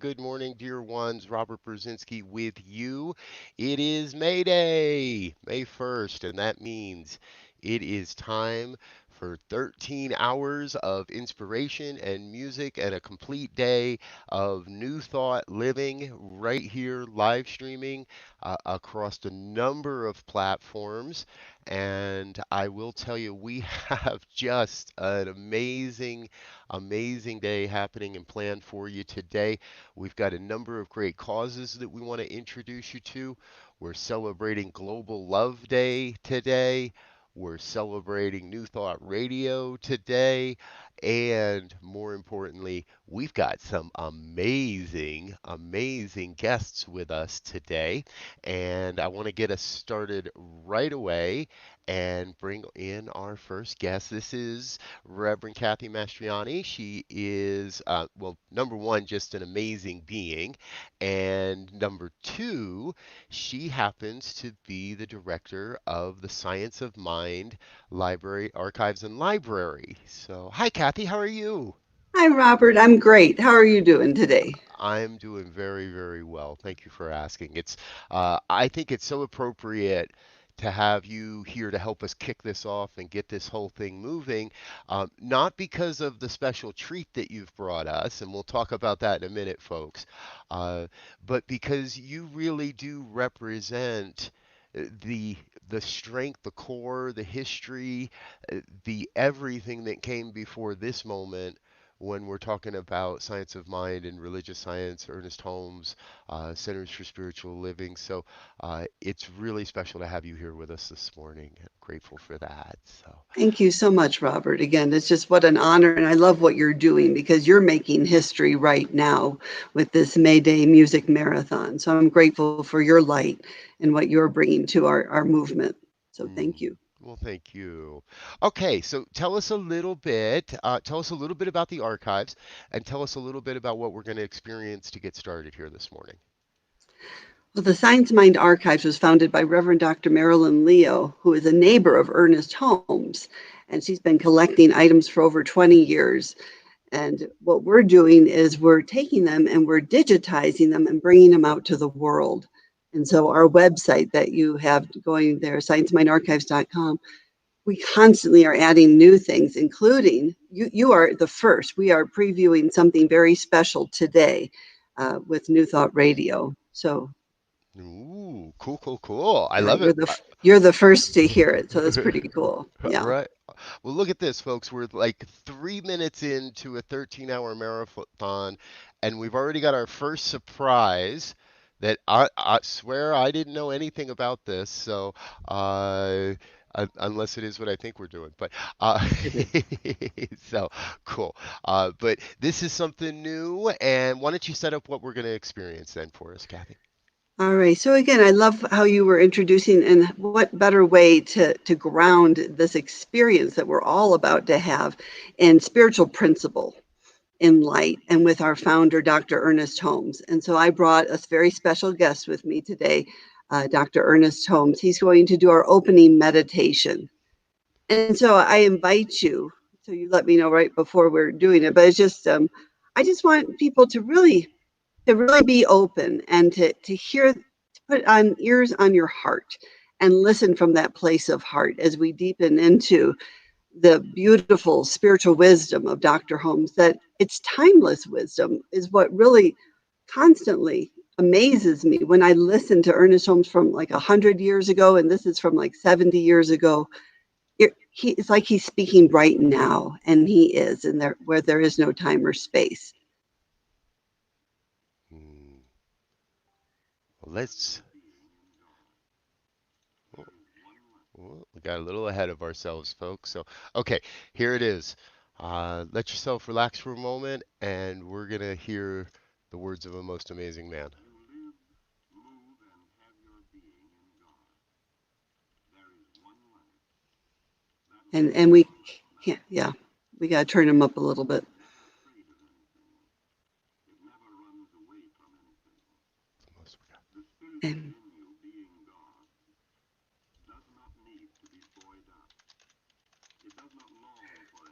good morning, dear ones. Robert Brzezinski with you. It is May Day, May 1st, and that means it is time for 13 hours of inspiration and music and a complete day of New Thought living right here, live streaming across a number of platforms. And I will tell you, we have just an amazing day happening and planned for you today. We've got a number of great causes that we want to introduce you to. We're celebrating Global Love Day today. We're celebrating New Thought Radio today. And more importantly, we've got some amazing guests with us today. And I want to get us started right away and bring in our first guest. This is Reverend Kathy Mastriani. She is, well, number one, just an amazing being. And number two, she happens to be the director of the Science of Mind Library, Archives and Library. So, hi, Kathy, how are you? Hi, Robert. I'm great. How are you doing today? I'm doing very well. Thank you for asking. I think it's so appropriate to have you here to help us kick this off and get this whole thing moving. Not because of the special treat that you've brought us, and we'll talk about that in a minute, folks, uh, but because you really do represent the the strength, the core, the history, the everything that came before this moment when we're talking about science of mind and religious science, Ernest Holmes, Centers for Spiritual Living. So it's really special to have you here with us this morning. I'm grateful for that. So, Thank you so much, Robert. Again, it's just what an honor, and I love what you're doing because you're making history right now with this May Day music marathon. So I'm grateful for your light and what you're bringing to our movement. So thank mm, you. well, thank you. Okay, so tell us a little bit about the archives, and tell us a little bit about what we're going to experience to get started here this morning. Well, the Science Mind Archives was founded by Reverend Dr. Marilyn Leo, who is a neighbor of Ernest Holmes, and she's been collecting items for over 20 years. And what we're doing is we're taking them and we're digitizing them and bringing them out to the world. And so our website that you have going there, sciencemindarchives.com, we constantly are adding new things, including you are the first. We are previewing something very special today with New Thought Radio. So Ooh, cool. I yeah, love it. you're the first to hear it. So that's pretty cool. Yeah. Right. Well, look at this, folks. We're like 3 minutes into a 13-hour marathon, and we've already got our first surprise that I swear I didn't know anything about this. So, unless it is what I think we're doing, but so cool. But this is something new, and why don't you set up what we're going to experience then for us, Kathy? All right. So again, I love how you were introducing, and what better way to ground this experience that we're all about to have in spiritual principle in light and with our founder, Dr. Ernest Holmes. And so I brought a very special guest with me today, Dr. Ernest Holmes. He's going to do our opening meditation. And so I invite you, so you let me know right before we're doing it, but it's just, I just want people to really be open and to hear, to put on ears on your heart and listen from that place of heart as we deepen into the beautiful spiritual wisdom of Dr. Holmes, that it's timeless wisdom is what really constantly amazes me when I listen to Ernest Holmes from like 100 years ago, and this is from like 70 years ago. It's like he's speaking right now, and he is, and there where there is no time or space. Hmm. Well, let's. Well, we got a little ahead of ourselves, folks. So, okay, here it is. Let yourself relax for a moment, and we're going to hear the words of a most amazing man. And we can't, yeah, we got to turn him up a little bit. The most we got. And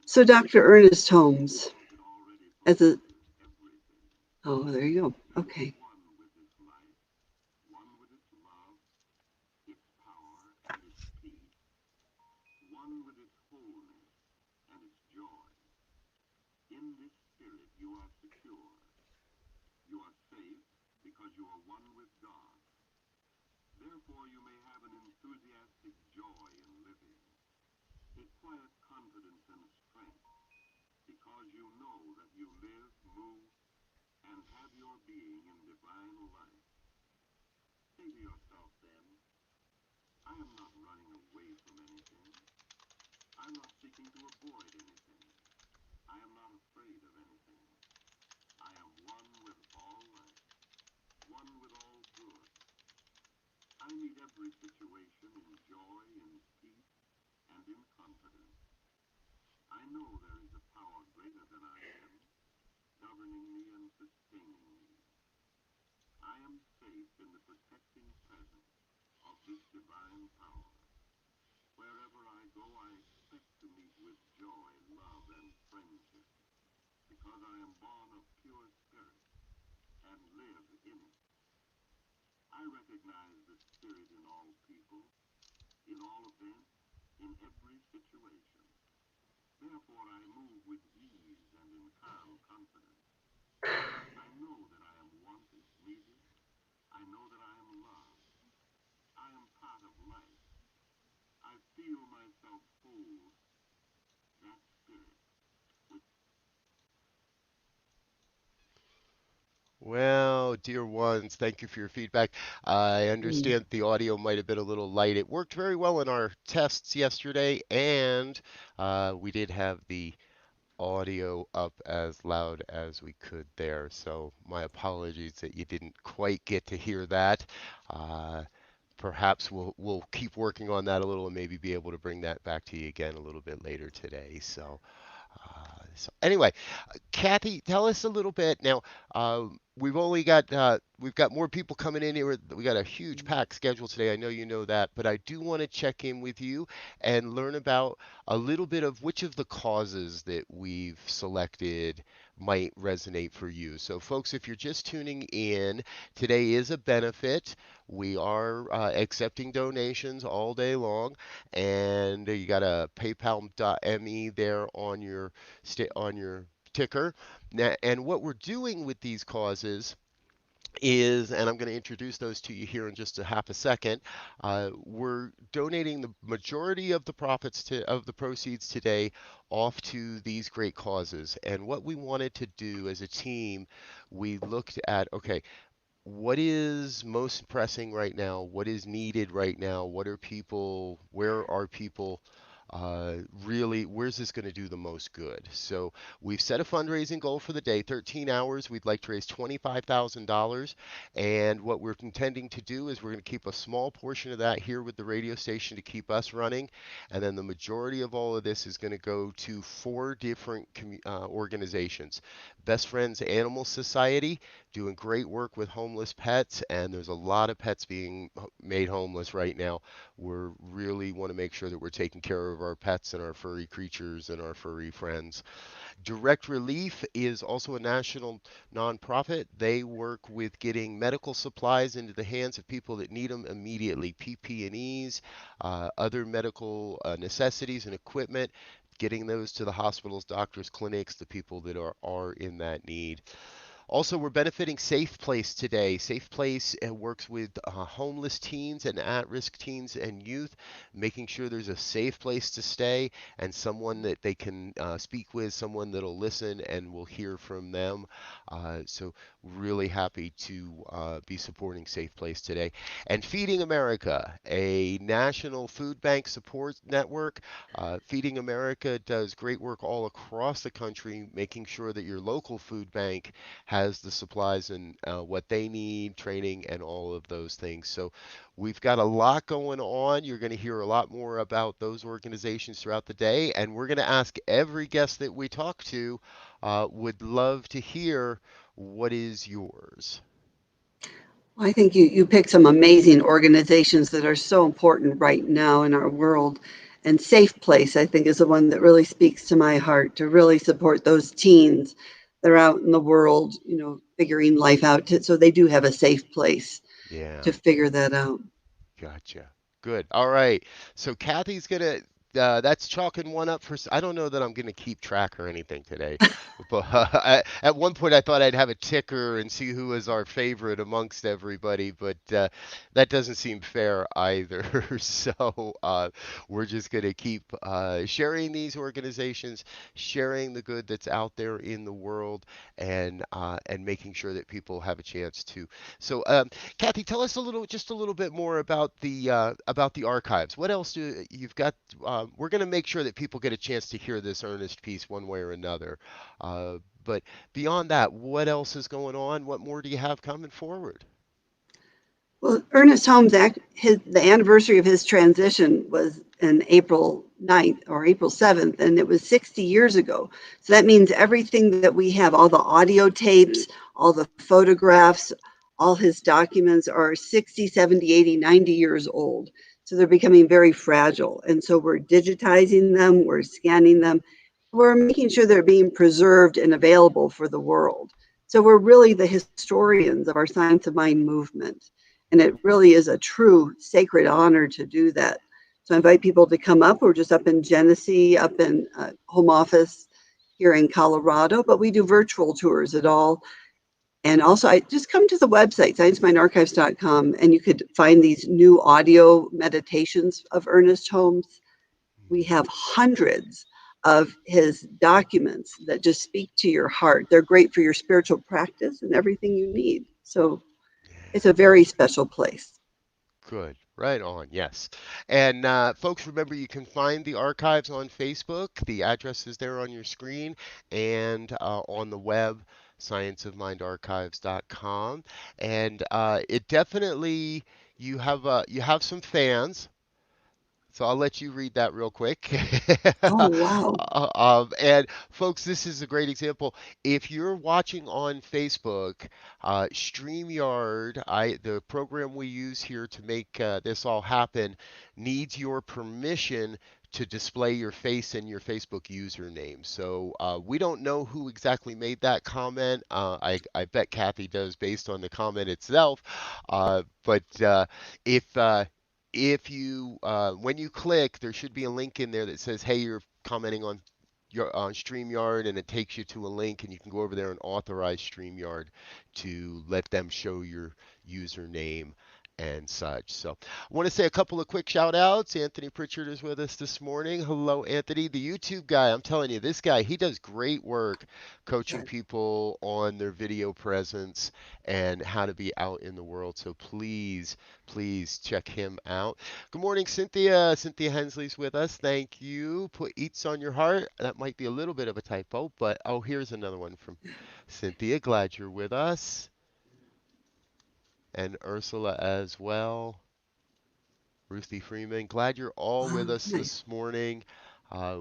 so Dr. Ernest Holmes, as a Oh, there you go. Okay. One with its life, one with its love, its power and its peace, one with its wholeness and its joy. In this spirit you are secure. You are safe because you are one with God. Therefore you may have an enthusiastic joy in living, a quiet confidence and strength, because you know that you live, move, and have your being in divine life. Say to yourself then, I am not running away from anything. I am not seeking to avoid anything. I am not afraid of anything. I am one with all life, one with all good. I meet every situation in joy, in peace, and in confidence. I know there is a power greater than I am, governing me and sustaining me. I am safe in the protecting presence of this divine power. Wherever I go, I expect to meet with joy, love, and friendship, because I am born of pure spirit and live in it. I recognize the spirit in all people, in all events, in every situation. Therefore, I move with ease and in calm confidence. I know that I am wanted, needed. I know that I am loved. I am part of life. I feel myself hold that spirit with Well, dear ones, thank you for your feedback. I Mm. understand the audio might have been a little light. It worked very well in our tests yesterday, and we did have the audio up as loud as we could there. So my apologies that you didn't quite get to hear that. Uh, Perhaps we'll keep working on that a little and maybe be able to bring that back to you again a little bit later today. So anyway, Kathy, tell us a little bit now. We've got more people coming in here. We got a huge packed schedule today. I know you know that, but I do want to check in with you and learn about a little bit of which of the causes that we've selected might resonate for you. So, folks, if you're just tuning in, today is a benefit. We are accepting donations all day long, and you got a PayPal.me there on your on your ticker. Now, and what we're doing with these causes is, and I'm going to introduce those to you here in just a half a second. We're donating the majority of the profits of the proceeds today off to these great causes. And what we wanted to do as a team, we looked at, okay, what is most pressing right now? What is needed right now? Where are people really, where's this going to do the most good? So we've set a fundraising goal for the day, 13 hours. We'd like to raise $25,000. And what we're intending to do is we're going to keep a small portion of that here with the radio station to keep us running. And then the majority of all of this is going to go to four different organizations. Best Friends Animal Society, doing great work with homeless pets, and there's a lot of pets being made homeless right now. We really want to make sure that we're taking care of our pets and our furry creatures and our furry friends. Direct Relief is also a national nonprofit. They work with getting medical supplies into the hands of people that need them immediately, PPE, other medical necessities and equipment, getting those to the hospitals, doctors, clinics, the people that are in that need. Also, we're benefiting Safe Place today. Safe Place works with homeless teens and at-risk teens and youth, making sure there's a safe place to stay and someone that they can speak with, someone that'll listen and will hear from them. So really happy to be supporting Safe Place today. And Feeding America, a national food bank support network. Feeding America does great work all across the country, making sure that your local food bank has the supplies and what they need, training, and all of those things. So we've got a lot going on. You're going to hear a lot more about those organizations throughout the day, and we're going to ask every guest that we talk to. Would love to hear what is yours. I think you picked some amazing organizations that are so important right now in our world. And Safe Place, I think, is the one that really speaks to my heart to really support those teens they're out in the world, figuring life out. So they do have a safe place Yeah. to figure that out. Gotcha. Good. All right. So Kathy's gonna. That's chalking one up for. I don't know that I'm gonna keep track or anything today, but at one point I thought I'd have a ticker and see who was our favorite amongst everybody, but that doesn't seem fair either. So we're just gonna keep sharing these organizations, sharing the good that's out there in the world, and making sure that people have a chance to. So Kathy, tell us just a little bit more about the archives. What else do you've got? We're going to make sure that people get a chance to hear this Ernest piece one way or another. But beyond that, what else is going on? What more do you have coming forward? Well, Ernest Holmes, the anniversary of his transition was in April 9th or April 7th, and it was 60 years ago. So that means everything that we have, all the audio tapes, all the photographs, all his documents are 60, 70, 80, 90 years old. So they're becoming very fragile. And so we're digitizing them, we're scanning them, we're making sure they're being preserved and available for the world. So we're really the historians of our Science of Mind movement. And it really is a true sacred honor to do that. So I invite people to come up. We're just up in Genesee, up in home office here in Colorado, but we do virtual tours at all. And also, I just come to the website, sciencemindarchives.com, and you could find these new audio meditations of Ernest Holmes. We have hundreds of his documents that just speak to your heart. They're great for your spiritual practice and everything you need. So it's a very special place. Good. Right on. Yes. And folks, remember you can find the archives on Facebook. The address is there on your screen and on the web, scienceofmindarchives.com. And it definitely you have some fans. So I'll let you read that real quick. Oh, wow. And folks, this is a great example. If you're watching on Facebook, StreamYard, the program we use here to make this all happen, needs your permission to display your face and your Facebook username. So we don't know who exactly made that comment. I bet Kathy does based on the comment itself. But if you when you click, there should be a link in there that says, "Hey, you're commenting on your on StreamYard," and it takes you to a link, and you can go over there and authorize StreamYard to let them show your username and such. So I want to say a couple of quick shout outs. Anthony Pritchard is with us this morning. Hello, Anthony. The YouTube guy, I'm telling you, this guy, he does great work coaching people on their video presence and how to be out in the world. So please check him out. Good morning, Cynthia. Cynthia Hensley's with us. Thank you. Put eats on your heart. That might be a little bit of a typo, but oh, here's another one from Cynthia. Glad you're with us. And Ursula as well. Ruthie Freeman, glad you're all with us Nice. this morning.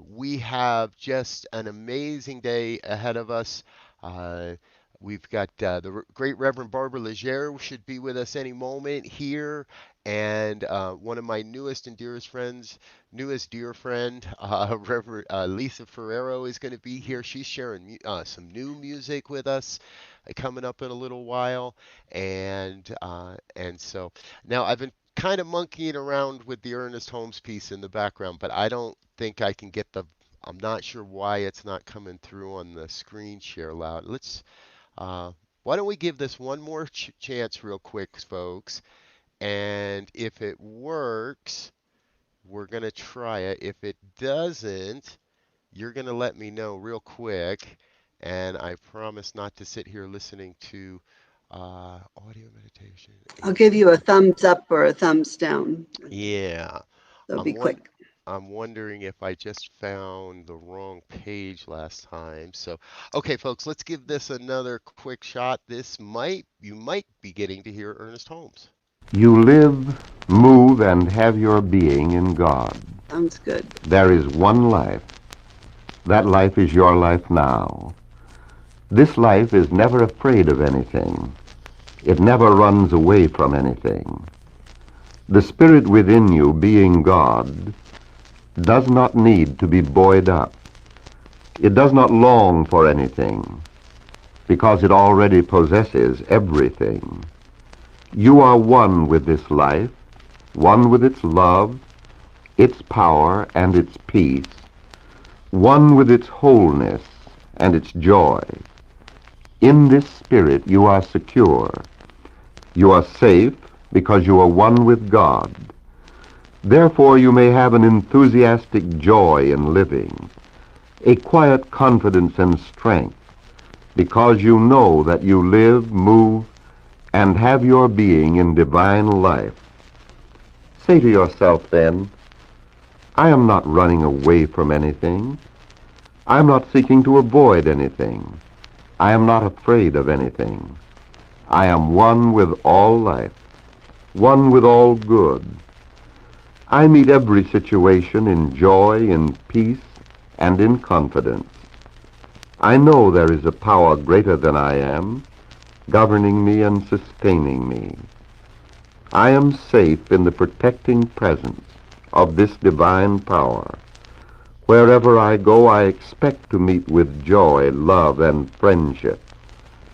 We have just an amazing day ahead of us. We've got the great Reverend Barbara Legere should be with us any moment here, and one of my newest and dearest friends, newest dear friend, Reverend Lisa Ferrero is going to be here. She's sharing some new music with us coming up in a little while, and so now I've been kind of monkeying around with the Ernest Holmes piece in the background, but I don't think I can get the. I'm not sure why it's not coming through on the screen share loud. Why don't we give this one more chance real quick, folks? And if it works, we're going to try it. If it doesn't, you're going to let me know real quick. And I promise not to sit here listening to audio meditation. I'll give you a thumbs up or a thumbs down. Yeah. That'll I'm be one. quick. I'm wondering if I just found the wrong page last time. So, okay, folks, let's give this another quick shot. You might be getting to hear Ernest Holmes. You live, move, and have your being in God. Sounds good. There is one life. That life is your life now. This life is never afraid of anything. It never runs away from anything. The spirit within you, being God, does not need to be buoyed up. It does not long for anything. because it already possesses everything. You are one with this life, one with its love, its power, and its peace, one with its wholeness and its joy. In this spirit you are secure. You are safe because you are one with God. Therefore you may have an enthusiastic joy in living, a quiet confidence and strength, because you know that you live, move, and have your being in divine life. Say to yourself then, I am not running away from anything. I am not seeking to avoid anything. I am not afraid of anything. I am one with all life, one with all good. I meet every situation in joy, in peace, and in confidence. I know there is a power greater than I am, governing me and sustaining me. I am safe in the protecting presence of this divine power. Wherever I go, I expect to meet with joy, love, and friendship,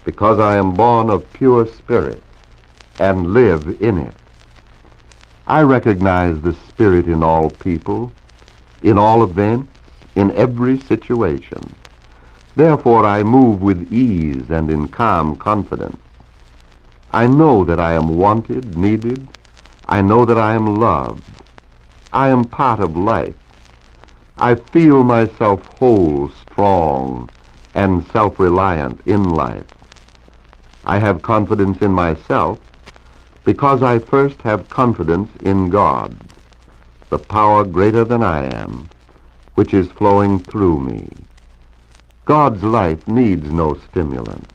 because I am born of pure spirit and live in it. I recognize the Spirit in all people, in all events, in every situation. Therefore I move with ease and in calm confidence. I know that I am wanted, needed. I know that I am loved. I am part of life. I feel myself whole, strong, and self-reliant in life. I have confidence in myself because I first have confidence in God, the power greater than I am, which is flowing through me. God's life needs no stimulant.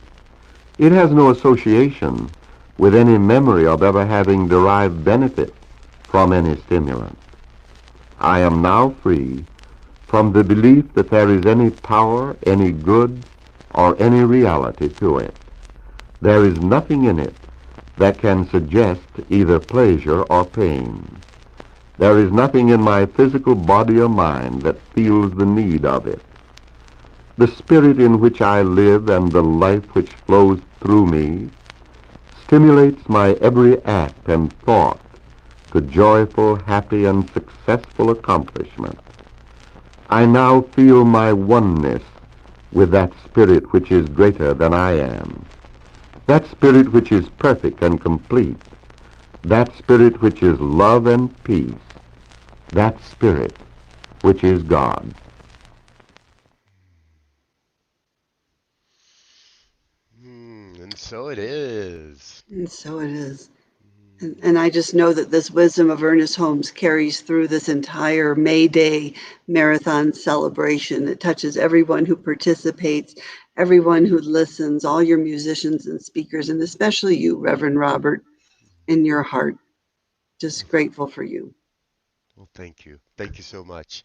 It has no association with any memory of ever having derived benefit from any stimulant. I am now free from the belief that there is any power, any good, or any reality to it. There is nothing in it that can suggest either pleasure or pain. There is nothing in my physical body or mind that feels the need of it. The spirit in which I live and the life which flows through me stimulates my every act and thought to joyful, happy, and successful accomplishment. I now feel my oneness with that spirit which is greater than I am, that spirit which is perfect and complete, that spirit which is love and peace, that spirit which is God. And so it is. And so it is. And I just know that this wisdom of Ernest Holmes carries through this entire May Day marathon celebration. It touches everyone who participates, everyone who listens, all your musicians and speakers, and especially you, Reverend Robert, in your heart. Just grateful for you. Well, thank you. Thank you so much.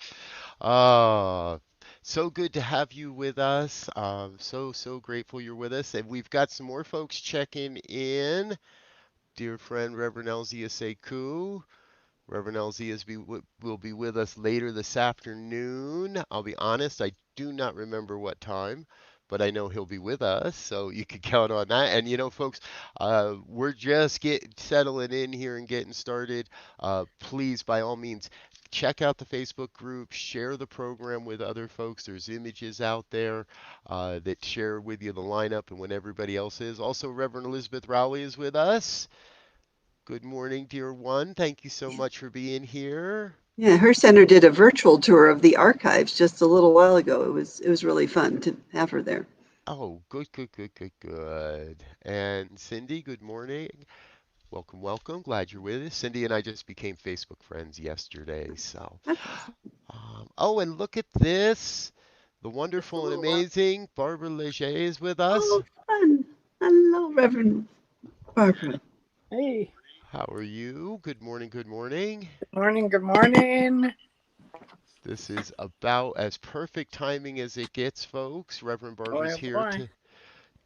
Uh, so good to have you with us. So grateful you're with us. And we've got some more folks checking in. Dear friend Reverend Elzia Sekou. Reverend Elzia will be with us later this afternoon. I'll be honest, I do not remember what time, but I know he'll be with us, so you can count on that. And you know, folks, we're just getting settling in here and getting started. Please, by all means, check out the Facebook group, share the program with other folks. There's images out there that share with you the lineup and when everybody else is. Also, Reverend Elizabeth Rowley is with us. Good morning, dear one. Thank you so much for being here. Yeah, her center did a virtual tour of the archives just a little while ago. It was really fun to have her there. Oh, good. And Cindy, good morning. Welcome, welcome. Glad you're with us. Cindy and I just became Facebook friends yesterday. So, That's awesome. oh, and look at this. The wonderful and amazing Barbara Leger is with us. Oh, fun. Hello, Reverend Barbara. Hey, How are you? Good morning, good morning. good morning, good morning. This is about as perfect timing as it gets, folks. Reverend Barbara's Boy, oh here boy.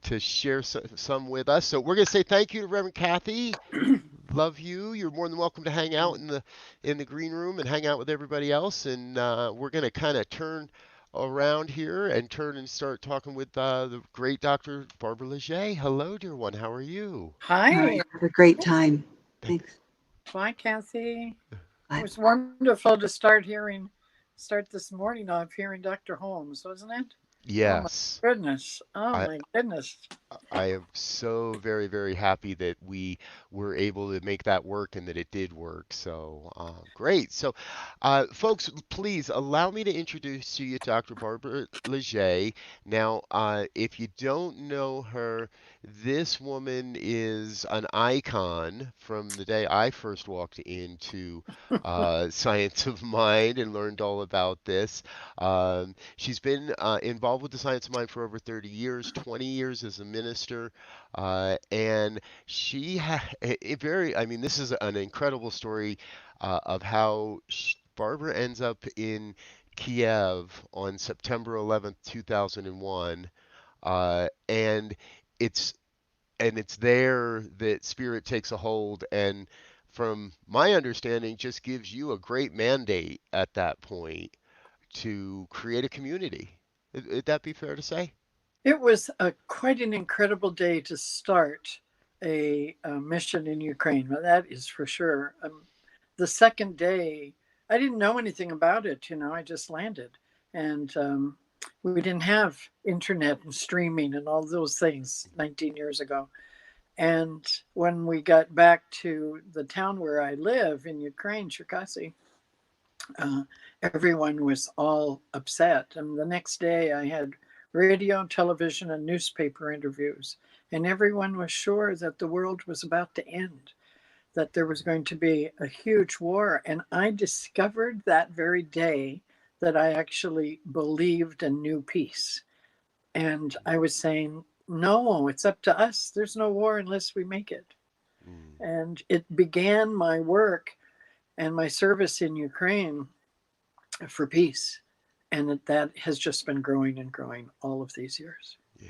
to share some with us. So we're going to say thank you to Reverend Kathy. Love you. You're more than welcome to hang out in the green room and hang out with everybody else. And we're going to kind of turn around here and turn and start talking with the great Dr. Barbara Leger. Hello, dear one. How are you? All right. Hi. Have a great time. Thanks. Bye, Kathy. It Bye. was wonderful to start this morning off hearing Dr. Holmes, wasn't it? Oh my Yes. goodness. Oh I my goodness. I am so very, very happy that we were able to make that work and that it did work. So great. So, folks, please allow me to introduce to you Dr. Barbara Leger. Now, if you don't know her, this woman is an icon from the day I first walked into Science of Mind and learned all about this. She's been involved with the Science of Mind for over 30 years, 20 years as a minister, and she I mean, this is an incredible story of how Barbara ends up in Kiev on September 11th, 2001, and it's it's there that spirit takes a hold and from my understanding just gives you a great mandate at that point to create a community. Would that be fair to say? It was quite an incredible day to start a mission in Ukraine. Well, that is for sure. The second day, I didn't know anything about it. I just landed, and we didn't have internet and streaming and all those things 19 years ago. And when we got back to the town where I live in Ukraine, Cherkasy, uh, everyone was all upset. And the next day, I had radio, television, and newspaper interviews. And everyone was sure that the world was about to end, that there was going to be a huge war. And I discovered that very day that I actually believed and knew peace. And I was saying, no, it's up to us. There's no war unless we make it. Mm. And it began my work and my service in Ukraine for peace. And that has just been growing and growing all of these years. Yeah.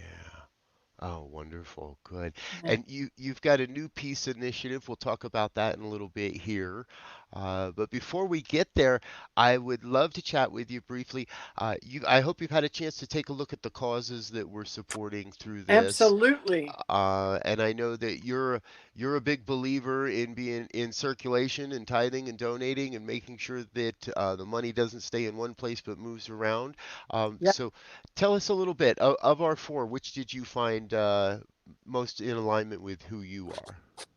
Oh, wonderful. Good. Yeah. And you've got a new peace initiative. We'll talk about that in a little bit here. But before we get there, I would love to chat with you briefly. I hope you've had a chance to take a look at the causes that we're supporting through this. Absolutely. And I know that you're a big believer in being in circulation and tithing and donating and making sure that the money doesn't stay in one place but moves around. Yeah. So tell us a little bit of our four. Which did you find most in alignment with who you are?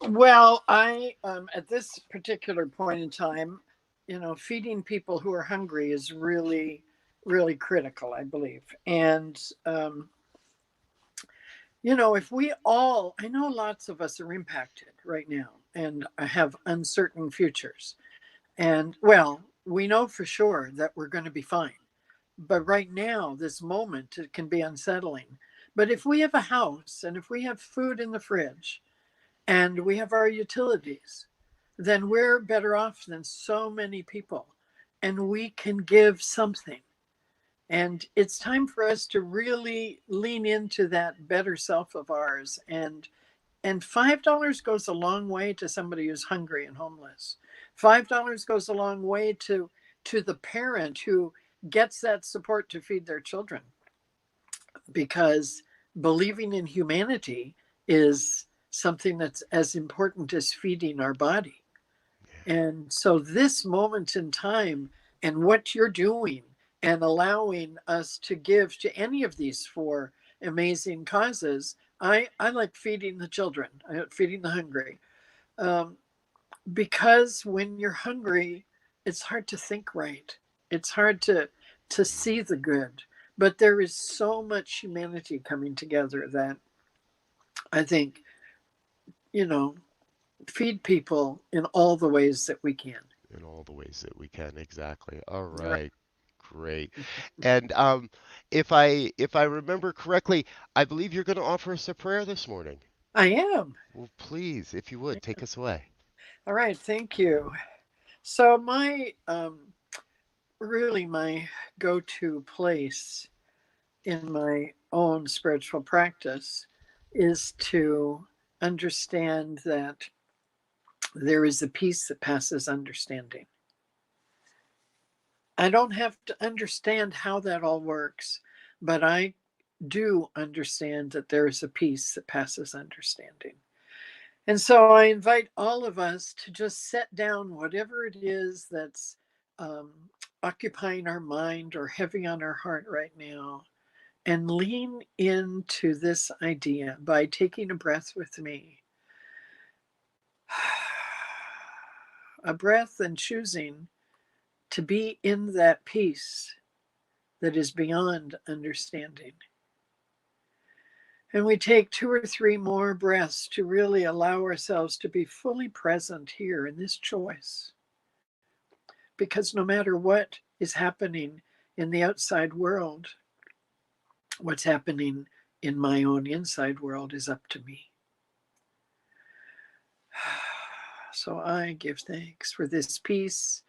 Well, I at this particular point in time, feeding people who are hungry is really, really critical, I believe. And if we all, I know lots of us are impacted right now and have uncertain futures. And well, we know for sure that we're going to be fine. But right now, this moment, it can be unsettling. But if we have a house and if we have food in the fridge and we have our utilities, then we're better off than so many people. And we can give something. And it's time for us to really lean into that better self of ours. And $5 goes a long way to somebody who's hungry and homeless. $5 goes a long way to the parent who gets that support to feed their children, because believing in humanity is something that's as important as feeding our body. And so this moment in time and what you're doing and allowing us to give to any of these four amazing causes, I like feeding the children, feeding the hungry, um, because when you're hungry, it's hard to think right. It's hard to see the good. But there is so much humanity coming together that I think, you know, feed people in all the ways that we can. In all the ways that we can, exactly. All Right. right. Great. And if I remember correctly, I believe you're going to offer us a prayer this morning. I am. Well, please, if you would, take us away. All right. Thank you. So my really my go-to place in my own spiritual practice is to understand that there is a peace that passes understanding. I don't have to understand how that all works, but I do understand that there is a peace that passes understanding. And so I invite all of us to just set down whatever it is that's um, occupying our mind or heavy on our heart right now, and lean into this idea by taking a breath with me. A breath, and choosing to be in that peace that is beyond understanding. And we take 2 or 3 more breaths to really allow ourselves to be fully present here in this choice. Because no matter what is happening in the outside world, what's happening in my own inside world is up to me. So I give thanks for this peace,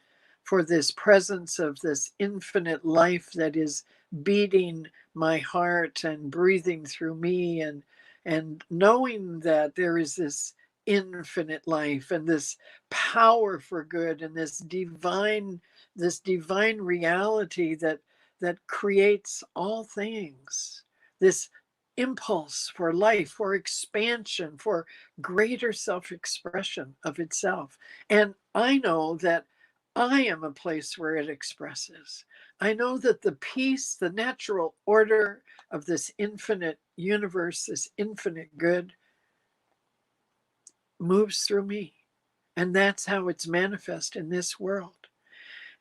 for this presence of this infinite life that is beating my heart and breathing through me, and knowing that there is this infinite life and this power for good and this divine reality that creates all things, this impulse for life, for expansion, for greater self-expression of itself. And I know that I am a place where it expresses. I know that the peace, the natural order of this infinite universe, this infinite good, moves through me. And that's how it's manifest in this world.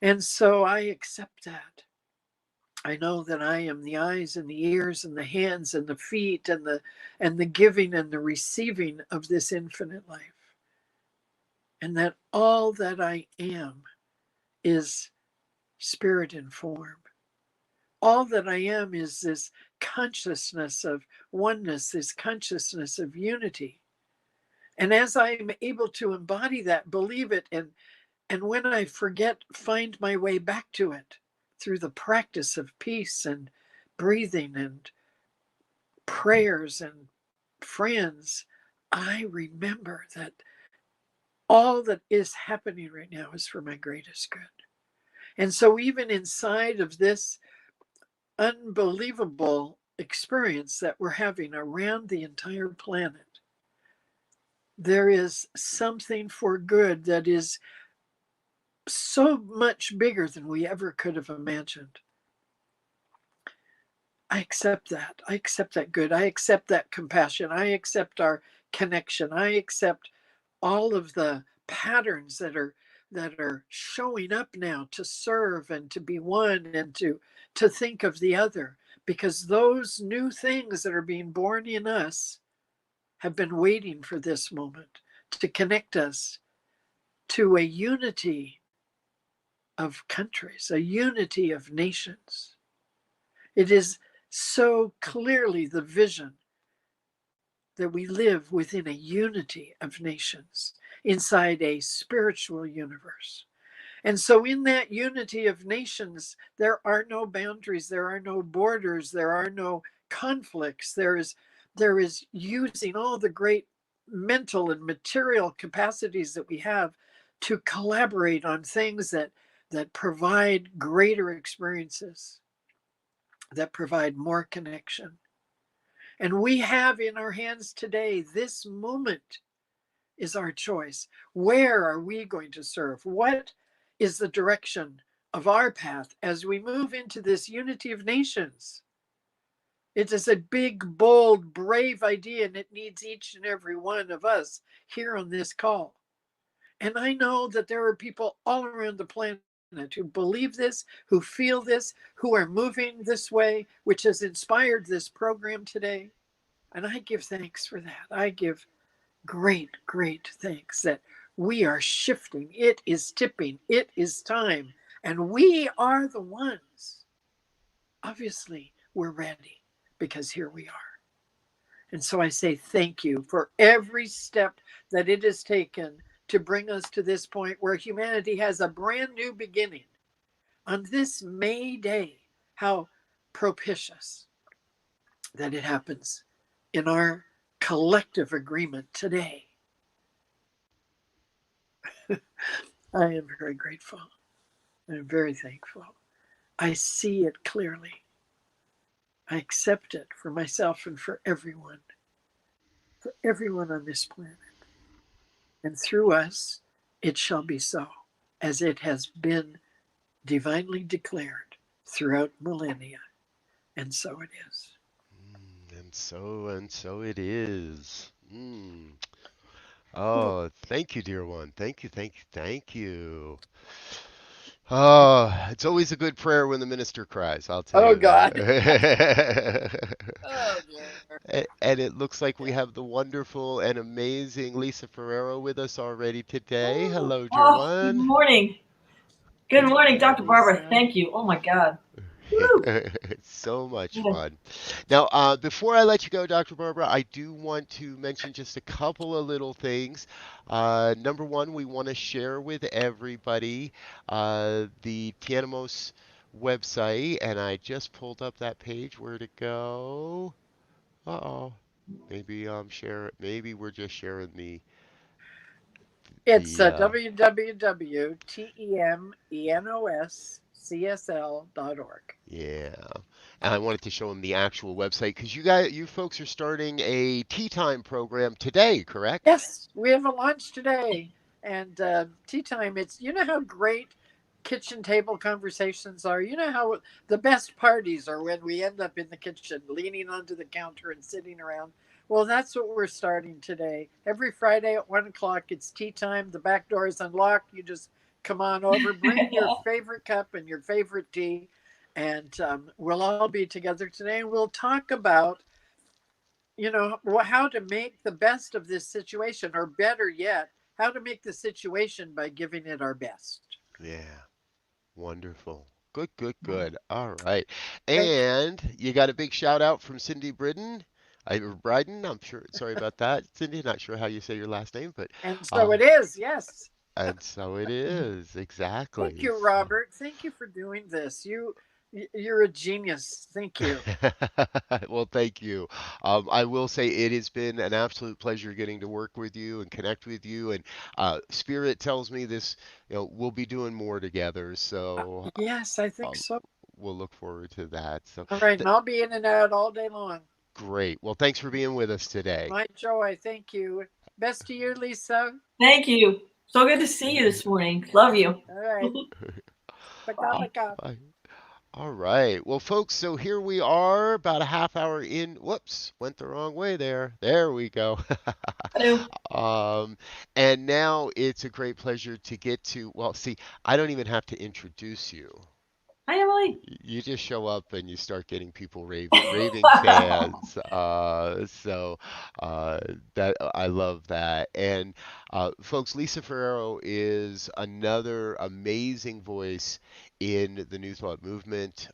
And so I accept that. I know that I am the eyes and the ears and the hands and the feet and the giving and the receiving of this infinite life. And that all that I am is spirit in form. All that I am is this consciousness of oneness, this consciousness of unity. And as I'm able to embody that, believe it, and when I forget, find my way back to it through the practice of peace and breathing and prayers and friends, I remember that all that is happening right now is for my greatest good. And so even inside of this unbelievable experience that we're having around the entire planet, there is something for good that is so much bigger than we ever could have imagined. I accept that. I accept that good. I accept that compassion. I accept our connection. I accept all of the patterns that are showing up now to serve and to be one and to think of the other, because those new things that are being born in us have been waiting for this moment to connect us to a unity of countries, a unity of nations. It is so clearly the vision that we live within a unity of nations inside a spiritual universe. And so in that unity of nations, there are no boundaries, there are no borders, there are no conflicts. There is using all the great mental and material capacities that we have to collaborate on things that provide greater experiences, that provide more connection. And we have in our hands today, this moment is our choice. Where are we going to serve? What is the direction of our path as we move into this unity of nations? It is a big, bold, brave idea, and it needs each and every one of us here on this call. And I know that there are people all around the planet who believe this, who feel this, who are moving this way, which has inspired this program today. And I give thanks for that. I give great, great thanks that we are shifting. It is tipping. It is time. And we are the ones. Obviously, we're ready because here we are. And so I say thank you for every step that it has taken to bring us to this point where humanity has a brand new beginning on this May Day. How propitious that it happens in our collective agreement today. I am very grateful. I'm very thankful. I see it clearly. I accept it for myself and for everyone on this planet. And through us, it shall be so, as it has been divinely declared throughout millennia. And so it is. And so it is. Oh, thank you, dear one. Thank you, thank you, thank you. Oh, it's always a good prayer when the minister cries, I'll tell Oh, you God. that. Oh, dear. And it looks like we have the wonderful and amazing Lisa Ferrero with us already today. Hello, dear Oh, good one. morning. Good Good morning, morning, Dr. Barbara. Lisa. Thank you. Oh my God. Woo. It's so much Yeah. fun. Now, before I let you go, Dr. Barbara, I do want to mention just a couple of little things. Number one, we want to share with everybody the Tianamos website, and I just pulled up that page. Where'd it go? Uh-oh. Maybe we're just sharing It's the www.temenoscsl.org. yeah. And I wanted to show them the actual website because you folks are starting a tea time program today, correct? Yes, we have a lunch today. And tea time, it's, you know how great kitchen table conversations are? You know how the best parties are when we end up in the kitchen, leaning onto the counter and sitting around. Well, that's what we're starting today. Every Friday at 1 o'clock, it's tea time. The back door is unlocked. You just come on over, bring your favorite cup and your favorite tea, and we'll all be together today. And we'll talk about, how to make the best of this situation, or better yet, how to make the situation by giving it our best. Yeah. Wonderful. Good, good, good. All right. Thank you. And you got a big shout out from Cindy Bridden. Bryden, I'm sure. Sorry about that, Cindy. Not sure how you say your last name, but And so uh, it is, yes. and so it is Thank exactly. you, Robert. Thank you for doing this. You're a genius. Thank you. Well, thank you. I will say it has been an absolute pleasure getting to work with you and connect with you. And Spirit tells me this, we'll be doing more together. So Yes, I think um, so. we'll look forward to that. So All right, and th I'll be in and out all day long. great. Well, thanks for being with us today. My joy. Thank you. Best to you, Lisa. Thank you. So good to see you this morning. Love you. All right. Baka Bye. baka. Bye. All right. Well, folks, so here we are about a half hour in. Whoops, went the wrong way there. There we go. Hello. Um, and now it's a great pleasure to get to, well, see, I don't even have to introduce you. Hi, Emily. You just show up and you start getting people raving fans. So that I love that. And folks, Lisa Ferrero is another amazing voice in the New Thought movement.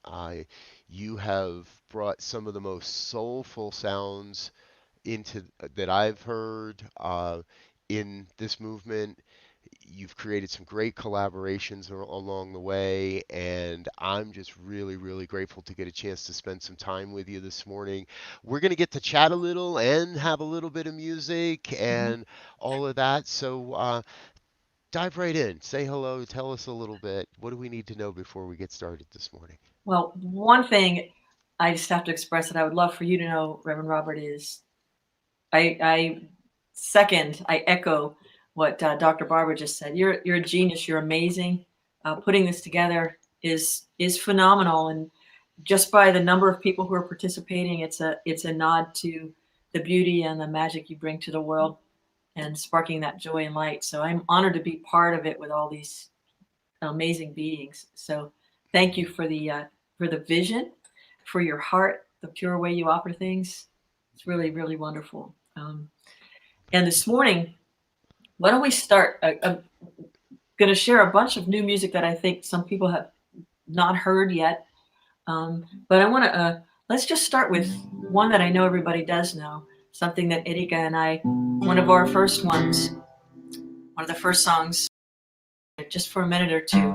You have brought some of the most soulful sounds into that I've heard in this movement. You've created some great collaborations along the way, and I'm just really, really grateful to get a chance to spend some time with you this morning. We're going to get to chat a little and have a little bit of music and all of that. So dive right in, say hello, tell us a little bit. What do we need to know before we get started this morning? Well, one thing I just have to express that I would love for you to know, Reverend Robert, is I echo what Dr. Barbara just said. You're a genius. You're amazing. Putting this together is phenomenal, and just by the number of people who are participating, it's a nod to the beauty and the magic you bring to the world, and sparking that joy and light. So I'm honored to be part of it with all these amazing beings. So thank you for the vision, for your heart, the pure way you offer things. It's really, really wonderful. And this morning, why don't we start? I'm going to share a bunch of new music that I think some people have not heard yet. But I want to, let's just start with one that I know everybody does know, something that Erika and I, one of our first ones, one of the first songs, just for a minute or two,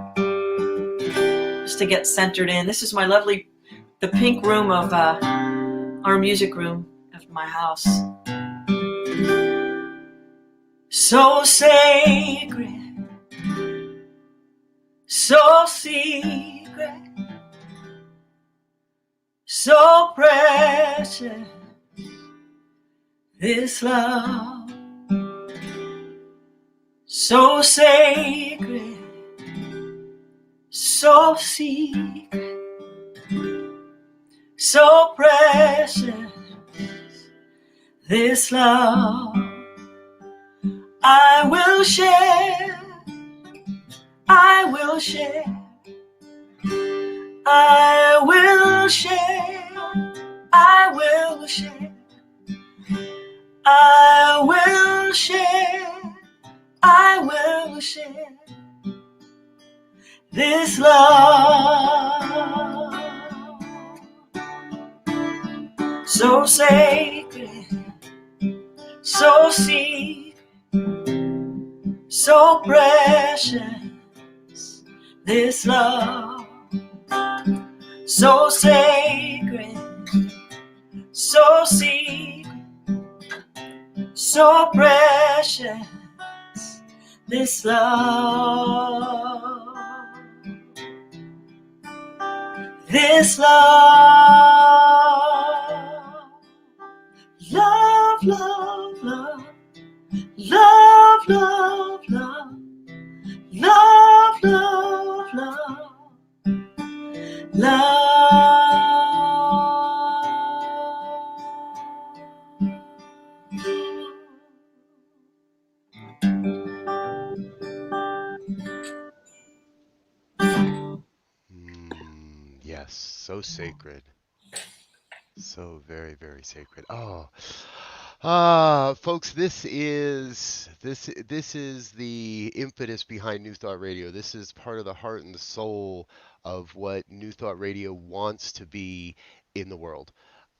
just to get centered in. This is the pink room of our music room of my house. So sacred, so secret, so precious, this love, so sacred, so secret, so precious, this love. I will share, I will share, I will share, I will share, I will share, I will share this love, so sacred, so secret, so precious, this love, so sacred, so secret, so precious, this love, this love, love, love, love, love, love, love, love, love, love, Yes, so sacred. So very, very sacred. Oh, folks, this is the impetus behind New Thought Radio. This is part of the heart and the soul of what New Thought Radio wants to be in the world.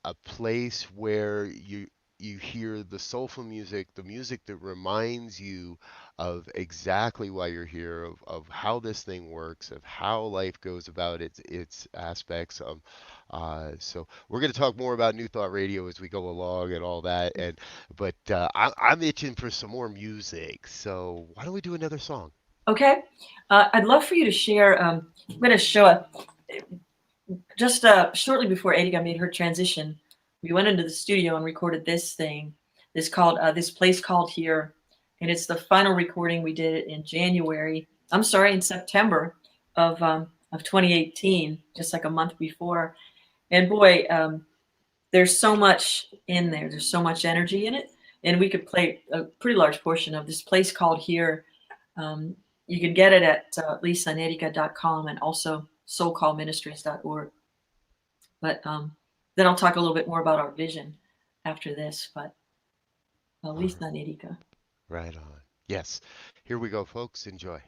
A place where you hear the soulful music, the music that reminds you of exactly why you're here, of how this thing works, of how life goes about its aspects. So we're going to talk more about New Thought Radio as we go along and all that. I'm itching for some more music. So why don't we do another song? Okay. I'd love for you to share. I'm going to show just shortly before Edika made her transition. We went into the studio and recorded this thing. This place called Here, and it's the final recording. We did it in in September of 2018, just like a month before. And boy, there's so much in there. There's so much energy in it, and we could play a pretty large portion of this place called Here. You can get it at lisaandedika.com and also soulcallministries.org. But then I'll talk a little bit more about our vision after this. But Lisa and Edika. Right on. Yes. Here we go, folks. Enjoy.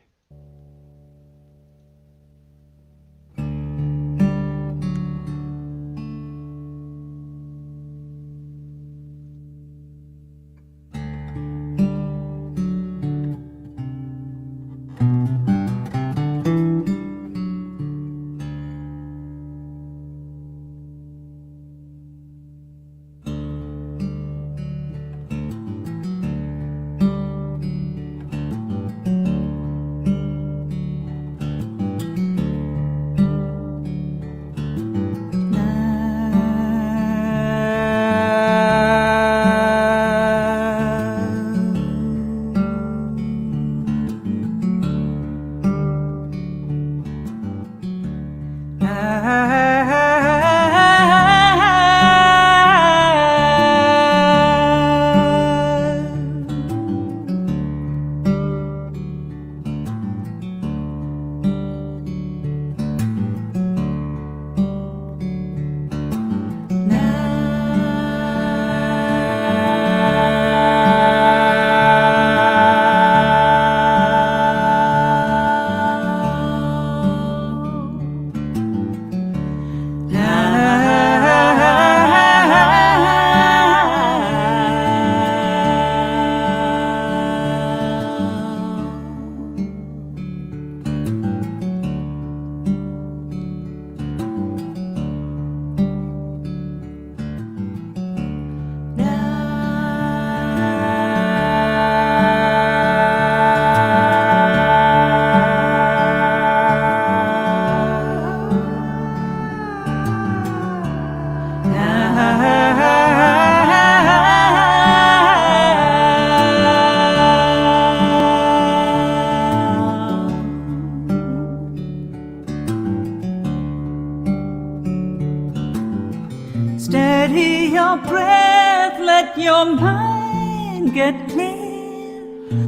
breath, let your mind get clear.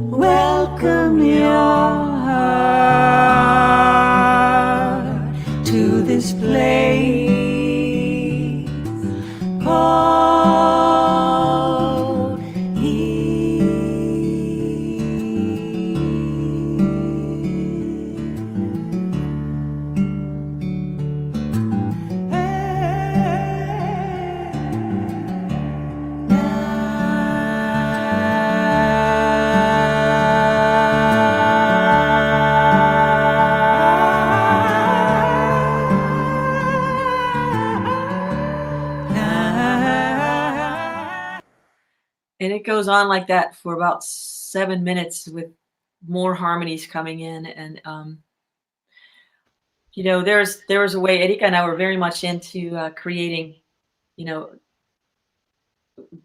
Welcome your heart to this place called And it goes on like that for about 7 minutes with more harmonies coming in. And, there was a way, Erika and I were very much into creating, you know,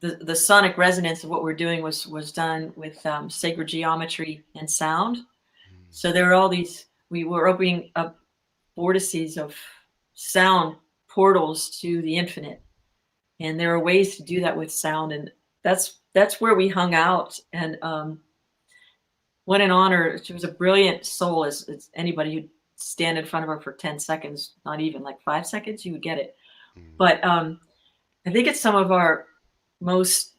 the sonic resonance of what we're doing was done with sacred geometry and sound. So there were all these, we were opening up vortices of sound portals to the infinite. And there are ways to do that with sound. And that's where we hung out. And what an honor. She was a brilliant soul, as anybody who'd stand in front of her for 10 seconds, not even like 5 seconds, you would get it. But I think it's some of our most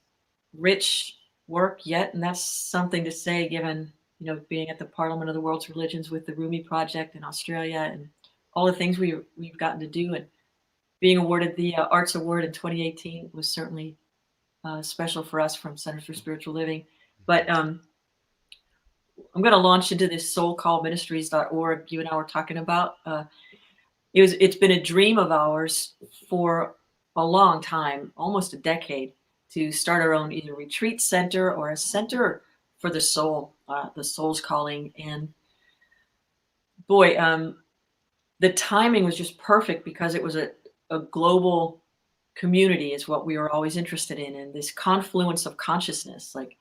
rich work yet. And that's something to say, given, being at the Parliament of the World's Religions with the Rumi Project in Australia and all the things we've gotten to do. And being awarded the Arts Award in 2018 was certainly special for us from Centers for Spiritual Living. But I'm going to launch into this soulcallministries.org you and I were talking about. It's been a dream of ours for a long time, almost a decade, to start our own either retreat center or a center for the soul, the soul's calling. And boy, the timing was just perfect because it was a global community is what we were always interested in, and this confluence of consciousness. Like,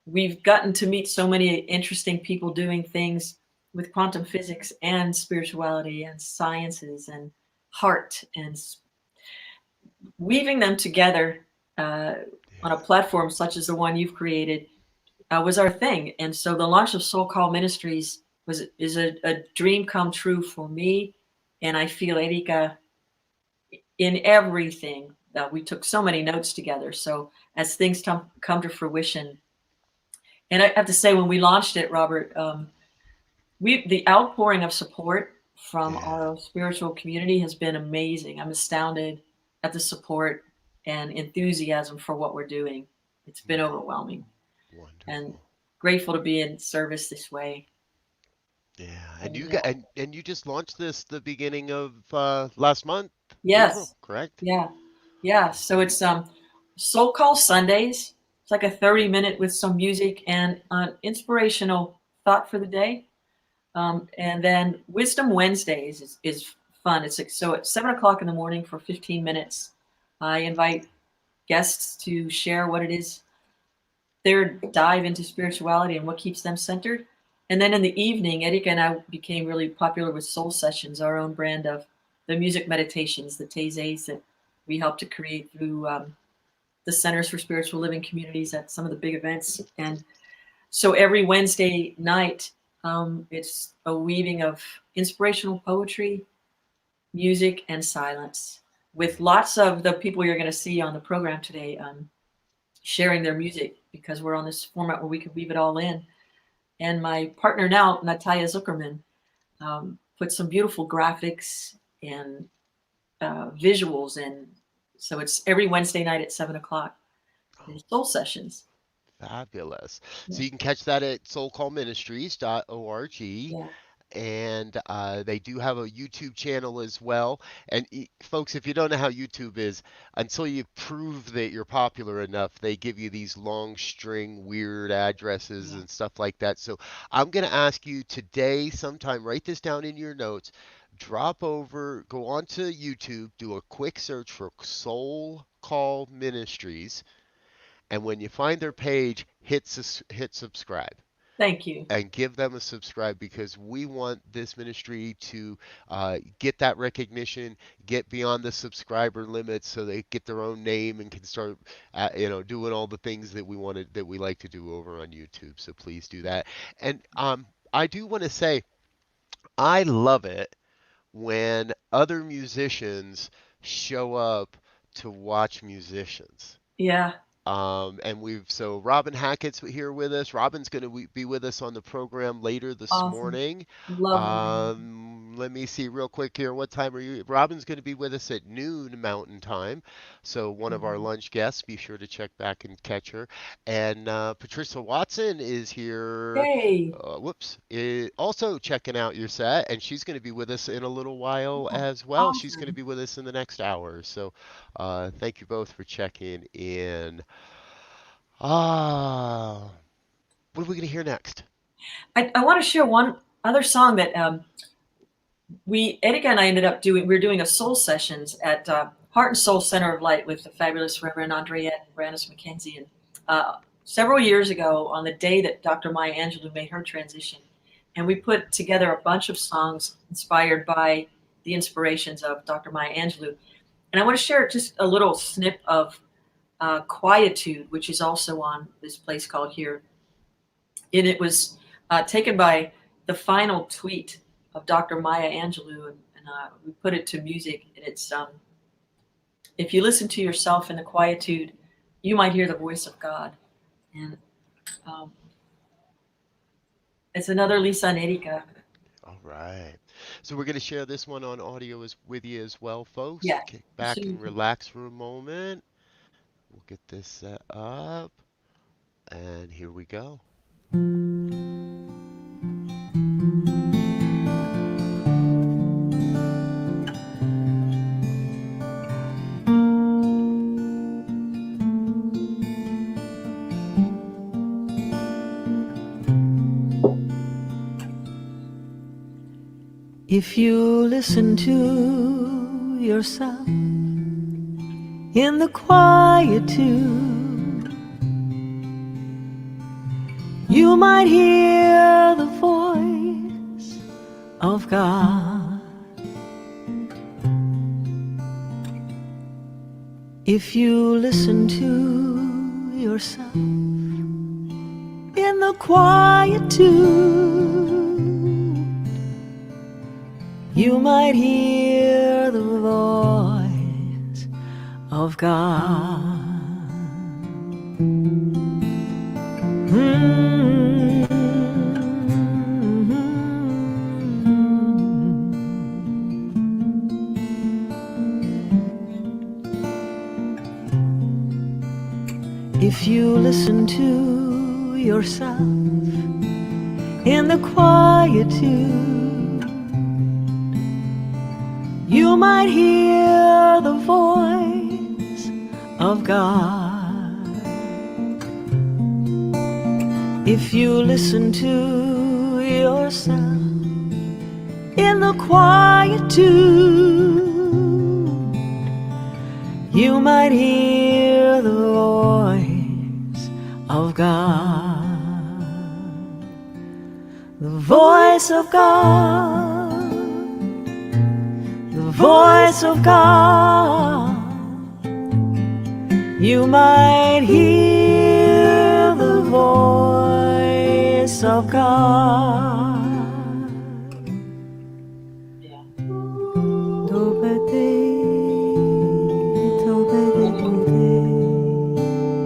we've gotten to meet so many interesting people doing things with quantum physics and spirituality and sciences and heart, and weaving them together on a platform such as the one you've created was our thing. And so the launch of Soul Call Ministries is a dream come true for me, and I feel Erika in everything. We took so many notes together. So as things come to fruition, and I have to say, when we launched it, Robert, the outpouring of support from our spiritual community has been amazing. I'm astounded at the support and enthusiasm for what we're doing. It's been overwhelming. Wonderful. And grateful to be in service this way. Yeah, and you just launched this the beginning of last month. Yes, April, correct? Yeah. So it's Soul Call Sundays. It's like a 30-minute with some music and an inspirational thought for the day. And then Wisdom Wednesdays is fun. So at 7:00 in the morning for 15 minutes, I invite guests to share what it is, their dive into spirituality and what keeps them centered. And then in the evening, Erika and I became really popular with Soul Sessions, our own brand of the music meditations, the Tezes that we helped to create through the Centers for Spiritual Living communities at some of the big events. And so every Wednesday night, it's a weaving of inspirational poetry, music, and silence, with lots of the people you're going to see on the program today sharing their music, because we're on this format where we can weave it all in. And my partner now, Natalia Zuckerman, put some beautiful graphics and visuals in. So it's every Wednesday night at 7:00. Soul Sessions. Fabulous. So you can catch that at soulcallministries.org. Yeah. And they do have a YouTube channel as well. And folks, if you don't know how YouTube is, until you prove that you're popular enough, they give you these long string weird addresses and stuff like that. So I'm going to ask you today, sometime, write this down in your notes, drop over, go onto YouTube, do a quick search for Soul Call Ministries. And when you find their page, hit subscribe. Thank you. and give them a subscribe, because we want this ministry to get that recognition, get beyond the subscriber limit, so they get their own name and can start, doing all the things that we like to do over on YouTube. So please do that. And I do want to say, I love it when other musicians show up to watch musicians. Yeah. And so Robin Hackett's here with us. Robin's going to be with us on the program later this Awesome. morning. Love them. Let me see real quick here. What time are you? Robin's going to be with us at noon Mountain Time. So one of our lunch guests, be sure to check back and catch her. And Patricia Watson is here. Hey. Also checking out your set, and she's going to be with us in a little while as well. Awesome. She's going to be with us in the next hour. So thank you both for checking in. What are we going to hear next? I want to share one other song that Erika and I ended up doing. We were doing a soul sessions at Heart and Soul Center of Light with the fabulous Reverend Andrea and Brandis McKenzie. And several years ago, on the day that Dr. Maya Angelou made her transition, and we put together a bunch of songs inspired by the inspirations of Dr. Maya Angelou. And I want to share just a little snip of Quietude, which is also on this place called Here. And it was taken by the final tweet of Dr. Maya Angelou, and we put it to music. And it's, if you listen to yourself in the quietude, you might hear the voice of God. And it's another Lisa and Erika. All right. So we're going to share this one on audio with you as well, folks. Yeah. Kick back and relax for a moment. We'll get this set up, and here we go. If you listen to yourself in the quietude, you might hear the voice of God. If you listen to yourself in the quietude, you might hear the voice of God. If you listen to yourself in the quietude, you might hear the voice of God. If you listen to yourself in the quietude, you might hear the voice of God. The voice of God. The voice of God. You might hear the voice of God. Yeah.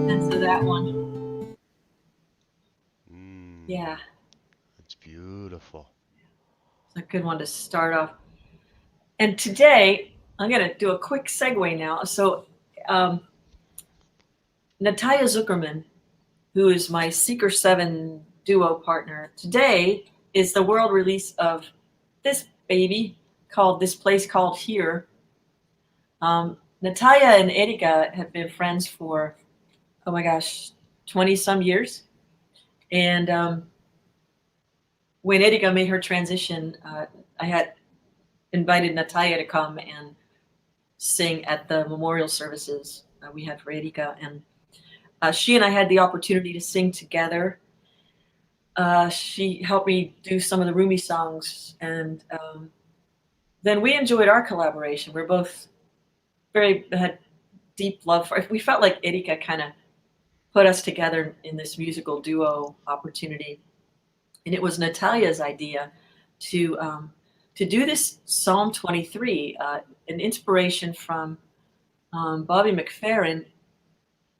And so that one. Yeah. It's beautiful. It's a good one to start off. And today, I'm going to do a quick segue now. So, Natalia Zuckerman, who is my Seeker 7 duo partner, today is the world release of this baby called This Place Called Here. Natalia and Erika have been friends for, 20 some years. And when Erika made her transition, I had invited Natalia to come and sing at the memorial services we had for Erika. And she and I had the opportunity to sing together. She helped me do some of the Rumi songs, and then we enjoyed our collaboration. We're both very had deep love for. We felt like Erika kind of put us together in this musical duo opportunity, and it was Natalia's idea to to do this Psalm 23, an inspiration from Bobby McFerrin,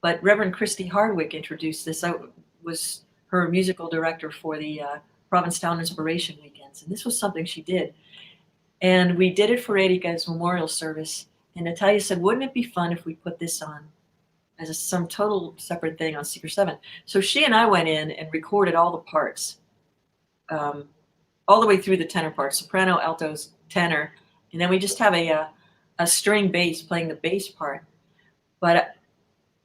but Reverend Christy Hardwick introduced this. I was her musical director for the Provincetown Inspiration Weekends, and this was something she did. And we did it for Erika's memorial service. And Natalia said, wouldn't it be fun if we put this on as some total separate thing on Secret 7? So she and I went in and recorded all the parts, um, all the way through the tenor parts, soprano, altos, tenor. And then we just have a string bass playing the bass part. But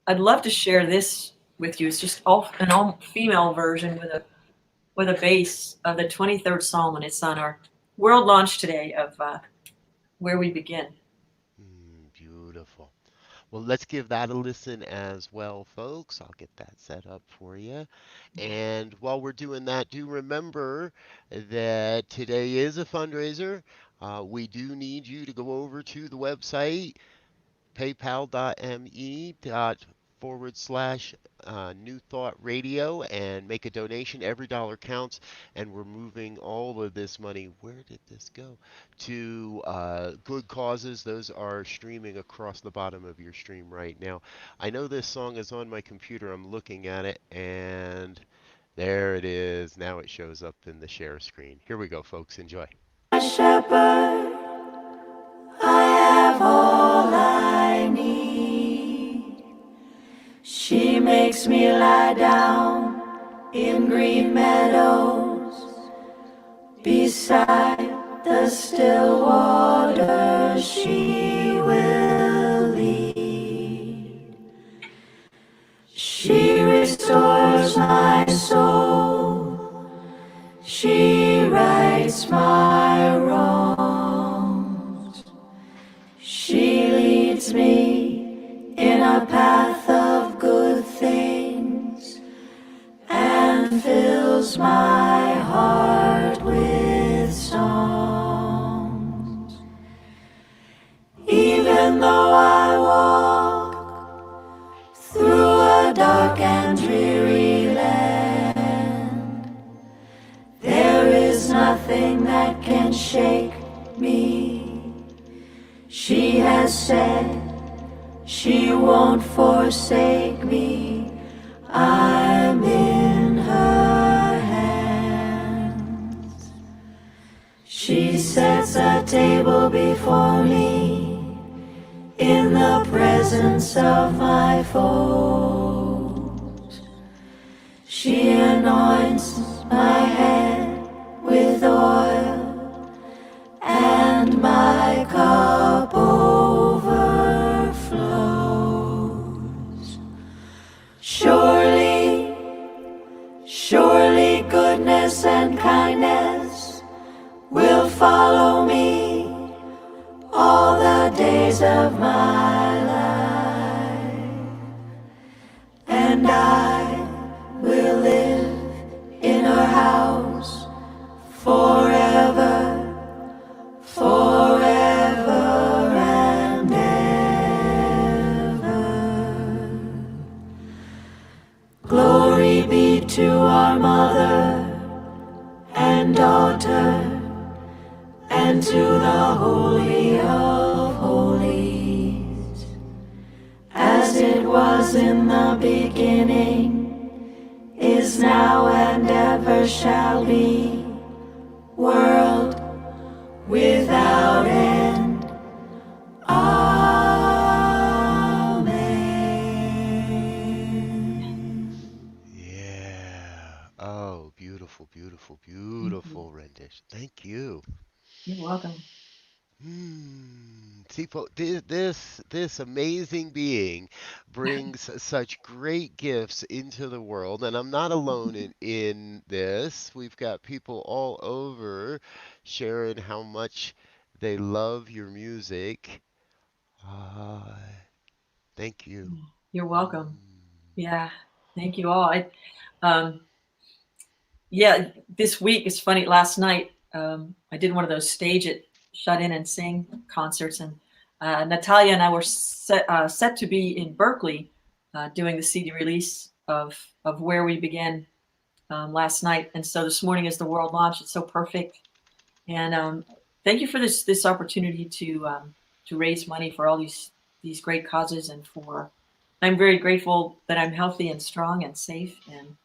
I'd love to share this with you. It's just an all female version with a bass of the 23rd Psalm, and it's on our world launch today of Where We Begin. Beautiful. Well, let's give that a listen as well, folks. I'll get that set up for you. And while we're doing that, do remember that today is a fundraiser. We do need you to go over to the website, paypal.me/, New Thought Radio, and make a donation. Every dollar counts, and we're moving all of this money. Where did this go? To good causes. Those are streaming across the bottom of your stream right now. I know this song is on my computer. I'm looking at it, and there it is. Now it shows up in the share screen. Here we go, folks. Enjoy. Shepherd, I have all I need. She makes me lie down in green meadows beside the still waters. She will lead. She restores my soul. She rights my wrongs. She leads me in a path of good things and fills my heart with songs. Even though I walk through a dark and dreary land, there is nothing that can shake me. She has said she won't forsake me. I'm in her hands. She sets a table before me in the presence of my foes. She anoints my head with oil, and my cup overflows. Surely, surely goodness and kindness will follow me all the days of my life, and I will live in her house forever, forever and ever. Glory be to our mother and daughter and to the Holy of Holies, as it was in the beginning, is now and ever shall be, world without end. Amen. Yeah. Oh, beautiful, beautiful, beautiful rendition. Thank you. You're welcome. See, this amazing being brings such great gifts into the world, and I'm not alone in this. We've got people all over sharing how much they love your music. Uh, Thank you. You're Mm. welcome. Yeah, thank you all. Um, yeah, this week is funny. Last night, I did one of those stage it, shut in and sing concerts, and Natalia and I were set to be in Berkeley doing the CD release of Where We Begin last night, and so this morning is the world launch. It's so perfect, and thank you for this opportunity to raise money for all these great causes, and for I'm very grateful that I'm healthy and strong and safe, and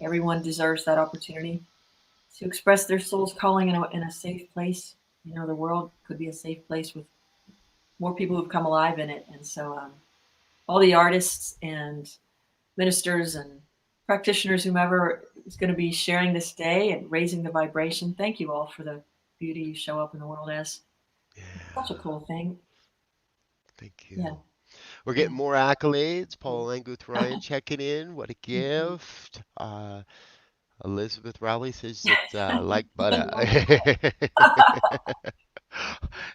everyone deserves that opportunity to express their soul's calling in a safe place. You know, the world could be a safe place with more people who've come alive in it. And so all the artists and ministers and practitioners, whomever is going to be sharing this day and raising the vibration, thank you all for the beauty you show up in the world as. Yeah. Such a cool thing. Thank you. Yeah. We're getting more accolades. Paul Anguth Ryan checking in. What a gift. Elizabeth Rowley says it's like butter.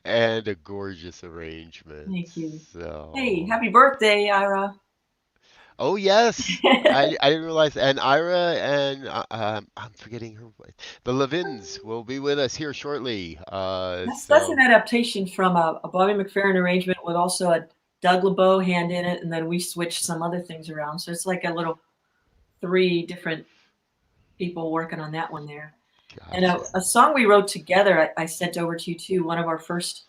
And a gorgeous arrangement. Thank you. So. Hey, happy birthday, Ira. Oh yes, I didn't realize. And Ira and I'm forgetting her. The Levins will be with us here shortly. That's an adaptation from a Bobby McFerrin arrangement with also a Doug LeBeau hand in it, and then we switched some other things around. So it's like a little 3 different people working on that one there. Gotcha. And a song we wrote together, I sent over to you too. One of our first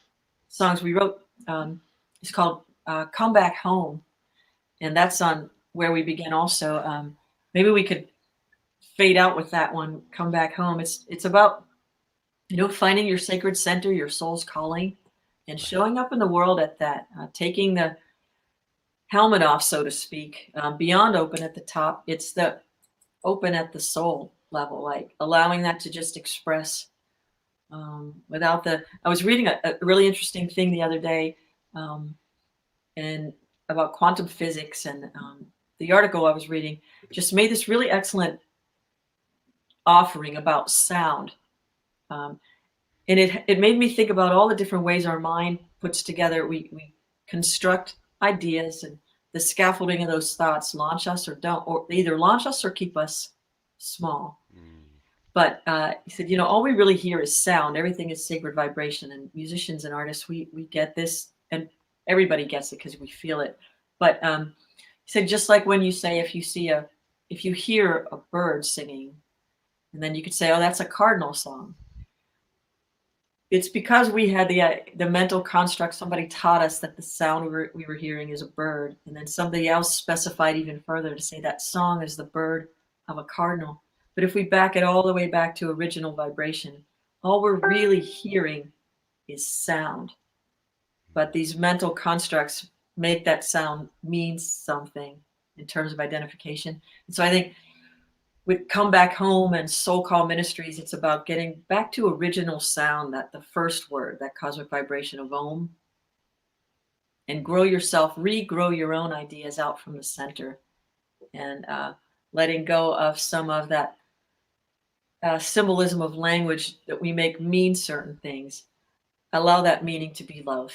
songs we wrote is called "Come Back Home," and that's on Where We Begin. Also, maybe we could fade out with that one. "Come Back Home." It's about, you know, finding your sacred center, your soul's calling, and showing up in the world at that, taking the helmet off, so to speak, beyond open at the top. It's the open at the soul level, like allowing that to just express without the. I was reading a really interesting thing the other day, and about quantum physics, and the article I was reading just made this really excellent offering about sound. And it made me think about all the different ways our mind puts together. We construct ideas, and the scaffolding of those thoughts launch us or don't, or either launch us or keep us small. But he said, you know, all we really hear is sound. Everything is sacred vibration, and musicians and artists, we get this, and everybody gets it because we feel it. But he said, just like when you say, if you hear a bird singing, and then you could say, oh, that's a cardinal song. It's because we had the mental construct. Somebody taught us that the sound we were hearing is a bird, and then somebody else specified even further to say that song is the bird of a cardinal. But if we back it all the way back to original vibration, all we're really hearing is sound. But these mental constructs make that sound mean something in terms of identification. And so I think with Come Back Home and Soul Call Ministries, it's about getting back to original sound, that the first word, that cosmic vibration of Om, and regrow your own ideas out from the center, and letting go of some of that symbolism of language that we make mean certain things. Allow that meaning to be love,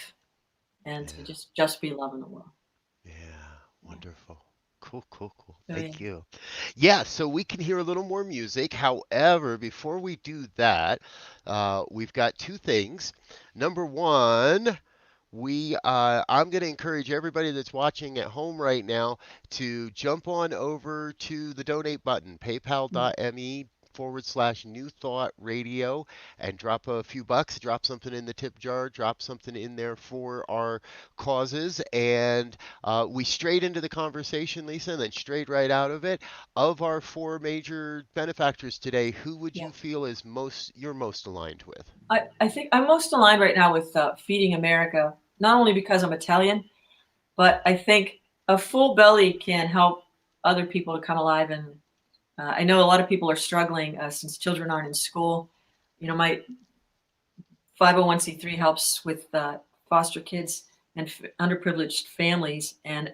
and to just be love in the world. Yeah, wonderful. Cool. Thank you. Yeah, so we can hear a little more music. However, before we do that, we've got 2 things. Number 1, I'm going to encourage everybody that's watching at home right now to jump on over to the donate button, paypal.me/New Thought Radio, and drop a few bucks, drop something in the tip jar, drop something in there for our causes. And we strayed into the conversation, Lisa, and then strayed right out of it. Of our 4 major benefactors today, who would you feel is you're most aligned with? I think I'm most aligned right now with Feeding America, not only because I'm Italian, but I think a full belly can help other people to come alive. And I know a lot of people are struggling since children aren't in school. You know, my 501c3 helps with foster kids and underprivileged families. And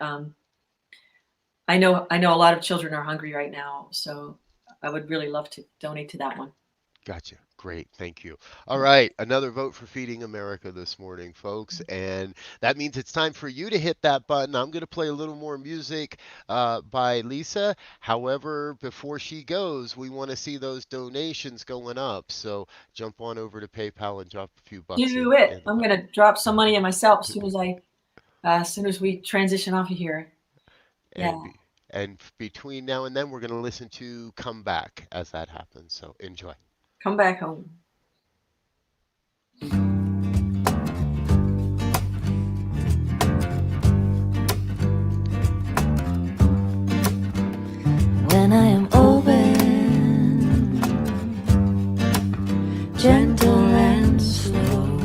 I know a lot of children are hungry right now. So I would really love to donate to that one. Gotcha. Great, thank you. All right, another vote for Feeding America this morning, folks, and that means it's time for you to hit that button. I'm going to play a little more music by Lisa. However, before she goes, we want to see those donations going up. So jump on over to PayPal and drop a few bucks Do in it. the I'm bucket. gonna drop some money in myself as soon as we transition off of here. And Yeah. between now and then, we're going to listen to Come Back as that happens. So enjoy. Come back home. When I am open, gentle and slow,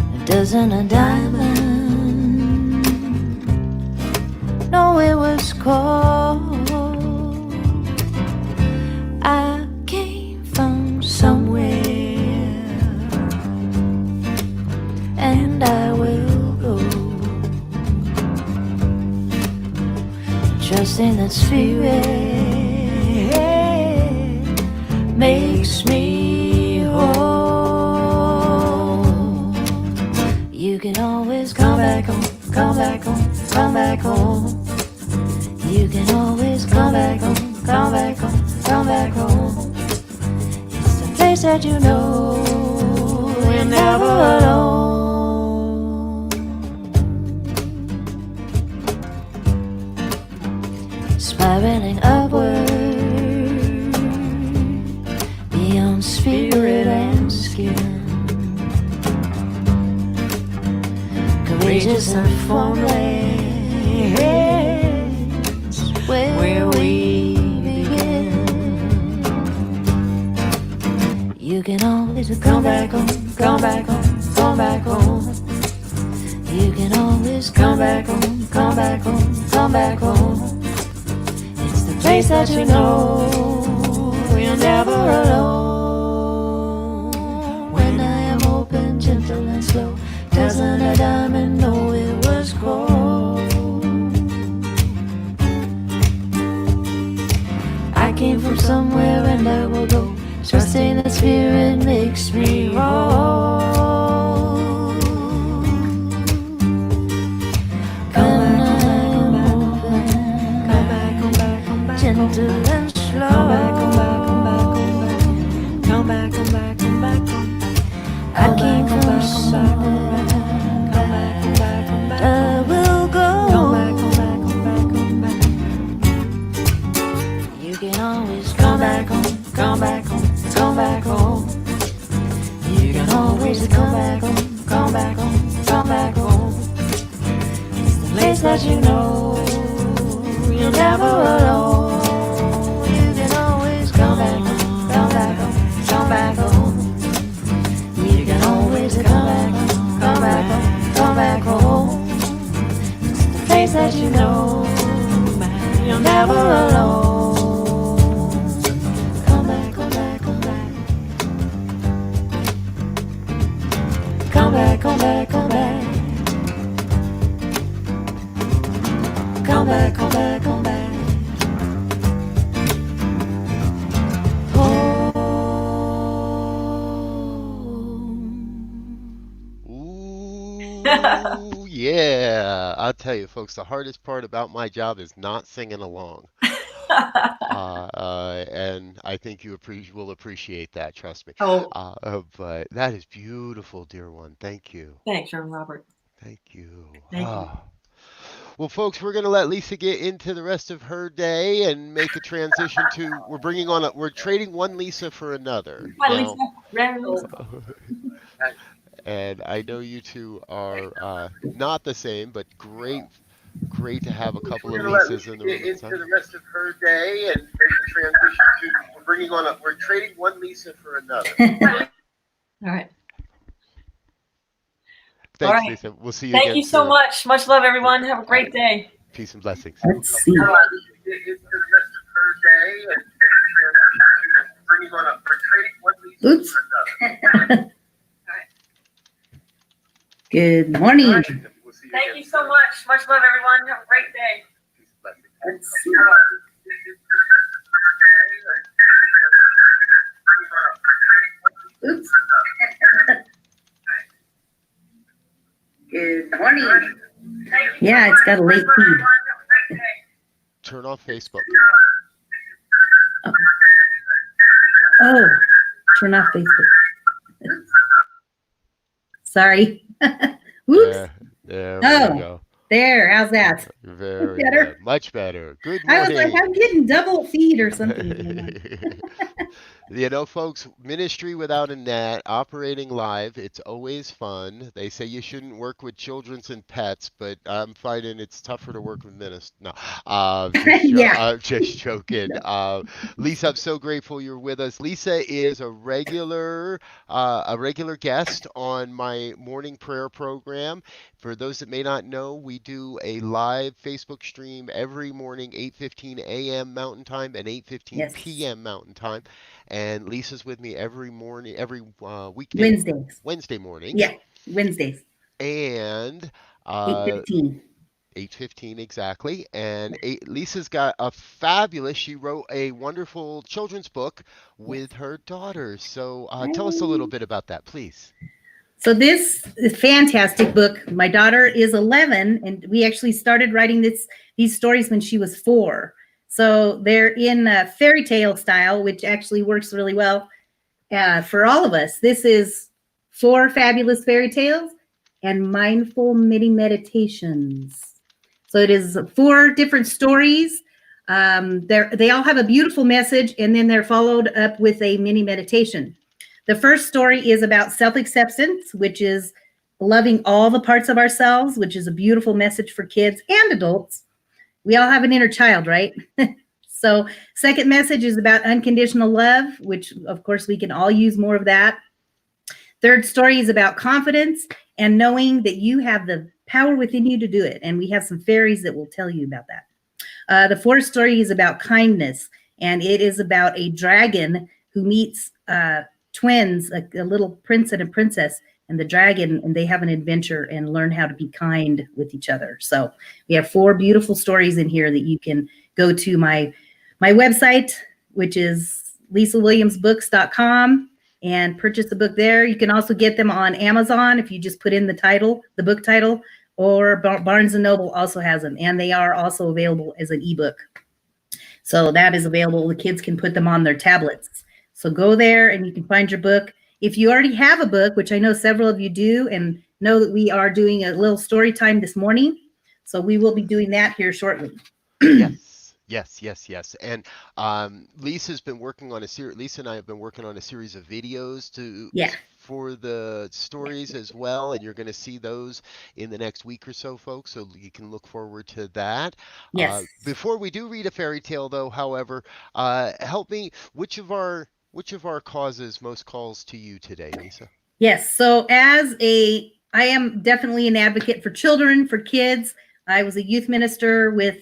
a dozen a diamond. No, it was cold. I came from somewhere, and I will go, trusting that spirit makes me whole. You can always come back home, come back home, come back home. You can always come back home, come back home, come back home. It's the place that you know you're never alone. Spiraling upward beyond spirit and skin, courageous and formless, where we begin. You can always come back home, come back home, come back home. You can always come back home, come back home, come back home. It's the place that you know you're never alone. When I am open, gentle and slow, doesn't a diamond know it was gold? I came from somewhere and I will go, trusting that spirit makes me whole. Come back, gentle and slow. Come back, come back, come back, come back, come back, come back, come back. I came from somewhere, I will go. Come back, come back, come back, come back. You can always come back home, come back home, come back home. You can always come back home, come back home, come back home. It's the place that you know you're never alone. You can always come back home, come back home, come back home. You can always come back home, come back home, come back home. It's the place that you know you're never alone. Come back, come back, come back. Come back, come back, come back. Come back, come back, come back. Ooh, yeah. I'll tell you, folks, the hardest part about my job is not singing along. And I think you will appreciate that, trust me. Oh, But that is beautiful, dear one. Thank you. thanks, Reverend Robert. Thank you. Thank you. Well, folks, we're going to let Lisa get into the rest of her day and make a transition to, we're trading one Lisa for another. Hi, Now, Lisa. Reverend Lisa. and I know you two are not the same, but great to have a couple of Lisas in the room. Into the rest of her day and transition to we're trading one Lisa for another. All right. Thanks, All right. Lisa. We'll see you Thank again you so soon. much. Much love, everyone. Have a great day. Peace and blessings. Let's see. Into the rest of her day and transition to we're trading one Lisa Oops. for another. Good morning. We'll see you Thank again you so soon. much. Much love, everyone. Have a great day. Peace and blessings. Let's see. Into the rest of her day and transition Oops. Good morning. Yeah, it's got a late feed. Turn off Facebook. Oh, turn off Facebook. Sorry. Oops. There we Oh, go. there. How's that? Very Better? good. Much better. Good I was like, morning. I'm getting double feed or something going on. You know, folks, ministry without a net, operating live, it's always fun. They say you shouldn't work with children and pets, but I'm finding it's tougher to work with ministers. No, Yeah. just joking. Lisa, I'm so grateful you're with us. Lisa is a regular guest on my morning prayer program. For those that may not know, we do a live Facebook stream every morning, 8:15 a.m. Mountain Time and 8:15 Yes. p.m. Mountain Time. And Lisa's with me every morning, every Wednesdays. Wednesday mornings. Yeah, Wednesdays. And uh, 8:15. 8:15 exactly. And Lisa's got a fabulous, she wrote a wonderful children's book with her daughters. So tell us a little bit about that, please. So this is a fantastic book. My daughter is 11, and we actually started writing these stories when she was 4. So they're in fairy tale style, which actually works really well for all of us. This is 4 fabulous fairy tales and mindful mini meditations. So it is 4 different stories. They all have a beautiful message, and then they're followed up with a mini meditation. The first story is about self-acceptance, which is loving all the parts of ourselves, which is a beautiful message for kids and adults. We all have an inner child, right? So second message is about unconditional love, which of course we can all use more of that. Third story is about confidence and knowing that you have the power within you to do it. And we have some fairies that will tell you about that. The fourth story is about kindness, and it is about a dragon who meets twins, a little prince and a princess, and the dragon, and they have an adventure and learn how to be kind with each other. So we have 4 beautiful stories in here that you can go to my website, which is lisawilliamsbooks.com, and purchase the book there. You can also get them on Amazon if you just put in the book title, or Barnes & Noble also has them, and they are also available as an ebook. So that is available. The kids can put them on their tablets. So go there and you can find your book. If you already have a book, which I know several of you do, and know that we are doing a little story time this morning, so we will be doing that here shortly. Yes. And Lisa's been working on Lisa and I have been working on a series of videos for the stories as well, and you're going to see those in the next week or so, folks, so you can look forward to that. Yes. Before we do read a fairy tale, though, however, help me, which of our causes most calls to you today, Lisa? Yes. So I am definitely an advocate for children, for kids. I was a youth minister with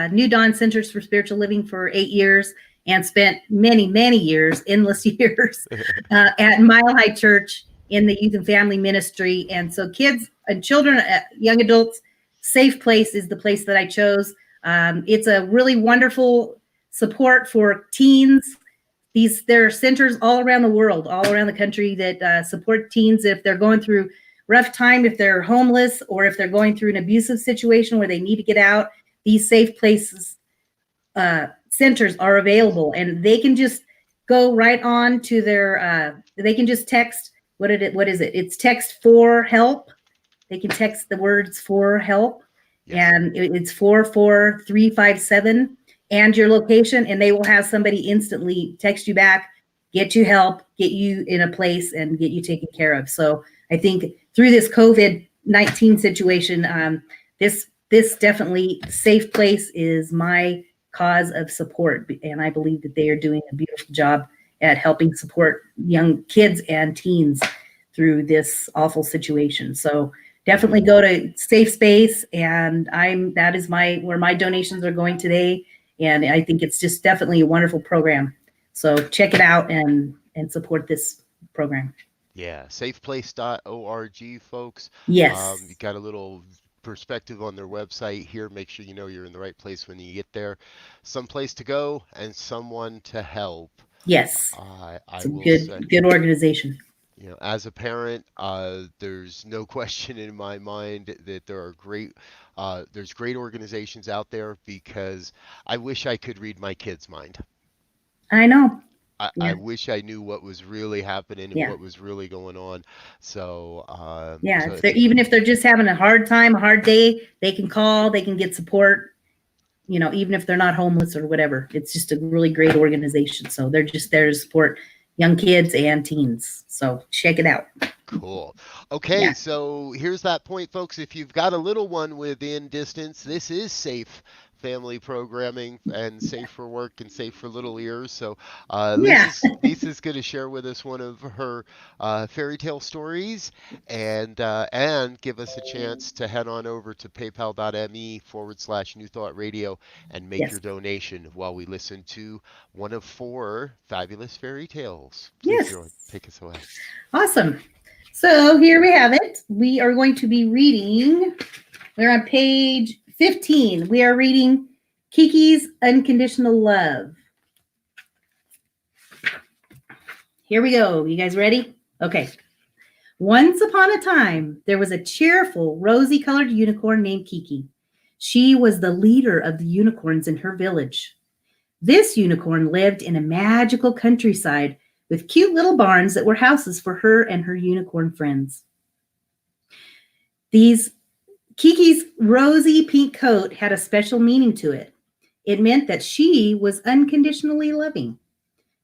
New Dawn Centers for Spiritual Living for 8 years, and spent many, many years, endless years, at Mile High Church in the youth and family ministry. And so kids and children, young adults, safe place is the place that I chose. It's a really wonderful support for teens. There are centers all around the world, all around the country that support teens if they're going through rough time, if they're homeless, or if they're going through an abusive situation where they need to get out. These safe places centers are available, and they can just go right on to their. They can just text. What is it? It's text for help. They can text the words for help, and it's 44357 and your location, and they will have somebody instantly text you back, get you help, get you in a place, and get you taken care of. So I think through this COVID-19 situation, this definitely safe place is my cause of support. And I believe that they are doing a beautiful job at helping support young kids and teens through this awful situation. So definitely go to Safe Space, and that is where my donations are going today. And I think it's just definitely a wonderful program. So check it out and support this program. Yeah, safeplace.org, folks. Yes. You got a little perspective on their website here. Make sure you know you're in the right place when you get there. Some place to go and someone to help. Yes. I it's a will good organization. as a parent, there's no question in my mind that there's great organizations out there, because I wish I could read my kid's mind. I know. I Yeah. wish I knew what was really happening and Yeah. what was really going on. So, Yeah. so If it's they're, even if they're just having a hard time, a hard day, they can call, they can get support, even if they're not homeless or whatever. It's just a really great organization. So they're just there to support young kids and teens. So check it out. cool. Okay, Yeah. so here's that point, folks. If you've got a little one within distance, this is safe family programming and safe for work and safe for little ears. So Yeah. Lisa's going to share with us one of her fairy tale stories, and give us a chance to head on over to paypal.me/New Thought Radio and make Yes. your donation while we listen to one of 4 fabulous fairy tales. Please, Yes. Joy, take us away. Awesome. So here we have it. We are going to be reading, we're on page 15. We are reading Kiki's Unconditional Love. Here we go. You guys ready? Okay. Once upon a time, there was a cheerful, rosy-colored unicorn named Kiki. She was the leader of the unicorns in her village. This unicorn lived in a magical countryside with cute little barns that were houses for her and her unicorn friends. Kiki's rosy pink coat had a special meaning to it. It meant that she was unconditionally loving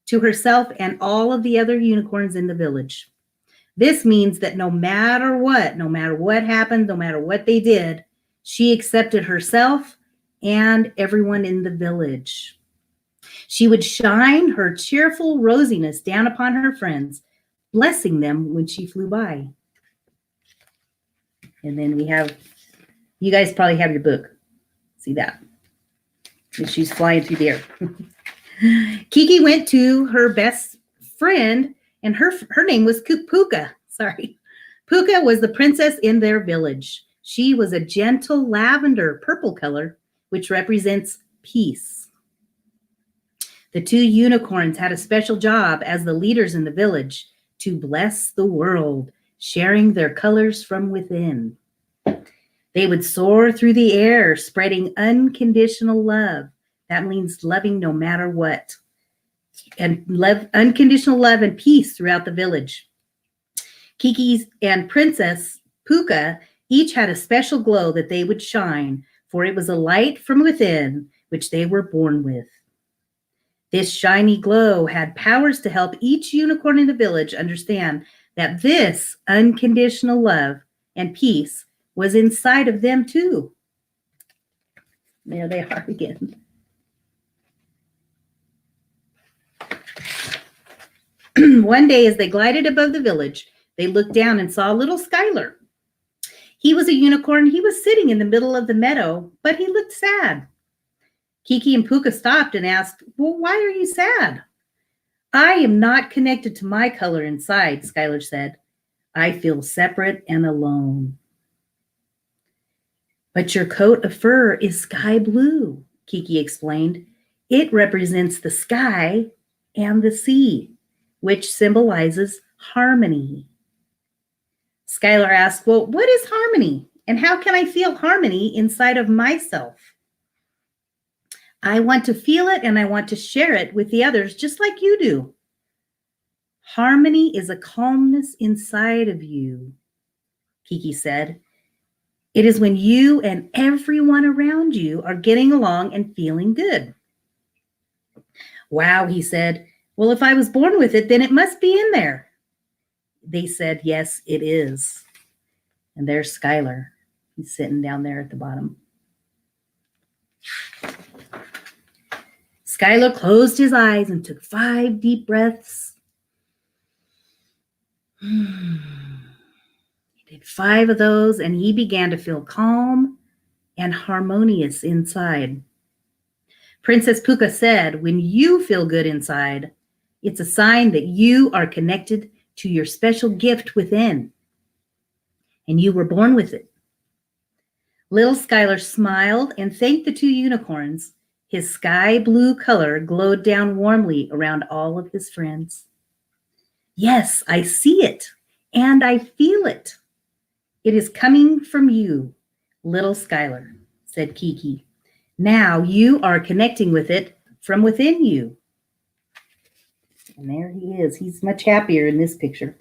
to herself and all of the other unicorns in the village. This means that no matter what happened, no matter what they did, she accepted herself and everyone in the village. She would shine her cheerful rosiness down upon her friends, blessing them when she flew by. And then you guys probably have your book. See that? And she's flying through the air. Kiki went to her best friend, and her name was Puka. Sorry. Puka was the princess in their village. She was a gentle lavender purple color, which represents peace. The 2 unicorns had a special job as the leaders in the village to bless the world, sharing their colors from within. They would soar through the air, spreading unconditional love. That means loving no matter what. And unconditional love and peace throughout the village. Kiki's and Princess Puka each had a special glow that they would shine, for it was a light from within which they were born with. This shiny glow had powers to help each unicorn in the village understand that this unconditional love and peace was inside of them too. There they are again. One day, as they glided above the village, they looked down and saw little Skylar. He was a unicorn. He was sitting in the middle of the meadow, but he looked sad. Kiki and Puka stopped and asked, "Well, why are you sad?" "I am not connected to my color inside," Skylar said. "I feel separate and alone." "But your coat of fur is sky blue," Kiki explained. "It represents the sky and the sea, which symbolizes harmony." Skylar asked, "Well, what is harmony? And how can I feel harmony inside of myself?" "I want to feel it and I want to share it with the others just like you do." "Harmony is a calmness inside of you," Kiki said. "It is when you and everyone around you are getting along and feeling good." "Wow," he said. "Well, if I was born with it, then it must be in there." They said, "Yes, it is." And there's Skylar. He's sitting down there at the bottom. Skylar closed his eyes and took 5 deep breaths. He did 5 of those, and he began to feel calm and harmonious inside. Princess Puka said, "When you feel good inside, it's a sign that you are connected to your special gift within, and you were born with it." Little Skylar smiled and thanked the 2 unicorns. His sky blue color glowed down warmly around all of his friends. Yes, I see it and I feel it. It is coming from you, little Skylar, said Kiki. Now you are connecting with it from within you. And there he is. He's much happier in this picture.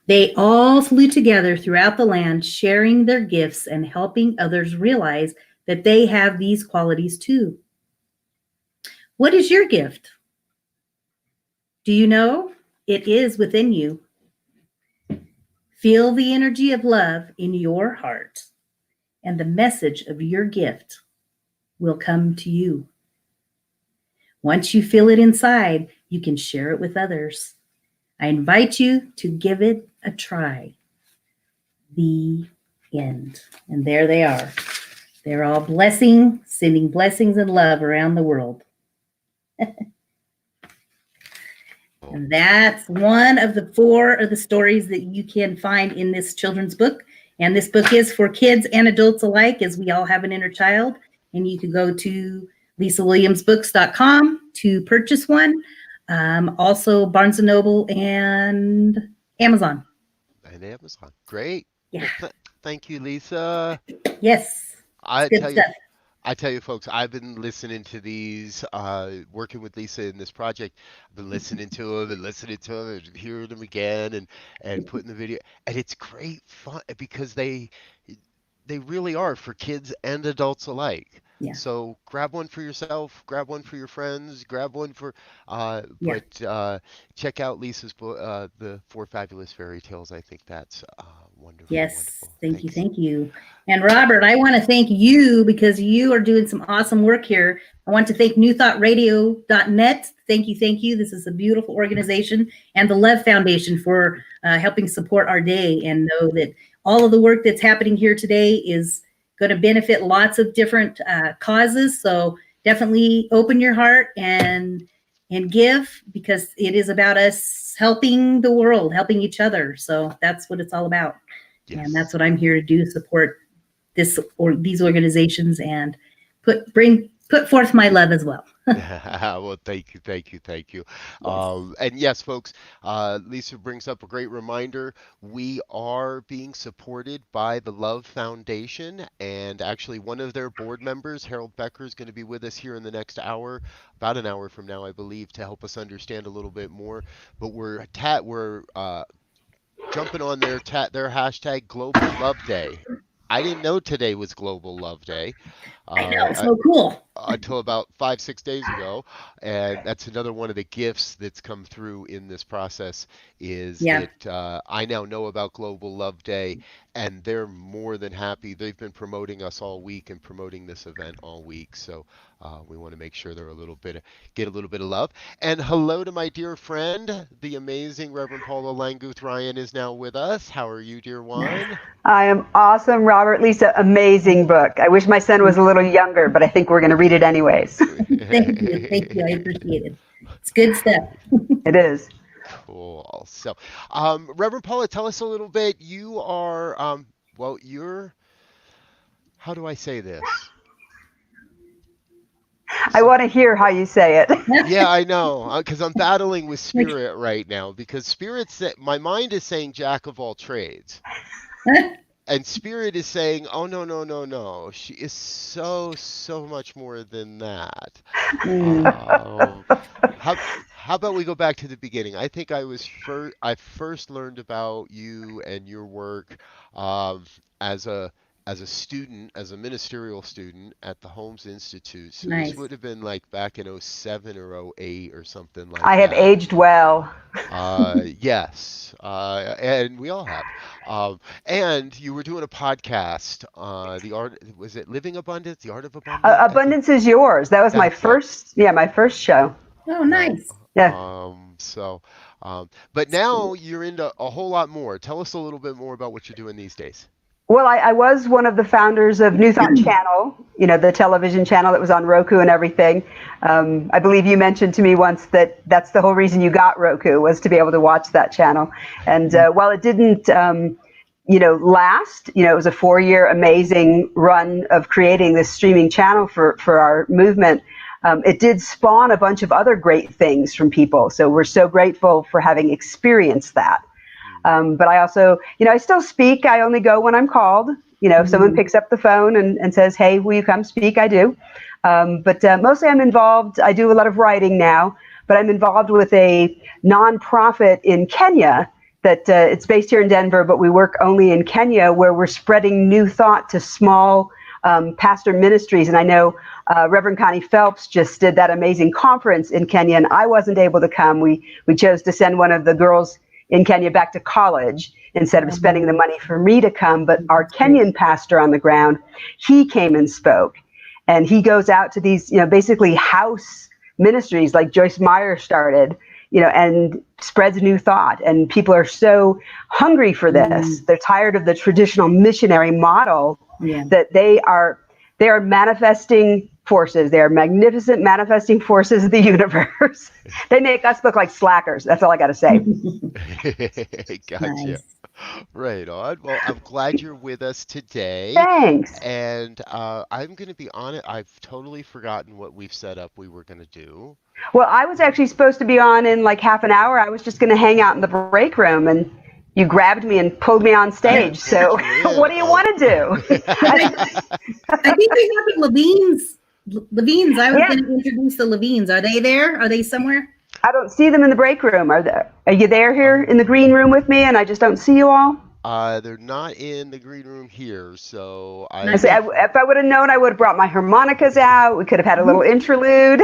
They all flew together throughout the land, sharing their gifts and helping others realize that they have these qualities too. What is your gift? Do you know? It is within you. Feel the energy of love in your heart, and the message of your gift will come to you. Once you feel it inside, you can share it with others. I invite you to give it a try. The end. And there they are. They're all sending blessings and love around the world. And that's one of the 4 of the stories that you can find in this children's book. And this book is for kids and adults alike, as we all have an inner child. And you can go to LisaWilliamsBooks.com to purchase one. Also Barnes & Noble and Amazon. And Amazon. Great. Yeah. Well, thank you, Lisa. Yes. I Good tell you, stuff. I tell you, folks, I've been listening to these, working with Lisa in this project. I've been listening to them and listening to them and hearing them again and putting the video. And it's great fun because they really are for kids and adults alike. Yeah. So grab one for yourself, grab one for your friends, grab one for, Yeah. but check out Lisa's book, The 4 Fabulous Fairy Tales. I think that's wonderful. Yes. Wonderful. Thank you. Thanks. Thank you. And Robert, I want to thank you because you are doing some awesome work here. I want to thank newthoughtradio.net. Thank you. Thank you. This is a beautiful organization, and the Love Foundation for helping support our day, and know that all of the work that's happening here today is going to benefit lots of different causes. So definitely open your heart and give, because it is about us helping the world, helping each other. So that's what it's all about. Yes. And that's what I'm here to do, support this or these organizations, and put forth my love as well. Well, thank you. And yes, folks, Lisa brings up a great reminder. We are being supported by the Love Foundation, and actually one of their board members, Harold Becker, is going to be with us here in the next hour, about an hour from now, I believe, to help us understand a little bit more. But we're jumping on their hashtag Global Love Day. I didn't know today was Global Love Day. I know, it's so cool. Until about 5-6 days ago, and that's another one of the gifts that's come through in this process is that I now know about Global Love Day, and they're more than happy. They've been promoting us all week and promoting this event all week, so we want to make sure they're get a little bit of love. And hello to my dear friend, the amazing Reverend Paula Languth Ryan is now with us. How are you, dear one? I am awesome, Robert. Lisa, amazing book. I wish my son was a little younger, but I think we're going to read it anyways. Thank you. I appreciate it. It's good stuff. It is. Cool. So, Reverend Paula, tell us a little bit. You are, how do I say this? I want to hear how you say it. Yeah, I know, because I'm battling with spirit right now, because my mind is saying jack of all trades. And spirit is saying, oh, no. She is so much more than that. How about we go back to the beginning? I think I first learned about you and your work as a student, as a ministerial student at the Holmes Institute. So Nice. This would have been like back in 07 or 08 or something like I have that. aged well. Yes, and we all have. And you were doing a podcast, was it Living Abundance, The Art of Abundance? Abundance is Yours. That was my first show. Oh, nice. Yeah. But now you're into a whole lot more. Tell us a little bit more about what you're doing these days. Well, I was one of the founders of New Thought Channel, the television channel that was on Roku and everything. I believe you mentioned to me once that that's the whole reason you got Roku, was to be able to watch that channel. And while it didn't, last, it was a 4-year amazing run of creating this streaming channel for our movement. it did spawn a bunch of other great things from people. So we're so grateful for having experienced that. But I also, I still speak. I only go when I'm called. If someone picks up the phone and says, hey, will you come speak? I do. But mostly I'm involved. I do a lot of writing now, but I'm involved with a nonprofit in Kenya that it's based here in Denver, but we work only in Kenya, where we're spreading new thought to small pastor ministries. And I know Reverend Connie Phelps just did that amazing conference in Kenya, and I wasn't able to come. We chose to send one of the girls in Kenya back to college instead of spending the money for me to come. But our Kenyan pastor on the ground, he came and spoke. And he goes out to these, basically house ministries like Joyce Meyer started, and spreads new thought. And people are so hungry for this. They're tired of the traditional missionary model that they are manifesting forces. They are magnificent manifesting forces of the universe. They make us look like slackers. That's all I got to say. Gotcha. Nice. Right on. Well, I'm glad you're with us today. Thanks. And I'm going to be honest, I've totally forgotten what we've set up we were going to do. Well, I was actually supposed to be on in like half an hour. I was just going to hang out in the break room, and you grabbed me and pulled me on stage. So what do you want to do? I think we got the Levines. Levines. I was going to introduce the Levines. Are they there? Are they somewhere? I don't see them in the break room. Are you there here in the green room with me, and I just don't see you all? They're not in the green room here, so If I would have known, I would have brought my harmonicas out. We could have had a little interlude.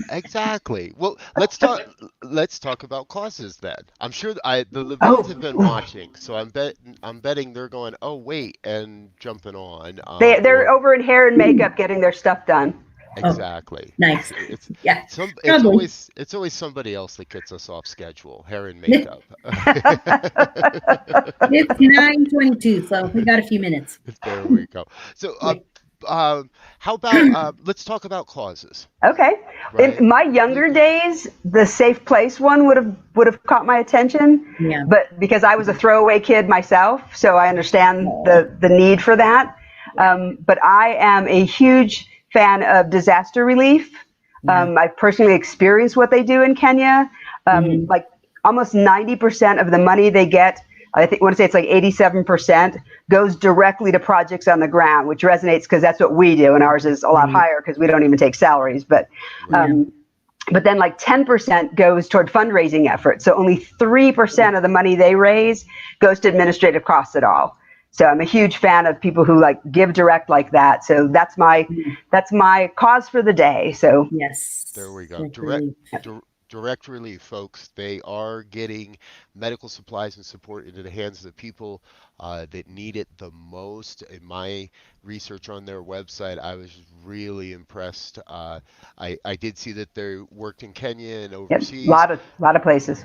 Exactly. Well, let's talk about causes then. I'm sure the Levines have been watching, so I'm betting they're going, oh wait, and jumping on. They're over in hair and makeup getting their stuff done. Exactly. Nice. Yeah. It's always somebody else that gets us off schedule. Hair and makeup. It's 9:22, so we got a few minutes. There we go. So, how about let's talk about causes. Okay. Right. In my younger days, the Safe Place one would have caught my attention. Yeah. But because I was a throwaway kid myself, so I understand the need for that. But I am a huge fan of disaster relief. I've personally experienced what they do in Kenya. Like almost 90% of the money they get, I want to say it's like 87%, goes directly to projects on the ground, which resonates because that's what we do, and ours is a lot higher because we don't even take salaries. But then like 10% goes toward fundraising efforts. So only 3% of the money they raise goes to administrative costs at all. So I'm a huge fan of people who like give direct like that. So that's my cause for the day. So yes, there we go. Direct relief, folks. They are getting medical supplies and support into the hands of the people that need it the most. In my research on their website, I was really impressed. I did see that they worked in Kenya and overseas. Yep, lot of places.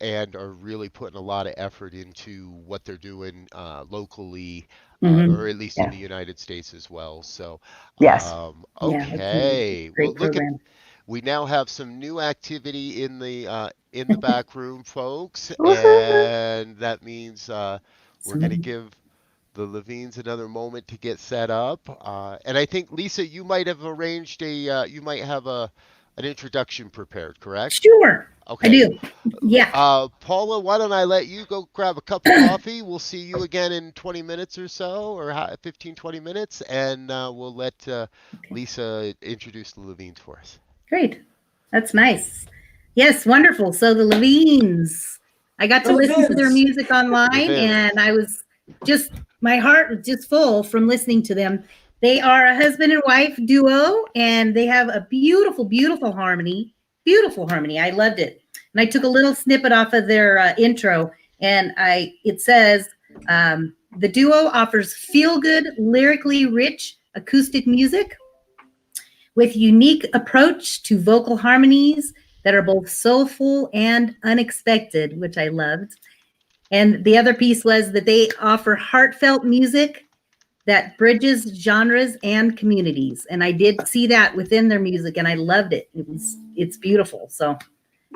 And are really putting a lot of effort into what they're doing locally, or at least in the United States as well. So, yes. Okay. Well, we now have some new activity in the back room, folks, and that means we're going to give the Levines another moment to get set up. And I think, Lisa, you might have arranged you might have an introduction prepared, correct? Sure. Okay. I do. Yeah. Paula, why don't I let you go grab a cup of coffee? We'll see you again in 20 minutes or so, or 15, 20 minutes, and we'll let Lisa introduce the Levines for us. Great. That's nice. Yes, wonderful. So the Levines, I got to listen to their music online, and I was my heart was just full from listening to them. They are a husband and wife duo, and they have a beautiful, beautiful harmony. Beautiful harmony. I loved it. And I took a little snippet off of their intro, and it says, the duo offers feel-good, lyrically rich acoustic music with unique approach to vocal harmonies that are both soulful and unexpected, which I loved. And the other piece was that they offer heartfelt music that bridges genres and communities. And I did see that within their music, and I loved it. It's beautiful. So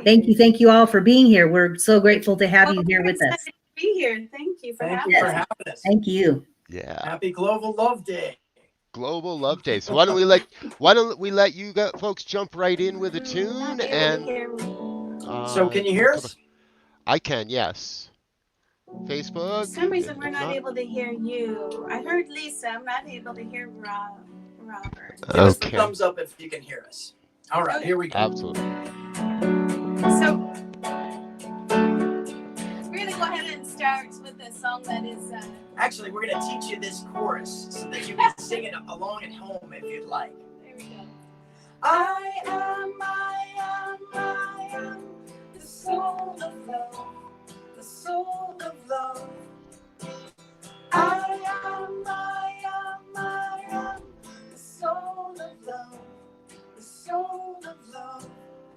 thank you all for being here. We're so grateful to have you here with us. To be here. Thank you for having us. Thank you. Yeah. Happy Global Love Day. Global Love Day. So why don't we let you folks jump right in with a tune and So can you hear us? I can, yes. For Facebook, some reason, we're if not not. able to hear you. I heard Lisa. I'm not able to hear Robert. Give us the Okay. thumbs up if you can hear us. All right, here we go. Absolutely. So we're gonna go ahead and start with a song that is. Actually, we're going to teach you this chorus so that you can sing it along at home if you'd like. There we go. I am the soul of love, the soul of love. I am the soul of love, the soul of love.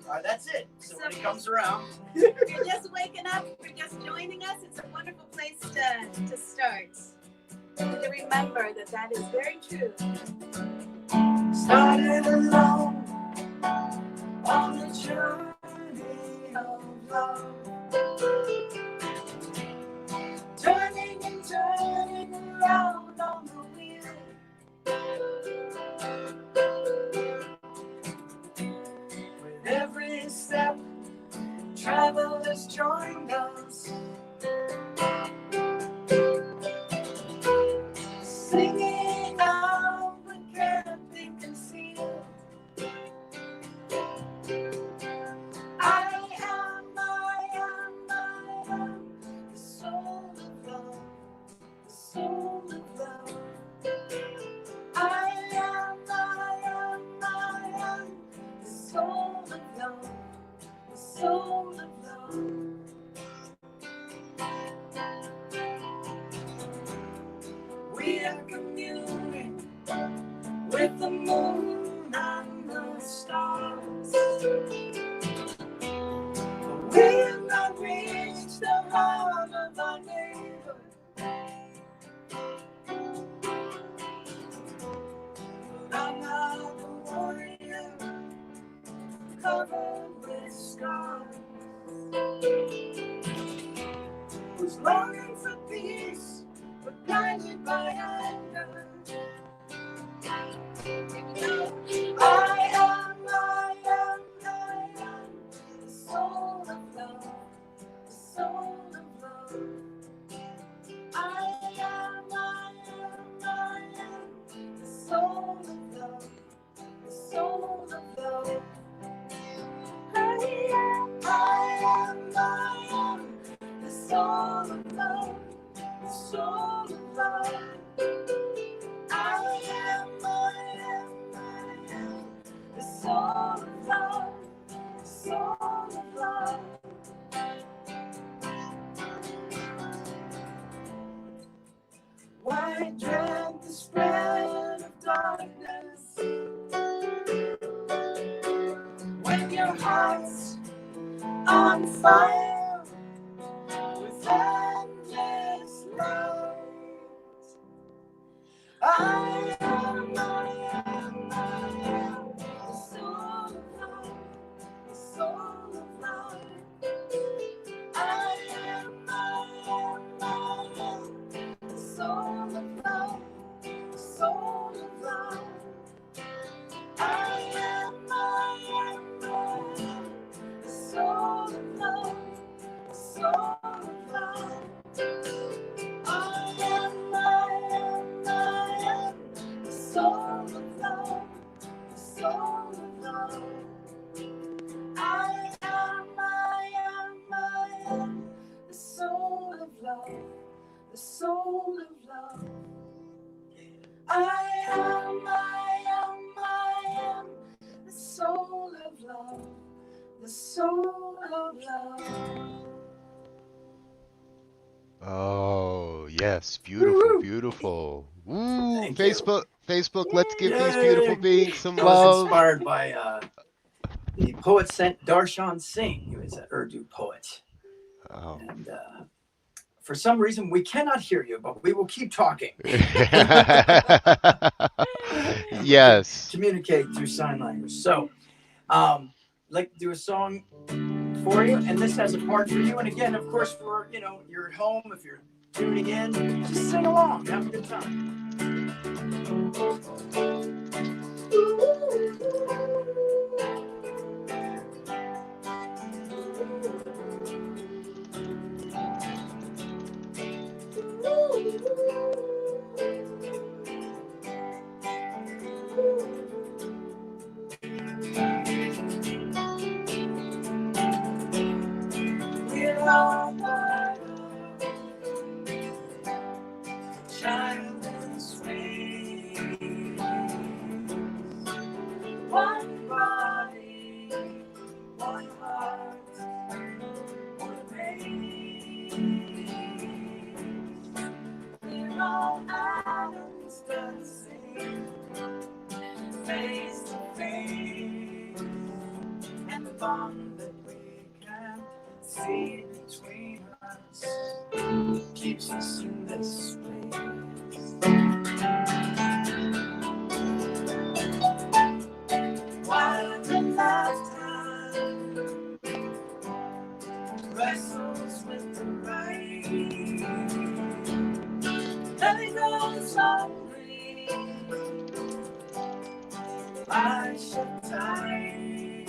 All right, that's it. So when he comes around. If you're just waking up, if you're just joining us, it's a wonderful place to start. To remember that is very true. Started alone on the journey of love. Turning and turning around on the wheel. With every step, travelers joined us. Singing out what can't be concealed. I am the soul of love, the soul of love. I am the soul of love, the soul of love. We are communing with the moon and the stars. But we have not reached the heart of our neighbor. But I'm not the warrior covered with scars, who's longing for peace but blinded by anger. I am the soul of love, the soul of love. I am the soul of love, the soul of love. I am the soul of love, the soul of love. I am the soul of love, the soul of love. Why dread the spread of darkness when your heart's on fire with endless light? I am the soul of love, the soul of love. I am the soul of love, the soul of love. I am the soul of love, the soul of love. I am the soul of love, the soul of love. I am the soul of love, the soul of love. I am the soul of love, the soul of love. Oh, yes. Beautiful, Woo-hoo. beautiful. Ooh, Thank you. Facebook, let's give these Yay. beautiful beings some That was love. inspired by the poet Darshan Singh, who is an Urdu poet. Oh. And for some reason, we cannot hear you, but we will keep talking. Yes. Communicate through sign language. So, I'd like to do a song for you, and this has a part for you. And again, of course, for you're at home, if you're tuning in, just sing along, have a good time. We're all part of child's race. One body, one heart, one race. We're all atoms the same, face to face, and the bond that we can see between us keeps us in this place. While the lifetime wrestles with the right, letting go slowly, I shall die.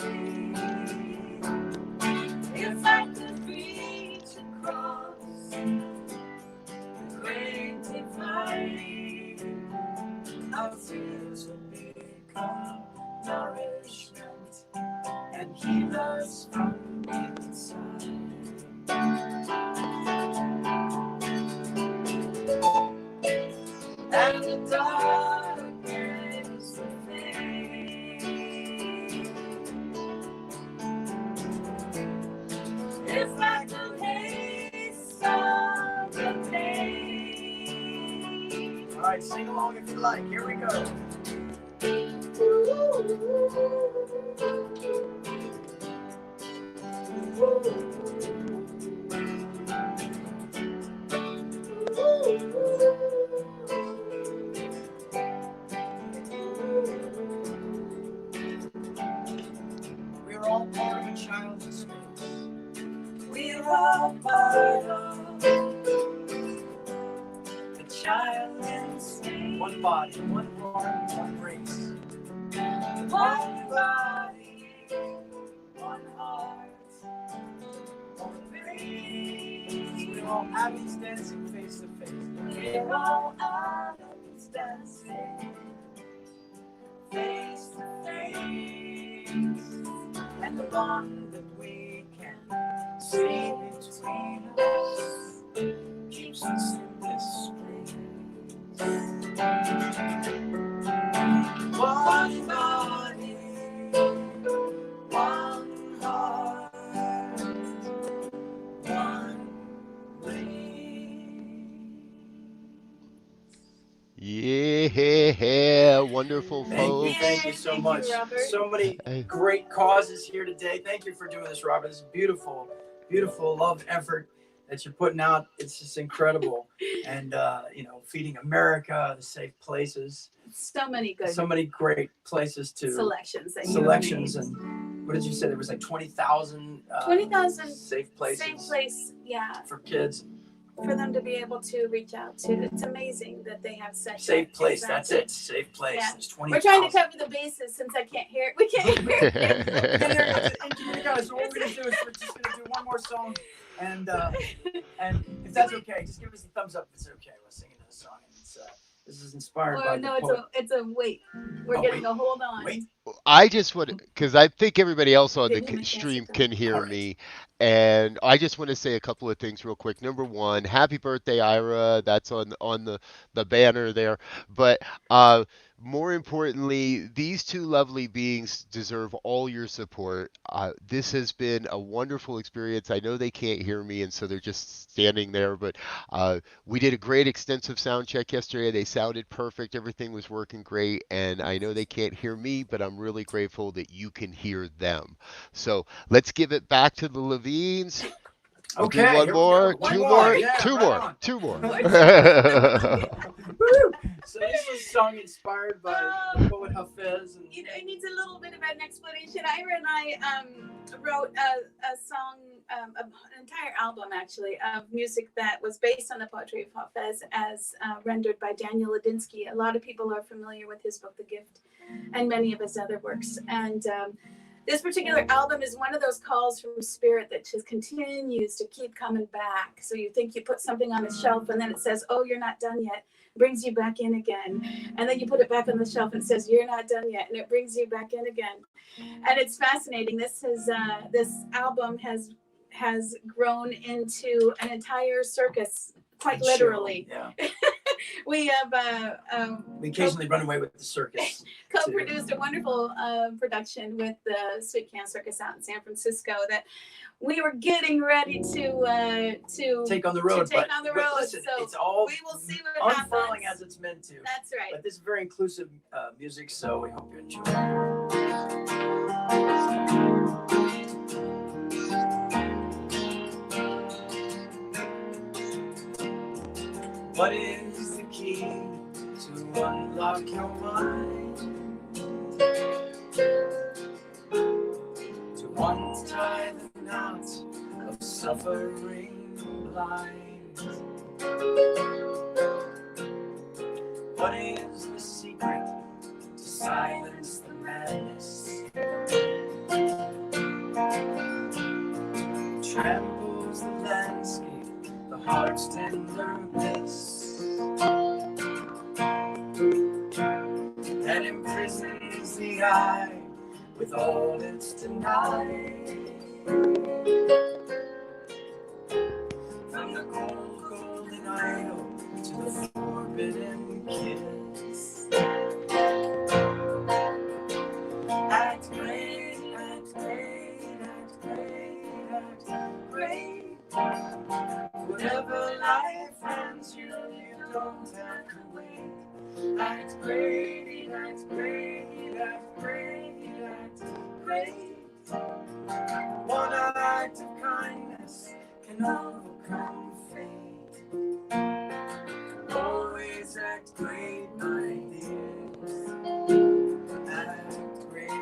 If I could reach across the great divide, our fears would become nourishment and heal us from inside. And the darkness will fade. If I could hasten the pain. All right, sing along if you like. Here we go. We're all part of a child's space. We're all part of the child in space. One body, one heart, one race. One body, one heart, one race. We're all atoms dancing face to face. We're all atoms dancing face to face. And the bond that we can see between us keeps us in this place. One body, one heart, one Yeah, wonderful folks. Thank you so much. So many great causes here today. Thank you for doing this, Robert. This is beautiful, beautiful love effort that you're putting out. It's just incredible. And, feeding America, the safe places. So many good So many great places to selections. That selections. You made. And what did you say? There was like 20,000 20,000 safe places. Safe place, yeah, For kids. for them to be able to reach out to. It's amazing that they have such Safe a place. That's it. Safe place. Yeah. There's We're trying to 20,000. cover the bases since I can't hear it. We can't hear it. Engineer guys, so what we're gonna do is we're just gonna do one more song, and if that's okay, just give us a thumbs up if it's okay. We'll sing another song. This is inspired by no, the poet. it's a wait. We're getting a hold on. Wait. I just want, because I think everybody else on Give the him a chance stream to can hear me, and I just want to say a couple of things real quick. Number one, happy birthday, Ira. That's on the banner there. But more importantly, these two lovely beings deserve all your support. This has been a wonderful experience. I know they can't hear me, and so they're just standing there, but we did a great extensive sound check yesterday. They sounded perfect. Everything was working great, and I know they can't hear me, but I'm really grateful that you can hear them. So let's give it back to the Levines. We'll do Okay, one here we more, go. One two more, more, yeah, two right more, on. two more. So this was song inspired by the poet Hafez? And... It needs a little bit of an explanation. Ira and I wrote a song, an entire album actually, of music that was based on the poetry of Hafez as rendered by Daniel Ladinsky. A lot of people are familiar with his book, The Gift, and many of his other works. And this particular album is one of those calls from spirit that just continues to keep coming back. So you think you put something on a shelf and then it says, oh, you're not done yet. Brings you back in again. And then you put it back on the shelf and it says, you're not done yet. And it brings you back in again. And it's fascinating. This album has grown into an entire circus, quite literally. Yeah. We have we occasionally run away with the circus. Co-produced a wonderful production with the Sweet Can Circus out in San Francisco that we were getting ready to take on the road. But listen, so it's all we will see what unfurling happens. as it's meant to. That's right. But this is very inclusive music, so we hope you enjoy. What is the key to unlock your mind? To untie the knot of suffering blind? What is the secret to silence the madness? Tramples the landscape, the heart's tender bliss, that imprisons the eye with all it's denied. From the golden idol to the forbidden kiss. Act great, act great, act great, act great. Whatever life hands you, you don't have to wait. Act great, act great, act great, act great. One act of kindness can overcome fate. Always act great, my dears. Act great.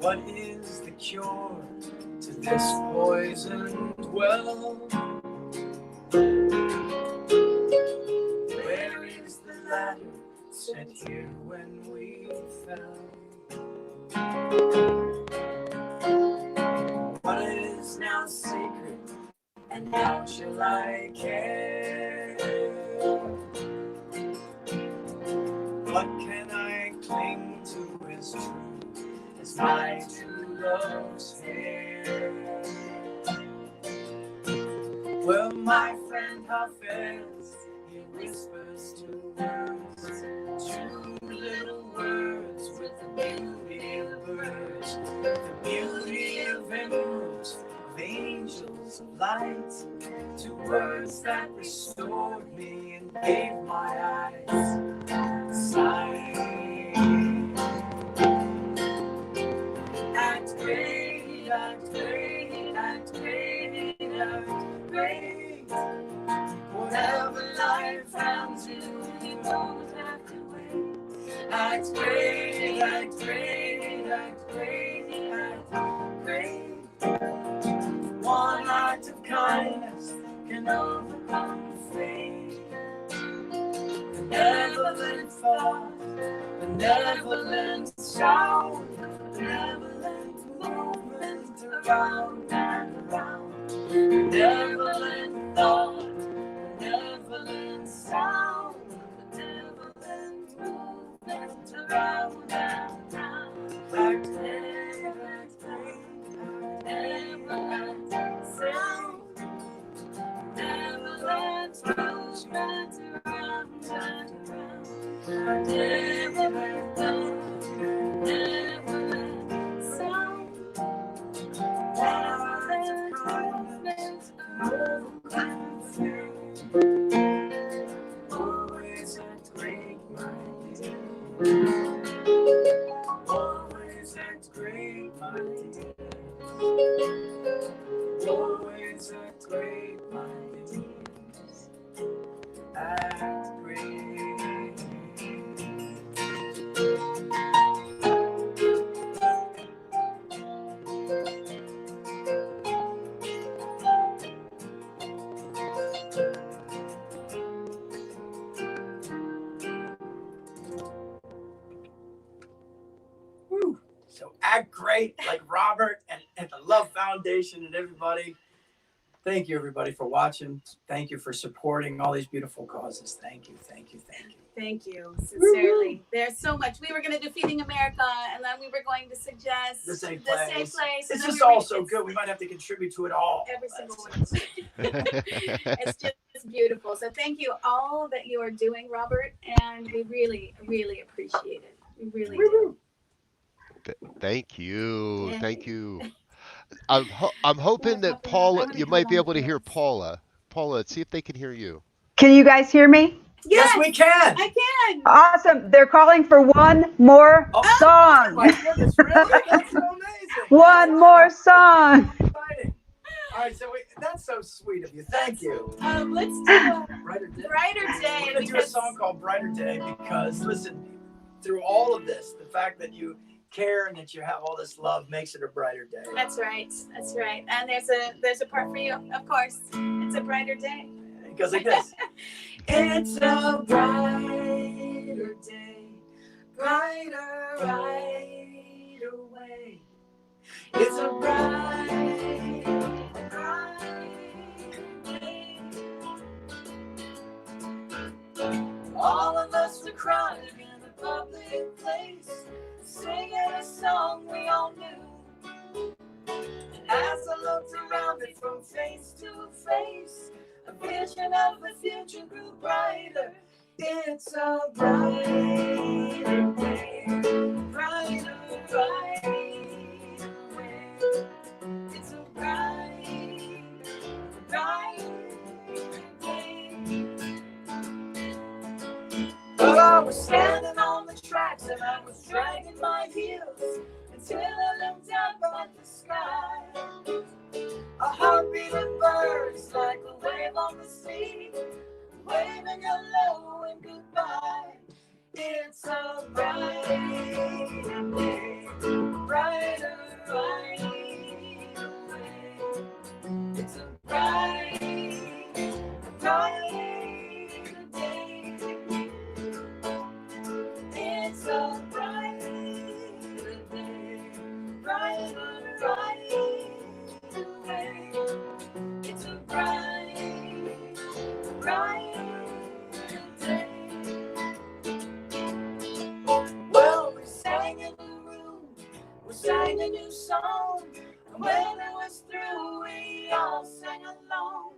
What is the cure to this poisoned well? Where is the ladder set here when we fell? What is now sacred, and how shall I care? What can I cling to as true as my true love's hair? Well, my friend Hafez, he whispers two words, two little words with the beauty of birds, the beauty of emeralds, of angels of light, two words that restored me and gave my eyes sight. Act great, act great, act great, act great. Whatever life hands you, you don't have to wait. Act great, act great, act great, act great. One act of kindness can overcome fate. Benevolent thought, benevolent sound, benevolent movement around and around. Benevolent thought, benevolent sound, benevolent movement around and around. Act great, act great, benevolent sound, benevolent movement around and around. Benevolent thought, benevolent sound, benevolent movement around and around. It's a great minds act great. Woo. So act great like Robert and the Love Foundation and everybody. Thank you, everybody, for watching. Thank you for supporting all these beautiful causes. Thank you, thank you, thank you. Thank you, sincerely. There's so much. We were going to do Feeding America, and then we were going to suggest The Safe The Place. Safe Place. and It's then just we were all gonna- so good. We might have to contribute to it all. Every single one of them. It's just beautiful. So thank you all that you are doing, Robert, and we really, really appreciate it. We really do. Thank you. Yay. Thank you. I'm hoping that Paula, you might be able to hear Paula. Paula, see if they can hear you. Can you guys hear me? Yes, we can. I can. Awesome. They're calling for one more song. My goodness, really? That's so amazing. One more song. Exciting. All right, so that's so sweet of you. Thank you. Let's do Brighter Day. Brighter We're Day. going to do a song called Brighter Day because, listen, through all of this, the fact that you care and that you have all this love makes it a brighter day. That's right. That's right. And there's a part for you, of course. It's a brighter day. It goes like this. It's a brighter day, brighter right away. It's a bright day. All of us are crying in a public place, singing a song we all knew. And as I looked around me from face to face, a vision of the future grew brighter. It's a brighter day, brighter, brighter way. It's a bright, brighter day. But I was standing on the tracks and I was dragging my heels until I looked up at the sky. A heartbeat of birds like a wave on the sea, waving hello and goodbye. It's a bright day, brighter, brighter way. It's a bright, brighter day. It's a brighter day, brighter, brighter way. It's a bright, bright day. Well, we sang in the room, we sang a new song. And when it was through, we all sang along.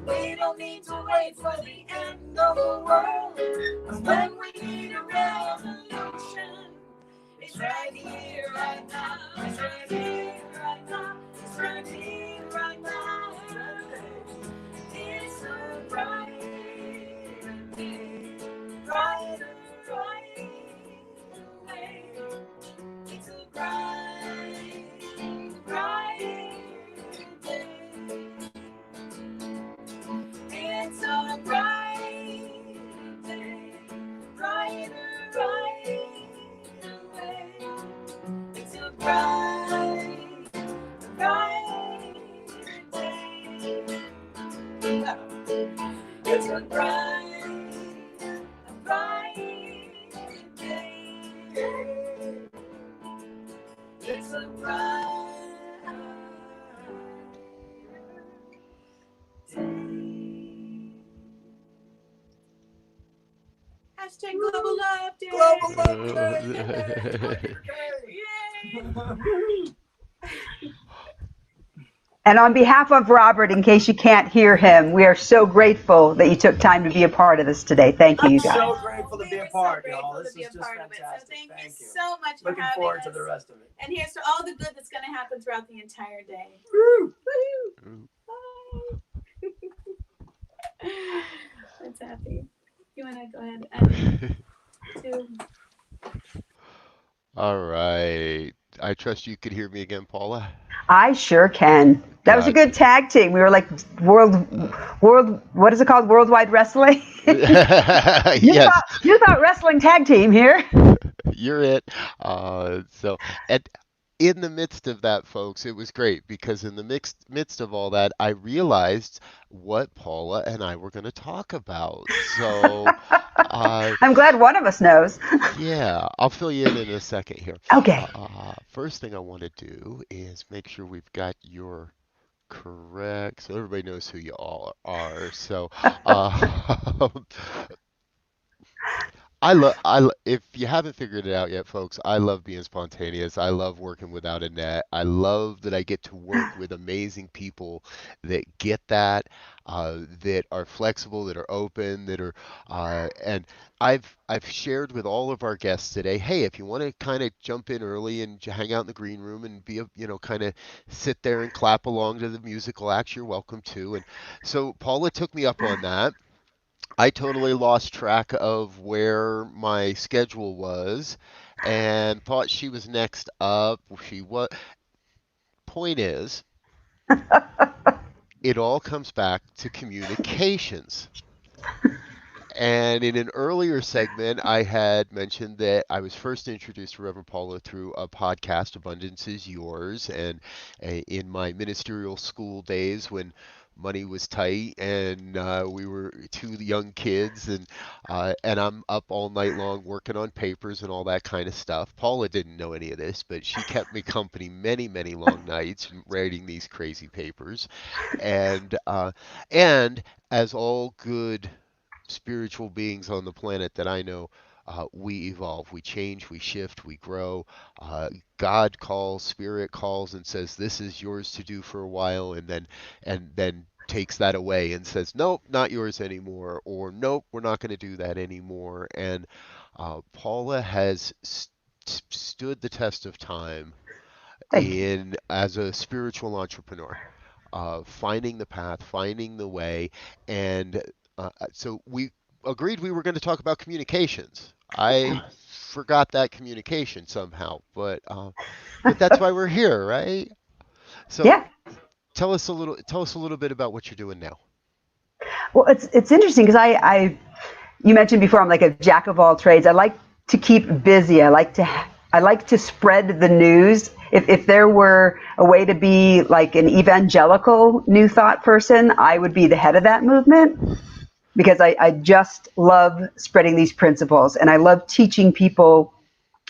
We don't need to wait for the end of the world. 'Cause when we need a revolution, it's right here, right now. It's right here, right now. It's right here, right now. It's a brighter day, brighter, brighter way. It's a bright, brighter day. It's a bright day, brighter, brighter way. It's a bright, bright day. It's a bright, bright day. It's a bright day. Hashtag Global Love Day. Global Love Day. Yay. And on behalf of Robert, in case you can't hear him, we are so grateful that you took time to be a part of this today. Thank you, you guys. So grateful to be a part, y'all. Grateful This to be is a just part of it. So fantastic. thank you Thank you. so much for Looking having forward us. to the rest of it. And here's to all the good that's going to happen throughout the entire day. Woo! Woo! Bye. That's happy. You want to go ahead and All right. I trust you could hear me again, Paula. I sure can. That was a good tag team. We were like world, what is it called? Worldwide Wrestling? Yes, You thought wrestling tag team here. you're it. So, and in the midst of that, folks, it was great because in the midst of all that, I realized what Paula and I were going to talk about. So, I'm glad one of us knows. yeah, I'll fill you in a second here. Okay. First thing I want to do is make sure we've got your correct, so everybody knows who you all are. So, if you haven't figured it out yet, folks, I love being spontaneous. I love working without a net. I love that I get to work with amazing people that get that, that are flexible, that are open, that are, and I've shared with all of our guests today, hey, if you want to kind of jump in early and hang out in the green room and be kind of sit there and clap along to the musical acts, you're welcome to. And so Paula took me up on that. I totally lost track of where my schedule was and thought she was next up. She was. Point is, it all comes back to communications. And in an earlier segment, I had mentioned that I was first introduced to Reverend Paula through a podcast, Abundance is Yours. And in my ministerial school days when money was tight and we were two young kids and I'm up all night long working on papers and all that kind of stuff. Paula didn't know any of this, but she kept me company many, many long nights writing these crazy papers. And as all good spiritual beings on the planet that I know, we evolve, we change, we shift, we grow. God calls, Spirit calls, and says, "This is yours to do for a while," and then takes that away and says, "Nope, not yours anymore," or "Nope, we're not going to do that anymore." And Paula has stood the test of time as a spiritual entrepreneur, finding the path, finding the way, and so we agreed we were going to talk about communications. I forgot that communication somehow, but that's why we're here, right? So Yeah. tell us a little bit about what you're doing now. Well, it's interesting because you mentioned before I'm like a jack of all trades. I like to keep busy. I like to spread the news. If there were a way to be like an evangelical New Thought person, I would be the head of that movement. Because I just love spreading these principles and I love teaching people.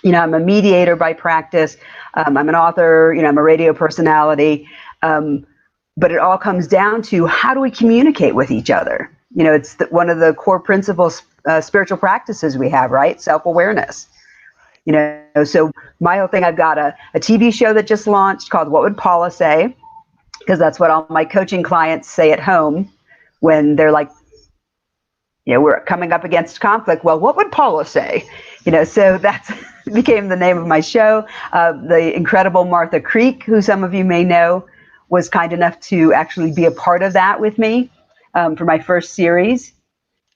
I'm a mediator by practice. I'm an author, I'm a radio personality. But it all comes down to how do we communicate with each other? It's one of the core principles, spiritual practices we have, right? Self-awareness. So my whole thing, I've got a TV show that just launched called What Would Paula Say? Because that's what all my coaching clients say at home when they're like, we're coming up against conflict. Well, what would Paula say? So that's became the name of my show. The incredible Martha Creek, who some of you may know, was kind enough to actually be a part of that with me for my first series.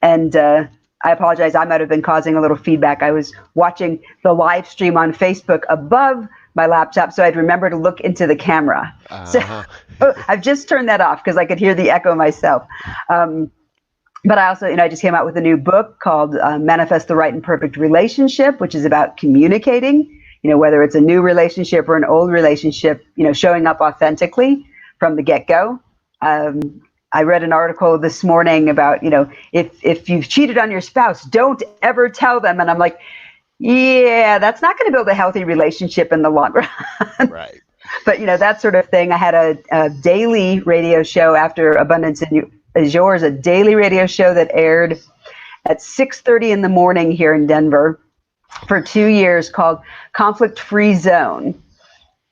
And I apologize, I might have been causing a little feedback. I was watching the live stream on Facebook above my laptop, so I'd remember to look into the camera. So I've just turned that off because I could hear the echo myself. But I also, I just came out with a new book called Manifest the Right and Perfect Relationship, which is about communicating, whether it's a new relationship or an old relationship, showing up authentically from the get-go. I read an article this morning about, if you've cheated on your spouse, don't ever tell them. And I'm like, yeah, that's not going to build a healthy relationship in the long run. Right. But, that sort of thing. I had a daily radio show after Abundance is Yours, a daily radio show that aired at 6:30 in the morning here in Denver for 2 years called Conflict Free Zone.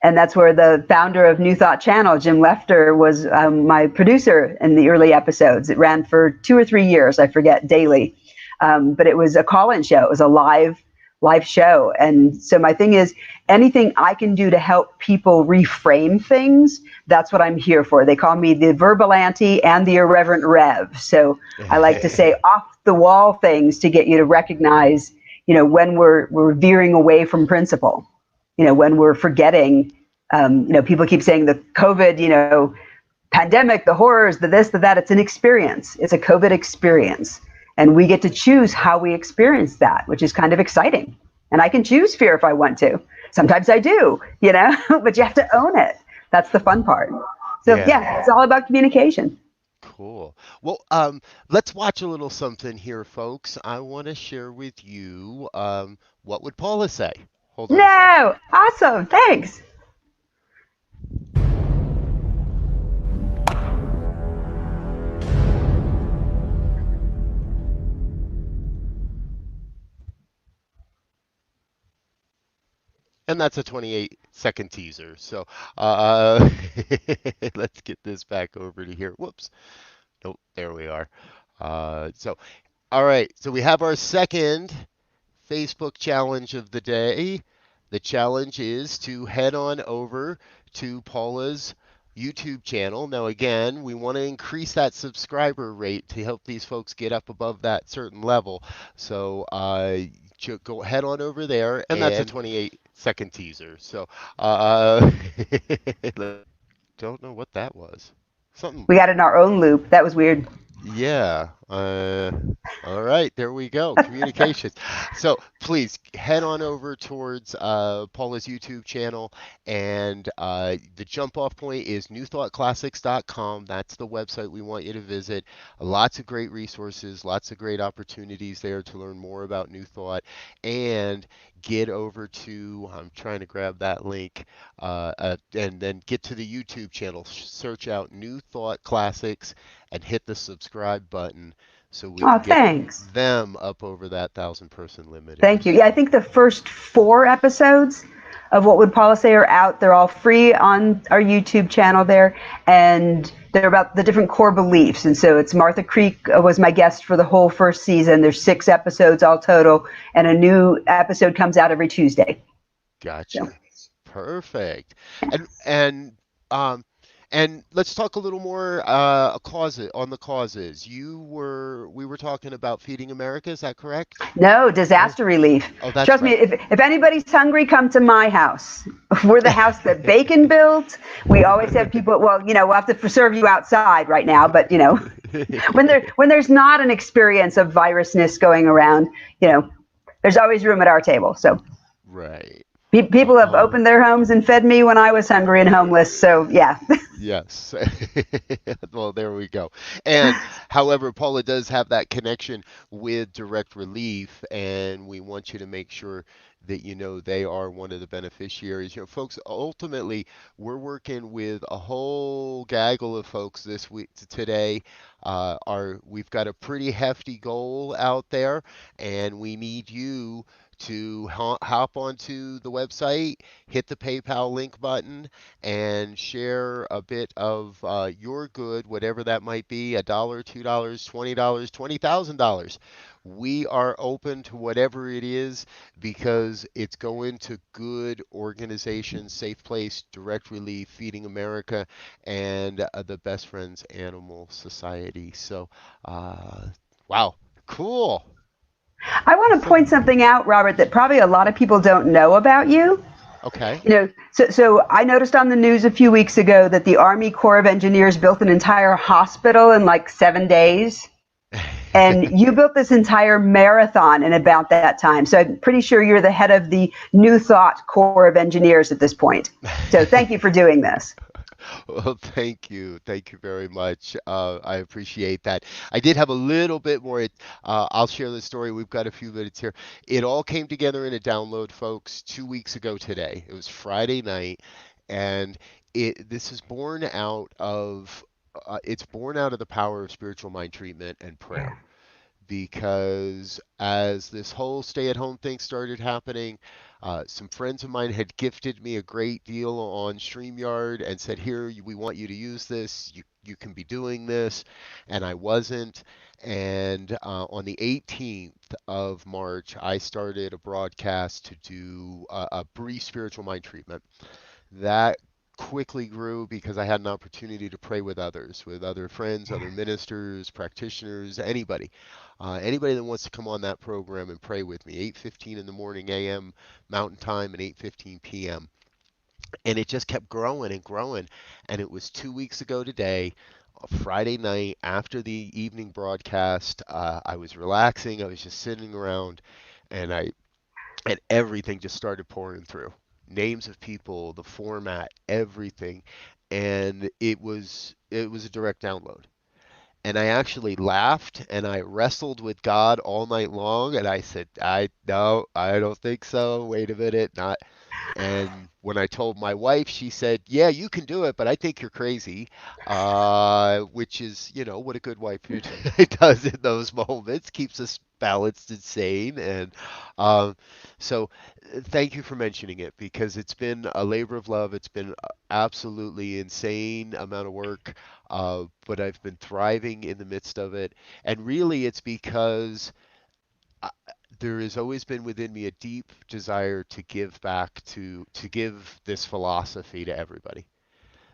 And that's where the founder of New Thought Channel, Jim Lefter, was my producer in the early episodes. It ran for 2 or 3 years, I forget, daily. But it was a call-in show. It was a live show. And so my thing is, anything I can do to help people reframe things, that's what I'm here for. They call me the verbal auntie and the irreverent Rev. So I like to say off the wall things to get you to recognize, when we're veering away from principle, when we're forgetting People keep saying the COVID, pandemic, the horrors, the this, the that. It's an experience. It's a COVID experience. And we get to choose how we experience that, which is kind of exciting. And I can choose fear if I want to. Sometimes I do, but you have to own it. That's the fun part. So yeah, it's all about communication. Cool. Well, let's watch a little something here, folks. I want to share with you what would Paula say? Hold on. No, awesome. Thanks. And that's a 28-second teaser. So let's get this back over to here. Whoops. Nope, there we are. All right. So we have our second Facebook challenge of the day. The challenge is to head on over to Paula's YouTube channel. Now, again, we want to increase that subscriber rate to help these folks get up above that certain level. So go head on over there, and that's a 28-second teaser. So don't know what that was. Something. We got in our own loop. That was weird. Yeah. All right, there we go. Communications. So please head on over towards Paula's YouTube channel, and the jump off point is newthoughtclassics.com. That's the website we want you to visit. Lots of great resources, lots of great opportunities there to learn more about New Thought, and get over to, I'm trying to grab that link, and then get to the YouTube channel, search out New Thought Classics, and hit the subscribe button so we can get them up over that 1,000-person limit. Thank you. Yeah, I think the first 4 episodes of What Would Paula Say are out. They're all free on our YouTube channel there, and they're about the different core beliefs. And so it's Martha Creek was my guest for the whole first season. There's 6 episodes all total, and a new episode comes out every Tuesday. Gotcha. So. Perfect. And let's talk a little more on the causes. We were talking about Feeding America, is that correct? No, disaster relief. Oh, that's Trust me, if anybody's hungry, come to my house. We're the house that Bacon built. We always have people, we'll have to serve you outside right now, but when there's not an experience of virusness going around, there's always room at our table. So right. People have opened their homes and fed me when I was hungry and homeless. So, yeah. Yes. Well, there we go. And however, Paula does have that connection with Direct Relief, and we want you to make sure that they are one of the beneficiaries. Folks, ultimately, we're working with a whole gaggle of folks this week today. We've got a pretty hefty goal out there, and we need you to hop onto the website, hit the PayPal link button, and share a bit of your good, whatever that might be, $1, $2, $20, $20,000. We are open to whatever it is because it's going to good organizations, Safe Place, Direct Relief, Feeding America, and the Best Friends Animal Society. So, wow, cool. I want to point something out, Robert, that probably a lot of people don't know about you. Okay. So I noticed on the news a few weeks ago that the Army Corps of Engineers built an entire hospital in like 7 days. And you built this entire marathon in about that time. So I'm pretty sure you're the head of the New Thought Corps of Engineers at this point. So thank you for doing this. Well, thank you. Thank you very much. I appreciate that. I did have a little bit more. I'll share the story. We've got a few minutes here. It all came together in a download, folks, 2 weeks ago today. It was Friday night, and this is born out of the power of spiritual mind treatment and prayer. Because as this whole stay-at-home thing started happening, some friends of mine had gifted me a great deal on StreamYard and said, here, we want you to use this. You can be doing this. And I wasn't. And on the 18th of March, I started a broadcast to do a brief spiritual mind treatment. That quickly grew because I had an opportunity to pray with others, with other friends, other ministers, practitioners, anybody that wants to come on that program and pray with me. 8:15 in the morning a.m. Mountain Time and 8:15 p.m. and it just kept growing and growing. And it was 2 weeks ago today, a Friday night after the evening broadcast. I was relaxing. I was just sitting around, and I and everything just started pouring through. Names of people, the format, everything, and it was a direct download. And I actually laughed and I wrestled with God all night long, and I said, I no, I don't think so. Wait a minute, not. And when I told my wife, she said, "Yeah, you can do it, but I think you're crazy." Which is, what a good wife does in those moments, keeps us balanced and sane. And um, so, thank you for mentioning it because it's been a labor of love. It's been absolutely insane amount of work, but I've been thriving in the midst of it. And really, it's because I, there has always been within me a deep desire to give back to give this philosophy to everybody.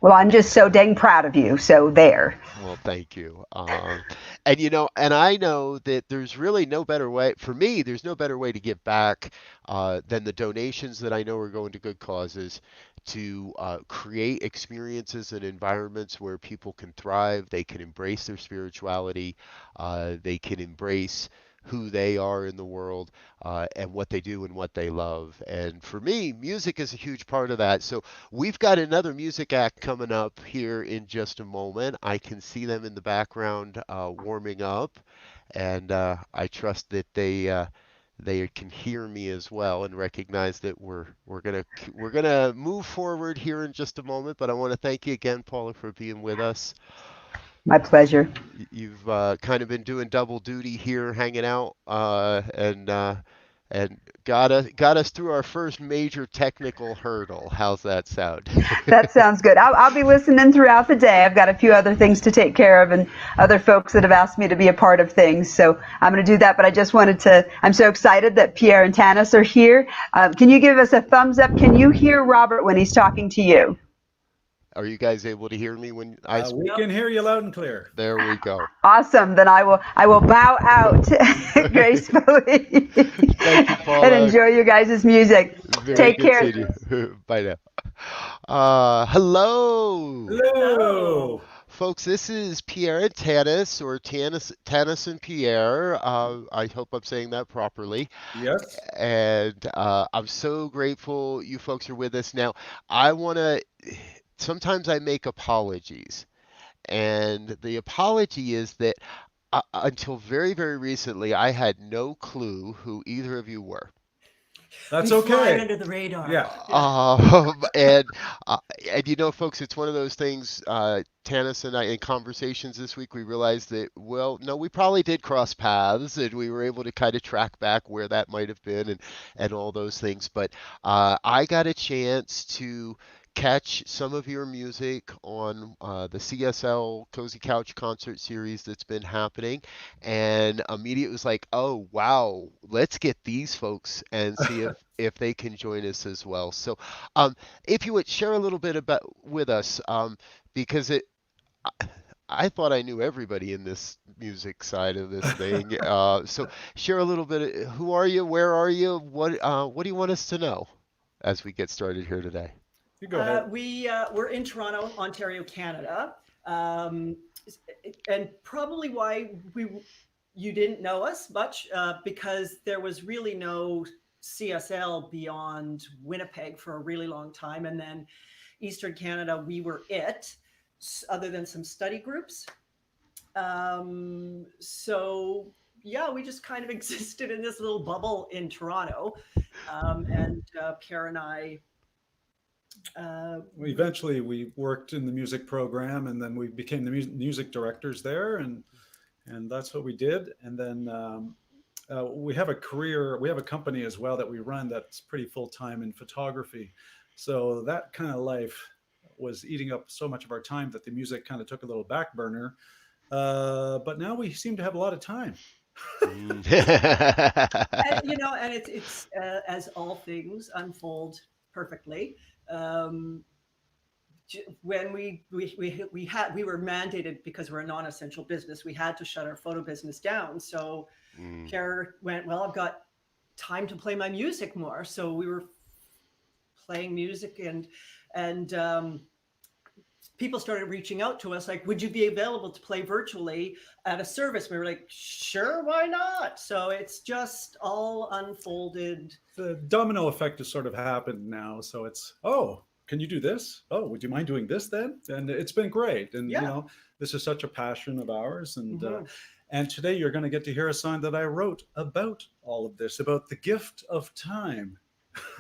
Well, I'm just so dang proud of you. So there. Well, thank you. And I know that there's really no better way for me. There's no better way to give back than the donations that I know are going to good causes to create experiences and environments where people can thrive. They can embrace their spirituality. They can embrace who they are in the world and what they do and what they love. And for me, music is a huge part of that. So we've got another music act coming up here in just a moment. I can see them in the background warming up, and I trust that they can hear me as well and recognize that we're gonna move forward here in just a moment. But I want to thank you again, Paula, for being with us. My pleasure. You've kind of been doing double duty here, hanging out, and got us through our first major technical hurdle. How's that sound? That sounds good. I'll be listening throughout the day. I've got a few other things to take care of and other folks that have asked me to be a part of things. So I'm going to do that. But I just wanted to, I'm so excited that Pierre and Tanis are here. Can you give us a thumbs up? Can you hear Robert when he's talking to you? Are you guys able to hear me when I We speak? can hear you loud and clear. There we go. Awesome. Then I will bow out gracefully Thank you, and Paula. enjoy you guys' music. Very Take good care. seeing you. Bye now. Hello. Hello. Folks, this is Pierre and Tanis, or Tanis and Pierre. I hope I'm saying that properly. Yes. And I'm so grateful you folks are with us now. Sometimes I make apologies, and the apology is that until very, very recently, I had no clue who either of you were. That's We fly okay. under the radar. Yeah. And folks, it's one of those things. Tanis and I, in conversations this week, we realized that, well, no, we probably did cross paths, and we were able to kind of track back where that might have been, and all those things. But I got a chance to catch some of your music on the CSL Cozy Couch concert series that's been happening, and immediately was like, oh wow, let's get these folks and see if they can join us as well. So, if you would share a little bit about with us, because I thought I knew everybody in this music side of this thing. So share a little bit. Who are you? Where are you? What do you want us to know as we get started here today? You go ahead. We're in Toronto, Ontario, Canada, and probably why you didn't know us much because there was really no CSL beyond Winnipeg for a really long time, and then Eastern Canada, we were it, other than some study groups. So yeah, we just kind of existed in this little bubble in Toronto, and Pierre and I. Eventually, we worked in the music program, and then we became the music directors there, and that's what we did. And then we have a career. We have a company as well that we run that's pretty full time in photography. So that kind of life was eating up so much of our time that the music kind of took a little back burner. But now we seem to have a lot of time. And, and it's as all things unfold perfectly. When we were mandated, because we're a non-essential business, we had to shut our photo business down. So Pierre went, well, I've got time to play my music more. So we were playing music, and And people started reaching out to us like, would you be available to play virtually at a service? We were like, sure, why not? So it's just all unfolded. The domino effect has sort of happened now. So it's, oh, can you do this? Oh, would you mind doing this then? And it's been great. And, Yeah. you know, this is such a passion of ours. And, Mhm. and today you're going to get to hear a song that I wrote about all of this, about the gift of time.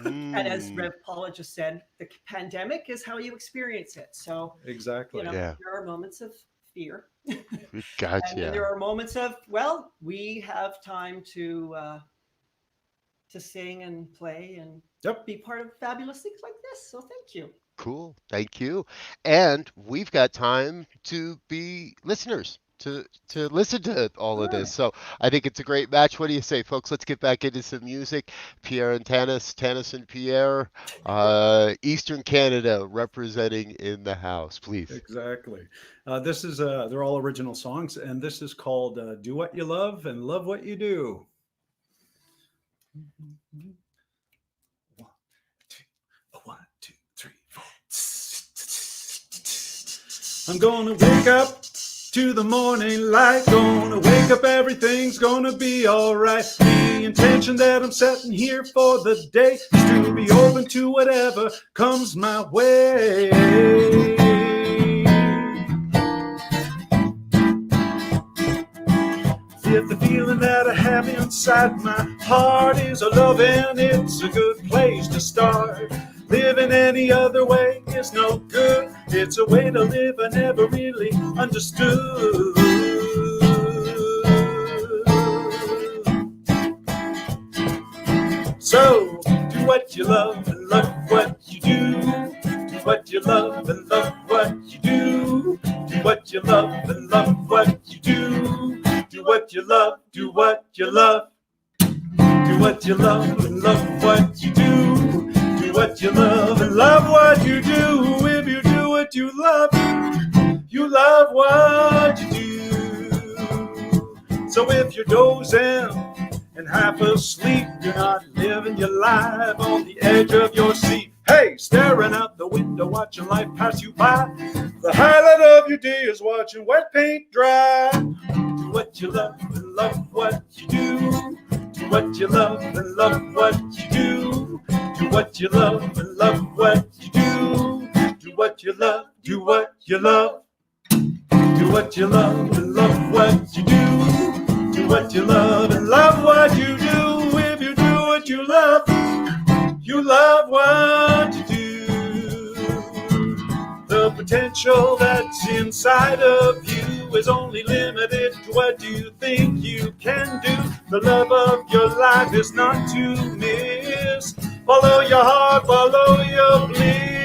And as Rev Paula just said, the pandemic is how you experience it. So, Exactly. you know, Yeah. there are moments of fear. Gotcha. And then there are moments of, well, we have time to sing and play and Yep. be part of fabulous things like this. So thank you. Cool. Thank you. And we've got time to be listeners, to listen to all of this. So I think it's a great match. What do you say, folks? Let's get back into some music. Pierre and Tanis and Pierre, Eastern Canada representing in the house, please. Exactly. This is, they're all original songs. And this is called Do What You Love and Love What You Do. One, two, three, four. I'm gonna wake up to the morning light. Gonna wake up, everything's gonna be alright. The intention that I'm setting here for the day is to be open to whatever comes my way. If the feeling that I have inside my heart is a love, and it's a good place to start. Living any other way is no good. It's a way to live I never really understood. So do what you love and love what you do. Do what you love and love what you do. Do what you love and love what you do. Do what you love, do what you love. Do what you love and love what you do. Do what you love and love what you do. If you do what you love what you do. So if you're dozing and half asleep, you're not living your life on the edge of your seat. Hey, staring out the window, watching life pass you by. The highlight of your day is watching wet paint dry. Do what you love and love what you do. Do what you love and love what you do. Do what you love and love what you do. Do what you love, do what you love. Do what you love and love what you do. Do what you love and love what you do. If you do what you love what you do. The potential that's inside of you is only limited to what you think you can do. The love of your life is not to miss. Follow your heart, follow your bliss.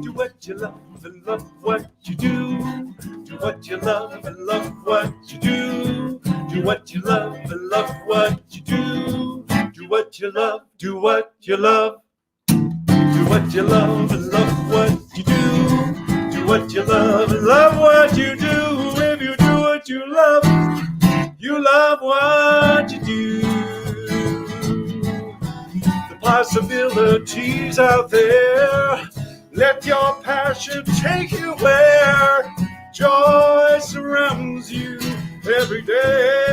Do what you love and love what you do. Do what you love and love what you do. Do what you love and love what you do. Do what you love, do what you love. Do what you love and love what you do. Do what you love and love what you do. If you do what you love what you do. The possibilities out there. Let your passion take you where joy surrounds you every day.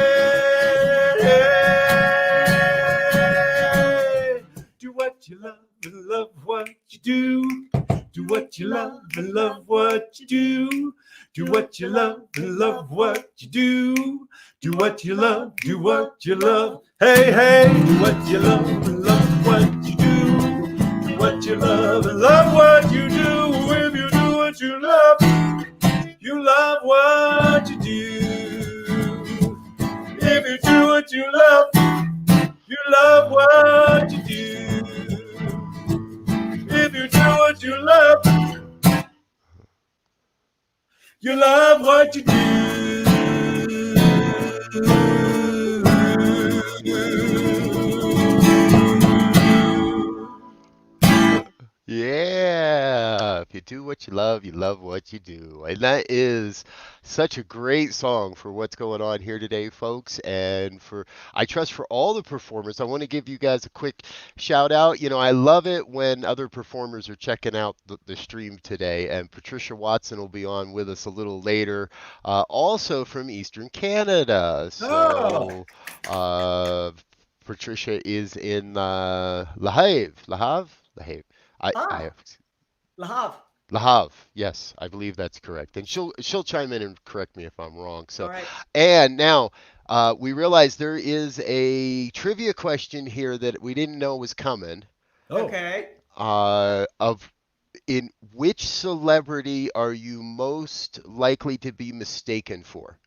Do what you love and love what you do. Do what you love and love what you do. Do what you love and love what you do. Do what you love, do what you love. Hey, hey, do what you love and love what you do. Do what you love and love what you do. If you do what you love what you do. If you do what you love what you do. If you do what you love what you do. Yeah. If you do what you love what you do. And that is such a great song for what's going on here today, folks. And for, I trust for all the performers, I want to give you guys a quick shout out. You know, I love it when other performers are checking out the stream today. And Patricia Watson will be on with us a little later, also from Eastern Canada. Oh, So, Patricia is in Le Havre. Le Havre? Le Havre. Ah, Le Havre. Le Havre. Yes, I believe that's correct. And she'll chime in and correct me if I'm wrong. All So, right. and now we realize there is a trivia question here that we didn't know was coming. oh, Okay. Of in which celebrity are you most likely to be mistaken for?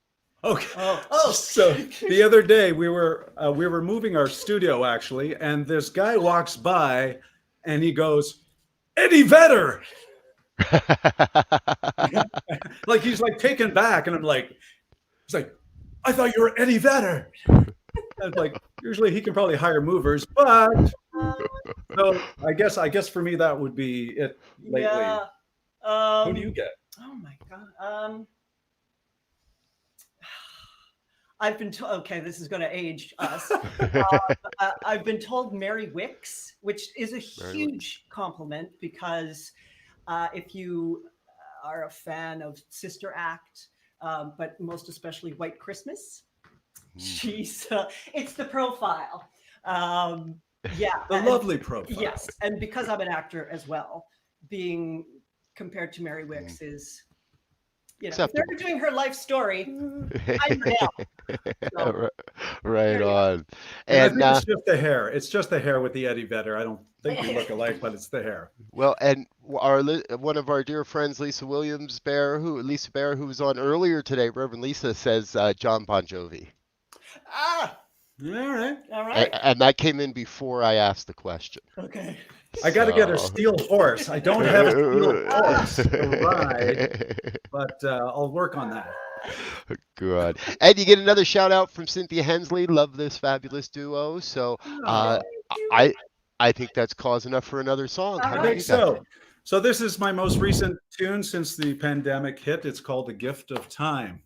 okay. Oh. So the other day we were moving our studio actually, and this guy walks by, and he goes, "Eddie Vedder," like he's like taken back, and I'm like, he's like, "I thought you were Eddie Vedder." And like usually he can probably hire movers, but so I guess for me that would be it lately. Yeah. Who do you get? Oh my God. I've been told, okay, this is going to age us. I've been told Mary Wicks, which is a huge compliment because if you are a fan of Sister Act, but most especially White Christmas, she's, it's the profile. Yeah. The lovely profile. Yes. And because I'm an actor as well, being compared to Mary Wicks is, you know, if they're Acceptable. doing her life story, I'm down. So, Right there you go. on. And I And think it's just the hair. It's just the hair with the Eddie Vedder. I don't think we look alike, but it's the hair. well, and one of our dear friends, Lisa Bear, who was on earlier today, Reverend Lisa says John Bon Jovi, Ah, All right. all right. and that came in before I asked the question. Okay. I got to get a So- steel horse. I don't have a steel horse to ride, but I'll work on that. Good. And you get another shout out from Cynthia Hensley. Love this fabulous duo. So Oh, I think that's cause enough for another song. How All do I you right. think think so. So this is my most recent tune since the pandemic hit. It's called "The Gift of Time."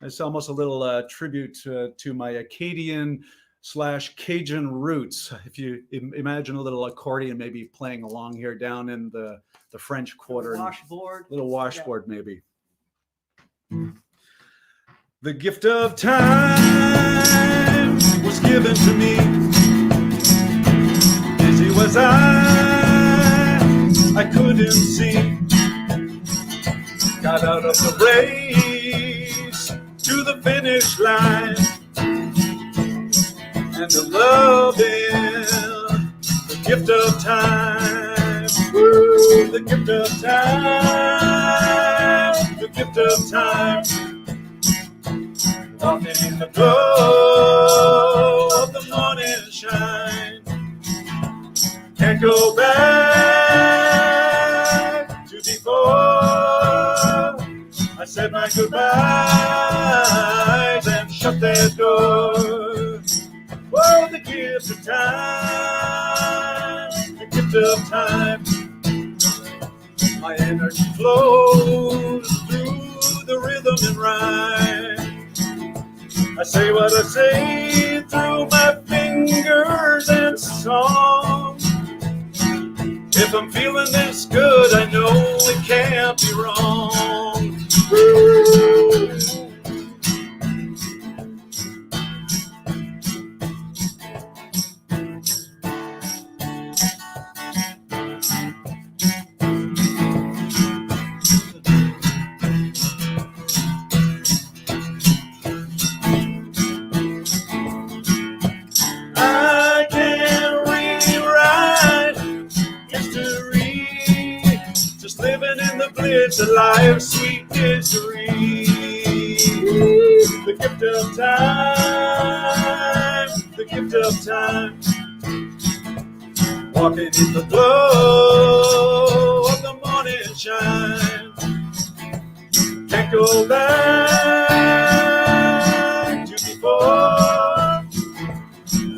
It's almost a little tribute to my Acadian / Cajun roots. If you imagine a little accordion maybe playing along here down in the French Quarter, Washboard. little washboard maybe. The gift of time was given to me. Busy was I couldn't see. Got out of the race to the finish line. And the love is the gift of time. Woo, the gift of time. The gift of time. Walking in the glow of the morning shine. Can't go back to before. I said my goodbyes and shut that door. Oh, the gift of time, the gift of time. My energy flows through the rhythm and rhyme. I say what I say through my fingers and song. If I'm feeling this good, I know it can't be wrong. Woo! I can rewrite history, just living in the bliss of life's sweet misery. The gift of time, the gift of time. Walking in the glow of the morning shine. Can't go back to before.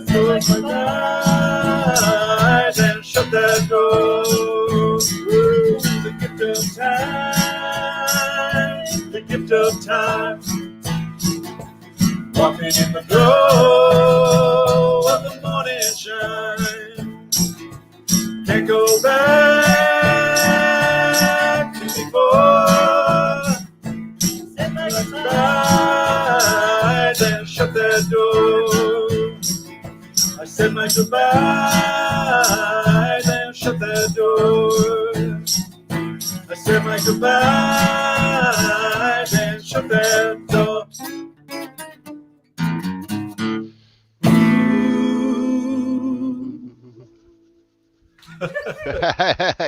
Close my eyes and shut that door. Woo, the gift of time, the gift of time. Walking in the glow of the morning shine. Can't go back to before. Said my goodbyes and shut that door. I said my goodbyes and shut that door. I said my goodbyes and shut that door.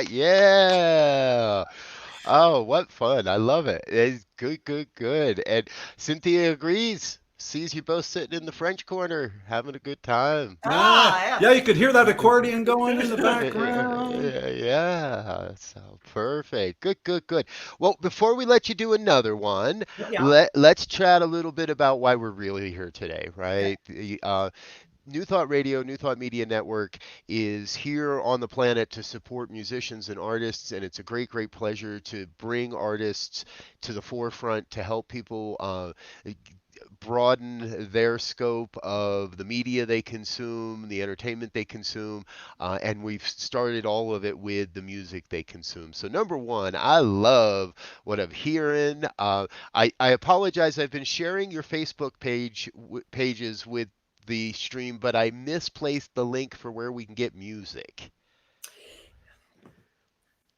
Yeah. Oh, what fun. I love it. It's good, good, good. And Cynthia agrees. Sees you both sitting in the French corner having a good time. Yeah, you could hear that accordion going in the background. Yeah. So perfect. Good, good, good. Well, before we let you do another one, Yeah. let's chat a little bit about why we're really here today, right? New Thought Radio, New Thought Media Network is here on the planet to support musicians and artists, and it's a great, great pleasure to bring artists to the forefront to help people broaden their scope of the media they consume, the entertainment they consume, and we've started all of it with the music they consume. So number one, I love what I'm hearing. I apologize. I've been sharing your Facebook pages with the stream, but I misplaced the link for where we can get music.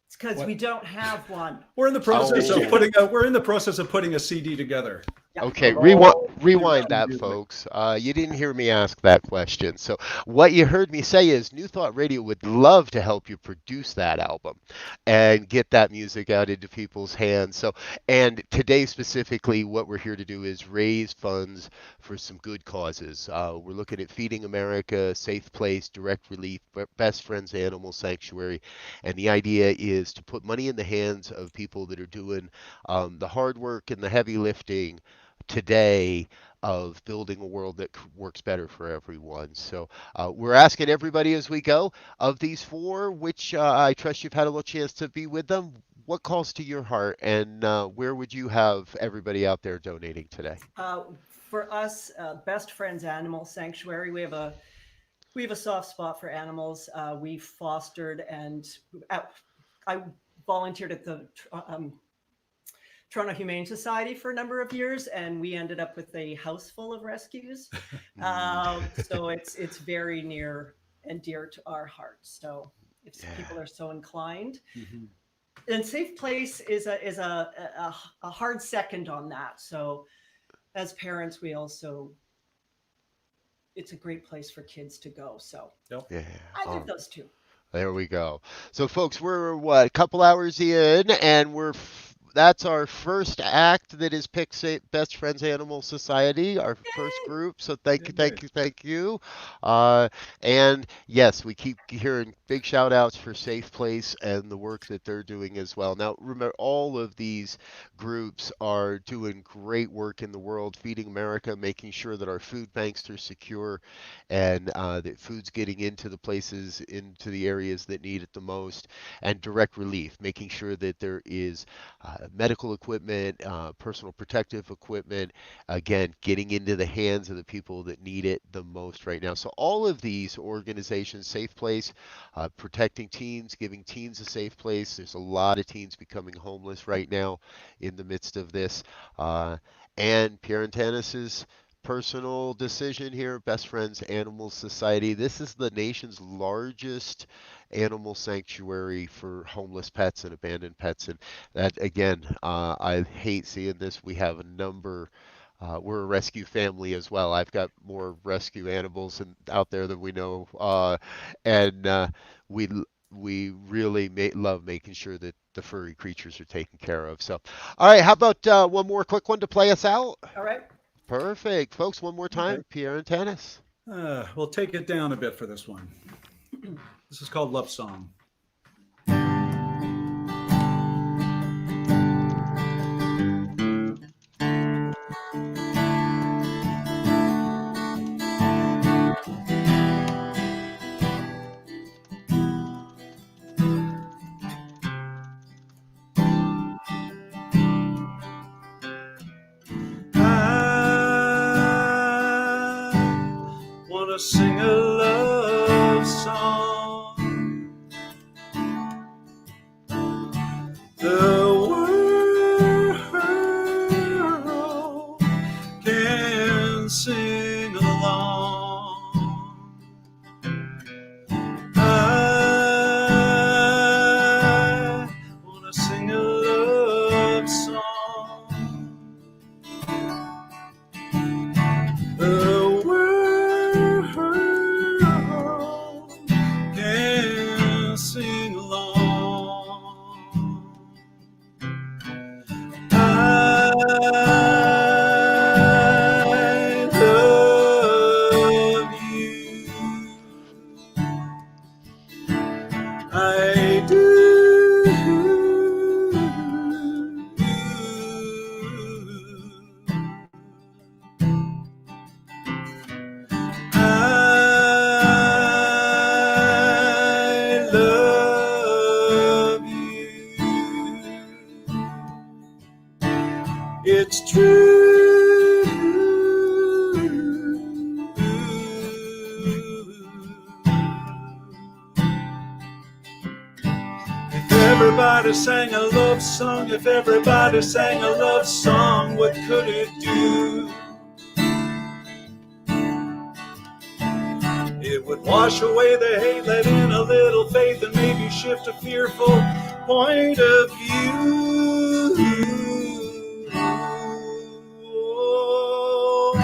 It's because What? we don't have one. We're in the process Oh. of putting a CD together. Yeah. Okay, Oh, rewind that, music. folks. You didn't hear me ask that question. So what you heard me say is New Thought Radio would love to help you produce that album and get that music out into people's hands. So, and today specifically, what we're here to do is raise funds for some good causes. We're looking at Feeding America, Safe Place, Direct Relief, Best Friends Animal Sanctuary, and the idea is to put money in the hands of people that are doing the hard work and the heavy lifting today of building a world that works better for everyone. So we're asking everybody as we go, of these four, which I trust you've had a little chance to be with them, what calls to your heart, and where would you have everybody out there donating today? For us, Best Friends Animal Sanctuary, we have a soft spot for animals. We fostered and I volunteered at the Toronto Humane Society for a number of years, and we ended up with a house full of rescues. So it's very near and dear to our hearts. So if people are so inclined, and Safe Place is a hard second on that. So as parents, we also, it's a great place for kids to go. So Yeah. I think those two. There we go. So, folks, we're what, a couple hours in, and that's our first act that is Best Friends Animal Society, our first group. So thank you, thank you, thank you. And yes, we keep hearing big shout outs for Safe Place and the work that they're doing as well. Now, remember, all of these groups are doing great work in the world, Feeding America, making sure that our food banks are secure and that food's getting into the places, into the areas that need it the most, and Direct Relief, making sure that there is medical equipment, personal protective equipment, again, getting into the hands of the people that need it the most right now. So all of these organizations, Safe Place, protecting teens, giving teens a safe place. There's a lot of teens becoming homeless right now in the midst of this. And Pierre Antanis's personal decision here, Best Friends Animal Society. This is the nation's largest animal sanctuary for homeless pets and abandoned pets. And that, again, I hate seeing this. We have a number. We're a rescue family as well. I've got more rescue animals out there than we know, and we really love making sure that the furry creatures are taken care of. So, all right, how about one more quick one to play us out? All right. Perfect, folks. One more time, Okay. Pierre Antanis. We'll take it down a bit for this one. This is called Love Song. sing a love song. The world can sing along. I wanna sing a love song. The world can sing along. I love you. I do. I love you. It's true. If everybody sang a love song, if everybody sang a love song, what could it do? It would wash away the hate, let in a little faith, and maybe shift a fearful point of view. Oh, I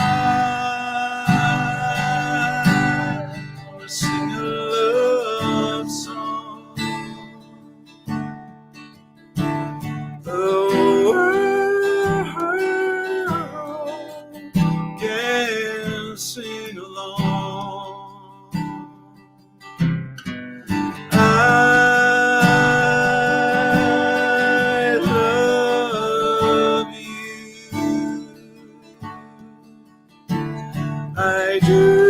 wanna sing a love song. The world can sing along. I love you. I do.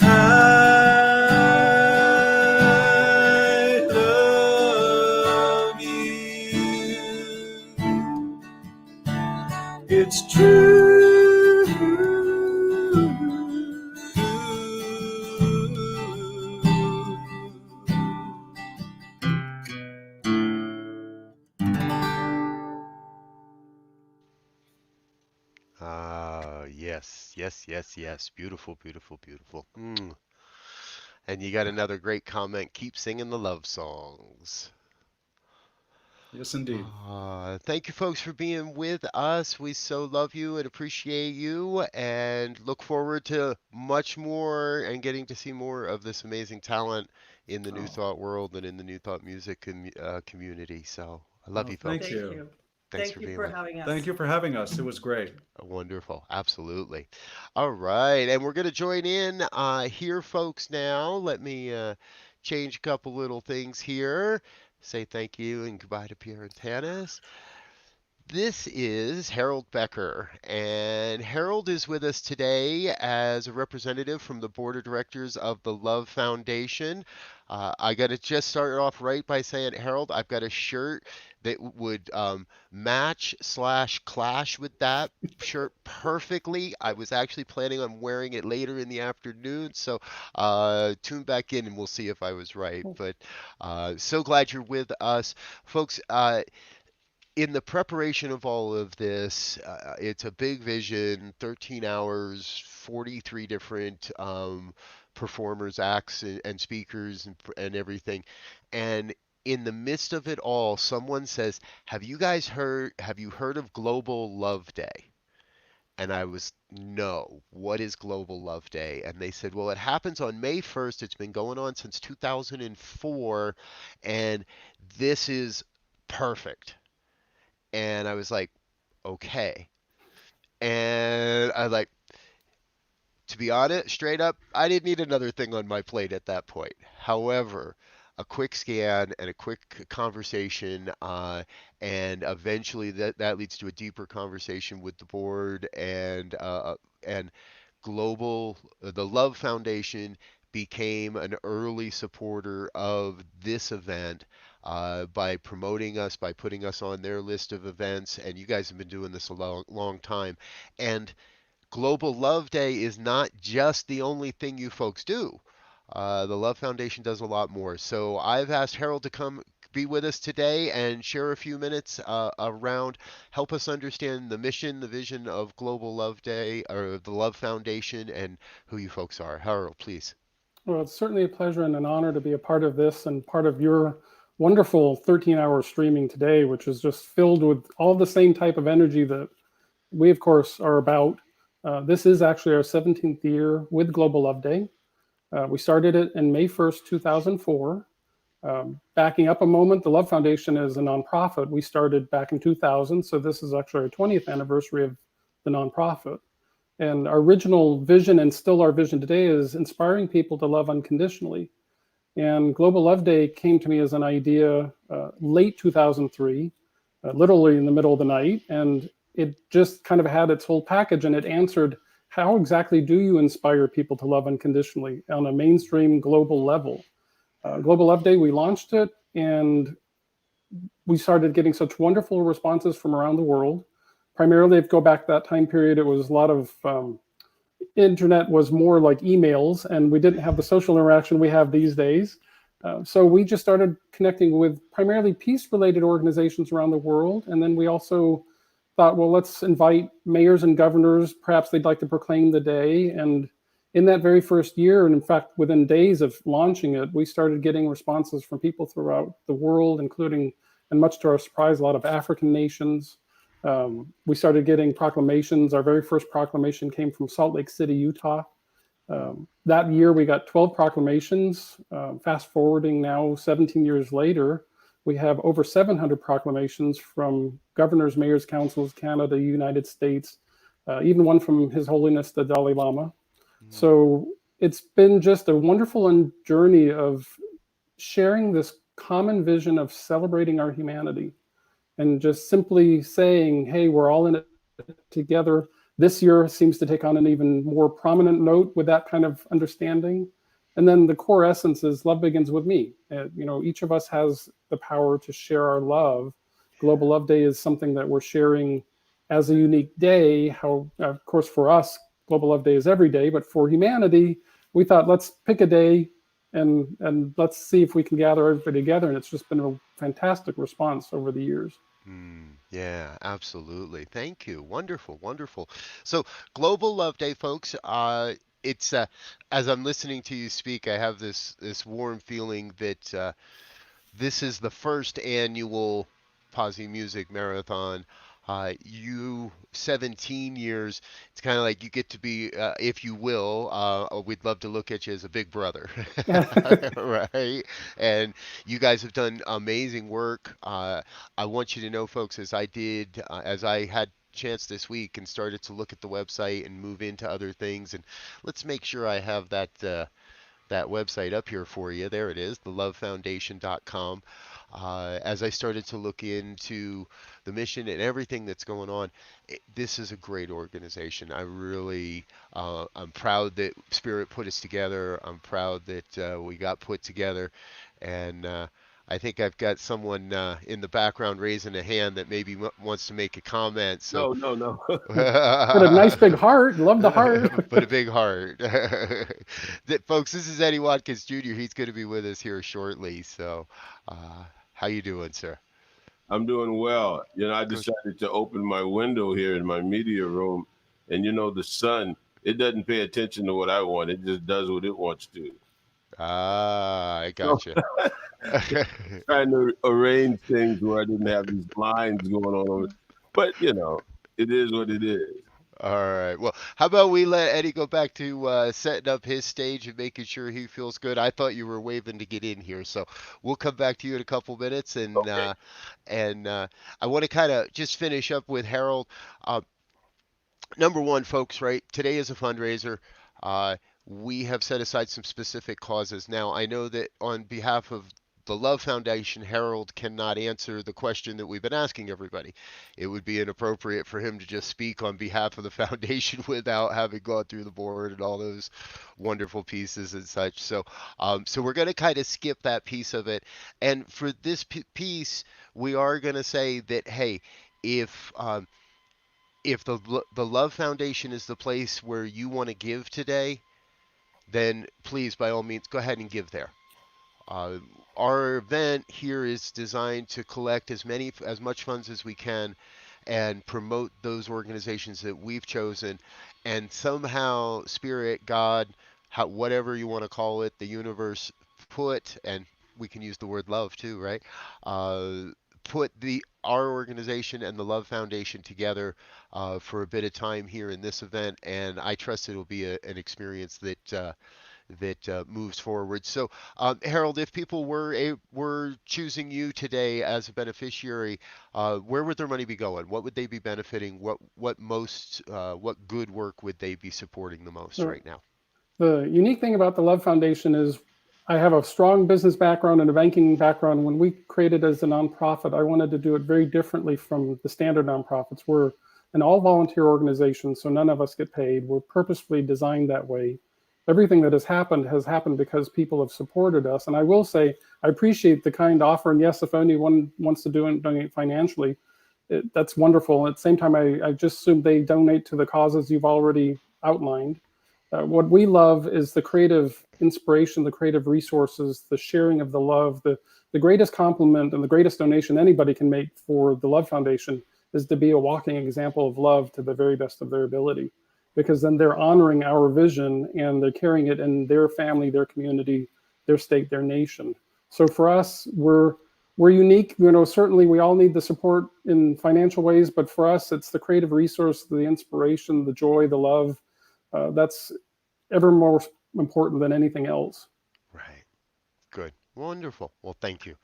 I love you. It's true. Yes, yes, yes, yes. Beautiful, beautiful, beautiful. And you got another great comment. Keep singing the love songs. Yes, indeed. Thank you, folks, for being with us. We so love you and appreciate you, and look forward to much more and getting to see more of this amazing talent in the New Thought world and in the New Thought music community. So I love you, folks. Thank you. Thanks Thank for you being for with us. having us. Thank you for having us. It was great. Wonderful. Absolutely. All right. And we're going to join in here, folks, now. Let me change a couple little things here. Say thank you and goodbye to Pierre and Tanis. This is Harold Becker, and Harold is with us today as a representative from the board of directors of the Love Foundation. I got to just start off right by saying, Harold, I've got a shirt that would match/clash with that shirt perfectly. I was actually planning on wearing it later in the afternoon, so tune back in and we'll see if I was right. But so glad you're with us, folks. In the preparation of all of this, it's a big vision, 13 hours, 43 different performers, acts, and speakers, and everything. And in the midst of it all, someone says, have you heard of Global Love Day? And I was, no, what is Global Love Day? And they said, well, it happens on May 1st. It's been going on since 2004, and this is perfect. And I was like, okay. And I like, to be honest, straight up, I didn't need another thing on my plate at that point. However, a quick scan and a quick conversation, and eventually that leads to a deeper conversation with the board and the Love Foundation became an early supporter of this event. by promoting us, by putting us on their list of events. And you guys have been doing this a long time. And Global Love Day is not just the only thing you folks do. The Love Foundation does a lot more. So I've asked Harold to come be with us today and share a few minutes around, help us understand the mission, the vision of Global Love Day or the Love Foundation and who you folks are. Harold, please. Well, it's certainly a pleasure and an honor to be a part of this and part of your wonderful 13-hour streaming today, which is just filled with all the same type of energy that we, of course, are about. This is actually our 17th year with Global Love Day. We started it in May 1st, 2004. Backing up a moment, the Love Foundation is a nonprofit. We started back in 2000, so this is actually our 20th anniversary of the nonprofit. And our original vision, and still our vision today, is inspiring people to love unconditionally. And Global Love Day came to me as an idea late 2003, literally in the middle of the night. And it just kind of had its whole package, and it answered, how exactly do you inspire people to love unconditionally on a mainstream global level? Global Love Day, we launched it, and we started getting such wonderful responses from around the world. Primarily, if you go back that time period, it was a lot of internet was more like emails, and we didn't have the social interaction we have these days. So we just started connecting with primarily peace-related organizations around the world. And then we also thought, well, let's invite mayors and governors. Perhaps they'd like to proclaim the day. And in that very first year, and in fact, within days of launching it, we started getting responses from people throughout the world, including, and much to our surprise, a lot of African nations. We started getting proclamations. Our very first proclamation came from Salt Lake City, Utah. That year, we got 12 proclamations. Fast forwarding now, 17 years later, we have over 700 proclamations from governors, mayors, councils, Canada, United States, even one from His Holiness the Dalai Lama. So it's been just a wonderful journey of sharing this common vision of celebrating our humanity and just simply saying, hey, we're all in it together. This year seems to take on an even more prominent note with that kind of understanding. And then the core essence is love begins with me. Each of us has the power to share our love. Global Love Day is something that we're sharing as a unique day. How, of course, for us, Global Love Day is every day, but for humanity, we thought, let's pick a day and let's see if we can gather everybody together. And it's just been a fantastic response over the years. Yeah, absolutely. Thank you. Wonderful, wonderful. So Global Love Day, folks, it's as I'm listening to you speak, I have this warm feeling that this is the first annual Posse Music Marathon. You 17 years, it's kind of like you get to be, if you will, we'd love to look at you as a big brother, right? And you guys have done amazing work. I want you to know, folks, as I had chance this week and started to look at the website and move into other things, and let's make sure I have that website up here for you. There it is, thelovefoundation.com. As I started to look into the mission and everything that's going on, this is a great organization. I'm proud that Spirit put us together. I'm proud that we got put together. And I think I've got someone in the background raising a hand that maybe wants to make a comment. So No. Put a nice big heart. Love the heart. Put a big heart. Folks, this is Eddie Watkins Jr. He's going to be with us here shortly. So how you doing, sir? I'm doing well. I decided to open my window here in my media room, and the sun, it doesn't pay attention to what I want. It just does what it wants to. I got you. Trying to arrange things where I didn't have these lines going on. But, it is what it is. All right. Well, how about we let Eddie go back to setting up his stage and making sure he feels good. I thought you were waving to get in here, so we'll come back to you in a couple minutes. And okay. I want to kind of just finish up with Harold. Number one, folks, right? Today is a fundraiser. We have set aside some specific causes. Now, I know that on behalf of the Love Foundation, Harold cannot answer the question that we've been asking everybody. It would be inappropriate for him to just speak on behalf of the foundation without having gone through the board and all those wonderful pieces and such. So we're going to kind of skip that piece of it. And for this piece, we are going to say that, hey, if the Love Foundation is the place where you want to give today, then please, by all means, go ahead and give there. Our event here is designed to collect as much funds as we can and promote those organizations that we've chosen, and somehow Spirit, God, whatever you want to call it, the universe and we can use the word love too, right? Put our organization and the Love Foundation together for a bit of time here in this event, and I trust it'll be an experience that moves forward. So, Harold, if people were choosing you today as a beneficiary, where would their money be going? What would they be benefiting? What good work would they be supporting the most right now? The unique thing about the Love Foundation is I have a strong business background and a banking background. When we created as a nonprofit, I wanted to do it very differently from the standard nonprofits. We're an all-volunteer organization, so none of us get paid. We're purposefully designed that way. Everything that has happened because people have supported us. And I will say, I appreciate the kind offer. And yes, if anyone wants to donate financially, that's wonderful. At the same time, I just assume they donate to the causes you've already outlined. What we love is the creative inspiration, the creative resources, the sharing of the love. The greatest compliment and the greatest donation anybody can make for the Love Foundation is to be a walking example of love to the very best of their ability, because then they're honoring our vision and they're carrying it in their family, their community, their state, their nation. So for us, we're unique. Certainly we all need the support in financial ways, but for us, it's the creative resource, the inspiration, the joy, the love. That's ever more important than anything else. Right. Good. Wonderful. Well, thank you.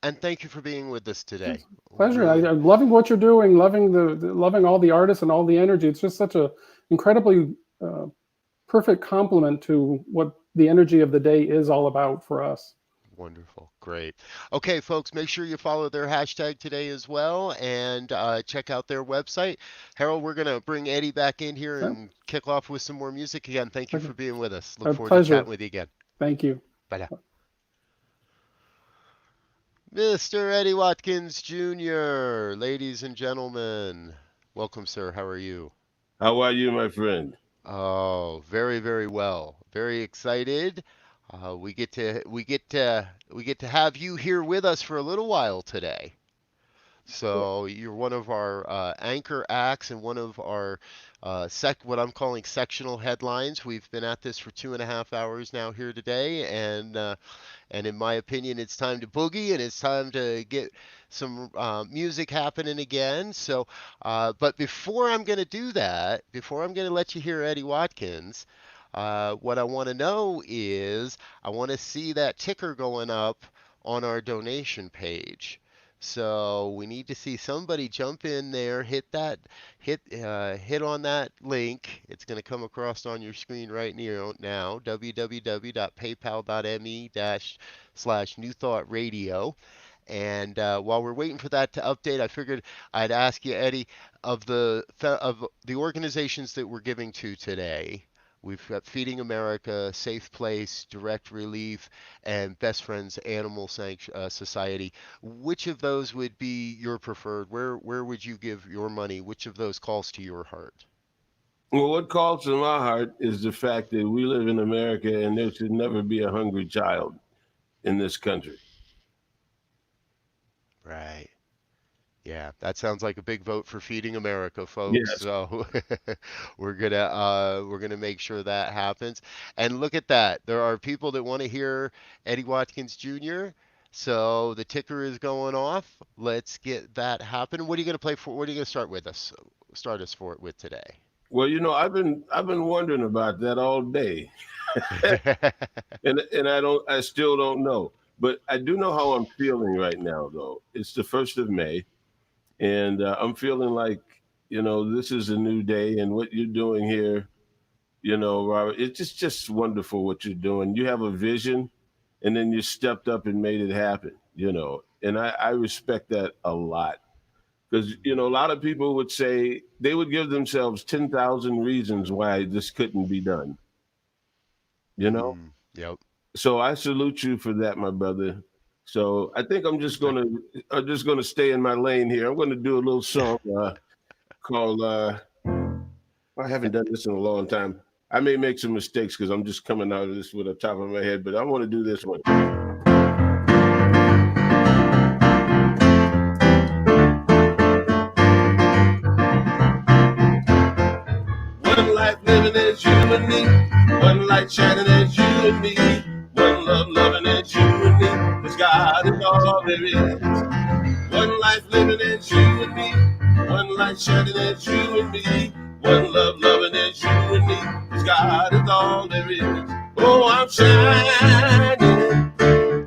And thank you for being with us today. Pleasure. Really. I'm loving what you're doing, loving all the artists and all the energy. It's just such a incredibly perfect complement to what the energy of the day is all about for us. Wonderful. Great. Okay, folks, make sure you follow their hashtag today as well, and check out their website. Harold, we're going to bring Eddie back in here and kick off with some more music again. Thank you for being with us. Look forward to chatting with you again. Thank you. Bye now. Mr. Eddie Watkins Jr., ladies and gentlemen. Welcome, sir. How are you? How are you, my friend? Oh, very, very well. Very excited. We get to have you here with us for a little while today. So you're one of our anchor acts and one of our what I'm calling sectional headlines. We've been at this for 2.5 hours now here today, and in my opinion, it's time to boogie and it's time to get some music happening again. So, but before I'm going to do that, before I'm going to let you hear Eddie Watkins, what I want to know is I want to see that ticker going up on our donation page. So we need to see somebody jump in there, hit on that link. It's going to come across on your screen right now, www.paypal.me/New Thought Radio. And while we're waiting for that to update, I figured I'd ask you, Eddie, of the organizations that we're giving to today. We've got Feeding America, Safe Place, Direct Relief, and Best Friends Animal Society. Which of those would be your preferred? Where would you give your money? Which of those calls to your heart? Well, what calls to my heart is the fact that we live in America and there should never be a hungry child in this country. Right. Yeah, that sounds like a big vote for Feeding America, folks. Yes. So we're gonna make sure that happens. And look at that. There are people that want to hear Eddie Watkins Jr. So the ticker is going off. Let's get that happening. What are you gonna play for? What are you gonna start us with today? Well, I've been wondering about that all day, and I still don't know. But I do know how I'm feeling right now, though. It's the 1st of May. And I'm feeling like, this is a new day, and what you're doing here, Robert, it's just wonderful what you're doing. You have a vision, and then you stepped up and made it happen, you know. And I respect that a lot. Because, you know, a lot of people would say they would give themselves 10,000 reasons why this couldn't be done. You know? Yep. So I salute you for that, my brother. So I think I'm just gonna stay in my lane here. I'm gonna do a little song called I haven't done this in a long time. I may make some mistakes because I'm just coming out of this with the top of my head, but I want to do this one. One life living as you and me, one light shining as you and me, one love loving as you and me, because God is all there is. One life living as you and me, one light shining as you and me, one love loving as you and me, because God is all there is. Oh, I'm shining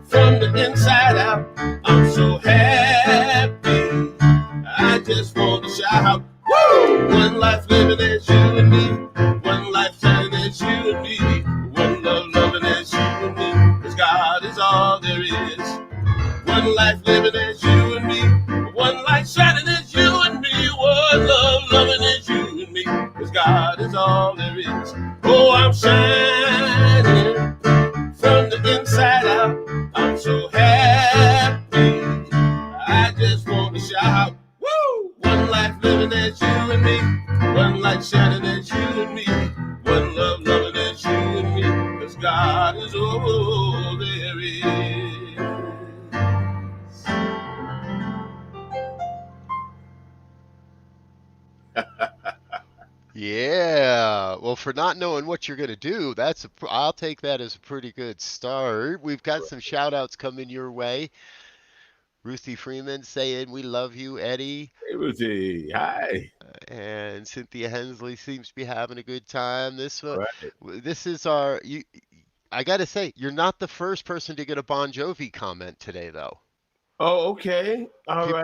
from the inside out. I'm so happy. I just want to shout. Woo! One life living as you and me, one life shining as you and me, one love loving as you and me, because God is all there is. One life living as you and me, one light shining as you and me, one love loving as you and me, because God is all there is. Oh, I'm shining from the inside out. I'm so happy. I just want to shout. Woo! One life living as you and me, one light shining as you and me, one love loving as you and me, because God is all there is. Yeah. Well, for not knowing what you're going to do, I'll take that as a pretty good start. We've got some shout outs coming your way. Ruthie Freeman saying, "We love you, Eddie." Hey, Ruthie. Hi. And Cynthia Hensley seems to be having a good time. This Right. this is I got to say, you're not the first person to get a Bon Jovi comment today, though. Oh, okay. All right.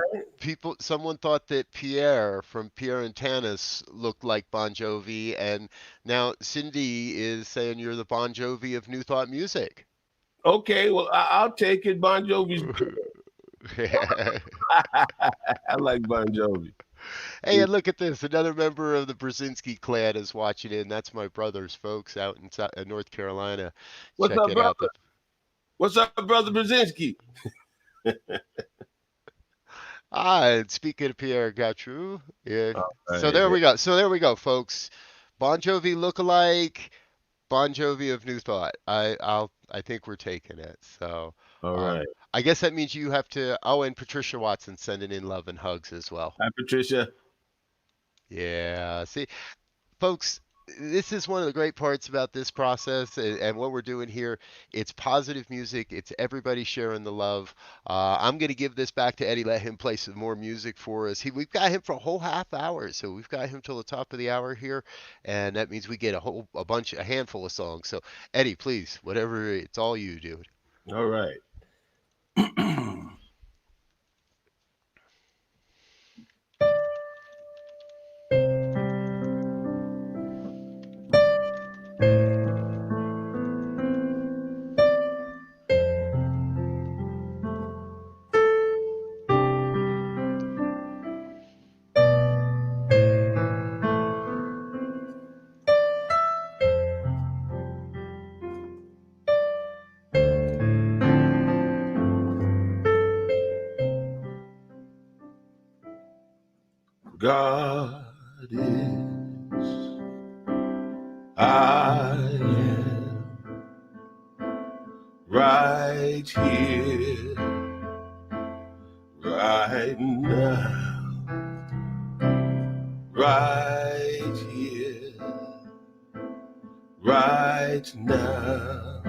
Someone thought that Pierre from Pierre and Tanis looked like Bon Jovi, and now Cindy is saying you're the Bon Jovi of New Thought music. Okay, well, I'll take it. Bon Jovi's good. I like Bon Jovi. Hey, and look at this. Another member of the Brzezinski clan is watching in. That's my brother's folks out in North Carolina. What's up, Checking out brother? What's up, brother Brzezinski? and speaking of Pierre Gautreau, yeah. right. So there we go. So there we go, folks. Bon Jovi lookalike, Bon Jovi of New Thought. I think we're taking it. So All right. I guess that means you have to. Oh, and Patricia Watson sending in love and hugs as well. Hi, Patricia. Yeah. See, folks, this is one of the great parts about this process and what we're doing here. It's positive music. It's everybody sharing the love. I'm going to give this back to Eddie, let him play some more music for us. We've got him for a whole half hour, so we've got him till the top of the hour here, and that means we get a handful of songs. So Eddie, please, whatever, it's all you, dude. All right. God is, I am right here, right now, right here, right now.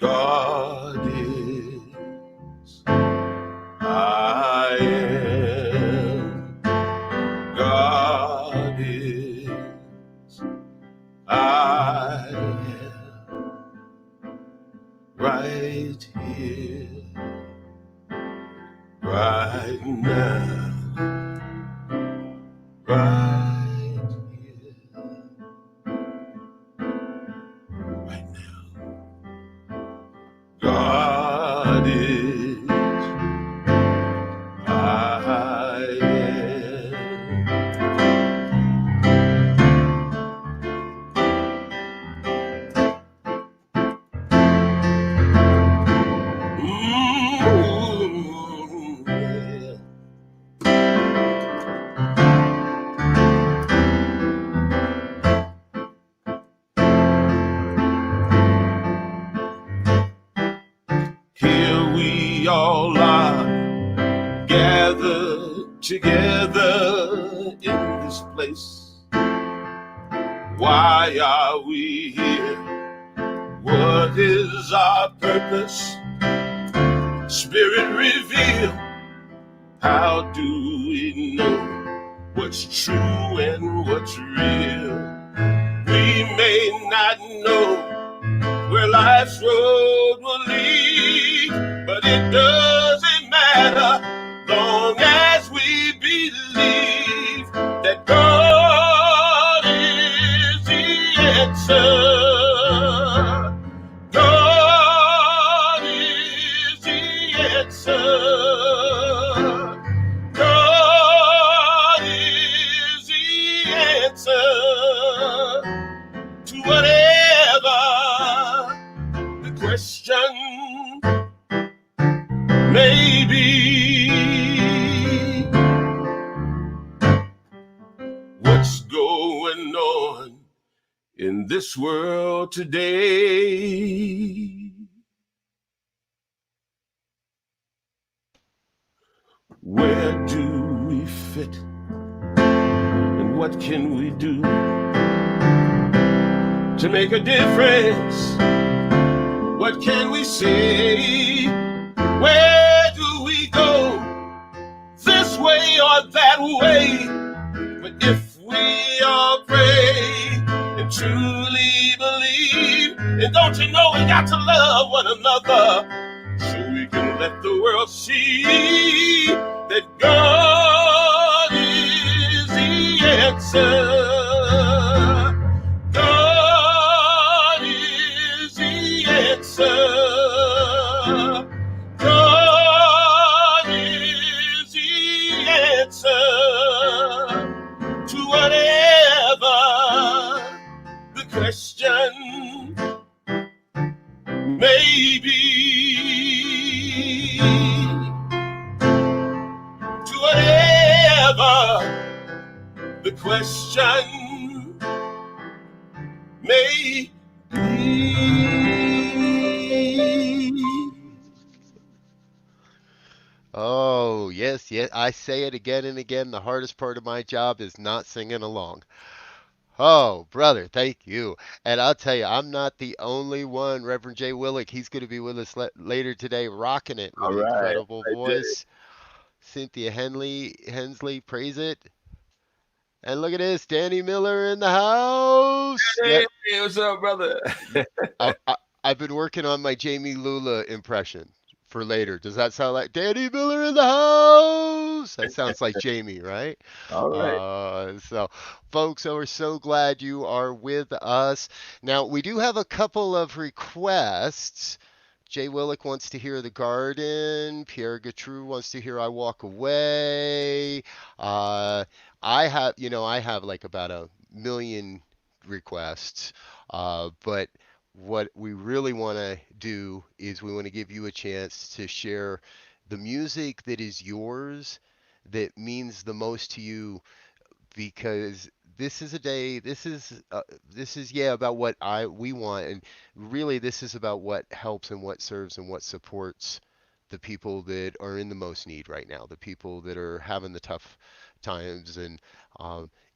God is, I am. God is, I am. Right here, right now, right here, right now. God is. I am. Here we all are gathered together in this place. Why are we here? What is our purpose? Spirit reveal. How do we know what's true and what's real? We may not know where life's road will lead, but it doesn't matter long as we believe that God is the answer. God is the answer. God is the answer to whatever the question may be. What's going on in this world today? Where do we fit? And what can we do to make a difference? What can we say? Where do we go? This way or that way? But if we all pray and truly believe, and don't you know we got to love one another so we can let the world see that God is the answer. God is the answer. God is the answer to whatever the question may be. To whatever the question may be. Oh, yes, yes. I say it again and again. The hardest part of my job is not singing along. Oh, brother, thank you. And I'll tell you, I'm not the only one. Reverend Jay Willick, he's going to be with us later today, rocking it with All an right, incredible I did. voice. Cynthia Hensley, praise it. And look at this, Danny Miller in the house. Hey, Yep. what's up, brother? I've been working on my Jamie Lula impression for later. Does that sound like Danny Miller in the house? That sounds like Jamie, right? All right. So, folks, we're so glad you are with us. Now, we do have a couple of requests. Jay Willick wants to hear The Garden. Pierre Gatrou wants to hear I Walk Away. I have like about a million requests, but what we really want to do is we want to give you a chance to share the music that is yours, that means the most to you, because this is a day, this is yeah about what we want, and really this is about what helps and what serves and what supports the people that are in the most need right now, the people that are having the tough times. And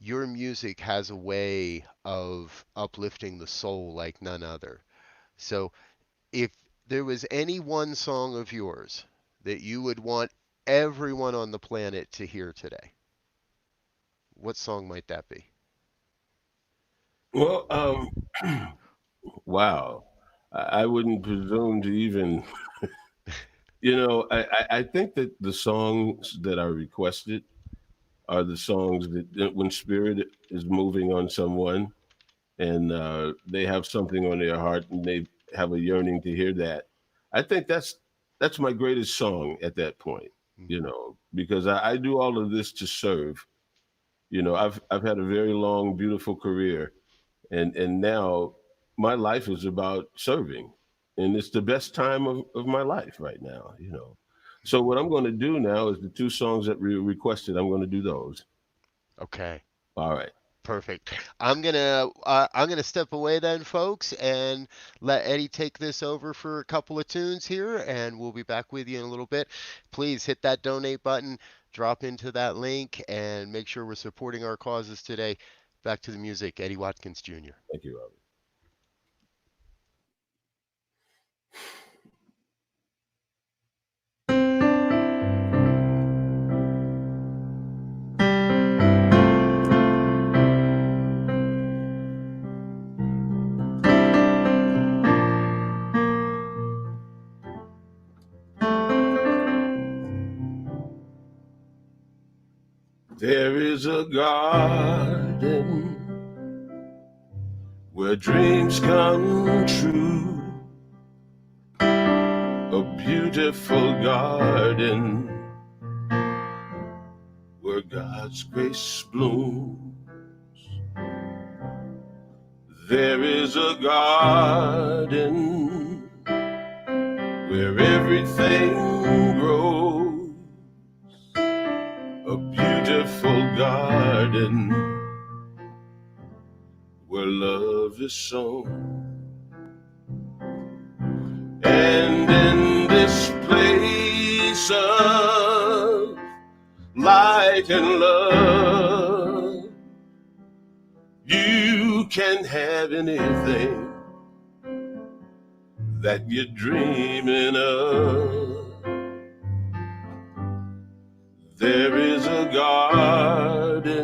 your music has a way of uplifting the soul like none other. So if there was any one song of yours that you would want everyone on the planet to hear today, what song might that be? Well, wow. I wouldn't presume to even, I think that the songs that are requested are the songs that when spirit is moving on someone and they have something on their heart and they have a yearning to hear that. I think that's that's my greatest song at that point, because I do all of this to serve. I've had a very long, beautiful career, and now my life is about serving, and it's the best time of my life right now. So what I'm going to do now is the two songs that we requested. I'm going to do those. Okay. All right. Perfect. I'm gonna step away then, folks, and let Eddie take this over for a couple of tunes here, and we'll be back with you in a little bit. Please hit that donate button, drop into that link, and make sure we're supporting our causes today. Back to the music, Eddie Watkins Jr. Thank you, Robert. There is a garden where dreams come true, a beautiful garden where God's grace blooms. There is a garden where everything grows, a beautiful garden where love is sown. And in this place of light and love, you can have anything that you're dreaming of. There is a garden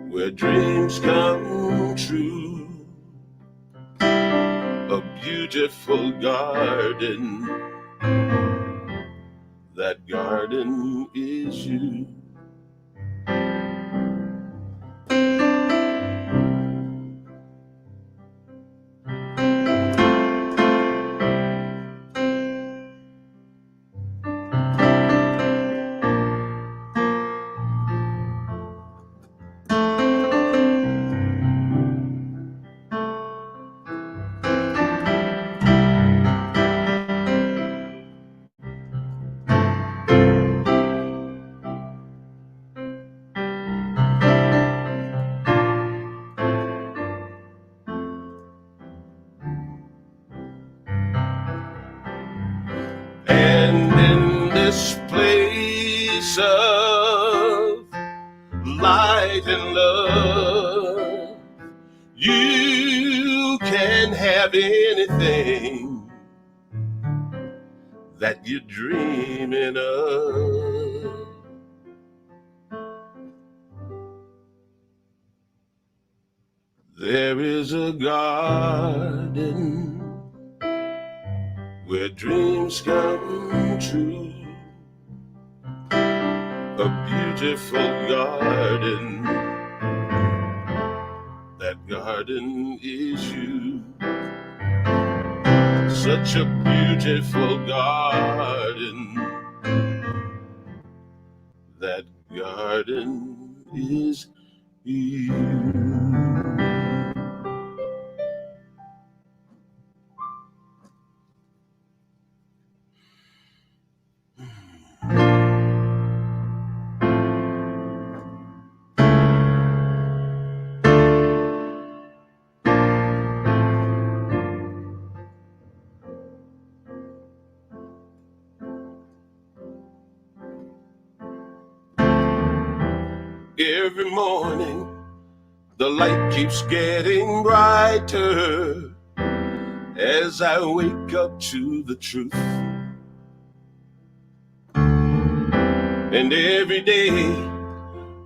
where dreams come true, a beautiful garden. That garden is you. Anything that you're dreaming of. There is a garden where dreams come true, a beautiful garden. That garden is you. Such a beautiful garden. That garden is you. Every morning, the light keeps getting brighter as I wake up to the truth. And every day,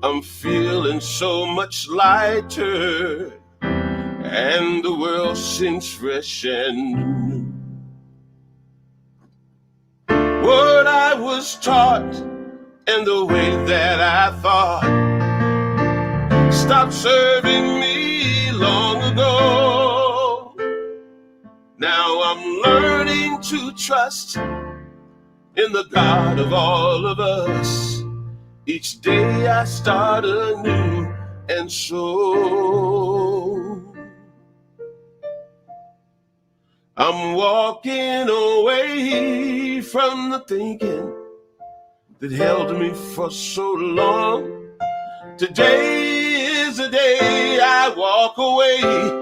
I'm feeling so much lighter, and the world seems fresh and new. What I was taught and the way that I thought stopped serving me long ago. Now I'm learning to trust in the God of all of us. Each day I start anew, and so I'm walking away from the thinking that held me for so long. Today is the day I walk away.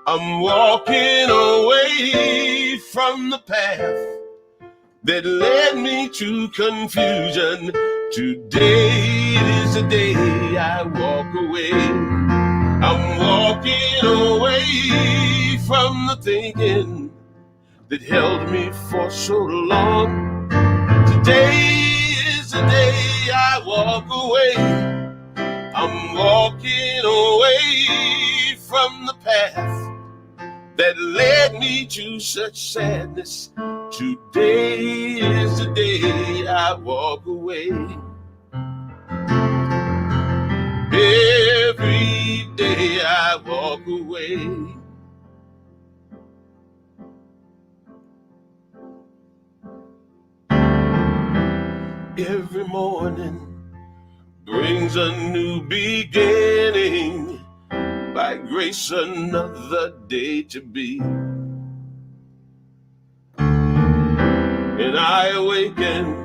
I'm walking away from the path that led me to confusion. Today is the day I walk away. I'm walking away from the thinking that held me for so long. Today is the day I walk away. I'm walking away from the path that led me to such sadness. Today is the day I walk away. Every day I walk away. Every morning brings a new beginning. By grace, another day to be. And I awaken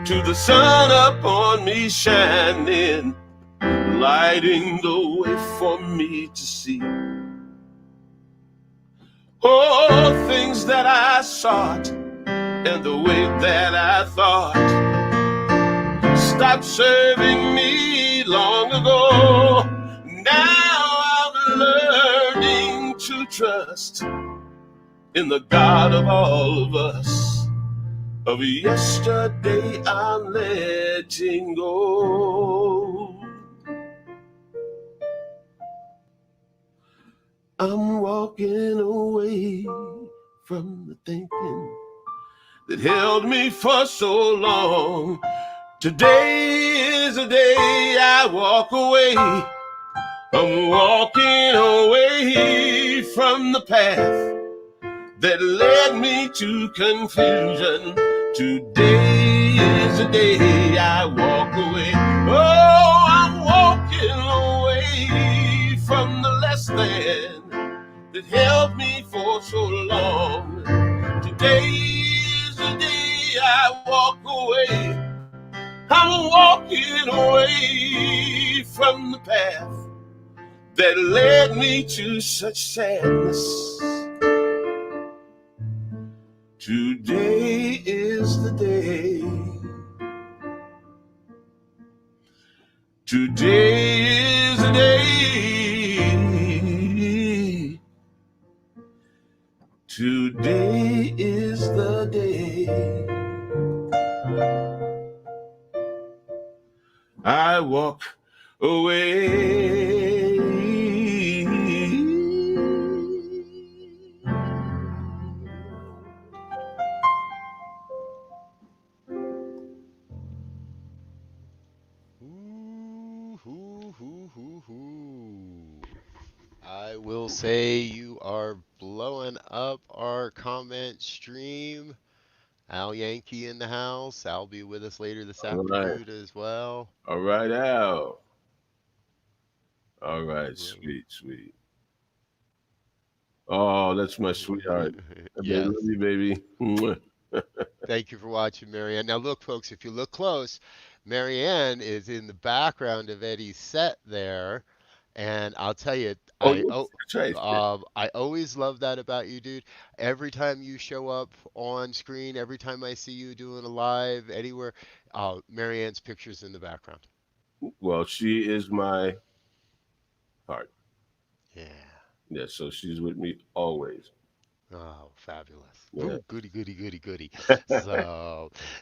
to the sun upon me shining, lighting the way for me to see. Oh, things that I sought and the way that I thought stopped serving me long ago. Now I'm learning to trust in the God of all of us. Of yesterday I'm letting go. I'm walking away from the thinking that held me for so long. Today is the day I walk away. I'm walking away from the path that led me to confusion. Today is the day I walk away. Oh, I'm walking away from the less than that held me for so long. Today is the day I walk away. I'm walking away from the path that led me to such sadness. Today is the day. Today is the day. Today is the day I walk away. I will say you are blowing up our comment stream. Al Yankee in the house. Al be with us later this All right. afternoon as well. All right, Al. All right, sweet, sweet. Oh, that's my sweetheart. Yes. Love you, baby. Mwah. Thank you for watching, Marianne. Now look, folks, if you look close, Marianne is in the background of Eddie's set there. And I'll tell you, That's right. I always love that about you, dude. Every time you show up on screen, every time I see you doing a live anywhere, Marianne's picture's in the background. Well, she is my heart. Yeah. Yeah, so she's with me always. Oh, fabulous. Yeah. Ooh, goody, goody, goody, goody.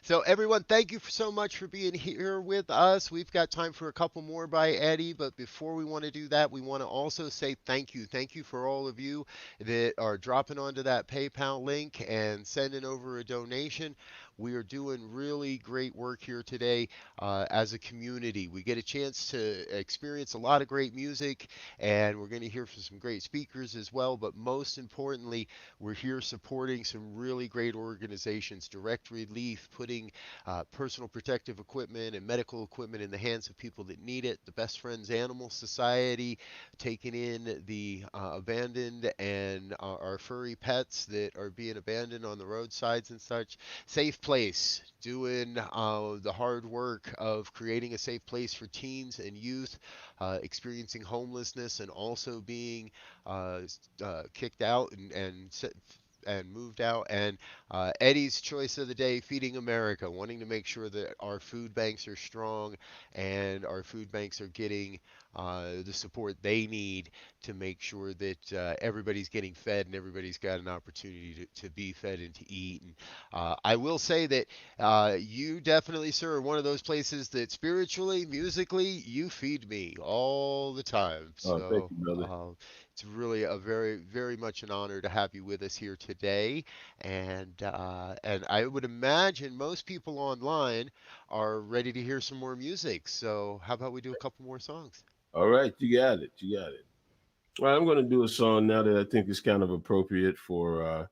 So everyone, thank you so much for being here with us. We've got time for a couple more by Eddie, but before we want to do that, we want to also say thank you. Thank you for all of you that are dropping onto that PayPal link and sending over a donation. We are doing really great work here today as a community. We get a chance to experience a lot of great music, and we're going to hear from some great speakers as well. But most importantly, we're here supporting some really great organizations, Direct Relief, putting personal protective equipment and medical equipment in the hands of people that need it. The Best Friends Animal Society, taking in the abandoned and our furry pets that are being abandoned on the roadsides and such. Safe Place, doing the hard work of creating a safe place for teens and youth experiencing homelessness and also being kicked out and moved out. And Eddie's choice of the day, Feeding America, wanting to make sure that our food banks are strong and our food banks are getting the support they need to make sure that everybody's getting fed and everybody's got an opportunity to be fed and to eat. And I will say that you definitely, sir, are one of those places that spiritually, musically, you feed me all the time. Oh, thank you, brother. It's really a very, very much an honor to have you with us here today. And I would imagine most people online are ready to hear some more music. So how about we do a couple more songs? All right, you got it. You got it. Well, I'm going to do a song now that I think is kind of appropriate for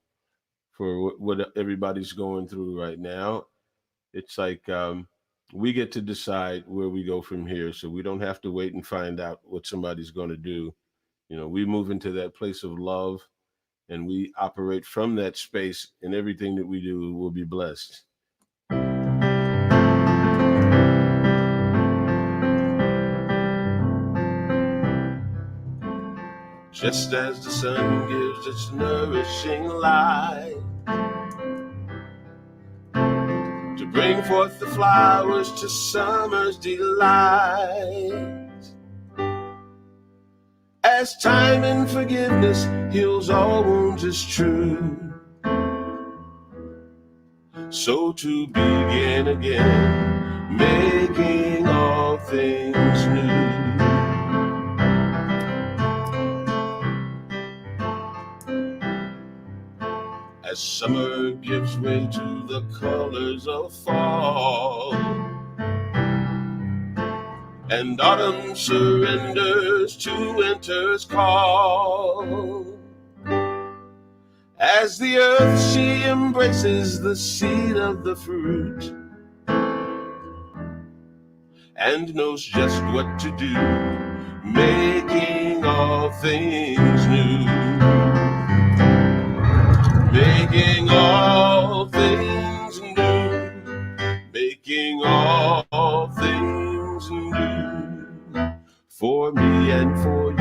what everybody's going through right now. It's like we get to decide where we go from here, so we don't have to wait and find out what somebody's going to do. You know, we move into that place of love, and we operate from that space, and everything that we do will be blessed. Just as the sun gives its nourishing light to bring forth the flowers to summer's delight, as time and forgiveness heals all wounds is true, so to begin again, making all things new. As summer gives way to the colors of fall, and autumn surrenders to winter's call, as the earth she embraces the seed of the fruit and knows just what to do, making all things new. Making all things new, making all things new, for me and for you,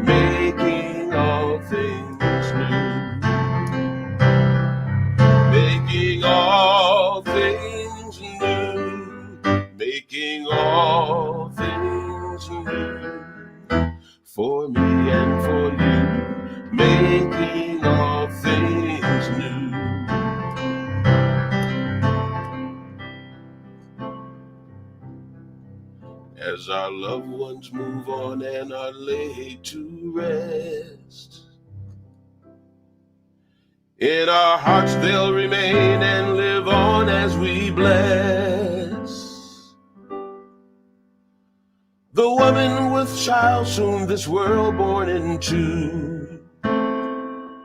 making all things new, making all things new, making all things new, for me and for you, making all things new. As our loved ones move on and are laid to rest, in our hearts they'll remain and live on as we bless the woman with child soon this world born into.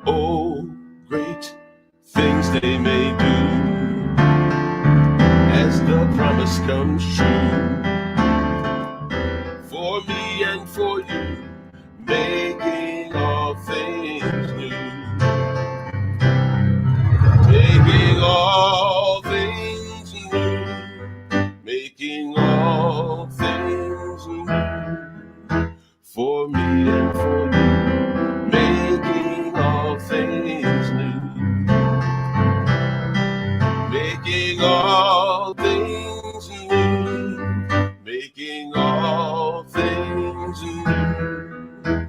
Oh, great things they may do as the promise comes true, for me and for you, making all things new, making all things new, making all things new, for me and for you, making all things new, making all things new, making all things new,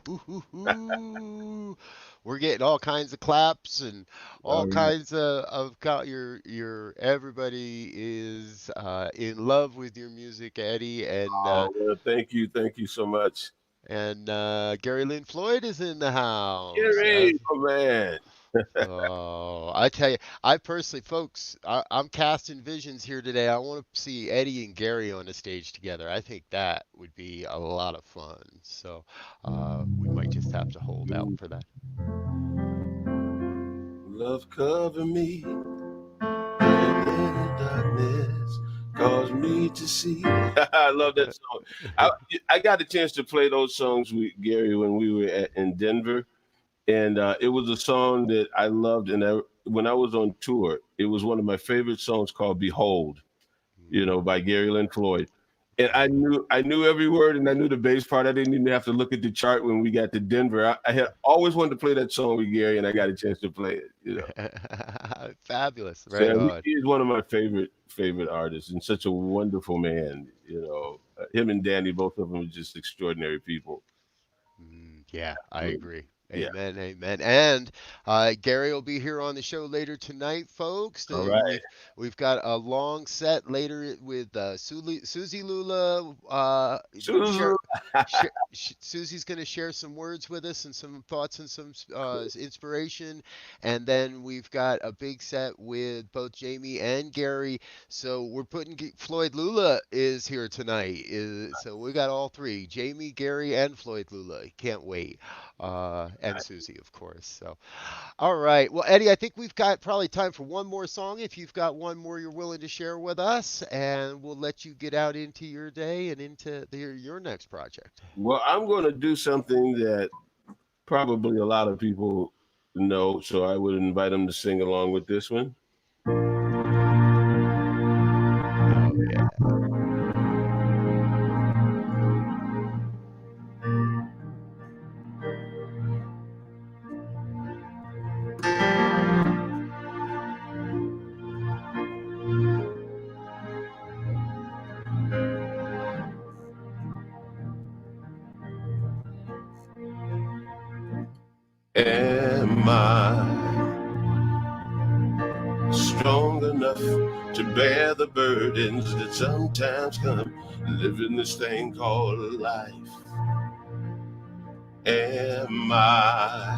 Ooh. We're getting all kinds of claps and all All right. kinds your everybody is in love with your music, Eddie, Oh, well, thank you so much. and Gary Lynn Floyd is in the house. Gary, oh man. Oh, I tell you, I personally, folks, I'm casting visions here today. I want to see Eddie and Gary on the stage together. I think that would be a lot of fun. So we might just have to hold out for that. Love cover me, and in the darkness cause me to see. I love that song. I got a chance to play those songs with Gary when we were in Denver. And it was a song that I loved. And when I was on tour, it was one of my favorite songs called Behold, by Gary Lynn Floyd. And I knew every word, and I knew the bass part. I didn't even have to look at the chart when we got to Denver. I had always wanted to play that song with Gary, and I got a chance to play it. Fabulous. Right So on. he is one of my favorite artists and such a wonderful man. Him and Danny, both of them are just extraordinary people. Yeah, I agree. Yeah. Amen, amen. And Gary will be here on the show later tonight, folks. All right. We've got a long set later with Susie Lula. Susie's going to share some words with us and some thoughts and some inspiration. And then we've got a big set with both Jamie and Gary. So we're putting Floyd Lula is here tonight. So we got all three, Jamie, Gary, and Floyd Lula. Can't wait. And Susie, of course. So, all right. Well, Eddie, I think we've got probably time for one more song. If you've got one more you're willing to share with us, and we'll let you get out into your day and into your next project. Well, I'm going to do something that probably a lot of people know, so I would invite them to sing along with this one. Oh, yeah. Am I strong enough to bear the burdens that sometimes come living this thing called life? Am I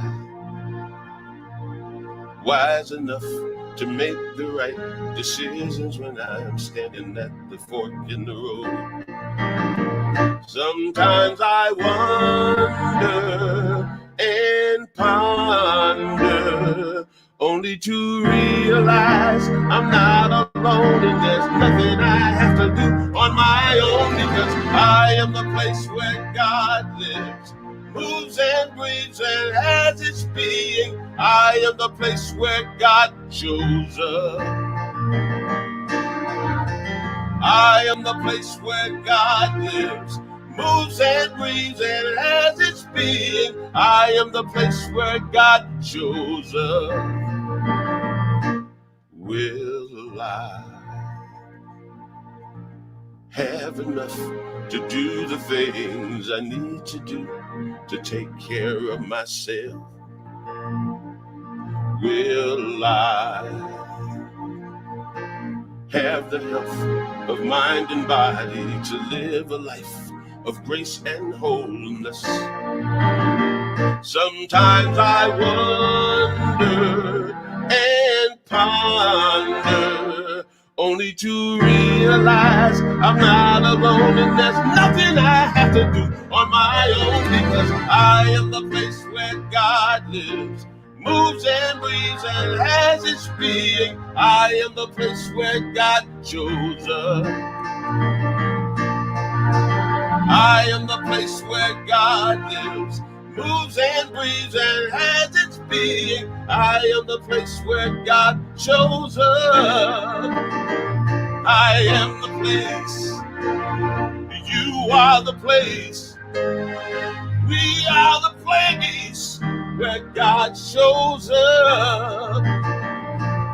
wise enough to make the right decisions when I'm standing at the fork in the road? Sometimes I wonder and ponder, only to realize I'm not alone and there's nothing I have to do on my own, because I am the place where God lives, moves and breathes and has its being. I am the place where God shows up. I am the place where God lives, moves and breathes and has its being. I am the place where God shows up. Will I have enough to do the things I need to do to take care of myself? Will I have the health of mind and body to live a life of grace and wholeness? Sometimes I wonder and ponder, only to realize I'm not alone and there's nothing I have to do on my own, because I am the place where God lives, moves and breathes and has its being. I am the place where God shows up. I am the place where God lives, moves and breathes and has its being. I am the place where God shows up. I am the place. You are the place. We are the place where God shows up.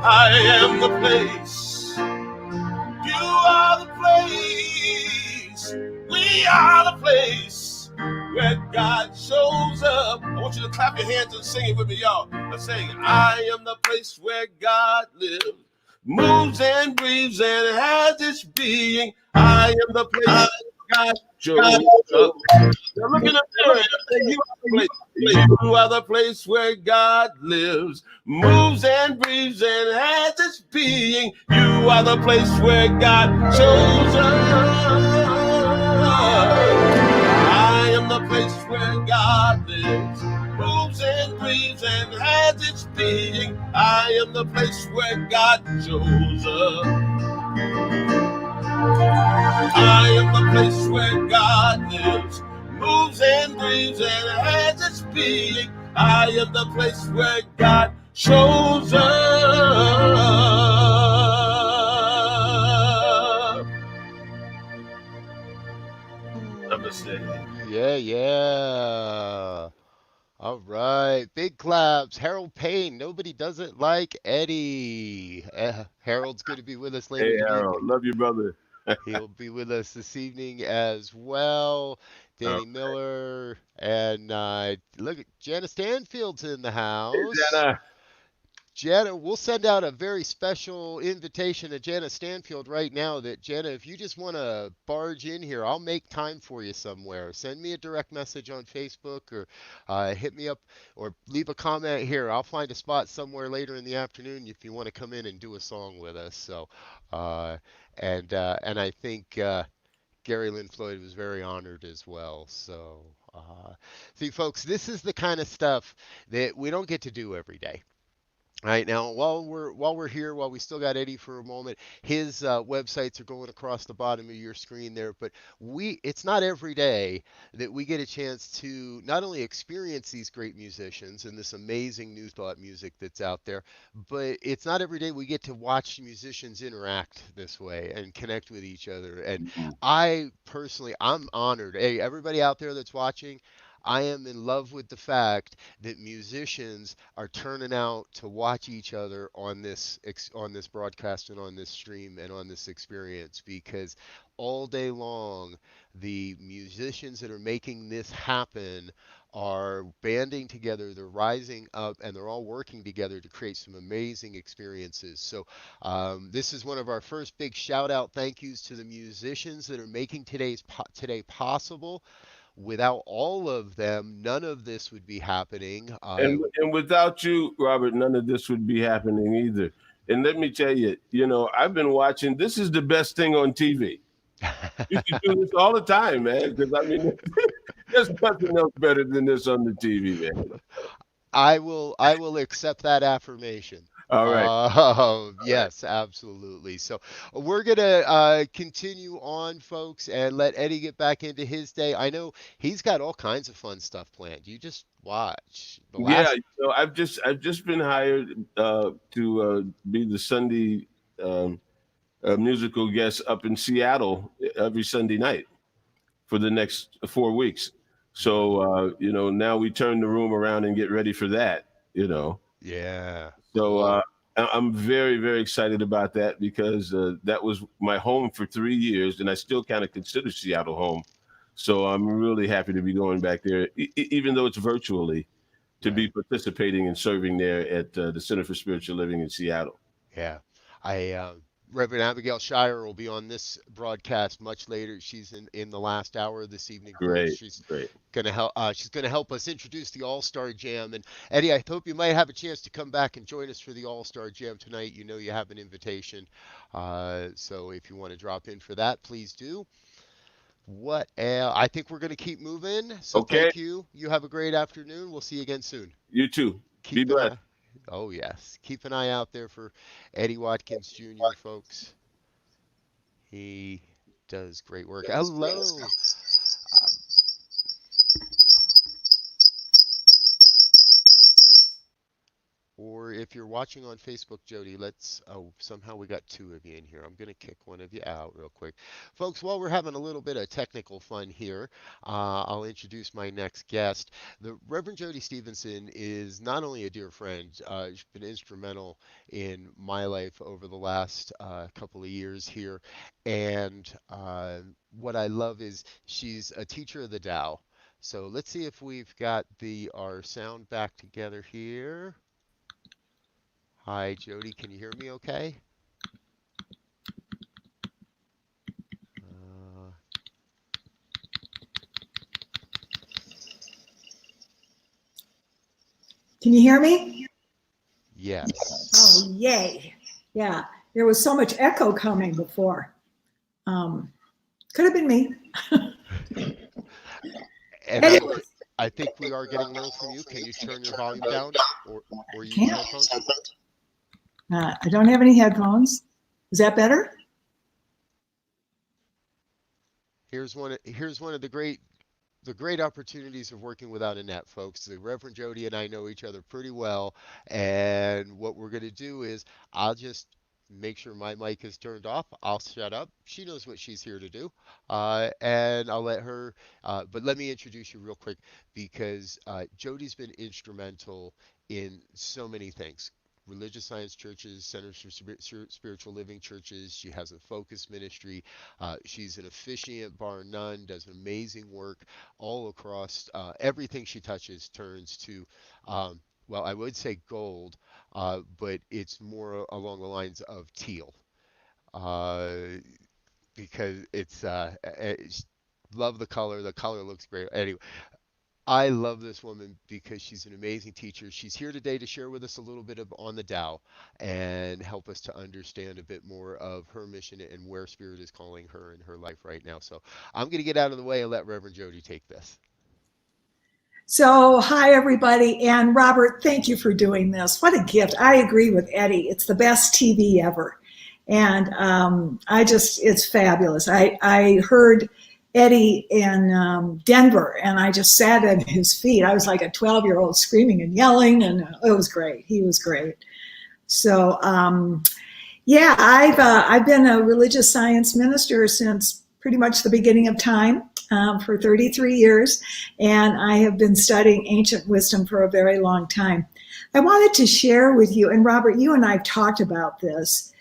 I am the place. You are the place. We are the place where God shows up. I want you to clap your hands and sing it with me, y'all. Let's sing. I am the place where God lives, moves and breathes and has its being. I am the place where God shows up. Now look in the mirror and say, you are the place where God lives, moves and breathes and has its being. You are the place where God shows up. I am the place where God lives, moves and breathes and has its being. I am the place where God shows up. I am the place where God lives, moves and breathes and has its being. I am the place where God shows up. Namaste. Yeah, yeah. All right, big claps. Harold Payne. Nobody does it like Eddie. Harold's going to be with us later Hey, in the Harold. evening. Love you, brother. He'll be with us this evening as well. Danny Miller and look, Jana Stanfield's in the Hey, house. Jana. Jana, we'll send out a very special invitation to Jana Stanfield right now that Jana, if you just want to barge in here, I'll make time for you somewhere. Send me a direct message on Facebook or hit me up or leave a comment here. I'll find a spot somewhere later in the afternoon if you want to come in and do a song with us. So, and I think Gary Lynn Floyd was very honored as well. So, see, folks, this is the kind of stuff that we don't get to do every day. Right now, while we're here, while we still got Eddie for a moment, his websites are going across the bottom of your screen there. But it's not every day that we get a chance to not only experience these great musicians and this amazing New Thought music that's out there, but it's not every day we get to watch musicians interact this way and connect with each other. And I personally, I'm honored. Hey, everybody out there that's watching, I am in love with the fact that musicians are turning out to watch each other on this broadcast and on this stream and on this experience, because all day long the musicians that are making this happen are banding together, they're rising up, and they're all working together to create some amazing experiences. So this is one of our first big shout out thank yous to the musicians that are making today possible. Without all of them, none of this would be happening. And without you, Robert, none of this would be happening either. And let me tell you, I've been watching. This is the best thing on TV. You can do this all the time, man. Because I mean, there's nothing else better than this on the TV, man. I will accept that affirmation. All right. Yes, absolutely. So we're gonna continue on, folks, and let Eddie get back into his day. I know he's got all kinds of fun stuff planned. You just watch. Yeah, I've just been hired to be the Sunday musical guest up in Seattle every Sunday night for the next 4 weeks. So now we turn the room around and get ready for that. Yeah. So I'm very, very excited about that because that was my home for 3 years, and I still kind of consider Seattle home. So I'm really happy to be going back there, even though it's virtually, to be participating and serving there at the Center for Spiritual Living in Seattle. Yeah. Reverend Abigail Shire will be on this broadcast much later. She's in the last hour this evening. Great. She's great. Gonna help. She's gonna help us introduce the All-Star Jam. And Eddie, I hope you might have a chance to come back and join us for the All-Star Jam tonight. You know you have an invitation. So if you want to drop in for that, please do. I think we're gonna keep moving. So Thank you. You have a great afternoon. We'll see you again soon. You too. Be blessed. Oh, yes. Keep an eye out there for Eddie Watkins Jr., folks. He does great work. Hello. Or if you're watching on Facebook, Jody, somehow we got two of you in here. I'm going to kick one of you out real quick. Folks, while we're having a little bit of technical fun here, I'll introduce my next guest. The Reverend Jody Stevenson is not only a dear friend, she's been instrumental in my life over the last couple of years here. And what I love is she's a teacher of the Tao. So let's see if we've got our sound back together here. Hi, Jody. Can you hear me okay? Uh, Can you hear me? yes. Oh, yay. Yeah, there was so much echo coming before. Could have been me. And Anyway, I think we are getting a little from you. Can you turn your volume down or use can't. headphones? I don't have any headphones. Is that better? Here's one of the great opportunities of working without a net, folks. The Reverend Jody and I know each other pretty well, and what we're going to do is I'll just make sure my mic is turned off. I'll shut up. She knows what she's here to do, and I'll let her. But let me introduce you real quick because Jody's been instrumental in so many things. Religious Science churches, Centers for Spiritual Living churches. She has a focus ministry. She's an officiant, bar none, does amazing work all across. Everything she touches turns to, well, I would say gold, but it's more along the lines of teal, uh, because love the color. The color looks great. Anyway, I love this woman because she's an amazing teacher. She's here today to share with us a little bit of on the Tao and help us to understand a bit more of her mission and where Spirit is calling her in her life right now. So I'm going to get out of the way and let Reverend Jody take this. So, hi, everybody. And Robert, thank you for doing this. What a gift. I agree with Eddie. It's the best TV ever. And it's fabulous. I heard Eddie in Denver, and I just sat at his feet. I was like a 12-year-old screaming and yelling, and it was great. He was great. So, yeah, I've been a religious science minister since pretty much the beginning of time, for 33 years, and I have been studying ancient wisdom for a very long time. I wanted to share with you, and Robert, you and I have talked about this.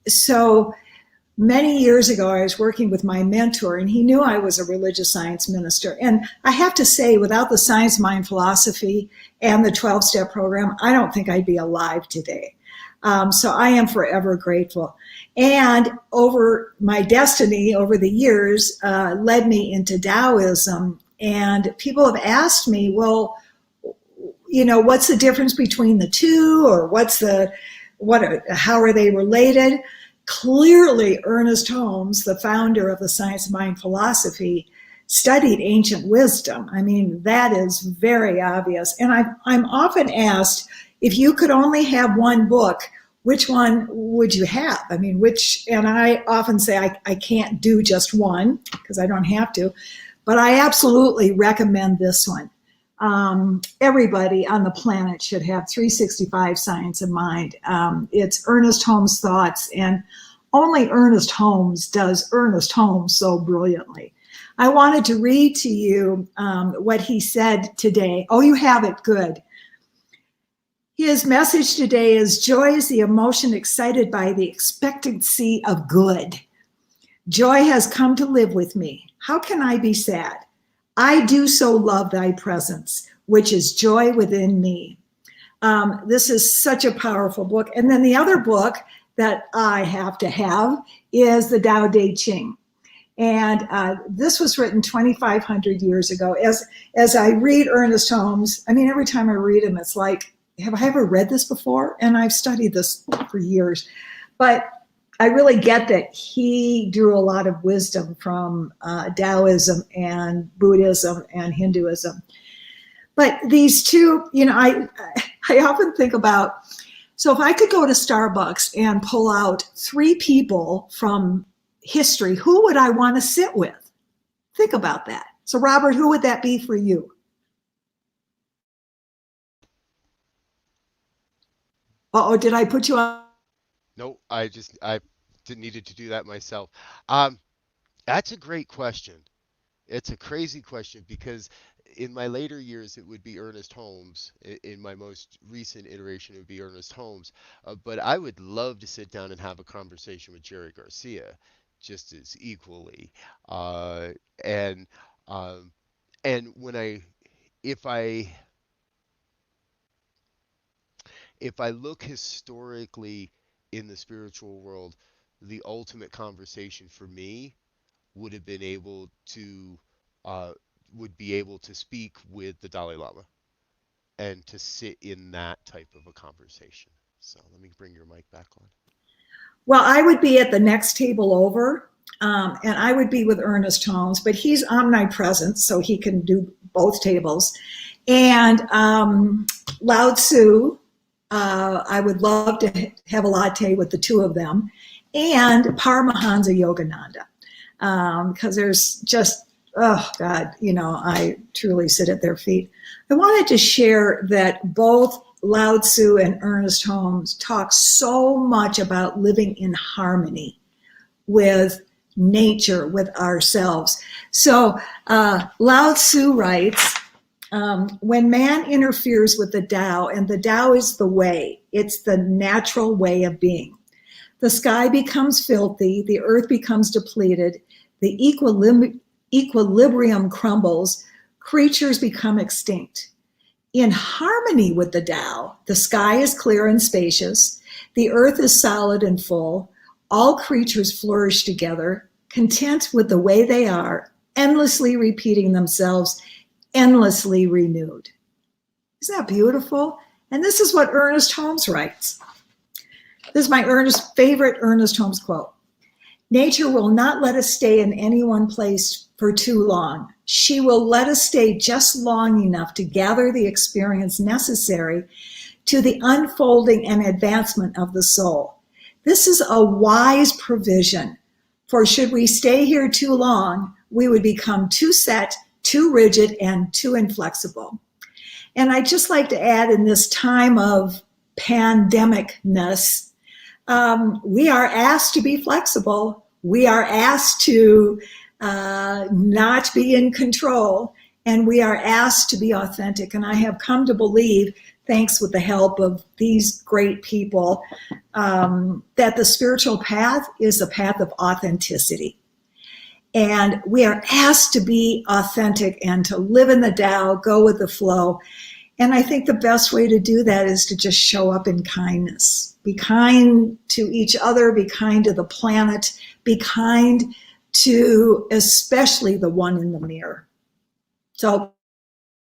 So many years ago, I was working with my mentor, and he knew I was a religious science minister. And I have to say, without the science mind philosophy and the 12-step program, I don't think I'd be alive today. So I am forever grateful. And over my destiny over the years led me into Taoism. And people have asked me, well, what's the difference between the two, or how are they related? Clearly, Ernest Holmes, the founder of the science of mind philosophy, studied ancient wisdom. I mean, that is very obvious. And I'm often asked, if you could only have one book, which one would you have? I mean, and I often say I can't do just one because I don't have to, but I absolutely recommend this one. Everybody on the planet should have 365 Science of Mind. It's Ernest Holmes' thoughts, and only Ernest Holmes does Ernest Holmes so brilliantly. I wanted to read to you what he said today. Oh, you have it. Good. His message today is: joy is the emotion excited by the expectancy of good. Joy has come to live with me. How can I be sad? I do so love thy presence, which is joy within me. This is such a powerful book. And then the other book that I have to have is the Tao Te Ching. And this was written 2,500 years ago. As I read Ernest Holmes, I mean, every time I read him, it's like, have I ever read this before? And I've studied this for years. But I really get that he drew a lot of wisdom from Taoism and Buddhism and Hinduism. But these two, I often think about, so if I could go to Starbucks and pull out 3 people from history, who would I want to sit with? Think about that. So Robert, who would that be for you? Uh-oh, did I put you on? No, I needed to do that myself. That's a great question. It's a crazy question because in my later years it would be Ernest Holmes. In my most recent iteration it would be Ernest Holmes. But I would love to sit down and have a conversation with Jerry Garcia just as equally. And And if I look historically in the spiritual world, the ultimate conversation for me would have been able to uh, would be able to speak with the Dalai Lama and to sit in that type of a conversation. So let me bring your mic back on. Well, I would be at the next table over, and I would be with Ernest Holmes, but he's omnipresent, so he can do both tables. And Lao Tzu, I would love to have a latte with the two of them, and Paramahansa Yogananda, because there's just, oh God, I truly sit at their feet. I wanted to share that both Lao Tzu and Ernest Holmes talk so much about living in harmony with nature, with ourselves. So Lao Tzu writes, when man interferes with the Tao, and the Tao is the way, it's the natural way of being, the sky becomes filthy, the earth becomes depleted, the equilibrium crumbles, creatures become extinct. In harmony with the Tao, the sky is clear and spacious, the earth is solid and full, all creatures flourish together, content with the way they are, endlessly repeating themselves, endlessly renewed. Isn't that beautiful? And this is what Ernest Holmes writes. This is my favorite Ernest Holmes quote. Nature will not let us stay in any one place for too long. She will let us stay just long enough to gather the experience necessary to the unfolding and advancement of the soul. This is a wise provision, for should we stay here too long, we would become too set, too rigid, and too inflexible. And I'd just like to add, in this time of pandemicness, we are asked to be flexible. We are asked to not be in control, and we are asked to be authentic. And I have come to believe, thanks with the help of these great people, that the spiritual path is a path of authenticity. And we are asked to be authentic and to live in the Tao, go with the flow. And I think the best way to do that is to just show up in kindness. Be kind to each other, be kind to the planet, be kind to especially the one in the mirror. So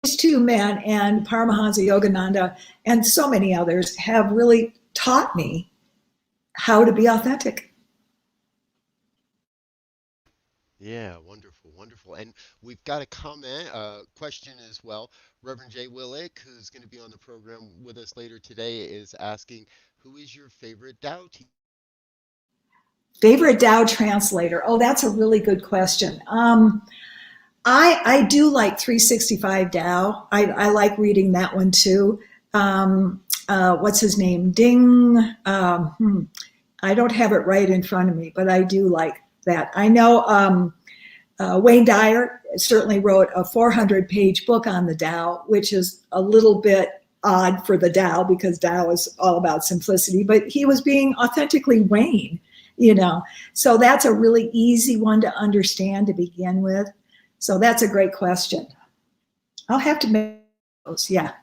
these two men and Paramahansa Yogananda and so many others have really taught me how to be authentic. Yeah, wonderful, wonderful. And we've got a question as well. Reverend Jay Willick, who's going to be on the program with us later today, is asking, who is your favorite Tao teacher? Favorite Tao translator? Oh, that's a really good question. I do like 365 Tao. I like reading that one too. What's his name? Ding. I don't have it right in front of me, but I do like that. I know Wayne Dyer certainly wrote a 400-page book on the Tao, which is a little bit odd for the Tao because Tao is all about simplicity, but he was being authentically Wayne, So that's a really easy one to understand to begin with. So that's a great question. I'll have to make those, yeah.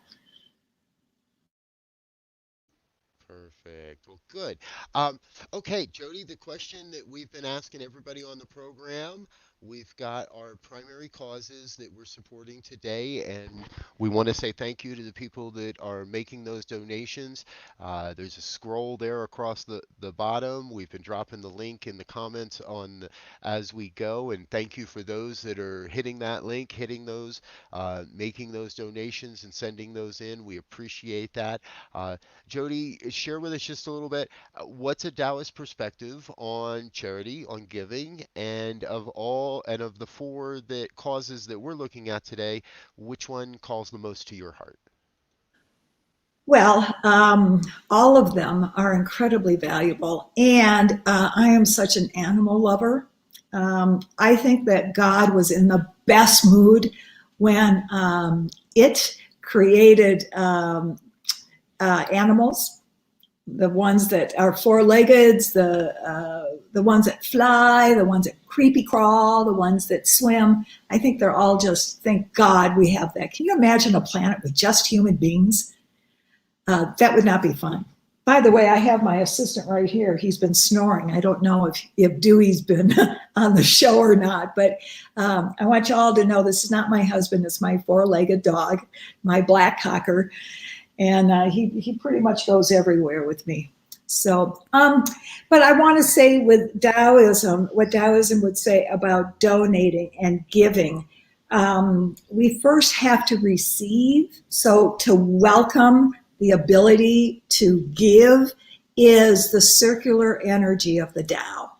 Perfect. Well, good. Okay, Jody, the question that we've been asking everybody on the program, we've got our primary causes that we're supporting today, and we want to say thank you to the people that are making those donations. There's a scroll there across the bottom. We've been dropping the link in the comments as we go, and thank you for those that are hitting that link, hitting those, making those donations and sending those in. We appreciate that. Jody, share with us just a little bit, what's a Taoist perspective on charity, on giving, and of the four causes that we're looking at today, which one calls the most to your heart? Well, all of them are incredibly valuable, and I am such an animal lover. I think that God was in the best mood when it created animals, the ones that are four-legged, the ones that fly, the ones that creepy crawl, the ones that swim. I think they're all just, thank God we have that. Can you imagine a planet with just human beings? That would not be fun. By the way, I have my assistant right here. He's been snoring. I don't know if Dewey's been on the show or not, but I want you all to know this is not my husband. It's my four-legged dog, my black cocker. And he pretty much goes everywhere with me. So, but I want to say with Taoism, what Taoism would say about donating and giving, we first have to receive. So to welcome the ability to give is the circular energy of the Tao.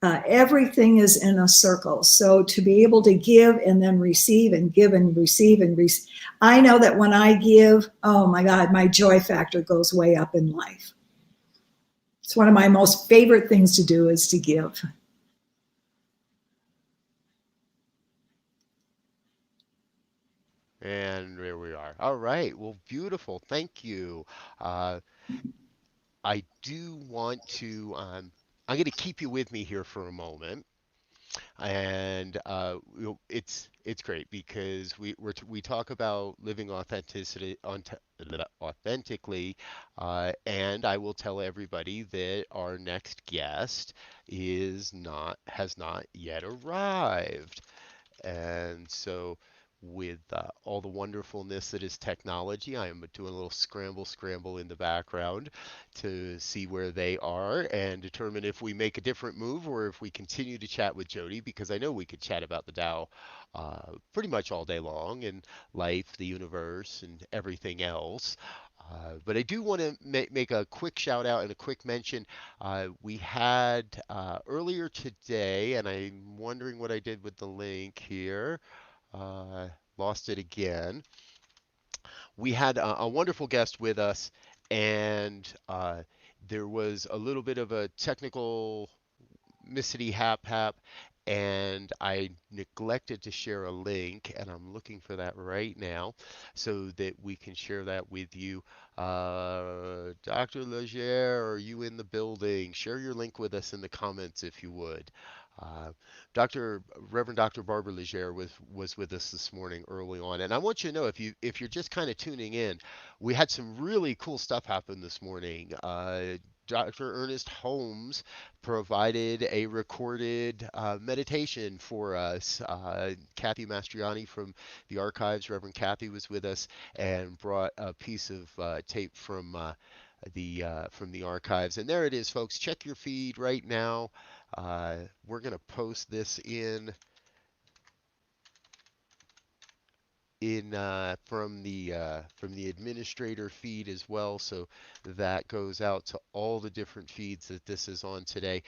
Everything is in a circle. So to be able to give and then receive and give and receive and receive. I know that when I give, oh my God, my joy factor goes way up in life. It's one of my most favorite things to do is to give. And there we are. All right. Well, beautiful. Thank you. I do want to, I'm going to keep you with me here for a moment. And it's great because we talk about living authenticity authentically, and I will tell everybody that our next guest has not yet arrived, and so with all the wonderfulness that is technology, I am doing a little scramble in the background to see where they are and determine if we make a different move or if we continue to chat with Jody, because I know we could chat about the Tao pretty much all day long, and life, the universe, and everything else. But I do want to make a quick shout out and a quick mention. We had earlier today, and I'm wondering what I did with the link here. Lost it again. We had a wonderful guest with us, and there was a little bit of a technical missity hap, and I neglected to share a link, and I'm looking for that right now so that we can share that with you. Dr. Legere, are you in the building? Share your link with us in the comments if you would. Reverend Dr. Barbara Legere was with us this morning early on, and I want you to know, if you're just kind of tuning in, we had some really cool stuff happen this morning. Dr. Ernest Holmes provided a recorded meditation for us. Kathy Mastriani from the archives, Reverend Kathy, was with us and brought a piece of tape from the archives. And there it is, folks. Check your feed right now. We're going to post this in from the administrator feed as well, so that goes out to all the different feeds that this is on today.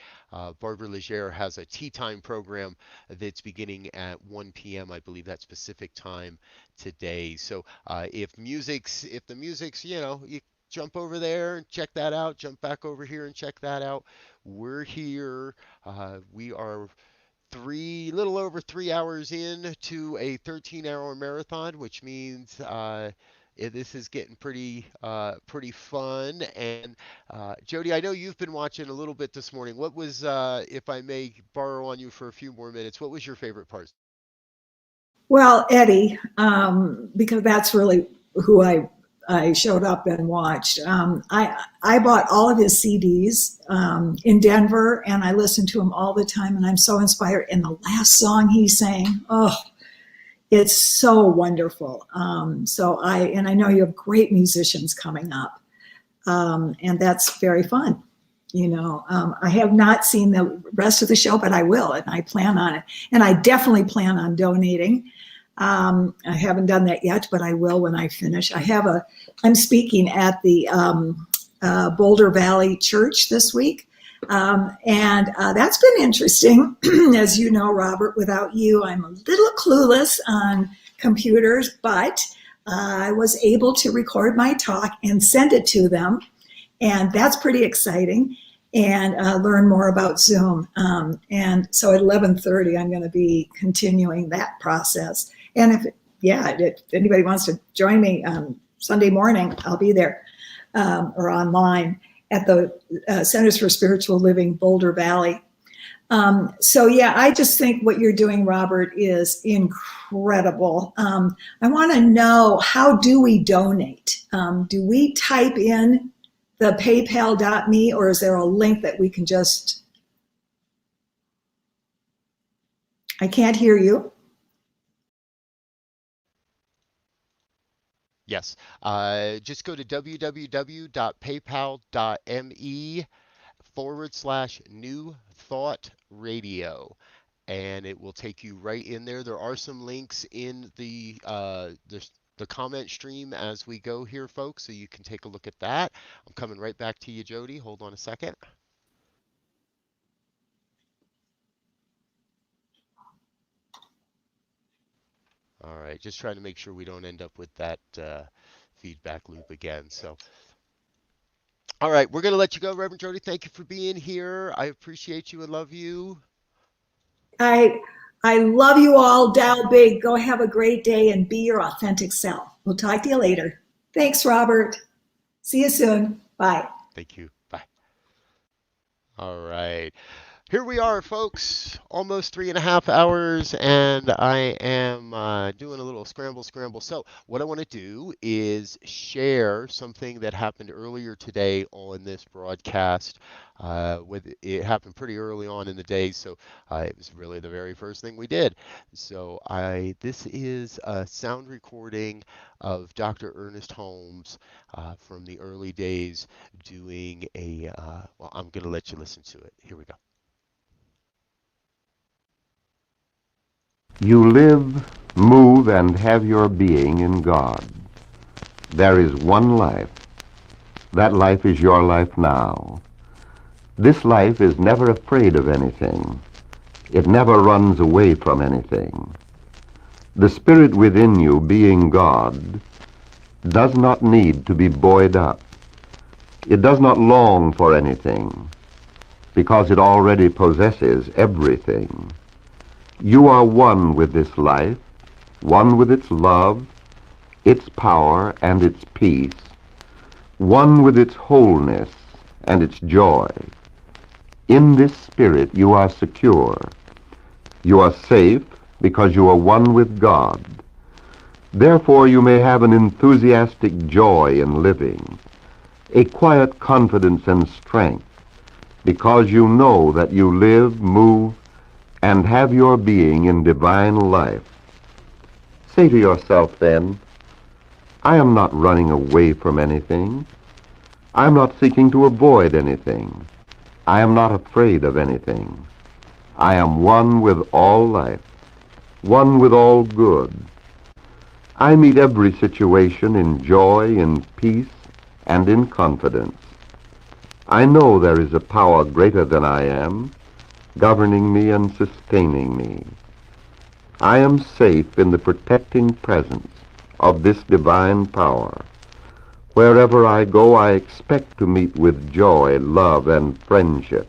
Barbara Legere has a tea time program that's beginning at 1 p.m. I believe that's Pacific time today. So if the music's, you jump over there and check that out, jump back over here and check that out. We're here. We are little over 3 hours in to a 13-hour marathon, which means this is getting pretty fun. And Jody, I know you've been watching a little bit this morning. What was, if I may borrow on you for a few more minutes, what was your favorite part? Well, Eddie, because that's really who I showed up and watched. I bought all of his CDs in Denver, and I listened to him all the time, and I'm so inspired. And the last song he sang, oh, it's so wonderful. And I know you have great musicians coming up, and that's very fun. I have not seen the rest of the show, but I will, and I plan on it. And I definitely plan on donating. I haven't done that yet, but I will when I finish. I'm speaking at the Boulder Valley Church this week. And that's been interesting. As you know, Robert, without you, I'm a little clueless on computers, but I was able to record my talk and send it to them. And that's pretty exciting. And learn more about Zoom. And so at 11:30, I'm going to be continuing that process. And if anybody wants to join me Sunday morning, I'll be there or online. at the Centers for Spiritual Living, Boulder Valley. So yeah, I just think what you're doing, Robert, is incredible. I want to know, how do we donate? Do we type in the paypal.me, or is there a link that we can just... I can't hear you. Yes. Just go to www.paypal.me/New Thought Radio, and it will take you right in there. There are some links in the comment stream as we go here, folks, so you can take a look at that. I'm coming right back to you, Jody. Hold on a second. All right, just trying to make sure we don't end up with that feedback loop again. So, all right, we're going to let you go, Reverend Jody. Thank you for being here. I appreciate you and love you. I love you all. Dial big. Go have a great day and be your authentic self. We'll talk to you later. Thanks, Robert. See you soon. Bye. Thank you. Bye. All right. Here we are, folks, almost 3.5 hours, and I am doing a little scramble. So what I want to do is share something that happened earlier today on this broadcast. It happened pretty early on in the day, so it was really the very first thing we did. So this is a sound recording of Dr. Ernest Holmes from the early days doing well, I'm going to let you listen to it. Here we go. You live, move, and have your being in God. There is one life. That life is your life now. This life is never afraid of anything. It never runs away from anything. The spirit within you, being God, does not need to be buoyed up. It does not long for anything, because it already possesses everything. You are one with this life, one with its love, its power, and its peace, one with its wholeness and its joy. In this spirit you are secure. You are safe because you are one with God. Therefore you may have an enthusiastic joy in living, a quiet confidence and strength, because you know that you live, move, and have your being in divine life. Say to yourself then, I am not running away from anything. I am not seeking to avoid anything. I am not afraid of anything. I am one with all life, one with all good. I meet every situation in joy, in peace, and in confidence. I know there is a power greater than I am, governing me and sustaining me. I am safe in the protecting presence of this divine power. Wherever I go, I expect to meet with joy, love, and friendship,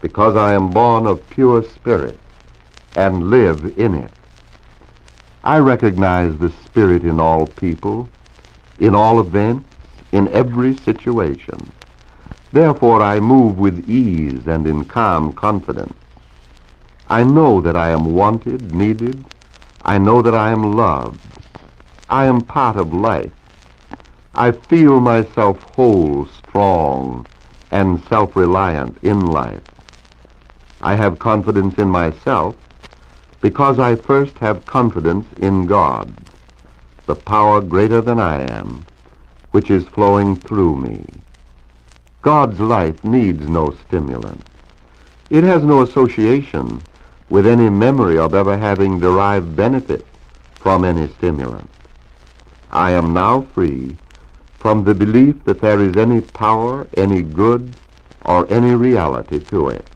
because I am born of pure spirit and live in it. I recognize the spirit in all people, in all events, in every situation. Therefore, I move with ease and in calm confidence. I know that I am wanted, needed. I know that I am loved. I am part of life. I feel myself whole, strong, and self-reliant in life. I have confidence in myself because I first have confidence in God, the power greater than I am, which is flowing through me. God's life needs no stimulant. It has no association with any memory of ever having derived benefit from any stimulant. I am now free from the belief that there is any power, any good, or any reality to it.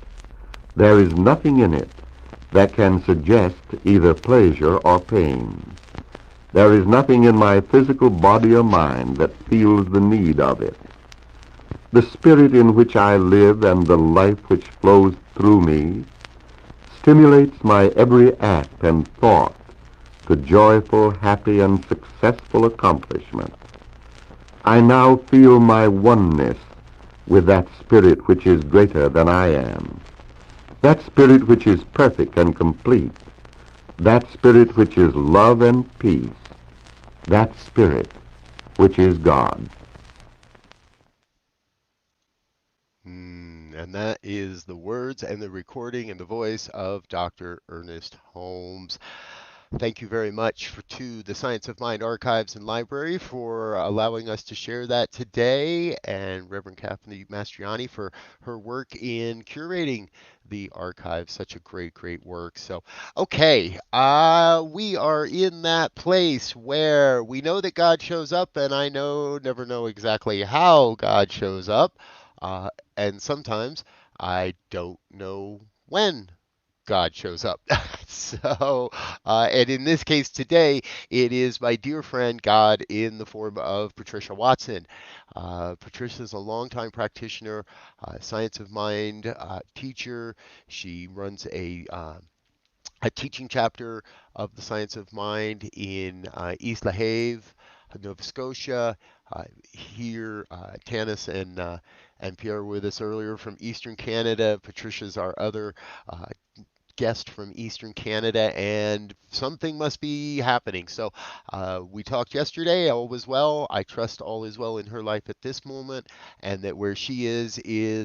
There is nothing in it that can suggest either pleasure or pain. There is nothing in my physical body or mind that feels the need of it. The spirit in which I live and the life which flows through me stimulates my every act and thought to joyful, happy, and successful accomplishment. I now feel my oneness with that Spirit which is greater than I am, that Spirit which is perfect and complete, that Spirit which is love and peace, that Spirit which is God. And that is the words and the recording and the voice of Dr. Ernest Holmes. Thank you very much to the Science of Mind Archives and Library for allowing us to share that today, and Reverend Kathleen Mastriani for her work in curating the archive. Such a great, great work. So, okay, we are in that place where we know that God shows up, and I never know exactly how God shows up, and sometimes I don't know when God shows up. So, and in this case today, it is my dear friend God in the form of Patricia Watson. Patricia is a longtime practitioner, science of mind teacher. She runs a teaching chapter of the Science of Mind in East La Have, Nova Scotia. Here, Tanis and Pierre were with us earlier from Eastern Canada. Patricia's our other guest from Eastern Canada, and something must be happening. So we talked yesterday, all was well. I trust all is well in her life at this moment, and that where she is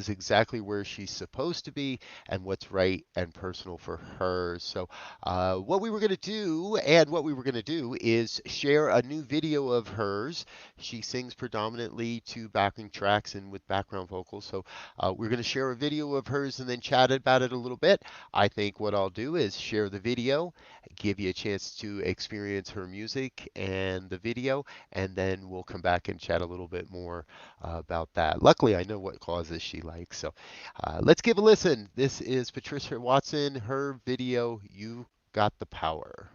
exactly where she's supposed to be and what's right and personal for her. So what we were going to do is share a new video of hers. She sings predominantly to backing tracks and with background vocals. So we're going to share a video of hers and then chat about it a little bit. I think what I'll do is share the video, give you a chance to experience her music and the video, and then we'll come back and chat a little bit more about that. Luckily, I know what causes she likes. So let's give a listen. This is Patricia Watson, her video, You Got the Power.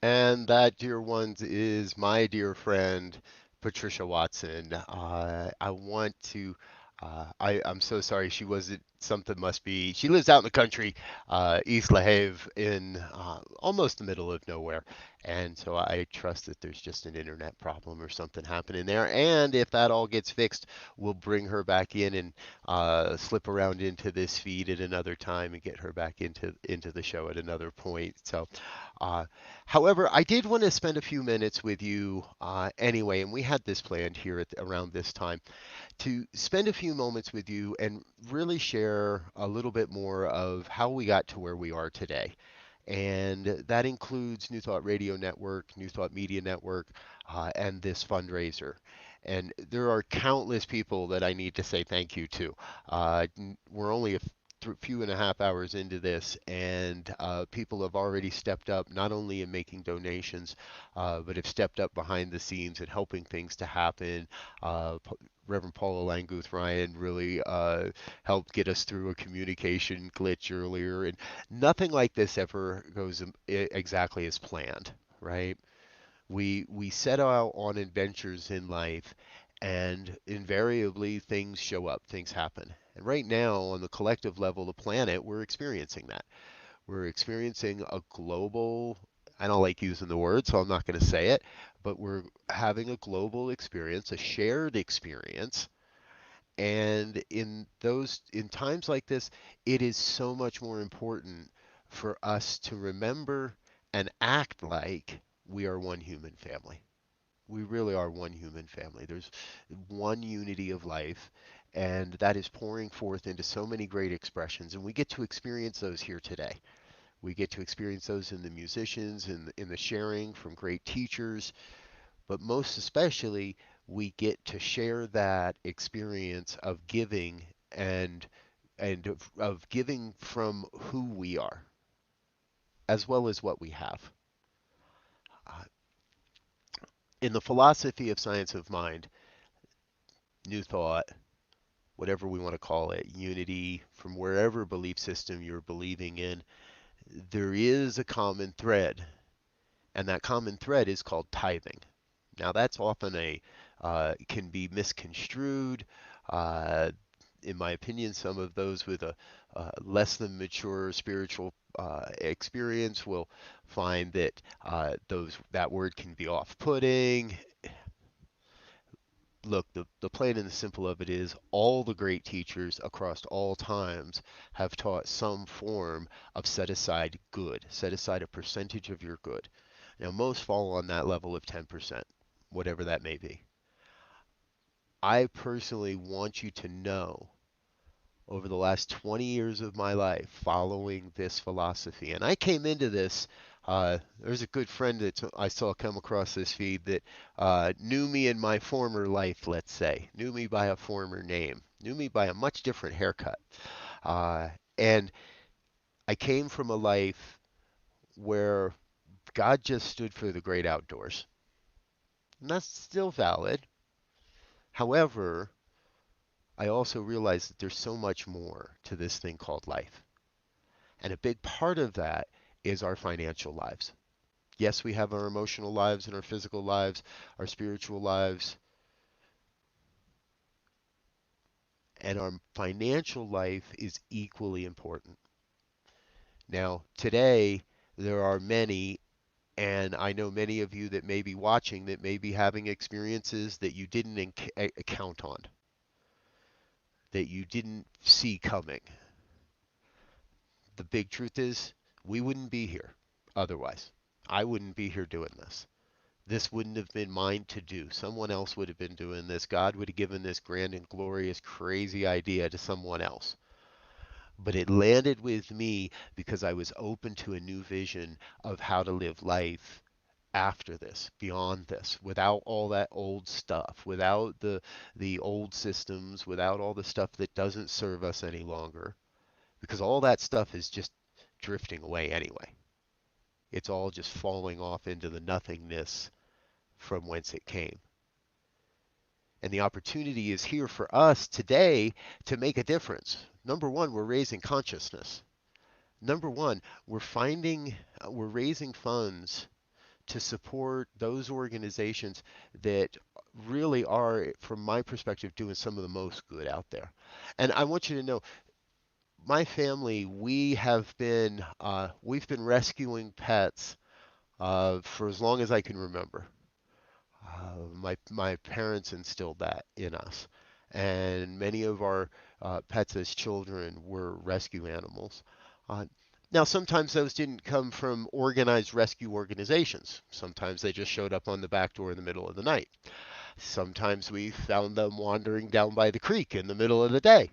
And that, dear ones, is my dear friend Patricia Watson. I want to. I'm so sorry. She wasn't. Something must be. She lives out in the country, East La Have, in almost the middle of nowhere. And so I trust that there's just an internet problem or something happening there. And if that all gets fixed, we'll bring her back in and slip around into this feed at another time and get her back into the show at another point. So. Uh, However, I did want to spend a few minutes with you anyway, and we had this planned here around this time to spend a few moments with you and really share a little bit more of how we got to where we are today. And that includes New Thought Radio Network, New Thought Media Network, and this fundraiser. And there are countless people that I need to say thank you to. We're only a few and a half hours into this, and people have already stepped up, not only in making donations, but have stepped up behind the scenes and helping things to happen. Reverend Paula Languth Ryan really helped get us through a communication glitch earlier, and nothing like this ever goes exactly as planned, right? We set out on adventures in life, and invariably things show up, things happen. And right now, on the collective level of the planet, we're experiencing that. We're experiencing a global, I don't like using the word, so I'm not going to say it, but we're having a global experience, a shared experience. And in times like this, it is so much more important for us to remember and act like we are one human family. We really are one human family. There's one unity of life, and that is pouring forth into so many great expressions, and we get to experience those here today. We get to experience those in the musicians, in the sharing from great teachers, but most especially, we get to share that experience of giving and of giving from who we are, as well as what we have. Uh, in the philosophy of science of mind, New Thought, whatever we want to call it, unity, from wherever belief system you're believing in, there is a common thread, and that common thread is called tithing. Now, that's often can be misconstrued. Uh, in my opinion, some of those with a less than mature spiritual experience will find that that word can be off-putting. Look, the plain and the simple of it is all the great teachers across all times have taught some form of set aside good, set aside a percentage of your good. Now, most fall on that level of 10%, whatever that may be. I personally want you to know over the last 20 years of my life following this philosophy, and I came into this. There's a good friend that I saw come across this feed that knew me in my former life, let's say, knew me by a former name, knew me by a much different haircut. And I came from a life where God just stood for the great outdoors. And that's still valid. However, I also realized that there's so much more to this thing called life. And a big part of that is our financial lives. Yes, we have our emotional lives and our physical lives, our spiritual lives, and our financial life is equally important. Now, today, there are many, and I know many of you that may be watching that may be having experiences that you didn't account on, that you didn't see coming. The big truth is, we wouldn't be here otherwise. I wouldn't be here doing this. This wouldn't have been mine to do. Someone else would have been doing this. God would have given this grand and glorious, crazy idea to someone else. But it landed with me because I was open to a new vision of how to live life after this, beyond this, without all that old stuff, without the old systems, without all the stuff that doesn't serve us any longer. Because all that stuff is just drifting away anyway. It's all just falling off into the nothingness from whence it came. And the opportunity is here for us today to make a difference. Number one, we're raising consciousness. Number one, we're raising funds to support those organizations that really are, from my perspective, doing some of the most good out there. And I want you to know, my family, we've been rescuing pets for as long as I can remember. My parents instilled that in us, and many of our pets as children were rescue animals. Uh, Now, sometimes those didn't come from organized rescue organizations. Sometimes they just showed up on the back door in the middle of the night. Sometimes we found them wandering down by the creek in the middle of the day.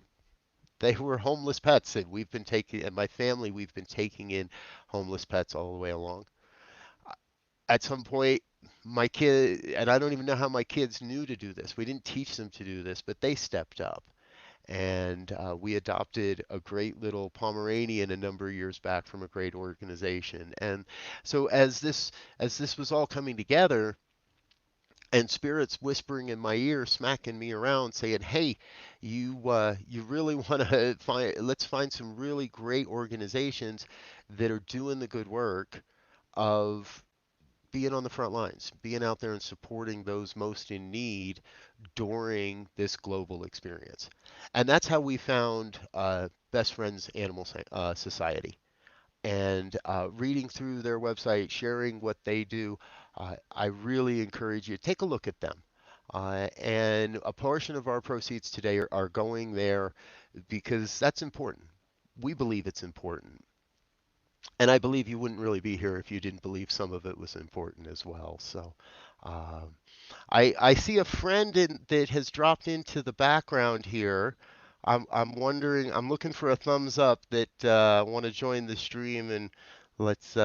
They were homeless pets, and and my family, we've been taking in homeless pets all the way along. At some point, my kid, and I don't even know how my kids knew to do this. We didn't teach them to do this, but they stepped up. And we adopted a great little Pomeranian a number of years back from a great organization. And so as this was all coming together, and spirits whispering in my ear, smacking me around, saying, "Hey, you really want to let's find some really great organizations that are doing the good work of being on the front lines, being out there and supporting those most in need during this global experience." And that's how we found Best Friends Society. And reading through their website, sharing what they do, I really encourage you to take a look at them. And a portion of our proceeds today are going there because that's important. We believe it's important. And I believe you wouldn't really be here if you didn't believe some of it was important as well. So I see a friend that has dropped into the background here. I'm wondering, I'm looking for a thumbs up that want to join the stream, and let's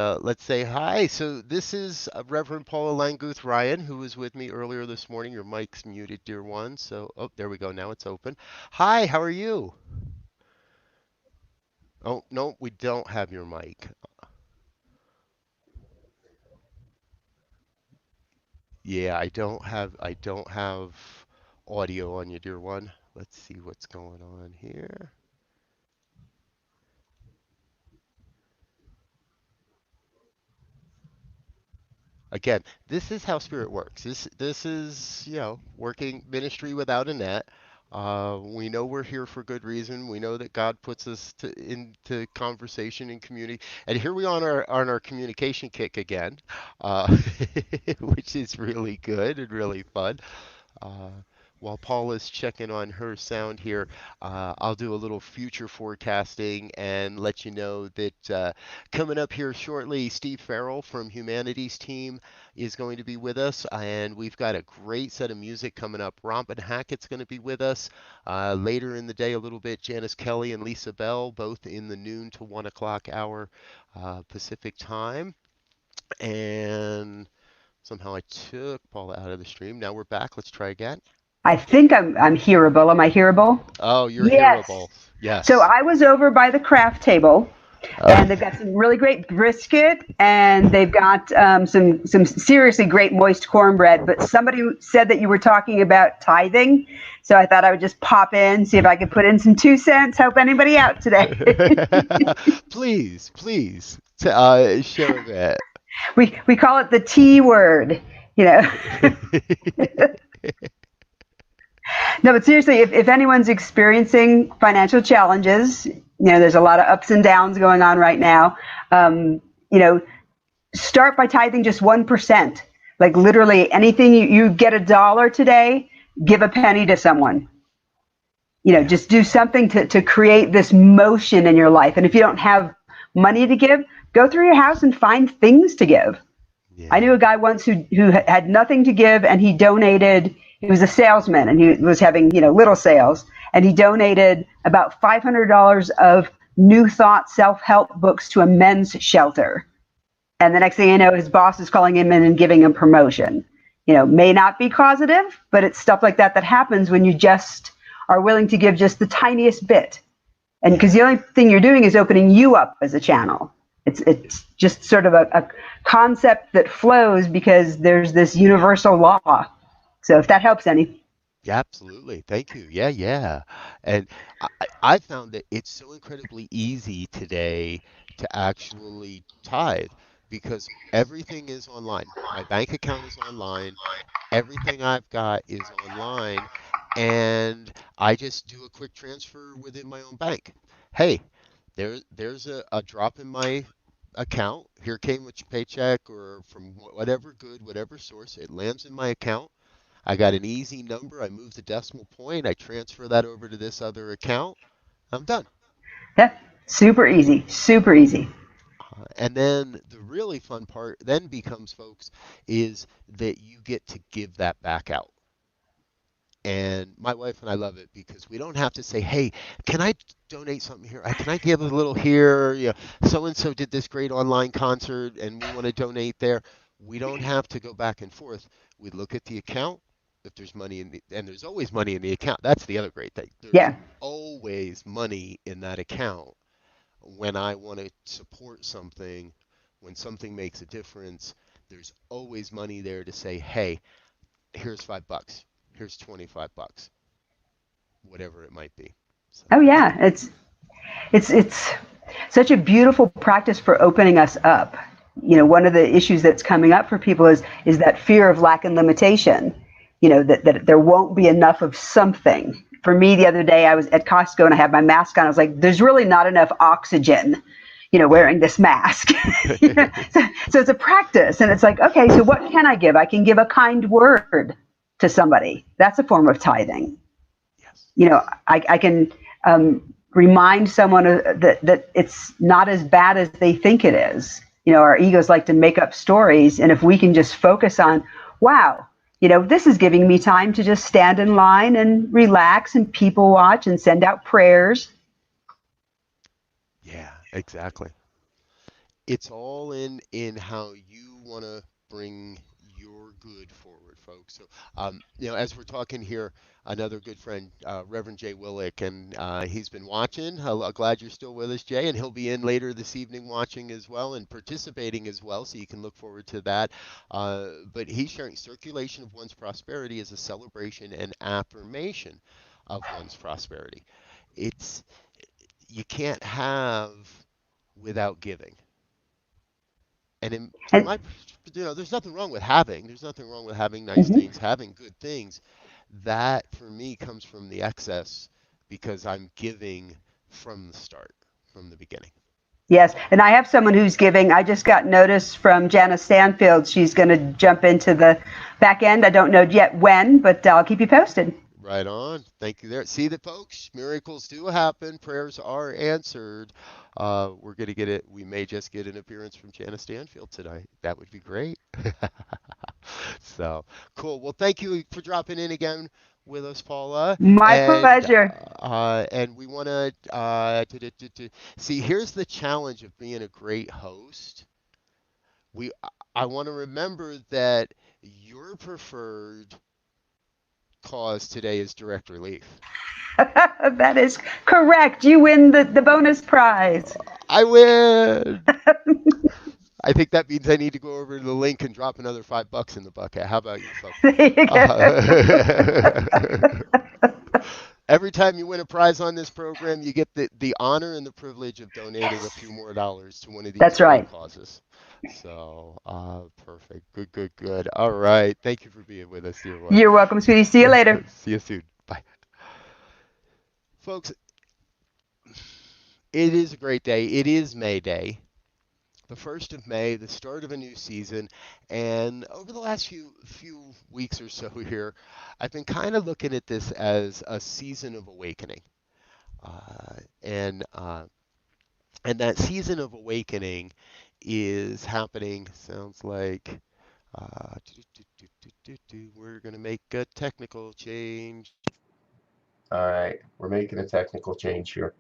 say hi. So this is Reverend Paula Languth Ryan, who was with me earlier this morning. Your mic's muted, dear one. So, oh, there we go. Now it's open. Hi, how are you? Oh, no, we don't have your mic. Yeah, I don't have audio on you, dear one. Let's see what's going on here. Again, this is how spirit works. This is, working ministry without a net. We know we're here for good reason. We know that God puts us into conversation and community. And here we are on our communication kick again, which is really good and really fun. Uh, while Paula's checking on her sound here, I'll do a little future forecasting and let you know that coming up here shortly, Steve Farrell from Humanities Team is going to be with us, and we've got a great set of music coming up. Robin Hackett's going to be with us later in the day a little bit. Janice Kelly and Lisa Bell, both in the noon to 1 o'clock hour Pacific time. And somehow I took Paula out of the stream. Now we're back. Let's try again. I think I'm hearable. Am I hearable? Oh, you're Yes. hearable. Yes. So I was over by the craft table, and they've got some really great brisket, and they've got some seriously great moist cornbread. But somebody said that you were talking about tithing, so I thought I would just pop in, see if I could put in some 2 cents, help anybody out today. Please share that. We call it the T word, No, but seriously, if anyone's experiencing financial challenges, there's a lot of ups and downs going on right now. Start by tithing just 1%. Like literally anything you get $1 today, give a penny to someone. Just do something to create this motion in your life. And if you don't have money to give, go through your house and find things to give. Yeah. I knew a guy once who had nothing to give, and he donated. He was a salesman, and he was having little sales, and he donated about $500 of New Thought self-help books to a men's shelter. And the next thing you know, his boss is calling him in and giving him promotion. May not be causative, but it's stuff like that happens when you just are willing to give just the tiniest bit. And because the only thing you're doing is opening you up as a channel. It's just sort of a concept that flows because there's this universal law. So if that helps any. Yeah, absolutely. Thank you. Yeah. And I found that it's so incredibly easy today to actually tithe. because everything is online. My bank account is online. Everything I've got is online, and I just do a quick transfer within my own bank. Hey, there's a drop in my account. Here came a paycheck or from whatever good, whatever source. It lands in my account. I got an easy number. I move the decimal point. I transfer that over to this other account. I'm done. Yeah, super easy, super easy. And then the really fun part then becomes, folks, is that you get to give that back out. And my wife and I love it because we don't have to say, hey, can I donate something here? Can I give a little here? You know, so and so did this great online concert and we want to donate there. We don't have to go back and forth. We look at the account. If there's money in the, and there's always money in the account. That's the other great thing. There's Yeah. always money in that account when I want to support something, when something makes a difference. There's always money there to say, hey, here's $5. Here's $25, whatever it might be. So. Oh yeah, it's such a beautiful practice for opening us up. You know, one of the issues that's coming up for people is that fear of lack and limitation. You know, that there won't be enough of something. For me, the other day I was at Costco and I had my mask on. I was like, there's really not enough oxygen, you know, wearing this mask. You know? So it's a practice, and it's like, okay, so what can I give? I can give a kind word to somebody. That's a form of tithing. Yes. You know, I can remind someone that it's not as bad as they think it is. You know, our egos like to make up stories, and if we can just focus on, wow, you know, this is giving me time to just stand in line and relax and people watch and send out prayers. Yeah, exactly. It's all in how you want to bring your good forward, folks. So, you know, as we're talking here, another good friend, Reverend Jay Willick, and he's been watching. Glad you're still with us, Jay, and he'll be in later this evening watching as well and participating as well, so you can look forward to that. But he's sharing circulation of one's prosperity as a celebration and affirmation of one's prosperity. It's you can't have without giving. And in my, you know, there's nothing wrong with having. There's nothing wrong with having nice things, having good things. That for me comes from the excess because I'm giving from the start, from the beginning. Yes, and I have someone who's giving. I just got notice from Janice Stanfield. She's going to jump into the back end. I don't know yet when, but I'll keep you posted. Right on. Thank you there. See that, folks? Miracles do happen. Prayers are answered. We're going to get it. We may just get an appearance from Janice Stanfield tonight. That would be great. So, cool. Well, thank you for dropping in again with us, Paula. My pleasure. And we want to see, here's the challenge of being a great host. I want to remember that your preferred cause today is direct relief. That is correct. You win the bonus prize. I win. I think that means I need to go over to the link and drop another $5 in the bucket. How about you, folks? There you go. Every time you win a prize on this program, you get the honor and the privilege of donating a few more dollars to one of these That's right. causes. So, perfect. Good. All right. Thank you for being with us, dear one. You're welcome, sweetie. See you later. See you soon. Bye. Folks, it is a great day. It is May Day, the 1st of May, the start of a new season. And over the last few weeks or so here, I've been kind of looking at this as a season of awakening. And that season of awakening is happening, sounds like, we're going to make a technical change. All right, we're making a technical change here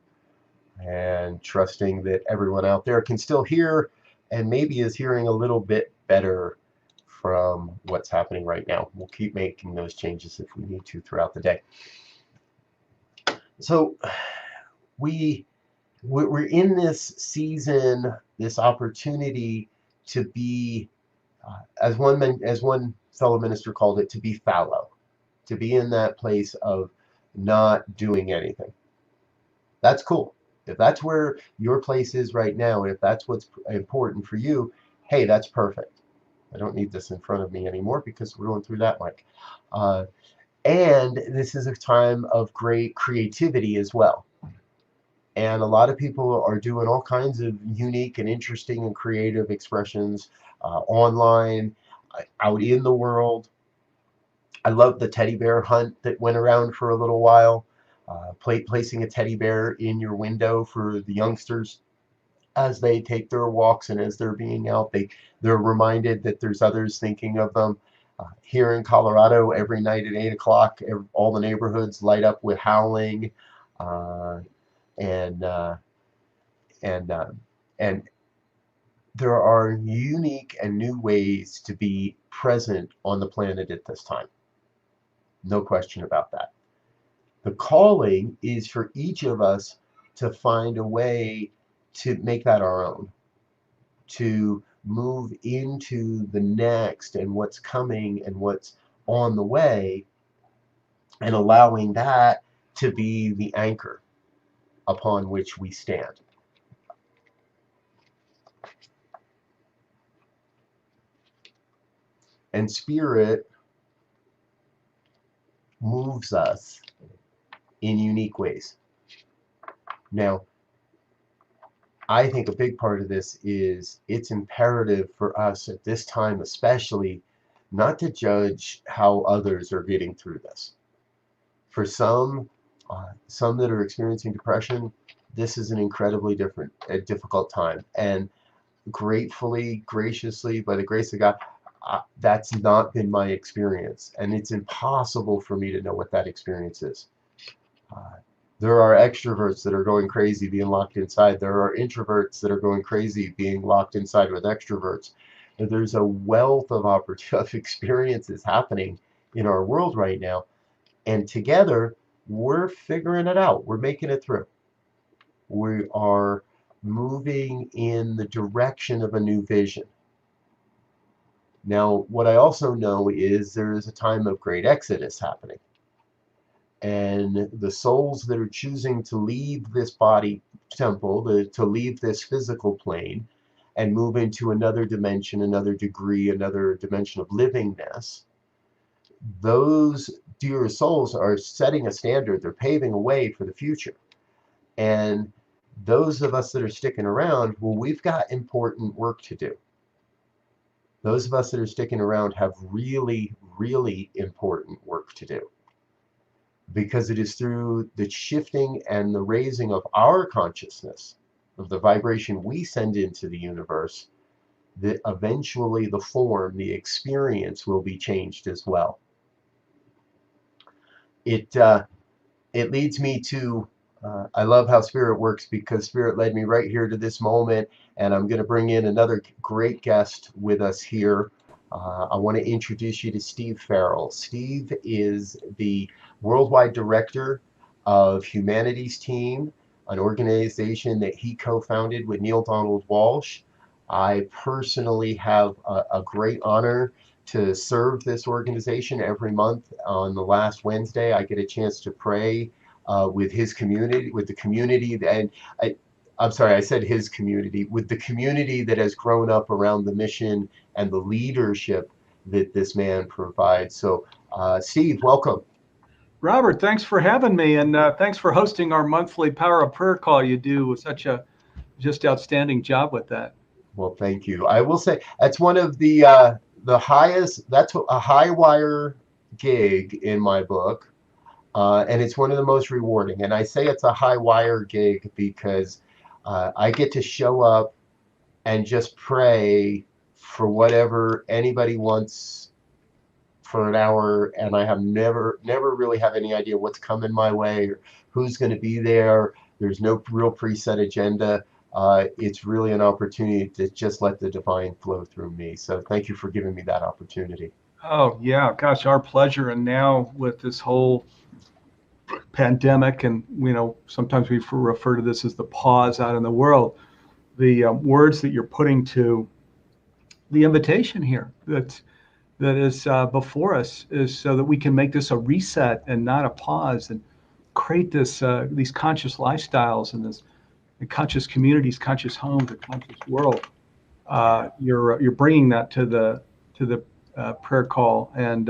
and trusting that everyone out there can still hear and maybe is hearing a little bit better from what's happening right now. We'll keep making those changes if we need to throughout the day. So we're in this season, this opportunity to be, as one fellow minister called it, to be fallow, to be in that place of not doing anything. That's cool. If that's where your place is right now, if that's what's important for you, Hey, that's perfect. I don't need this in front of me anymore because we're going through that mic. And this is a time of great creativity as well. And a lot of people are doing all kinds of unique and interesting and creative expressions online, out in the world. I love the teddy bear hunt that went around for a little while. Placing a teddy bear in your window for the youngsters as they take their walks and as they're being out, they're reminded that there's others thinking of them. Here in Colorado, every night at 8 o'clock, all the neighborhoods light up with howling, and there are unique and new ways to be present on the planet at this time. No question about that. The calling is for each of us to find a way to make that our own, to move into the next and what's coming and what's on the way, and allowing that to be the anchor upon which we stand. And Spirit moves us in unique ways. Now, I think a big part of this is it's imperative for us at this time especially not to judge how others are getting through this. For some that are experiencing depression, this is an incredibly difficult time. And gratefully, graciously, by the grace of God, that's not been my experience. And it's impossible for me to know what that experience is. There are extroverts that are going crazy being locked inside. There are introverts that are going crazy being locked inside with extroverts. And there's a wealth of experiences happening in our world right now. And together, we're figuring it out. We're making it through. We are moving in the direction of a new vision. Now, what I also know is there is a time of great exodus happening. And the souls that are choosing to leave this body temple, to leave this physical plane, and move into another dimension, another degree, another dimension of livingness, those dear souls are setting a standard. They're paving a way for the future. And those of us that are sticking around, well, we've got important work to do. Those of us that are sticking around have really, really important work to do. Because it is through the shifting and the raising of our consciousness, of the vibration we send into the universe, that eventually the form, the experience will be changed as well. It leads me to, I love how Spirit works, because Spirit led me right here to this moment, and I'm going to bring in another great guest with us here. I want to introduce you to Steve Farrell. Steve is the Worldwide Director of Humanities Team, an organization that he co-founded with Neil Donald Walsh. I personally have a great honor to serve this organization every month. On the last Wednesday, I get a chance to pray with his community, with the community, and I'm sorry, I said his community, with the community that has grown up around the mission and the leadership that this man provides. So, Steve, welcome. Robert, thanks for having me, and thanks for hosting our monthly Power of Prayer call. You do such a just outstanding job with that. Well, thank you. I will say that's one of the highest, that's a high wire gig in my book, and it's one of the most rewarding. And I say it's a high wire gig because I get to show up and just pray for whatever anybody wants for an hour, and I have never really have any idea what's coming my way or who's going to be there. There's no real preset agenda. It's really an opportunity to just let the divine flow through me. So thank you for giving me that opportunity. Oh yeah, gosh, our pleasure. And now with this whole pandemic, and sometimes we refer to this as the pause out in the world, the words that you're putting to the invitation here that is before us is so that we can make this a reset and not a pause, and create this these conscious lifestyles and this conscious communities, conscious homes, a conscious world. you're bringing that to the prayer call, and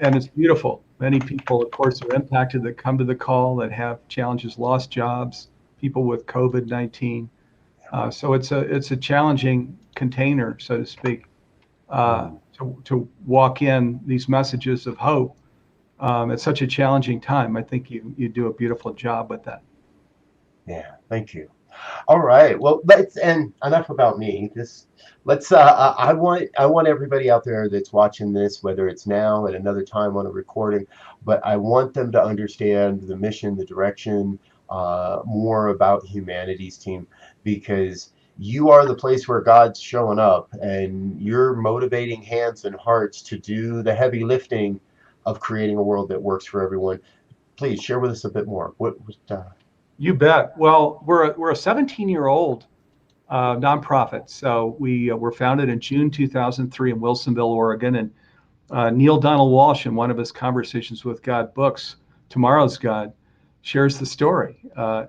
it's beautiful. Many people, of course, are impacted that come to the call that have challenges, lost jobs, people with COVID-19. So it's a challenging container, so to speak, to walk in these messages of hope. It's such a challenging time. I think you do a beautiful job with that. Yeah, thank you. All right. Well, and enough about me. I want everybody out there that's watching this, whether it's now at another time on a recording, but I want them to understand the mission, the direction, more about Humanities Team, because you are the place where God's showing up, and you're motivating hands and hearts to do the heavy lifting of creating a world that works for everyone. Please share with us a bit more. You bet. Well, we're a 17-year-old nonprofit. So we were founded in June 2003 in Wilsonville, Oregon. And Neale Donald Walsch, in one of his Conversations with God books, Tomorrow's God, shares the story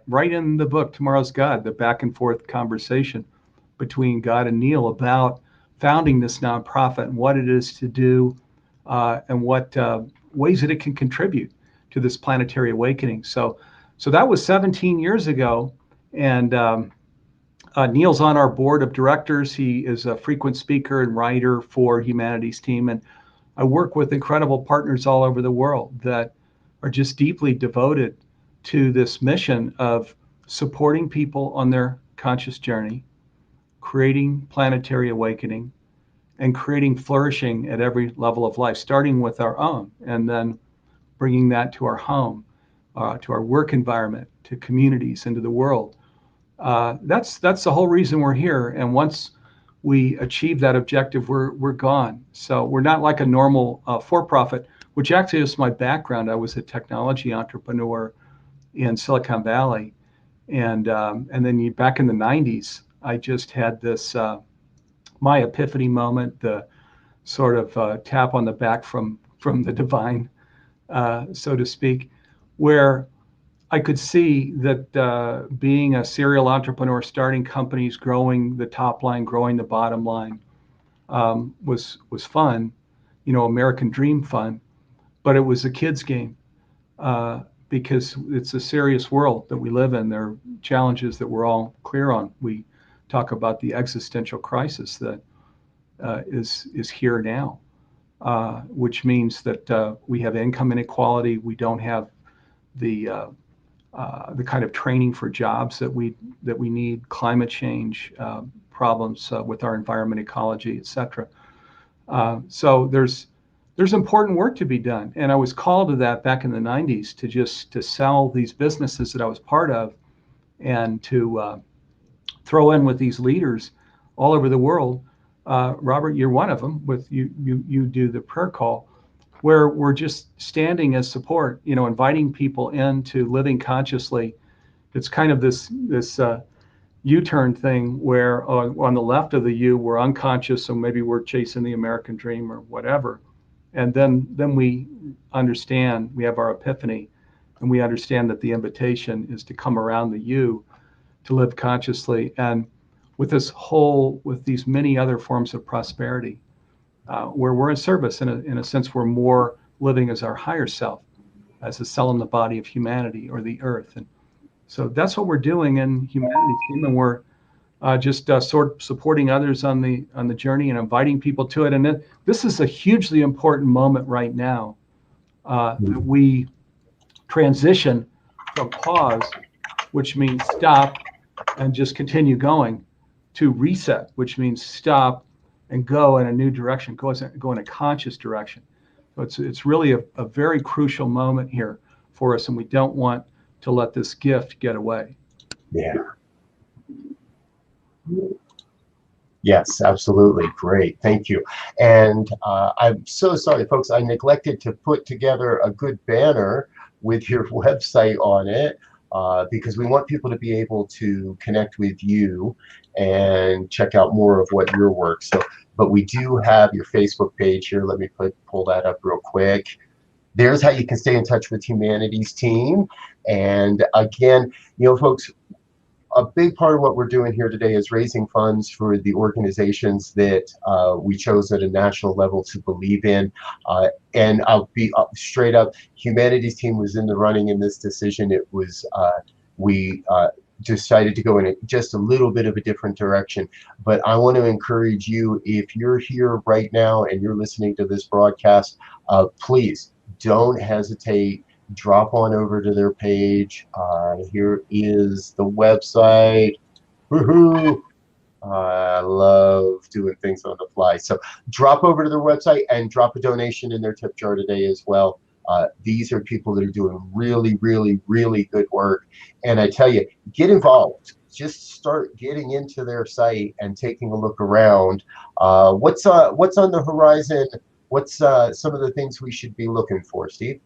right in the book, Tomorrow's God, the back and forth conversation between God and Neale about founding this nonprofit and what it is to do and what ways that it can contribute to this planetary awakening. So that was 17 years ago. And Neale's on our board of directors. He is a frequent speaker and writer for Humanities Team. And I work with incredible partners all over the world that are just deeply devoted to this mission of supporting people on their conscious journey, creating planetary awakening, and creating flourishing at every level of life, starting with our own, and then bringing that to our home, to our work environment, to communities, and to the world. That's the whole reason we're here. And once we achieve that objective, we're gone. So we're not like a normal for-profit, which actually is my background. I was a technology entrepreneur in Silicon Valley, and then back in the 90s, I just had this my epiphany moment, the sort of tap on the back from the divine, so to speak, where I could see that being a serial entrepreneur, starting companies, growing the top line, growing the bottom line, was fun, American dream fun, but it was a kid's game because it's a serious world that we live in. There are challenges that we're all clear on. We talk about the existential crisis that is here now, which means that we have income inequality. We don't have the kind of training for jobs that we need, climate change problems with our environment, ecology, etc. So there's important work to be done, and I was called to that back in the 90s to sell these businesses that I was part of, and to throw in with these leaders all over the world. Robert, you're one of them. With you do the prayer call, where we're just standing as support, inviting people into living consciously. It's kind of this U-turn thing where on the left of the U, we're unconscious, so maybe we're chasing the American dream or whatever. And then we understand, we have our epiphany, and we understand that the invitation is to come around the U, to live consciously, and with these many other forms of prosperity, where we're in service. In a sense, we're more living as our higher self, as a cell in the body of humanity or the earth. And so that's what we're doing in Humanities Team, and we're just sort of supporting others on the journey and inviting people to it. And this is a hugely important moment right now, that we transition from pause, which means stop and just continue going, to reset, which means stop and go in a new direction, go in a conscious direction. So it's really a very crucial moment here for us, and we don't want to let this gift get away. Yeah. Yes, absolutely. Great. Thank you. And I'm so sorry, folks. I neglected to put together a good banner with your website on it, because we want people to be able to connect with you and check out more of what your work. But we do have your Facebook page here. Let me pull that up real quick. There's how you can stay in touch with Humanities Team. And again, folks, a big part of what we're doing here today is raising funds for the organizations that we chose at a national level to believe in. And I'll be straight up, Humanity's Team was in the running in this decision. It was, we decided to go in just a little bit of a different direction. But I want to encourage you, if you're here right now and you're listening to this broadcast, please don't hesitate. Drop on over to their page. Here is the website. Woohoo! I love doing things on the fly. So drop over to their website and drop a donation in their tip jar today as well. These are people that are doing really, really, really good work. And I tell you, get involved. Just start getting into their site and taking a look around. What's on the horizon? What's some of the things we should be looking for, Steve?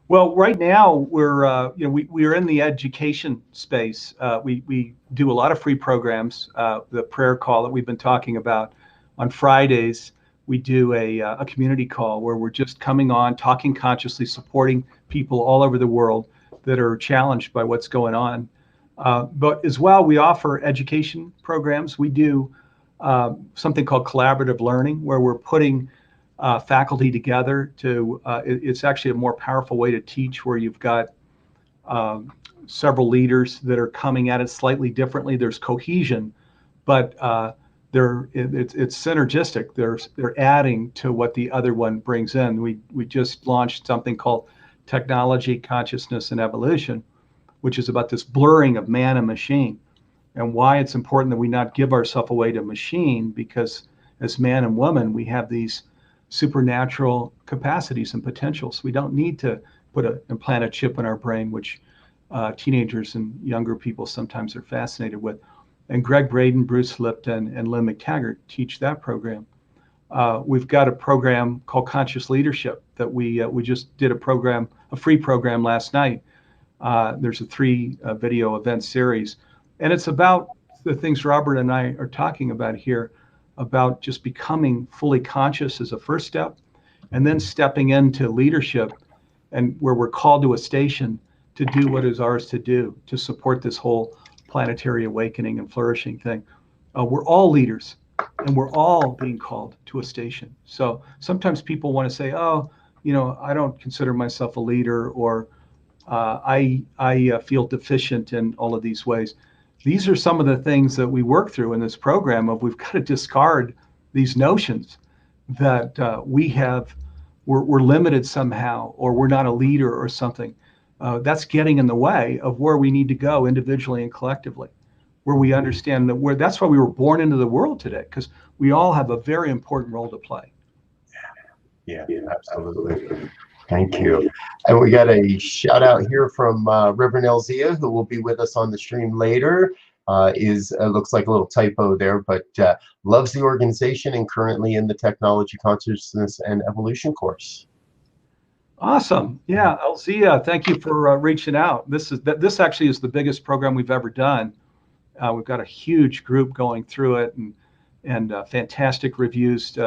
Well, right now we're we are in the education space. We do a lot of free programs. The prayer call that we've been talking about on Fridays, we do a community call where we're just coming on, talking consciously, supporting people all over the world that are challenged by what's going on. But as well, we offer education programs. We do something called collaborative learning, where we're putting faculty together to, it's actually a more powerful way to teach, where you've got several leaders that are coming at it slightly differently. There's cohesion, but it's synergistic. They're adding to what the other one brings in. We just launched something called Technology, Consciousness, and Evolution, which is about this blurring of man and machine, and why it's important that we not give ourselves away to machine, because as man and woman, we have these supernatural capacities and potentials. We don't need to implant a chip in our brain, which teenagers and younger people sometimes are fascinated with. And Greg Braden, Bruce Lipton, and Lynn McTaggart teach that program. We've got a program called Conscious Leadership that we just did a free program last night. There's a 3 video event series, and it's about the things Robert and I are talking about here, about just becoming fully conscious as a first step, and then stepping into leadership, and where we're called to a station to do what is ours to do to support this whole planetary awakening and flourishing thing. We're all leaders, and we're all being called to a station. So sometimes people want to say, oh, I don't consider myself a leader, or I feel deficient in all of these ways. These are some of the things that we work through in this program of, we've got to discard these notions that we're limited somehow, or we're not a leader or something. That's getting in the way of where we need to go individually and collectively, where we understand that that's why we were born into the world today, because we all have a very important role to play. Yeah, absolutely. Thank you. And we got a shout out here from Reverend Elzia, who will be with us on the stream later. Looks like a little typo there, but loves the organization and currently in the Technology, Consciousness, and Evolution course. Awesome. Yeah, Elzia, thank you for reaching out. This actually is the biggest program we've ever done. We've got a huge group going through it, and fantastic reviews.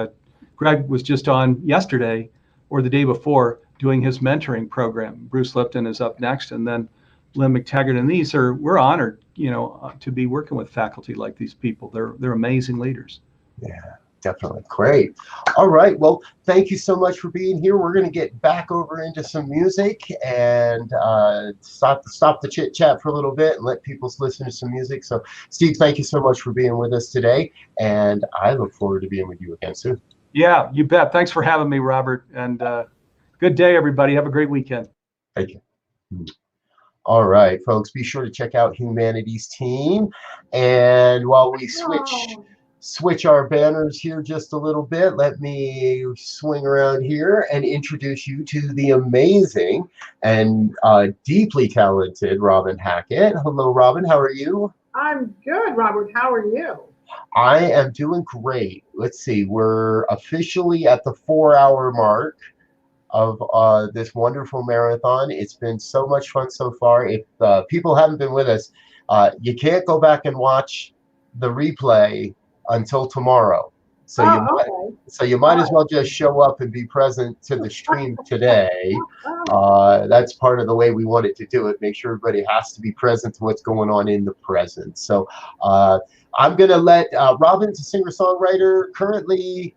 Greg was just on yesterday or the day before doing his mentoring program. Bruce Lipton is up next, and then Lynn McTaggart. And we're honored, to be working with faculty like these people. They're amazing leaders. Yeah, definitely. Great. All right. Well, thank you so much for being here. We're going to get back over into some music and stop the chit chat for a little bit and let people listen to some music. So, Steve, thank you so much for being with us today, and I look forward to being with you again soon. Yeah, you bet. Thanks for having me, Robert. And good day, everybody. Have a great weekend. Thank you. All right, folks, be sure to check out Humanity's Team. And while we switch our banners here just a little bit, let me swing around here and introduce you to the amazing and deeply talented Robin Hackett. Hello, Robin. How are you? I'm good, Robert. How are you? I am doing great. Let's see. We're officially at the 4-hour mark of this wonderful marathon. It's been so much fun so far. If people haven't been with us, you can't go back and watch the replay until tomorrow. So you Oh, might, okay. so you might as well just show up and be present to the stream today. That's part of the way we wanted to do it. Make sure everybody has to be present to what's going on in the present. So I'm going to let Robin's a singer-songwriter. Currently,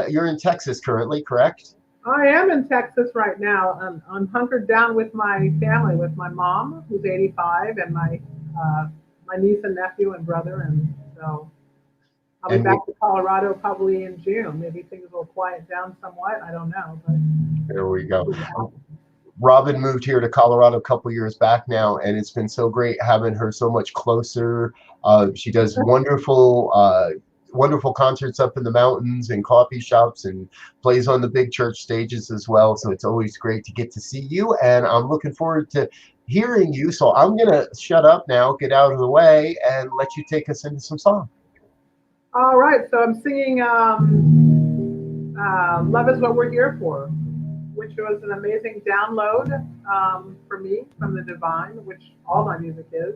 you're in Texas currently, correct? I am in Texas right now. I'm hunkered down with my family, with my mom, who's 85, and my niece and nephew and brother, and so I'll be back to Colorado probably in June. Maybe things will quiet down somewhat. I don't know, but there we go. Robin moved here to Colorado a couple years back now, and it's been so great having her so much closer. She does wonderful concerts up in the mountains and coffee shops, and plays on the big church stages as well. So it's always great to get to see you, and I'm looking forward to hearing you. So I'm going to shut up now, get out of the way, and let you take us into some song. all right. So I'm singing "Love Is What We're Here For," which was an amazing download for me from the divine, which all my music is.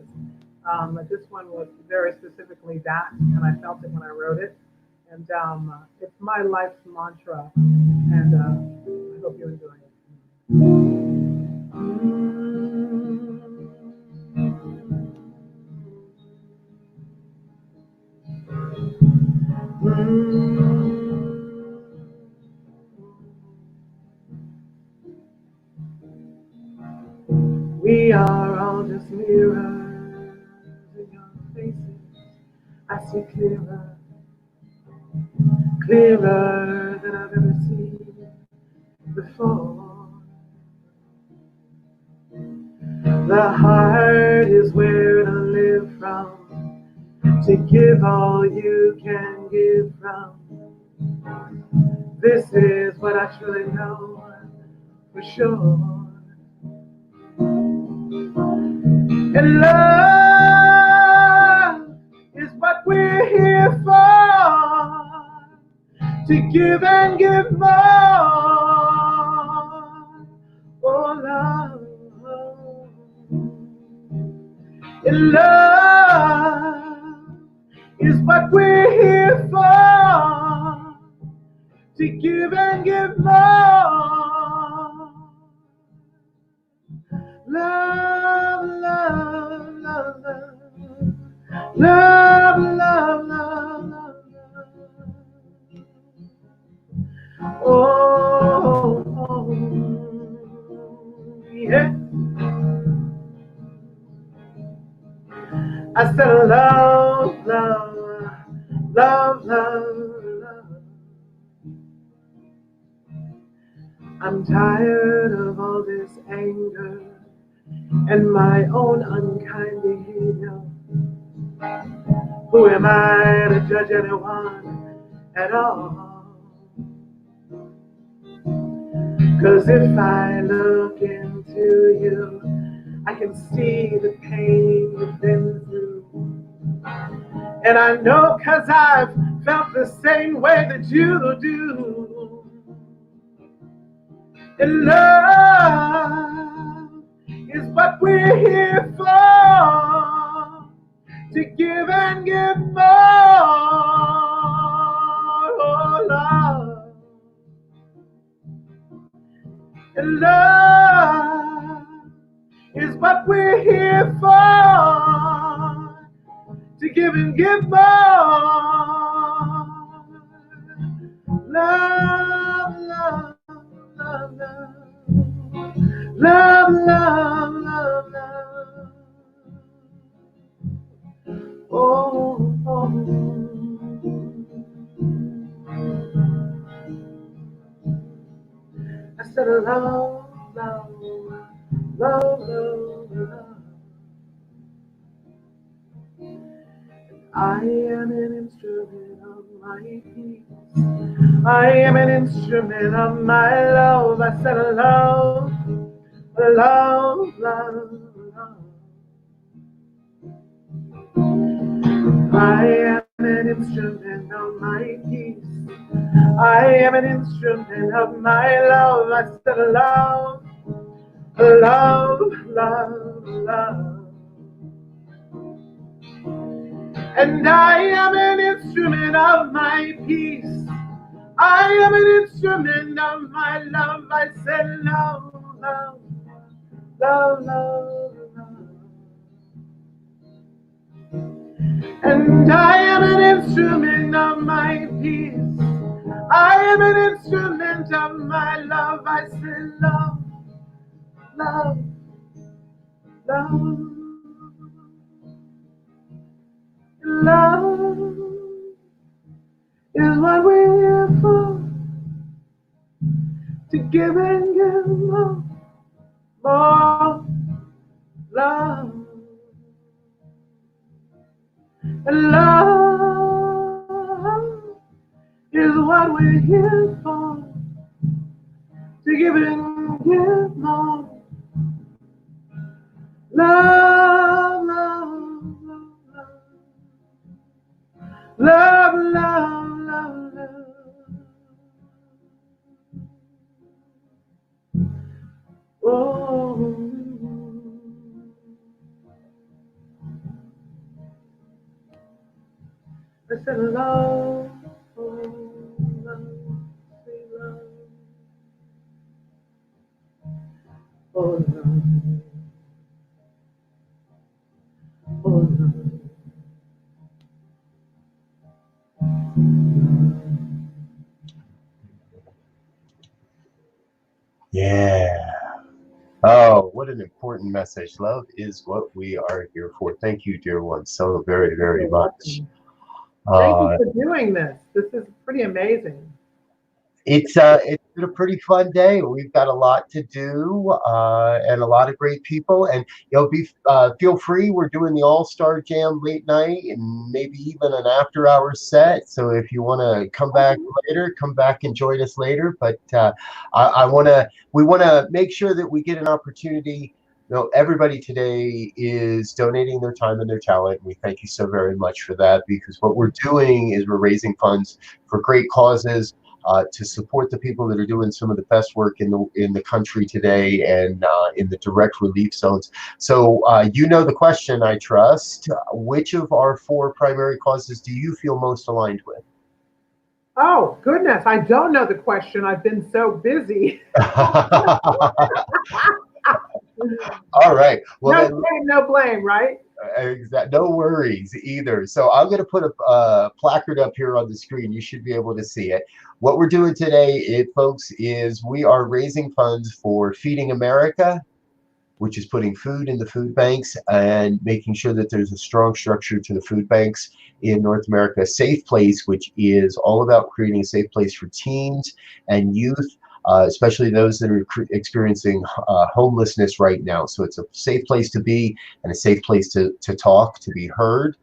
But this one was very specifically that, and I felt it when I wrote it. And it's my life's mantra, and I hope you enjoy it. We are all just mirrors in your faces. I see clearer, clearer than I've ever seen before. The heart is where to live from, to give all you can give from. This is what I truly know for sure. And love is what we're here for, to give and give more. Oh, love. And love is what we're here for, to give and give more. Love, love, love, love, love, love, love, love. Oh, oh, yeah. I said love, love, love, love, love. I'm tired of all this anger and my own unkind behavior. Who am I to judge anyone at all? 'Cause if I look into you, I can see the pain you've been through. And I know 'cause I've felt the same way that you do. And love is what we're here for, to give and give more. Oh, love. And love is what we're here for, to give and give more. Love, love, love, love. Love, love, love, love. Oh, oh. I said love, love, love, love, love. I am an instrument of my peace. I am an instrument of my love. I said love, love, love, love. I am an instrument of my peace. I am an instrument of my love. I said love, love, love, love. And I am an instrument of my peace. instrument of my love. I said love, love, love, love, love. And I am an instrument of my peace. I am an instrument of my love. I say love, love, love, love is what we're here for. To give and give more, more love. And love is what we're here for. To give and give more. Love, love, love, love, love, love, love. Oh. I said love, oh, love, sweet love, oh, love, oh, love. Yeah. Oh, what an important message. Love is what we are here for. Thank you, dear one, so very, very much. Thank you for doing this. This is pretty amazing. It's been a pretty fun day. We've got a lot to do and a lot of great people. And feel free. We're doing the All-Star Jam late night and maybe even an after-hours set. So if you want to come back later, come back and join us later. But we want to make sure that we get an opportunity. Everybody today is donating their time and their talent. We thank you so very much for that, because what we're doing is we're raising funds for great causes. To support the people that are doing some of the best work in the country today and in the direct relief zones. So the question, I trust. Which of our 4 primary causes do you feel most aligned with? Oh, goodness. I don't know the question. I've been so busy. All right. Well, no blame, right? No worries either. So I'm going to put a placard up here on the screen. You should be able to see it. What we're doing today, folks, is we are raising funds for Feeding America, which is putting food in the food banks and making sure that there's a strong structure to the food banks in North America. Safe Place, which is all about creating a safe place for teens and youth, especially those that are experiencing homelessness right now. So it's a safe place to be and a safe place to talk, to be heard.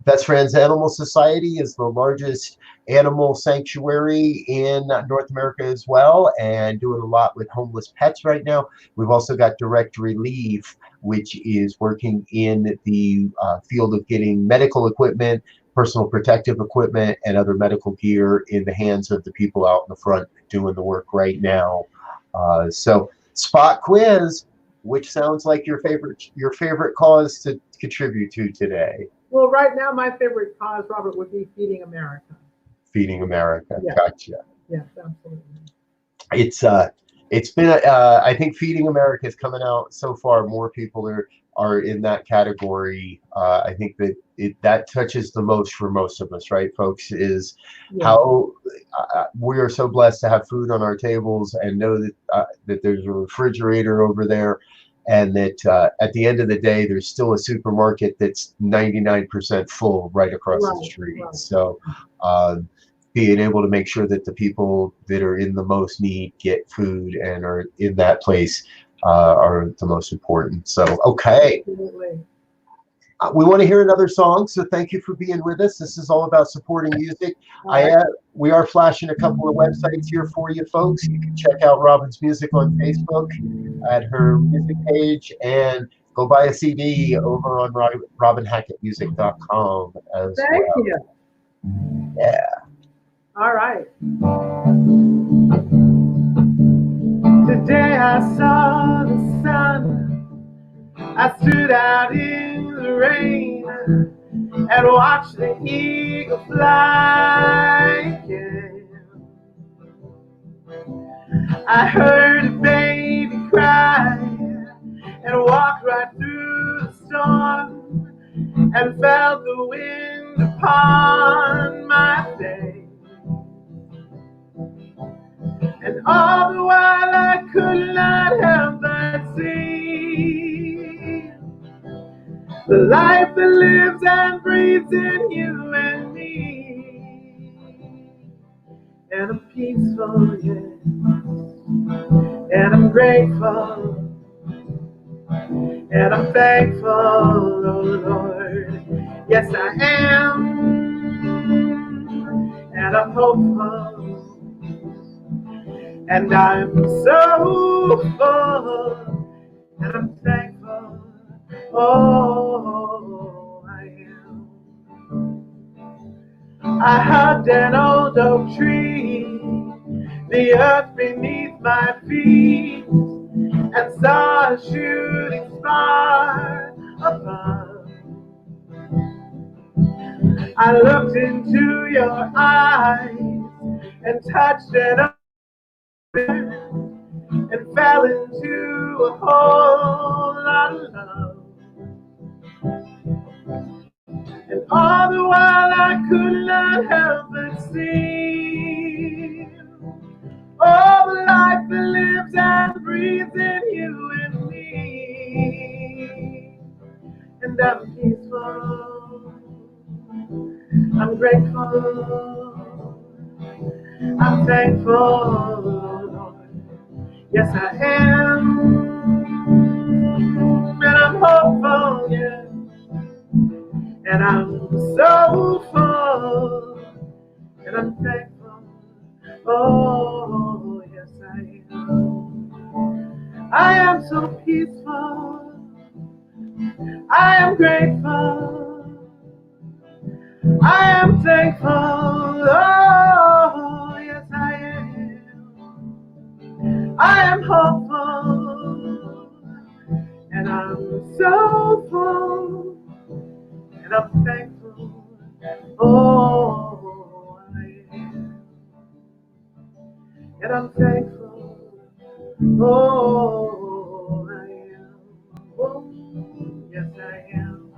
Best Friends Animal Society is the largest animal sanctuary in North America as well, and doing a lot with homeless pets right now. We've also got Direct Relief, which is working in the field of getting medical equipment, personal protective equipment, and other medical gear in the hands of the people out in the front doing the work right now. So spot quiz, which sounds like your favorite cause to contribute to today? Well, right now, my favorite cause, Robert, would be Feeding America. Feeding America. Yeah. Gotcha. Yes, absolutely. It's been I think Feeding America is coming out so far. More people are in that category. I think that touches the most for most of us, right, folks? Is how we are so blessed to have food on our tables and know that there's a refrigerator over there, and that at the end of the day, there's still a supermarket that's 99% full right across the street. Right. So being able to make sure that the people that are in the most need get food and are in that place are the most important. So, okay. Absolutely. We want to hear another song, so thank you for being with us. This is all about supporting music. We are flashing a couple of websites here for you folks. You can check out Robin's music on Facebook at her music page, and go buy a CD over on robinhackettmusic.com as well. Thank you. Yeah. All right. Today I saw the sun. I stood out in the rain and watched the eagle fly again. I heard a baby cry and walked right through the storm and felt the wind upon my face. And all the while I could not help but see the life that lives and breathes in you and me. And I'm peaceful, yes, and I'm grateful, and I'm thankful, oh Lord. Yes, I am, and I'm hopeful, and I'm so full, and I'm thankful, oh, I am. I hugged an old oak tree, the earth beneath my feet, and saw a shooting star above. I looked into your eyes and touched an open and fell into a whole lot of love. And all the while I could not help but see all the life that lives and breathes in you and me. And I'm peaceful, I'm grateful, I'm thankful, Lord. Yes, I am, and I'm hopeful, yes. And I'm so full, and I'm thankful, oh, yes I am. I am so peaceful, I am grateful, I am thankful, oh, yes I am. I am hopeful, and I'm so full, and I'm thankful, oh, I am. And I'm thankful, oh, I am. Oh, yes, I am.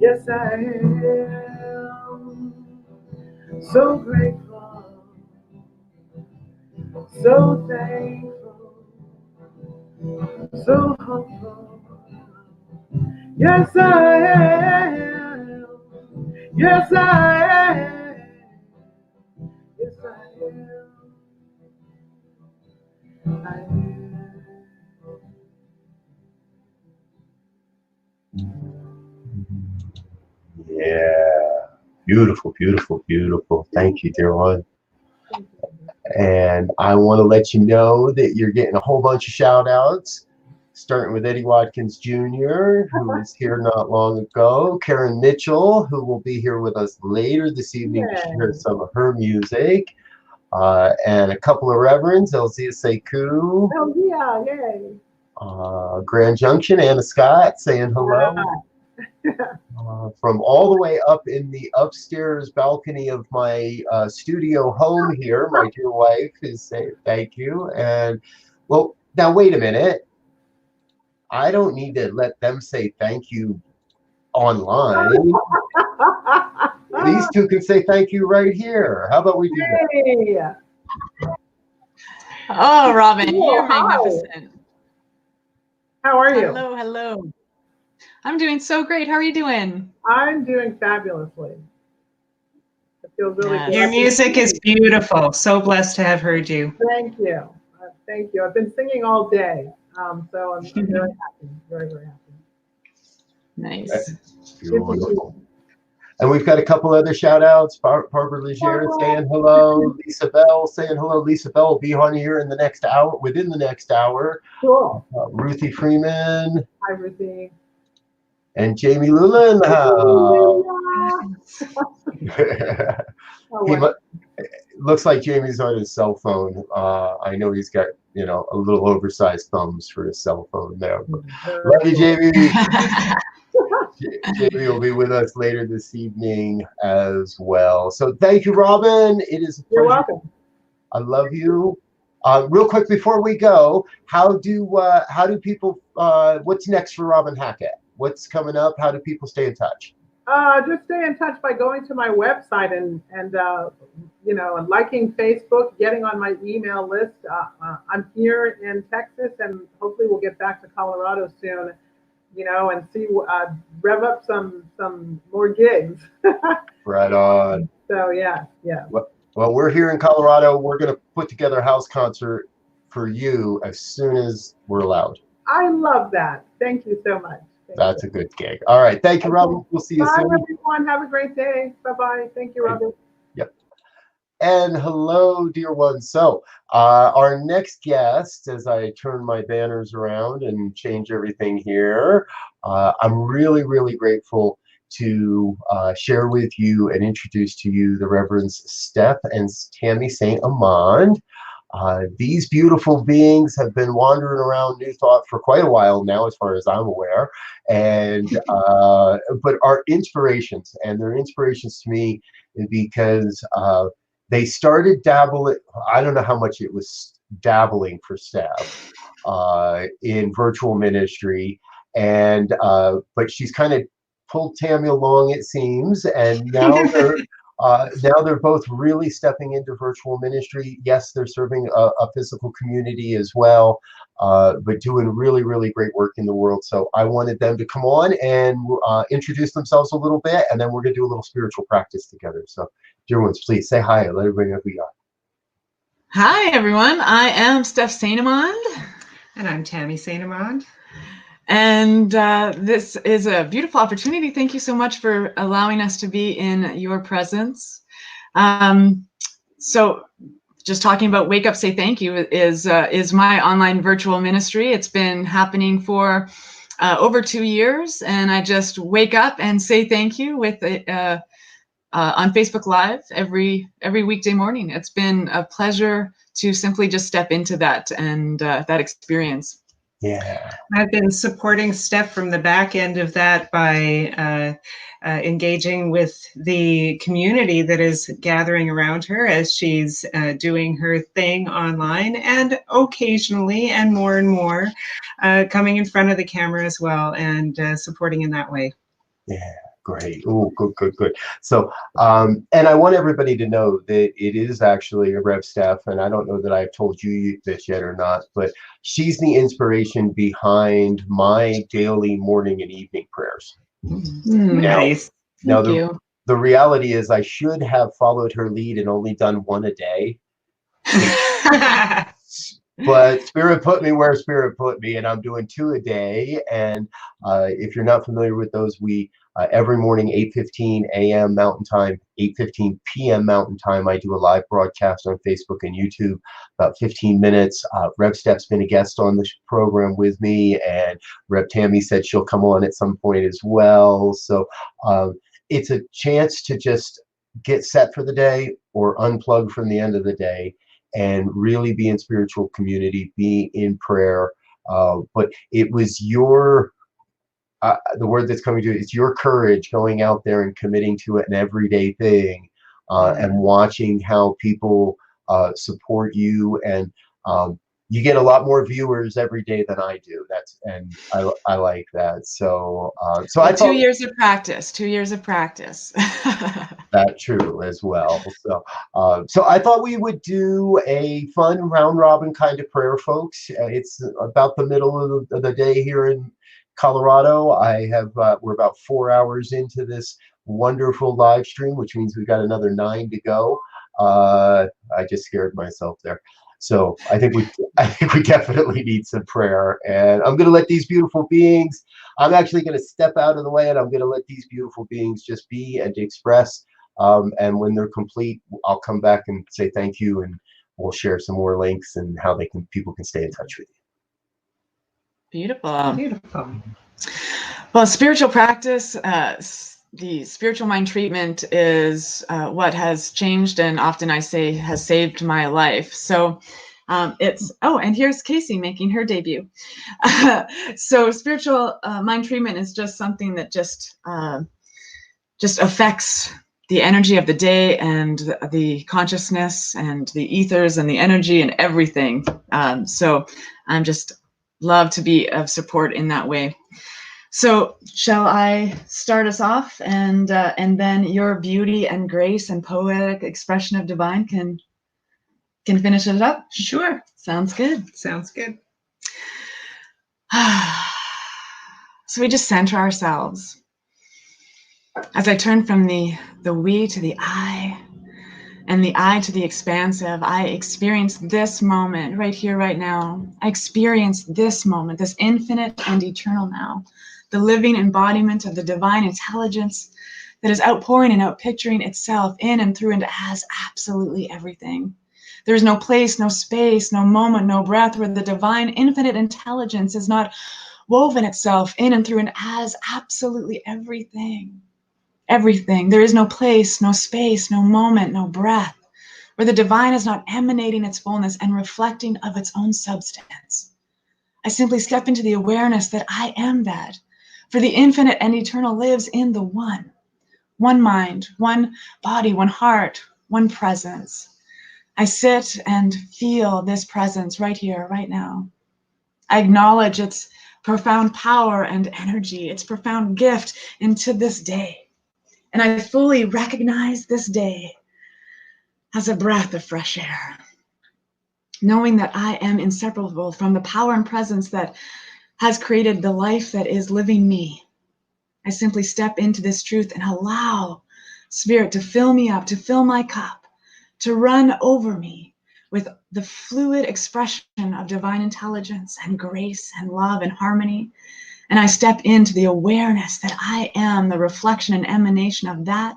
Yes, I am. So grateful, so thankful, so hopeful. Yes, I am. Yes, I am. Yes, I am. I am. Yeah. Beautiful, beautiful, beautiful. Thank you, dear one. And I want to let you know that you're getting a whole bunch of shout outs, starting with Eddie Watkins Jr., who was here not long ago, Karen Mitchell, who will be here with us later this evening to share some of her music, and a couple of reverends, Elzia Sekou, Oh, yeah, yay. Grand Junction, Anna Scott saying hello. From all the way up in the upstairs balcony of my studio home here, my dear wife is saying thank you. And well, now wait a minute. I don't need to let them say thank you online. These two can say thank you right here. How about we do that? Hey. Oh, Robin, Cool, you're hi. magnificent. How are you? Hello, hello. I'm doing so great. How are you doing? I'm doing fabulously. I feel really good. Your music is beautiful. So blessed to have heard you. Thank you. Thank you. I've been singing all day, so I'm very happy. Very, very happy. Nice. Beautiful. And we've got a couple other shout outs. Barbara Leger saying hello. Lisa Bell saying hello. Lisa Bell will be on here in the next hour, within the next hour. Cool. Ruthie Freeman. Hi, Ruthie. And Jamie Lula in the house. Looks like Jamie's on his cell phone. I know he's got, a little oversized thumbs for his cell phone there. Love you, Jamie. Jamie will be with us later this evening as well. So thank you, Robin. It is a pleasure. You're welcome. I love you. Real quick before we go, how do people? What's next for Robin Hackett? What's coming up? How do people stay in touch? Just stay in touch by going to my website and liking Facebook, getting on my email list. I'm here in Texas, and hopefully we'll get back to Colorado soon. And see rev up some more gigs. Right on. So yeah. Well, we're here in Colorado. We're going to put together a house concert for you as soon as we're allowed. I love that. Thank you so much. That's a good gig. All right. Thank you, Robin. We'll see you Bye, soon. everyone. Have a great day. Bye-bye. Thank you, Robin. Yep. And hello, dear ones. So our next guest, as I turn my banners around and change everything here, I'm really, really grateful to share with you and introduce to you the Reverends Steph and Tammy St. Amand. These beautiful beings have been wandering around New Thought for quite a while now, as far as I'm aware, and but are inspirations, and they're inspirations to me because they started dabbling. I don't know how much it was dabbling for Steph in virtual ministry, and but she's kind of pulled Tammy along, it seems, and now they're both really stepping into virtual ministry. Yes, they're serving a physical community as well, but doing really, really great work in the world. So I wanted them to come on and introduce themselves a little bit, and then we're going to do a little spiritual practice together. So, dear ones, please say hi and let everybody know who you are. Hi, everyone. I am Steph St. Amand. And I'm Tammy St. Amand. And this is a beautiful opportunity. Thank you so much for allowing us to be in your presence. So just talking about Wake Up, Say Thank You is my online virtual ministry. It's been happening for over 2 years, and I just wake up and say thank you with on Facebook Live every weekday morning. It's been a pleasure to simply just step into that and that experience. Yeah. I've been supporting Steph from the back end of that by engaging with the community that is gathering around her as she's doing her thing online, and occasionally and more coming in front of the camera as well and supporting in that way. Yeah. Great. Oh, good. So, and I want everybody to know that it is actually a Rev Steph, and I don't know that I've told you this yet or not, but she's the inspiration behind my daily morning and evening prayers. Nice. Now, Thank you. the reality is I should have followed her lead and only done one a day. But Spirit put me where Spirit put me, and I'm doing 2 a day. And if you're not familiar with those, we every morning, 8:15 a.m. Mountain Time, 8:15 p.m. Mountain Time, I do a live broadcast on Facebook and YouTube, about 15 minutes. Rev Steph's been a guest on this program with me, and Rev Tammy said she'll come on at some point as well. So it's a chance to just get set for the day or unplug from the end of the day and really be in spiritual community, be in prayer. But it was your, the word that's coming to it, it's your courage going out there and committing to it, an everyday thing, and watching how people support you. And you get a lot more viewers every day than I do. And I like that. So, so I thought 2 years of practice, 2 years of practice. that's true as well. So, so I thought we would do a fun round robin kind of prayer, folks. It's about the middle of the day here in Colorado. I have we're about 4 hours into this wonderful live stream, which means we've got another 9 to go. I just scared myself there. So I think we definitely need some prayer, and I'm going to let these beautiful beings. I'm actually going to step out of the way, and I'm going to let these beautiful beings just be and express. And when they're complete, I'll come back and say thank you, and we'll share some more links and how people can stay in touch with you. Beautiful. Well, spiritual practice, the spiritual mind treatment is what has changed, and often I say has saved my life. So it's, and here's Casey making her debut. So spiritual mind treatment is just something that just affects the energy of the day and the consciousness and the ethers and the energy and everything. So I'm just love to be of support in that way. So shall I start us off, and then your beauty and grace and poetic expression of divine can finish it up? Sure. Sounds good. Sounds good. So we just center ourselves. As I turn from the we to the I, and the I to the expansive, I experience this moment right here, right now. I experience this moment, this infinite and eternal now, the living embodiment of the divine intelligence that is outpouring and outpicturing itself in and through and as absolutely everything. There is no place, no space, no moment, no breath where the divine infinite intelligence is not woven itself in and through and as absolutely everything. Everything. There is no place, no space, no moment, no breath where the divine is not emanating its fullness and reflecting of its own substance. I simply step into the awareness that I am that, for the infinite and eternal lives in the one. One mind, one body, one heart, one presence. I sit and feel this presence right here, right now. I acknowledge its profound power and energy, its profound gift into this day. And I fully recognize this day as a breath of fresh air, knowing that I am inseparable from the power and presence that has created the life that is living me. I simply step into this truth and allow Spirit to fill me up, to fill my cup, to run over me with the fluid expression of divine intelligence and grace and love and harmony. And I step into the awareness that I am the reflection and emanation of that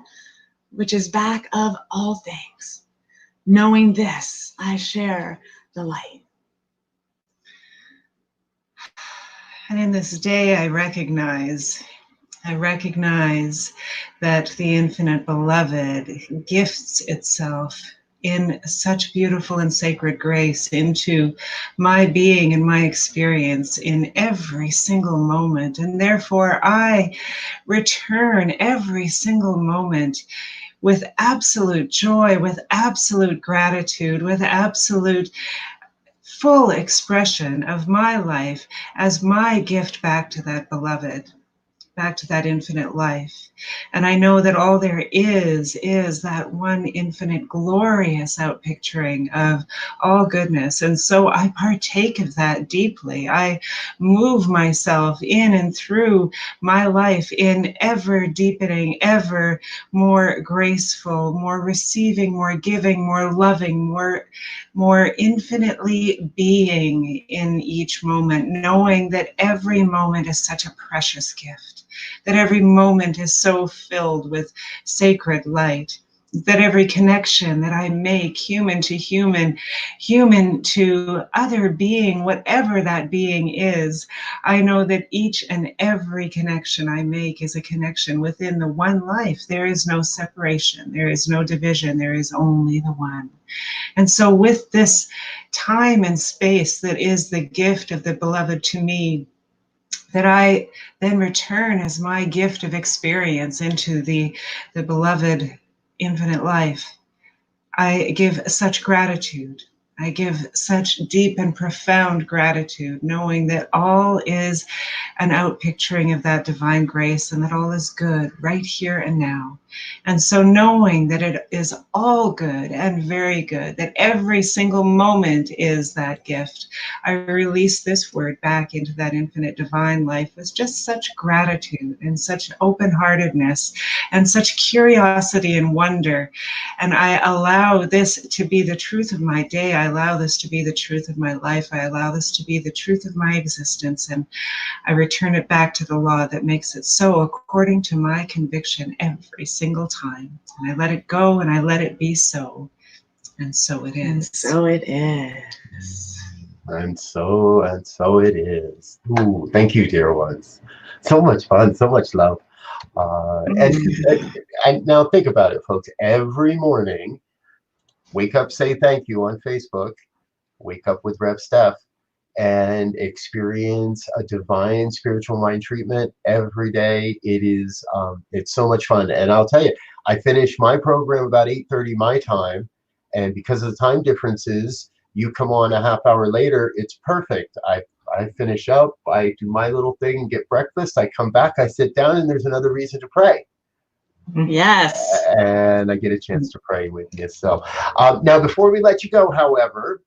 which is back of all things. Knowing this, I share the light. And in this day, I recognize that the infinite beloved gifts itself in such beautiful and sacred grace into my being and my experience in every single moment. And therefore, I return every single moment with absolute joy, with absolute gratitude, with absolute full expression of my life as my gift back to that beloved, back to that infinite life. And I know that all there is that one infinite glorious outpicturing of all goodness. And so I partake of that deeply. I move myself in and through my life in ever deepening, ever more graceful, more receiving, more giving, more loving, more infinitely being in each moment, knowing that every moment is such a precious gift, that every moment is so filled with sacred light, that every connection that I make, human to human, human to other being, whatever that being is, I know that each and every connection I make is a connection within the one life. There is no separation. There is no division. There is only the one. And so with this time and space that is the gift of the beloved to me, that I then return as my gift of experience into the beloved infinite life, I give such gratitude. I give such deep and profound gratitude, knowing that all is an outpicturing of that divine grace and that all is good right here and now. And so knowing that it is all good and very good, that every single moment is that gift, I release this word back into that infinite divine life with just such gratitude and such open-heartedness and such curiosity and wonder. And I allow this to be the truth of my day. I allow this to be the truth of my life. I allow this to be the truth of my existence. And I return it back to the law that makes it so according to my conviction every single time. And I let it go and I let it be so. And so it is. And so it is. And so it is. Ooh, thank you, dear ones. So much fun, so much love. And now think about it, folks. Every morning, wake up, say thank you on Facebook, wake up with Rev Steph, and experience a divine spiritual mind treatment every day. It is, it's so much fun. And I'll tell you, I finish my program about 8:30 my time, and because of the time differences, you come on a half hour later, it's perfect. I finish up, I do my little thing and get breakfast, I come back, I sit down, and there's another reason to pray. Yes. And I get a chance to pray with you. So now, before we let you go, however,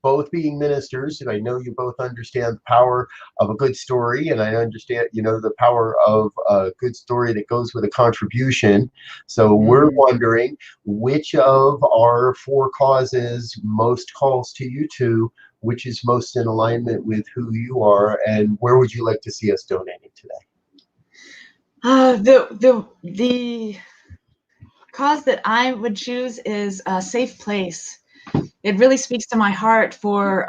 both being ministers, and I know you both understand the power of a good story, and I understand, the power of a good story that goes with a contribution. So we're wondering which of our 4 causes most calls to you to, which is most in alignment with who you are, and where would you like to see us donating today? The cause that I would choose is a safe place. It really speaks to my heart for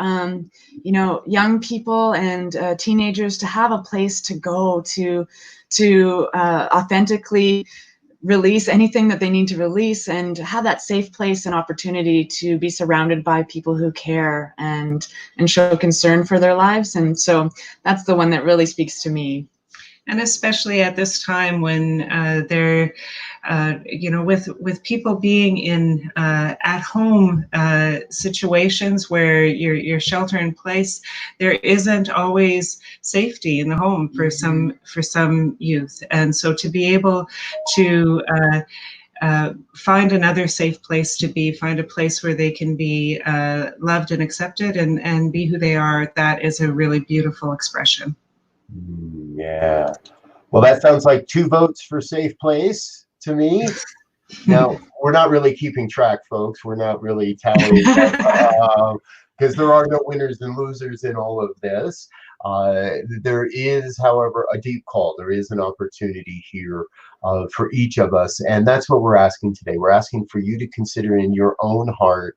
young people and teenagers to have a place to go to authentically release anything that they need to release, and have that safe place and opportunity to be surrounded by people who care and show concern for their lives. And so that's the one that really speaks to me. And especially at this time when they're, with people being in at-home situations where you're shelter in place, there isn't always safety in the home for some youth. And so to be able to find another safe place to be, find a place where they can be loved and accepted and be who they are, that is a really beautiful expression. Yeah. Well, that sounds like 2 votes for safe place to me. Now, we're not really keeping track, folks. We're not really tallying because there are no winners and losers in all of this. There is, however, a deep call. There is an opportunity here for each of us, and that's what we're asking today. We're asking for you to consider in your own heart,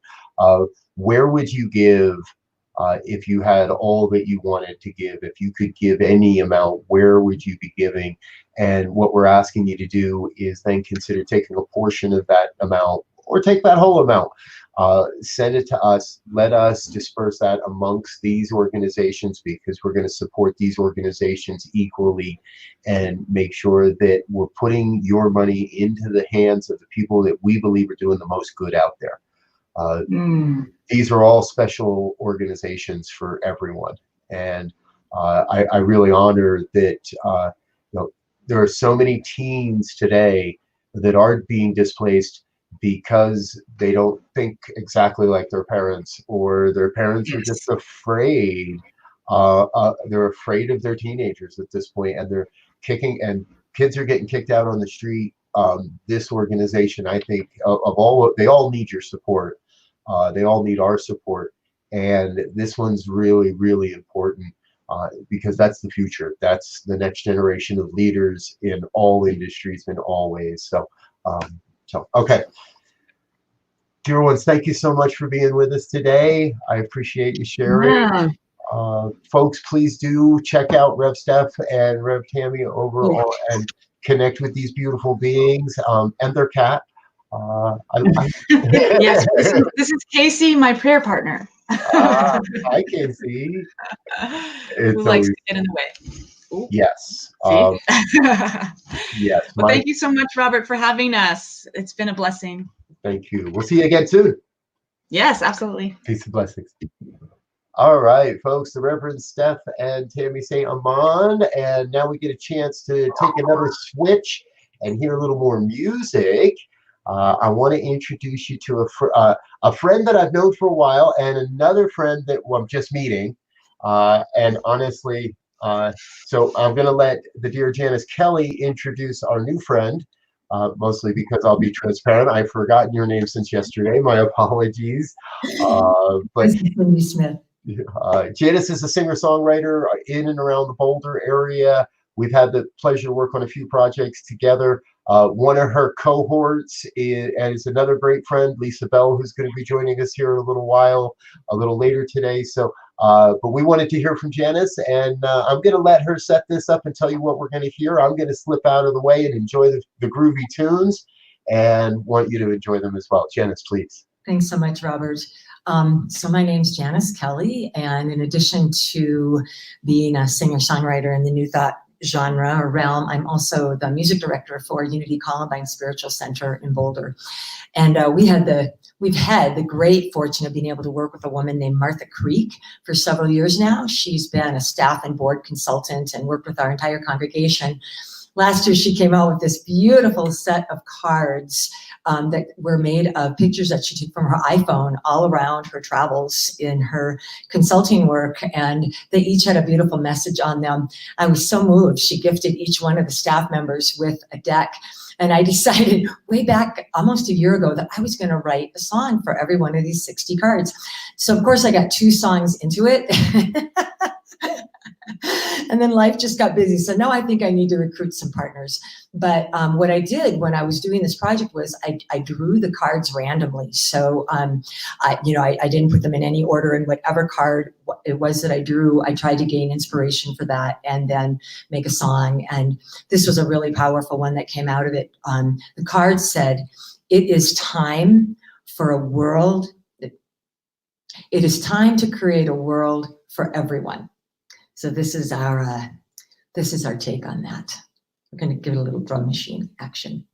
where would you give if you had all that you wanted to give? If you could give any amount, where would you be giving? And what we're asking you to do is then consider taking a portion of that amount, or take that whole amount, send it to us, let us disperse that amongst these organizations, because we're going to support these organizations equally and make sure that we're putting your money into the hands of the people that we believe are doing the most good out there. These are all special organizations for everyone, and I really honor that there are so many teens today that are being displaced because they don't think exactly like their parents, or their parents are just afraid. They're afraid of their teenagers at this point, and they're kicking, and kids are getting kicked out on the street. This organization, I think, they all need your support. They all need our support, and this one's really, really important because that's the future. That's the next generation of leaders in all industries, in all ways. So okay, dear ones, thank you so much for being with us today. I appreciate you sharing. Folks, please do check out Rev Steph and Rev Tammy over and connect with these beautiful beings and their cat. Yes, this is Casey, my prayer partner. Hi, Casey. Who likes to get in the way. Ooh. Yes. Yes. Well, thank you so much, Robert, for having us. It's been a blessing. Thank you. We'll see you again soon. Yes, absolutely. Peace and blessings. All right, folks, the Reverend Steph and Tammy St. Amand, and now we get a chance to take another switch and hear a little more music. I want to introduce you to a friend that I've known for a while, and another friend that I'm just meeting. And honestly, so I'm going to let the dear Janice Kelly introduce our new friend, mostly because I'll be transparent. I've forgotten your name since yesterday. My apologies. But Smith. Janice is a singer-songwriter in and around the Boulder area. We've had the pleasure to work on a few projects together. One of her cohorts is another great friend, Lisa Bell, who's going to be joining us here in a little while, a little later today. So, but we wanted to hear from Janice, and I'm going to let her set this up and tell you what we're going to hear. I'm going to slip out of the way and enjoy the groovy tunes, and want you to enjoy them as well. Janice, please. Thanks so much, Robert. So my name's Janice Kelly, and in addition to being a singer-songwriter in the New Thought genre or realm, I'm also the music director for Unity Columbine Spiritual Center in Boulder. And we've had the great fortune of being able to work with a woman named Martha Creek for several years now. She's been a staff and board consultant and worked with our entire congregation. Last year, she came out with this beautiful set of cards that were made of pictures that she took from her iPhone all around her travels in her consulting work, and they each had a beautiful message on them. I was so moved. She gifted each one of the staff members with a deck, and I decided way back almost a year ago that I was going to write a song for every one of these 60 cards. So of course I got 2 songs into it. And then life just got busy. So now I think I need to recruit some partners. But what I did when I was doing this project was I drew the cards randomly. So I didn't put them in any order, and whatever card it was that I drew, I tried to gain inspiration for that and then make a song. And this was a really powerful one that came out of it. The card said, "It is time for a world. It is time to create a world for everyone." So this is our take on that. We're going to give it a little drum machine action.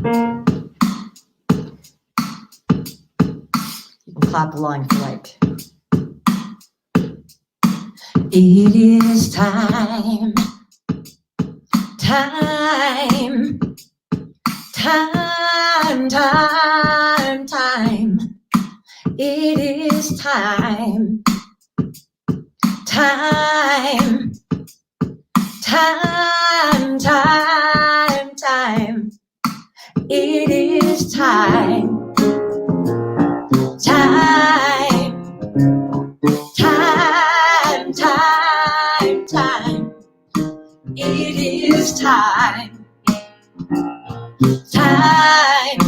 You can clap along if you like. It is time, time, time, time, time. It is time. Time, time, time, time. It is time. Time, time, time, time. It is time. Time,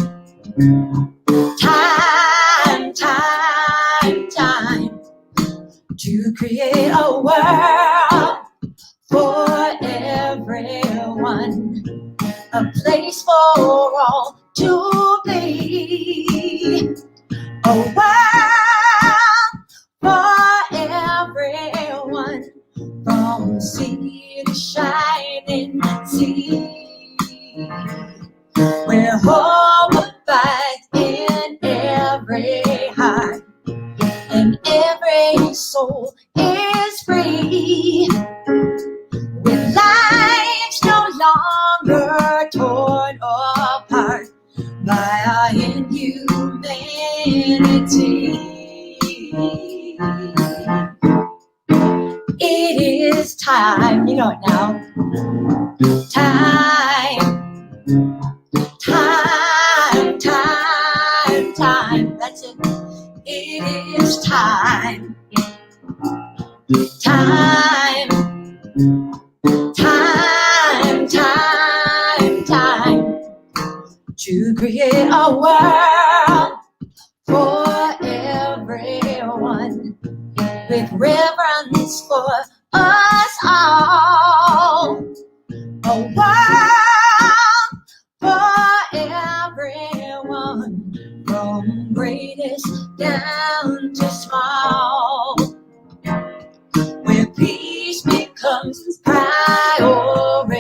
time, time, time. To create a world for everyone, a place for all to be, a world for everyone, from sea to shining sea, where hope abides in every heart, and every soul is free, with lives no longer torn apart by our inhumanity. It is time, you know it now. Time, time, time, time. That's it. It is time. Time, time, time, time. To create a world for everyone, with reverence for us all. A world for everyone, from greatest down to small, where peace becomes priority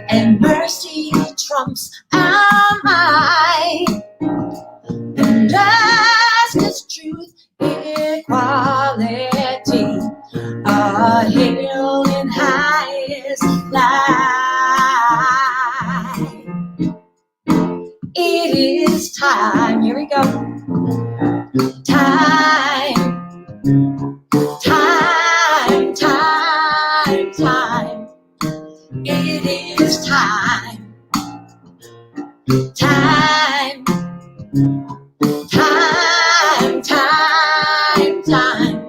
and mercy trumps our might, and justice, truth, equality are hailed in highest light. It is time, here we go. Time, time, time, time. It is time. Time, time, time, time.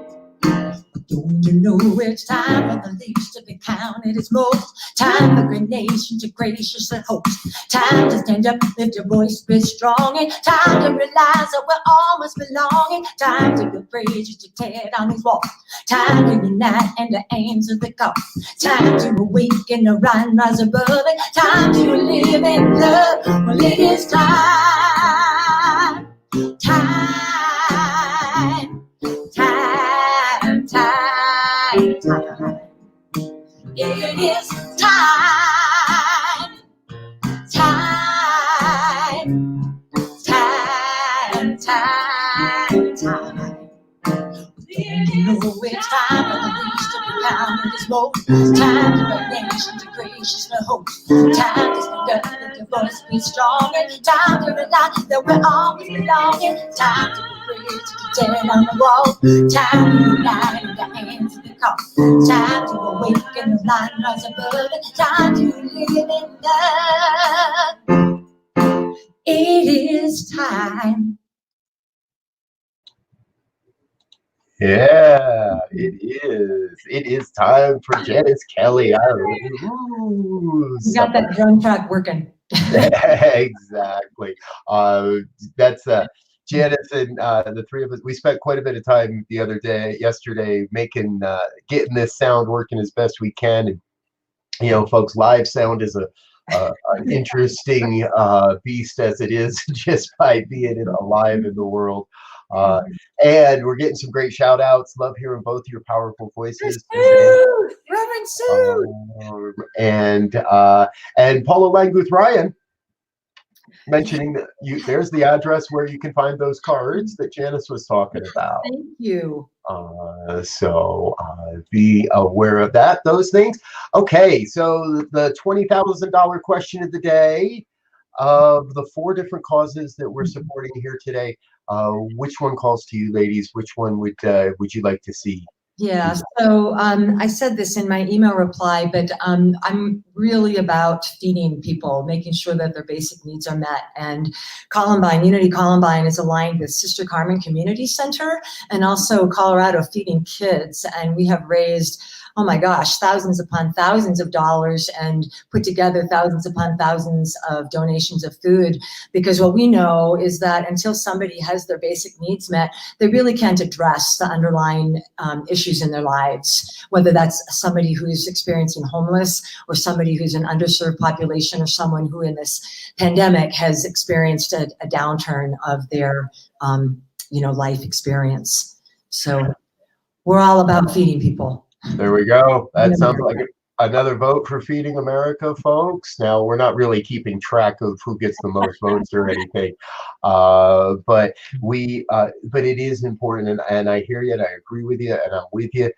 Don't you know it's time for the least to be counted as most? Time for great nations to graciously host. Time to stand up, lift your voice, be strong. And time to realize that we're all must belonging. Time to give praises to tear down these walls. Time to unite and the aims of the cause. Time to awaken and rise above it. Time to live in love. Well, it is time. Time, time, time. it is time, time, time, time, time. You know it's time for the least to be found in this most. Time for the nation to gracious the hope. Time to stand up, let the voice be strong. And time to realize that we're always belonging. Time to be brave, to stand on the wall. Time to unite in the hands of the call. Time to awaken the blind rise above. Time to live in love. It is time. Yeah, it is. It is time for Janice Kelly. Ooh, We got that drum track working. exactly. That's Janice and the three of us. We spent quite a bit of time yesterday, making getting this sound working as best we can. And you know, folks, live sound is an interesting beast as it is just by being alive in the world. And we're getting some great shout outs. Love hearing both your powerful voices. Reverend Sue. And Paula Languth Ryan mentioning that there's the address where you can find those cards that Janice was talking about. Thank you. So be aware of those things. Okay, so the $20,000 question of the day, of the 4 different causes that we're supporting here today, which one calls to you, ladies? Which one would you like to see? Yeah, so I said this in my email reply, but I'm really about feeding people, making sure that their basic needs are met. And Unity Columbine is aligned with Sister Carmen Community Center and also Colorado Feeding Kids. And we have raised, oh my gosh, thousands upon thousands of dollars and put together thousands upon thousands of donations of food, because what we know is that until somebody has their basic needs met, they really can't address the underlying issues in their lives, whether that's somebody who's experiencing homeless or somebody who's an underserved population or someone who in this pandemic has experienced a downturn of their life experience. So we're all about feeding people. There we go. That sounds like another vote for Feeding America, folks. Now, we're not really keeping track of who gets the most votes or anything, but it is important, and I hear you, and I agree with you, and I'm with you.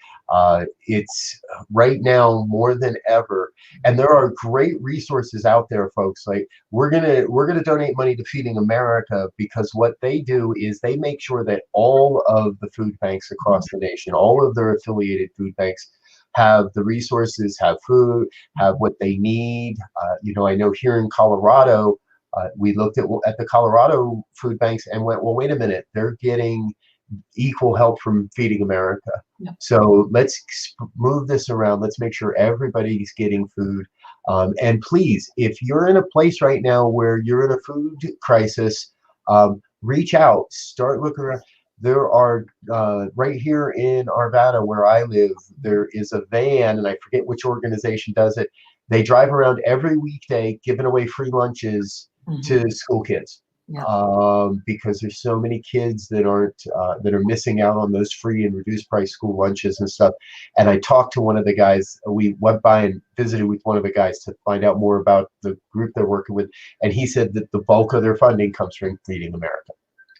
It's right now more than ever, and there are great resources out there, folks. Like we're gonna donate money to Feeding America, because what they do is they make sure that all of the food banks across the nation, all of their affiliated food banks, have the resources, have food, have what they need. I know here in Colorado, we looked at the Colorado food banks and went, well, wait a minute, they're getting equal help from Feeding America. Yep. So let's move this around. Let's make sure everybody's getting food. And please, if you're in a place right now where you're in a food crisis, reach out, start looking around. There are, right here in Arvada where I live, there is a van, and I forget which organization does it. They drive around every weekday giving away free lunches to school kids. Yeah. Because there's so many kids that are missing out on those free and reduced price school lunches and stuff. And I talked to one of the guys. We went by and visited with one of the guys to find out more about the group they're working with, and he said that the bulk of their funding comes from Feeding America.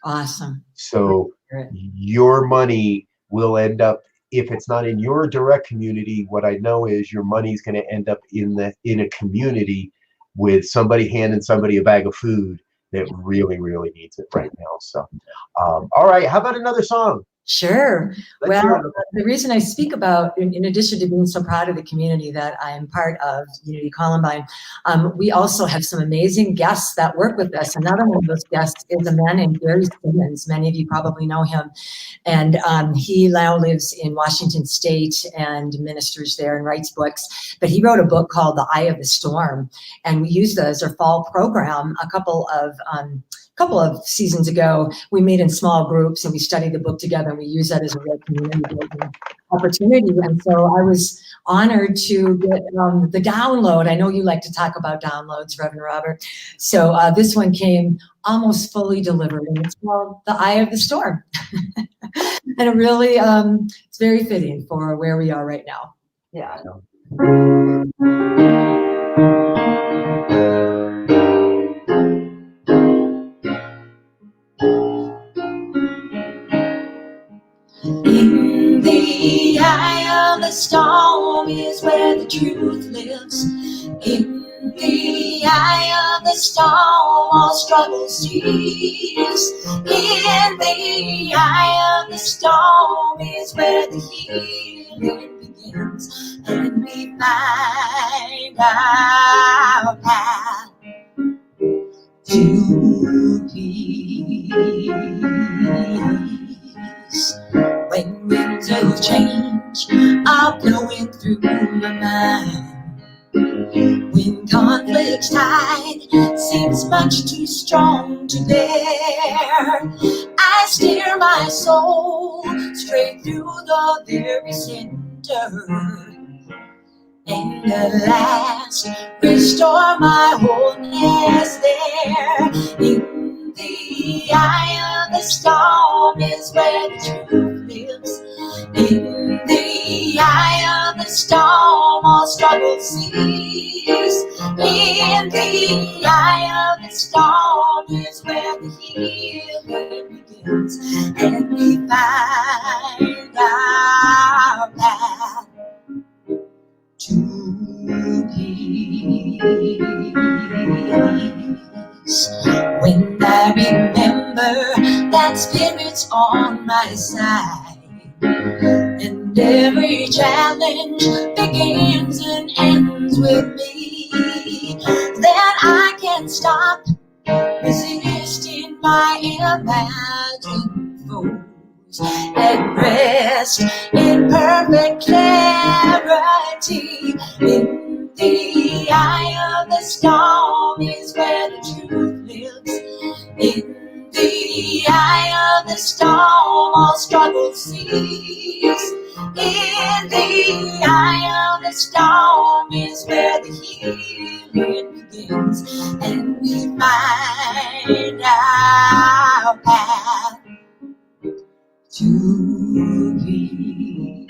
Awesome. So your money will end up, if it's not in your direct community, what I know is your money is going to end up in a community with somebody handing somebody a bag of food that really, really needs it right now. So, all right, how about another song? Sure. Let's hear Well, the reason I speak about, in addition to being so proud of the community that I am part of, Unity Columbine, we also have some amazing guests that work with us. Another one of those guests is a man named Gary Simmons. Many of you probably know him. And he now lives in Washington State and ministers there and writes books. But he wrote a book called The Eye of the Storm. And we used that as our fall program a couple of seasons ago. We meet in small groups and we study the book together, and we use that as a real community building opportunity. And so I was honored to get the download. I know you like to talk about downloads, Reverend Robert. So this one came almost fully delivered, and it's called The Eye of the Storm. And it really, it's very fitting for where we are right now. Yeah. In the eye of the storm is where the truth lives. In the eye of the storm, all struggle cease. In the eye of the storm is where the healing begins, and we find our path to peace. When winds of change are blowing through my mind, when conflict's tide seems much too strong to bear, I steer my soul straight through the very center, and at last restore my wholeness there. In the eye of the storm is where the truth lives. In the eye of the storm, all struggle cease. In the eye of the storm is where the healing begins, and we find our path to peace. When I remember that Spirit's on my side, and every challenge begins and ends with me, then I can stop resisting my imagined foes and rest in perfect clarity. In the eye of the storm is where the truth lives. In the eye of the storm, all struggle cease. In the eye of the storm is where the healing begins, and we find our path to peace.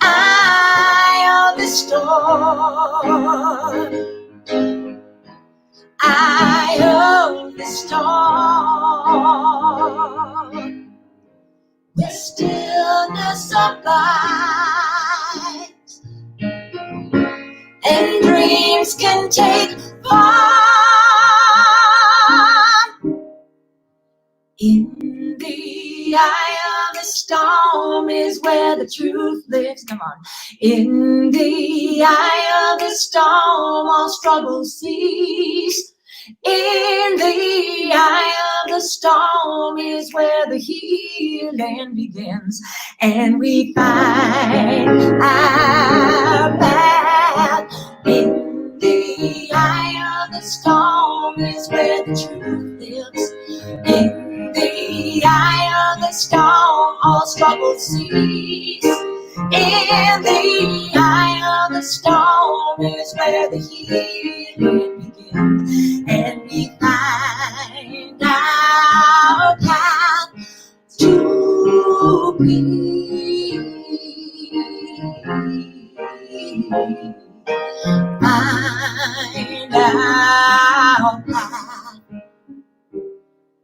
Eye of the storm, eye of the storm, where stillness abides, and dreams can take form. In the eye of the storm is where the truth lives. Come on. In the eye of the storm, all struggles cease. In the eye of the storm is where the healing begins, and we find our path. In the eye of the storm is where the truth lives. In the eye of the storm, all struggles cease. In the eye of the storm is where the healing begins, and we find our path to peace. Find our path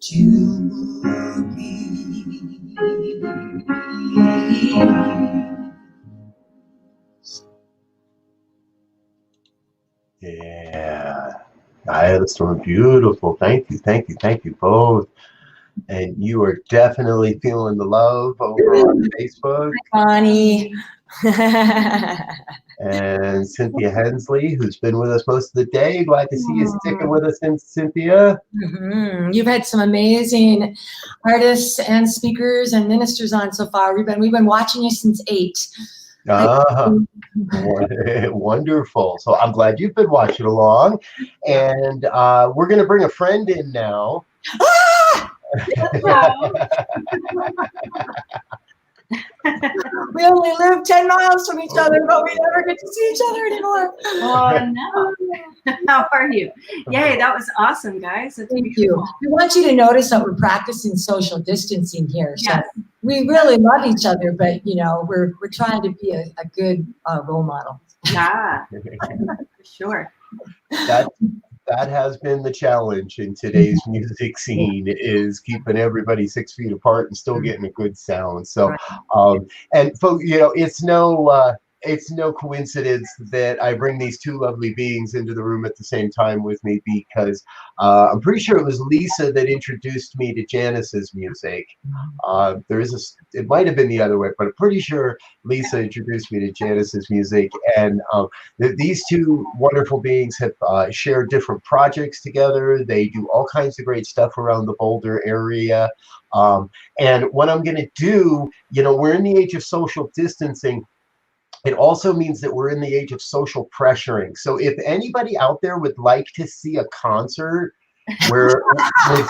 to Yeah. Eye of the Storm, beautiful. Thank you, thank you, thank you both. And you are definitely feeling the love over on Facebook. Connie. And Cynthia Hensley, who's been with us most of the day. Glad to see you sticking with us, Cynthia. Mm-hmm. You've had some amazing artists and speakers and ministers on so far. We've been watching you since 8. Wonderful. So I'm glad you've been watching along. And we're going to bring a friend in now. We only live 10 miles from each other, but we never get to see each other anymore. Oh, no. How are you? Yay, that was awesome, guys. That's Thank beautiful. you. We want you to notice that we're practicing social distancing here. So Yes. we really love each other, but you know, we're trying to be a good role model. Yeah, for sure. That has been the challenge in today's music scene, is keeping everybody 6 feet apart and still getting a good sound. So, and folks, you know, it's no coincidence that I bring these two lovely beings into the room at the same time with me, because I'm pretty sure it was Lisa that introduced me to Janice's music. It might have been the other way, but I'm pretty sure Lisa introduced me to Janice's music. And these two wonderful beings have shared different projects together. They do all kinds of great stuff around the Boulder area. And what I'm going to do, you know, we're in the age of social distancing. It also means that we're in the age of social pressuring. So if anybody out there would like to see a concert where with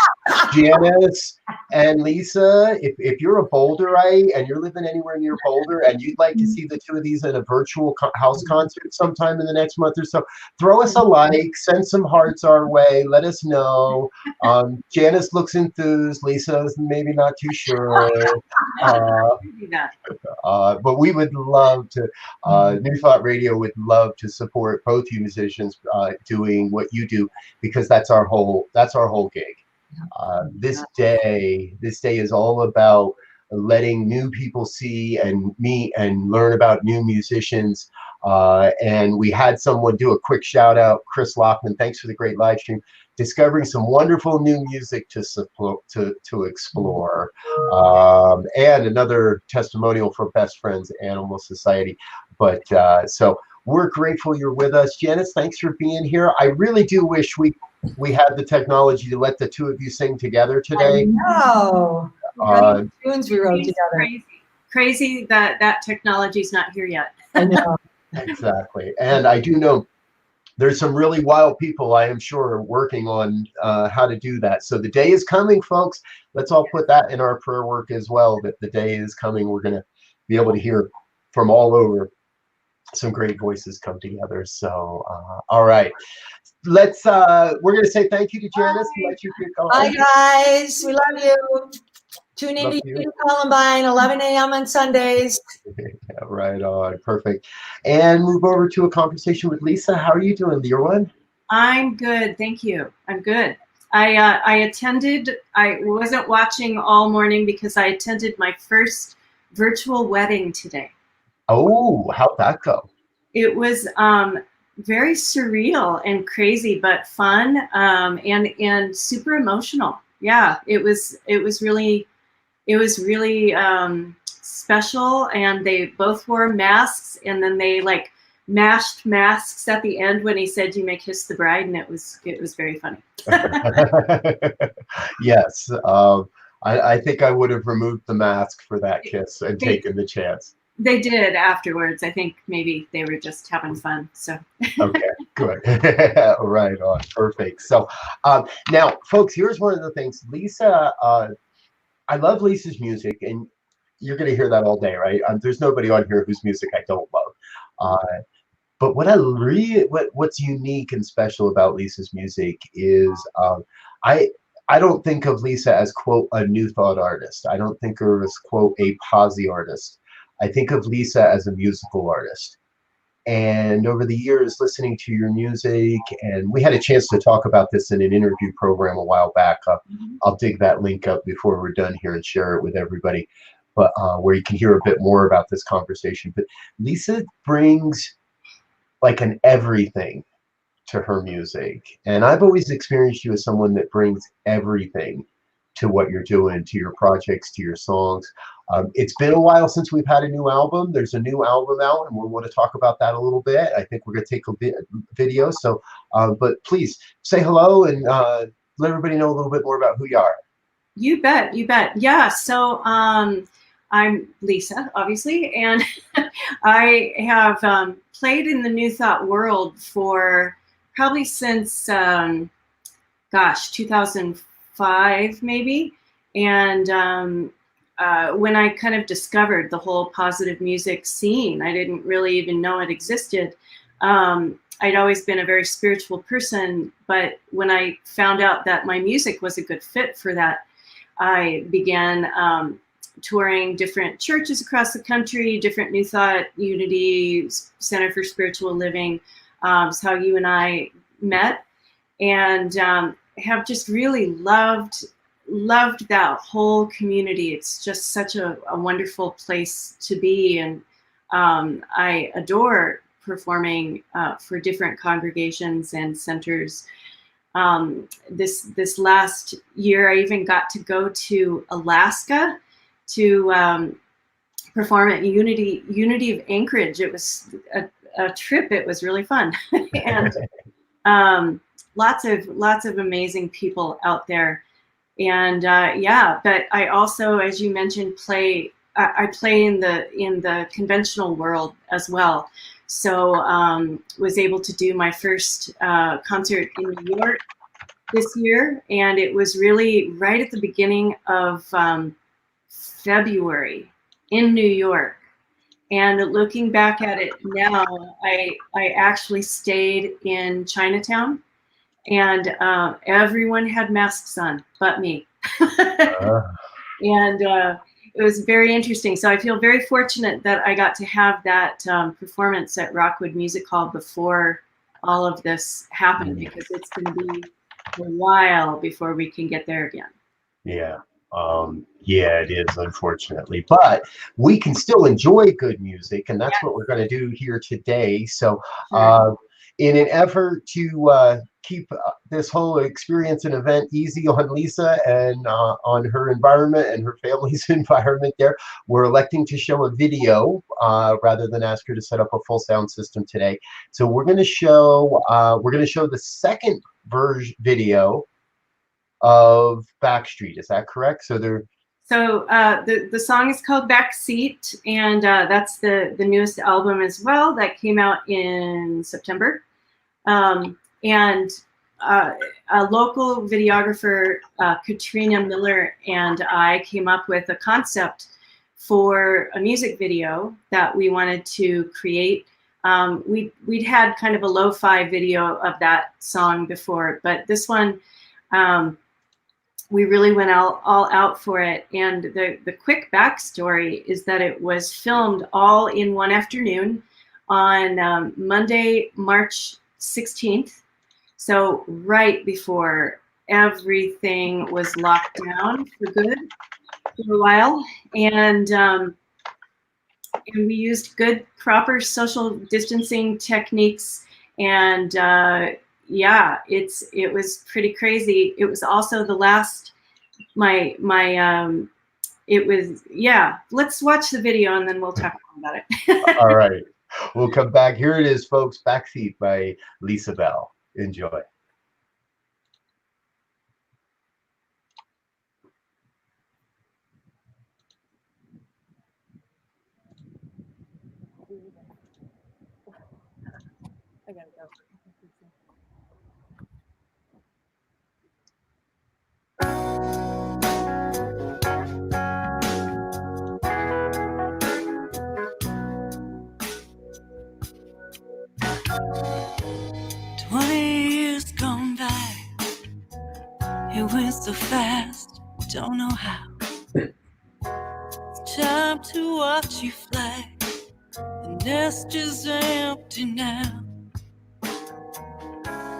Janice and Lisa, if you're a Boulderite and you're living anywhere near Boulder and you'd like to see the two of these at a virtual house concert sometime in the next month or so, throw us a like, send some hearts our way, let us know. Janice looks enthused, Lisa's maybe not too sure. But we would love to, New Thought Radio would love to support both you musicians doing what you do, because that's our whole gig. This day is all about letting new people see and meet and learn about new musicians. And we had someone do a quick shout out, Chris Lockman, thanks for the great live stream, discovering some wonderful new music to explore. And another testimonial for Best Friends Animal Society. But so we're grateful you're with us. Janice, thanks for being here. I really do wish we had the technology to let the two of you sing together today. No. Tunes we wrote together. Crazy that technology's not here yet. I know. Exactly. And I do know there's some really wild people, I am sure, working on how to do that. So the day is coming, folks. Let's all put that in our prayer work as well, that the day is coming. We're going to be able to hear from all over some great voices come together. So, all right. We're going to say thank you to Janice. Let you get going. Bye, guys. We love you. Tune in to Unity Columbine, 11 a.m. on Sundays. Yeah, right on. Perfect. And move over to a conversation with Lisa. How are you doing, dear one? I'm good. Thank you. I'm good. I wasn't watching all morning because I attended my first virtual wedding today. Oh, how'd that go? It was very surreal and crazy, but fun, and super emotional. Yeah, it was really special. And they both wore masks, and then they like mashed masks at the end when he said, "You may kiss the bride," and it was very funny. Yes, I think I would have removed the mask for that kiss and taken the chance. They did afterwards. I think maybe they were just having fun. So okay, good. Right on. Perfect. So now, folks, here's one of the things. Lisa, I love Lisa's music, and you're going to hear that all day, right? There's nobody on here whose music I don't love. But what's unique and special about Lisa's music is I don't think of Lisa as, quote, a New Thought artist. I don't think of her as, quote, a posse artist. I think of Lisa as a musical artist. And over the years, listening to your music, and we had a chance to talk about this in an interview program a while back. I'll dig that link up before we're done here and share it with everybody, but where you can hear a bit more about this conversation. But Lisa brings like an everything to her music. And I've always experienced you as someone that brings everything to what you're doing, to your projects, to your songs. It's been a while since we've had a new album. There's a new album out, and we'll want to talk about that a little bit. I think we're going to take a video. So, but please say hello and let everybody know a little bit more about who you are. You bet. Yeah. So I'm Lisa, obviously, and I have played in the New Thought world for probably since 2005 maybe, and when I kind of discovered the whole positive music scene, I didn't really even know it existed. I'd always been a very spiritual person, but when I found out that my music was a good fit for that, I began touring different churches across the country, different New Thought, Unity, Center for Spiritual Living. Is how you and I met, and have just really loved that whole community. It's just such a wonderful place to be, and I adore performing for different congregations and centers. This last year, I even got to go to Alaska to perform at Unity of Anchorage. It was a trip. It was really fun, and lots of amazing people out there. And yeah, but I also, as you mentioned, I play in the conventional world as well. So was able to do my first concert in New York this year, and it was really right at the beginning of February in New York. And looking back at it now, I actually stayed in Chinatown, and everyone had masks on but me. And it was very interesting. So I feel very fortunate that I got to have that performance at Rockwood Music Hall before all of this happened, because it's going to be a while before we can get there again. Yeah. Yeah, it is, unfortunately, but we can still enjoy good music, and that's what we're going to do here today. So in an effort to keep this whole experience and event easy on Lisa and on her environment and her family's environment there, we're electing to show a video rather than ask her to set up a full sound system today. So we're going to show the second video of Backstreet. Is that correct? So the song is called Backseat, and that's the newest album as well that came out in September. And a local videographer, Katrina Miller, and I came up with a concept for a music video that we wanted to create. We'd had kind of a lo-fi video of that song before, but this one, we really went all out for it. And the quick backstory is that it was filmed all in one afternoon on Monday, March 16th. So right before everything was locked down for good for a while. And we used good, proper social distancing techniques. And yeah, it was pretty crazy. It was also the last, it was, yeah, let's watch the video and then we'll talk about it. All right. We'll come back. Here it is, folks. Backseat by Lisa Bell. Enjoy. I gotta go. 20 years gone by, it went so fast, don't know how. It's time to watch you fly, the nest is empty now.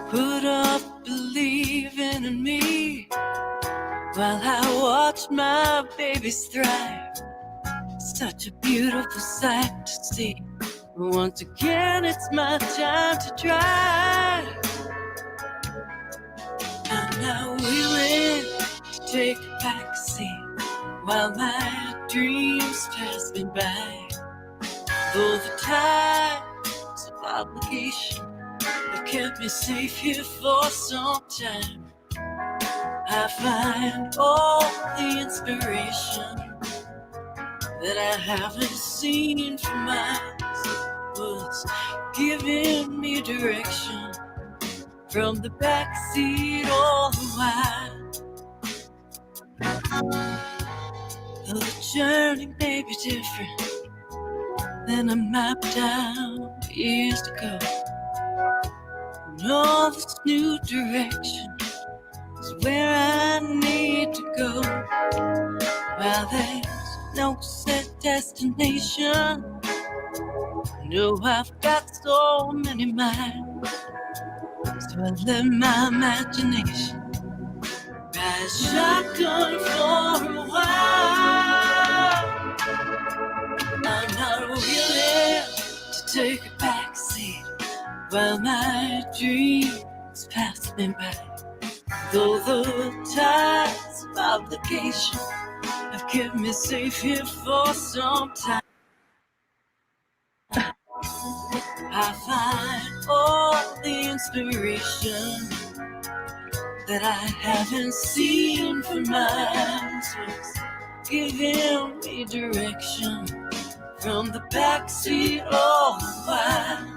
Put off believing in me while I watch my babies thrive. Such a beautiful sight to see. Once again, it's my time to try. I'm not willing to take a back seat while my dreams pass me by. Though the ties of obligation have kept me safe here for some time, I find all the inspiration that I haven't seen for miles was giving me direction from the backseat all the while. Though the journey may be different than I mapped out years ago. No, this new direction is where I need to go. Well, there's no set destination. No, I've got so many minds, so I let my imagination ride shotgun for a while. I'm not willing to take a backseat while my dreams pass me by. Though the tides of obligation have kept me safe here for some time, I find all the inspiration that I haven't seen for miles was giving me direction from the backseat all the while.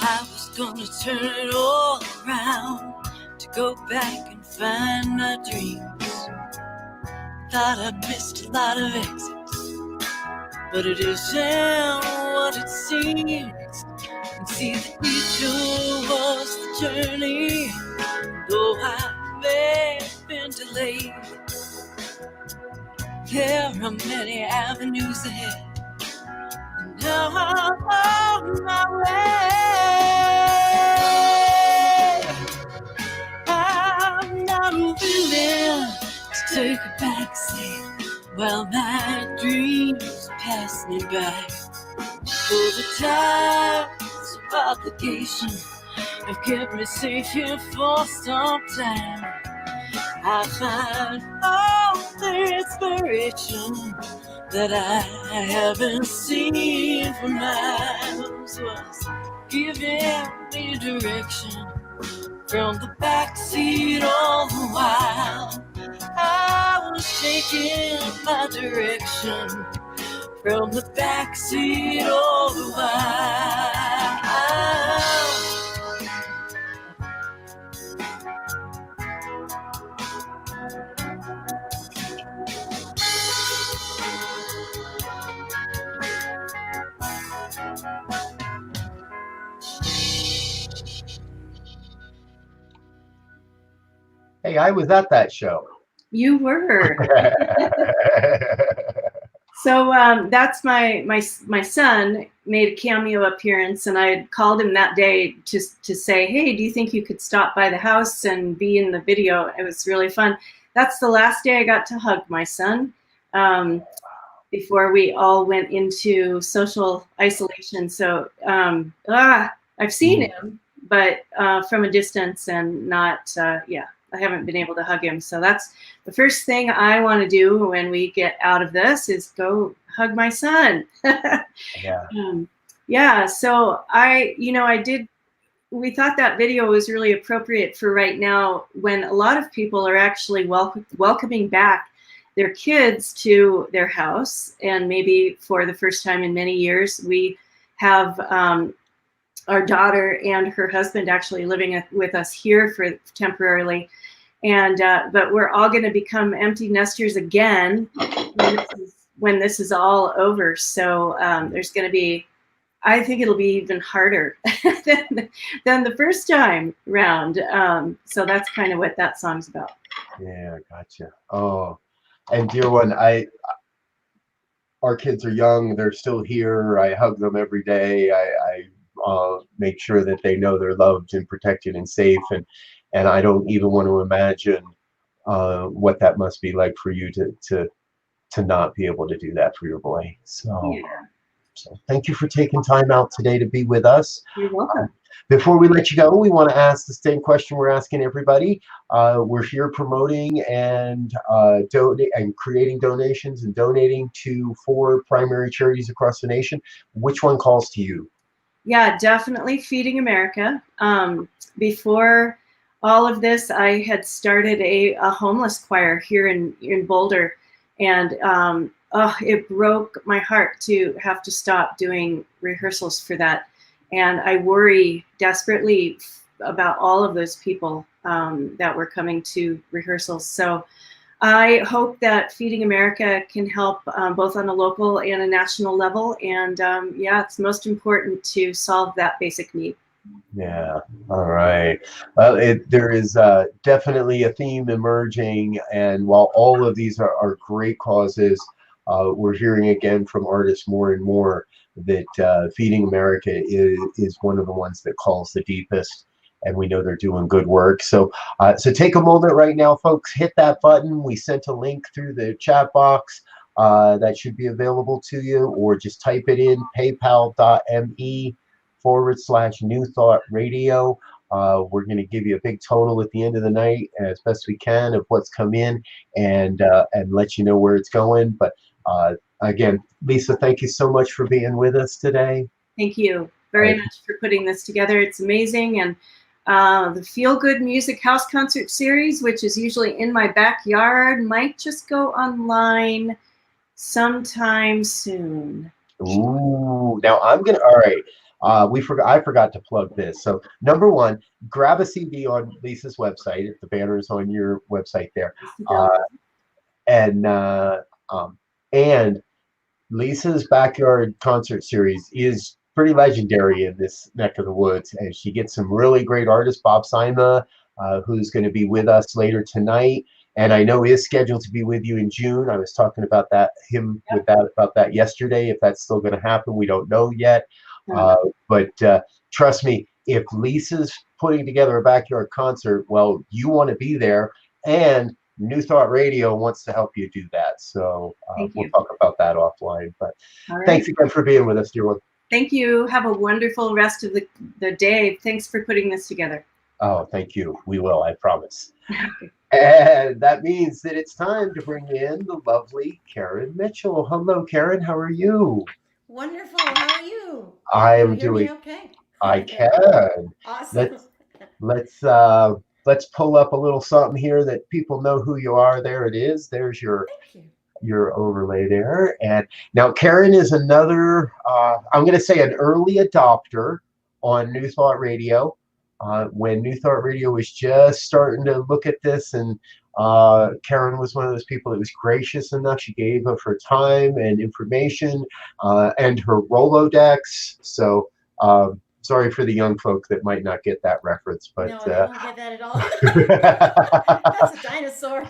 I was gonna turn it all around to go back and find my dreams. Thought I missed a lot of exits, but it isn't what it seems. And see, the detour was the journey, though I may have been delayed. There are many avenues ahead, and now I'm on my way. I'm not willing to take a backseat while my dreams pass me by. For the tides of obligation have kept me safe here for some time. I find all the inspiration that I haven't seen for miles was giving me direction from the backseat all the while. I was taking my direction from the backseat all the while. Hey, I was at that show. You were. So that's my son made a cameo appearance, and I had called him that day to say, hey, do you think you could stop by the house and be in the video? It was really fun. That's the last day I got to hug my son before we all went into social isolation. So I've seen him, but from a distance and not, I haven't been able to hug him. So that's the first thing I want to do when we get out of this is go hug my son. Yeah. So we thought that video was really appropriate for right now when a lot of people are actually welcoming back their kids to their house. And maybe for the first time in many years, we have our daughter and her husband actually living with us here for temporarily. And but we're all going to become empty nesters again when this is all over. So there's going to be, I think it'll be even harder than the first time round. So that's kind of what that song's about. Yeah, gotcha. Oh, and dear one, our kids are young. They're still here. I hug them every day. I make sure that they know they're loved and protected and safe. And I don't even want to imagine what that must be like for you to not be able to do that for your boy. So, so thank you for taking time out today to be with us. You're welcome. Before we let you go, we want to ask the same question we're asking everybody. We're here promoting and creating donations and donating to 4 primary charities across the nation. Which one calls to you? Yeah, definitely Feeding America. Before all of this, I had started a homeless choir here in Boulder, and it broke my heart to have to stop doing rehearsals for that. And I worry desperately about all of those people that were coming to rehearsals. So I hope that Feeding America can help both on a local and a national level. And yeah, it's most important to solve that basic need. Yeah. All right. Well, there is definitely a theme emerging, and while all of these are great causes, we're hearing again from artists more and more that Feeding America is one of the ones that calls the deepest, and we know they're doing good work. So, so take a moment right now, folks. Hit that button. We sent a link through the chat box that should be available to you, or just type it in paypal.me/New Thought Radio. We're going to give you a big total at the end of the night as best we can of what's come in, and let you know where it's going. But again, Lisa, thank you so much for being with us today. Thank you very much for putting this together. It's amazing. And the Feel Good Music House Concert Series, which is usually in my backyard, might just go online sometime soon. Ooh, now I'm gonna. All right, I forgot to plug this. So number one, grab a CD on Lisa's website. The banner is on your website there, and Lisa's Backyard Concert Series is pretty legendary in this neck of the woods, and she gets some really great artists. Bob Sima, who's going to be with us later tonight, and I know is scheduled to be with you in June. I was talking about that yesterday. If that's still going to happen, we don't know yet. But trust me, if Lisa's putting together a backyard concert, well, you want to be there, and New Thought Radio wants to help you do that. So we'll talk about that offline. But thanks again for being with us, dear one. Thank you. Have a wonderful rest of the day. Thanks for putting this together. Oh, thank you. We will, I promise. And that means that it's time to bring in the lovely Karen Mitchell. Hello, Karen. How are you? Wonderful. How are you? I am Can you hear me doing. okay? I can. Awesome. Let's pull up a little something here that people know who you are. There it is. There's your overlay there. And now Karen is another, I'm going to say an early adopter on New Thought Radio. When New Thought Radio was just starting to look at this, and Karen was one of those people that was gracious enough. She gave of her time and information and her Rolodex. So sorry for the young folk that might not get that reference, but no, I don't get that at all. That's a dinosaur.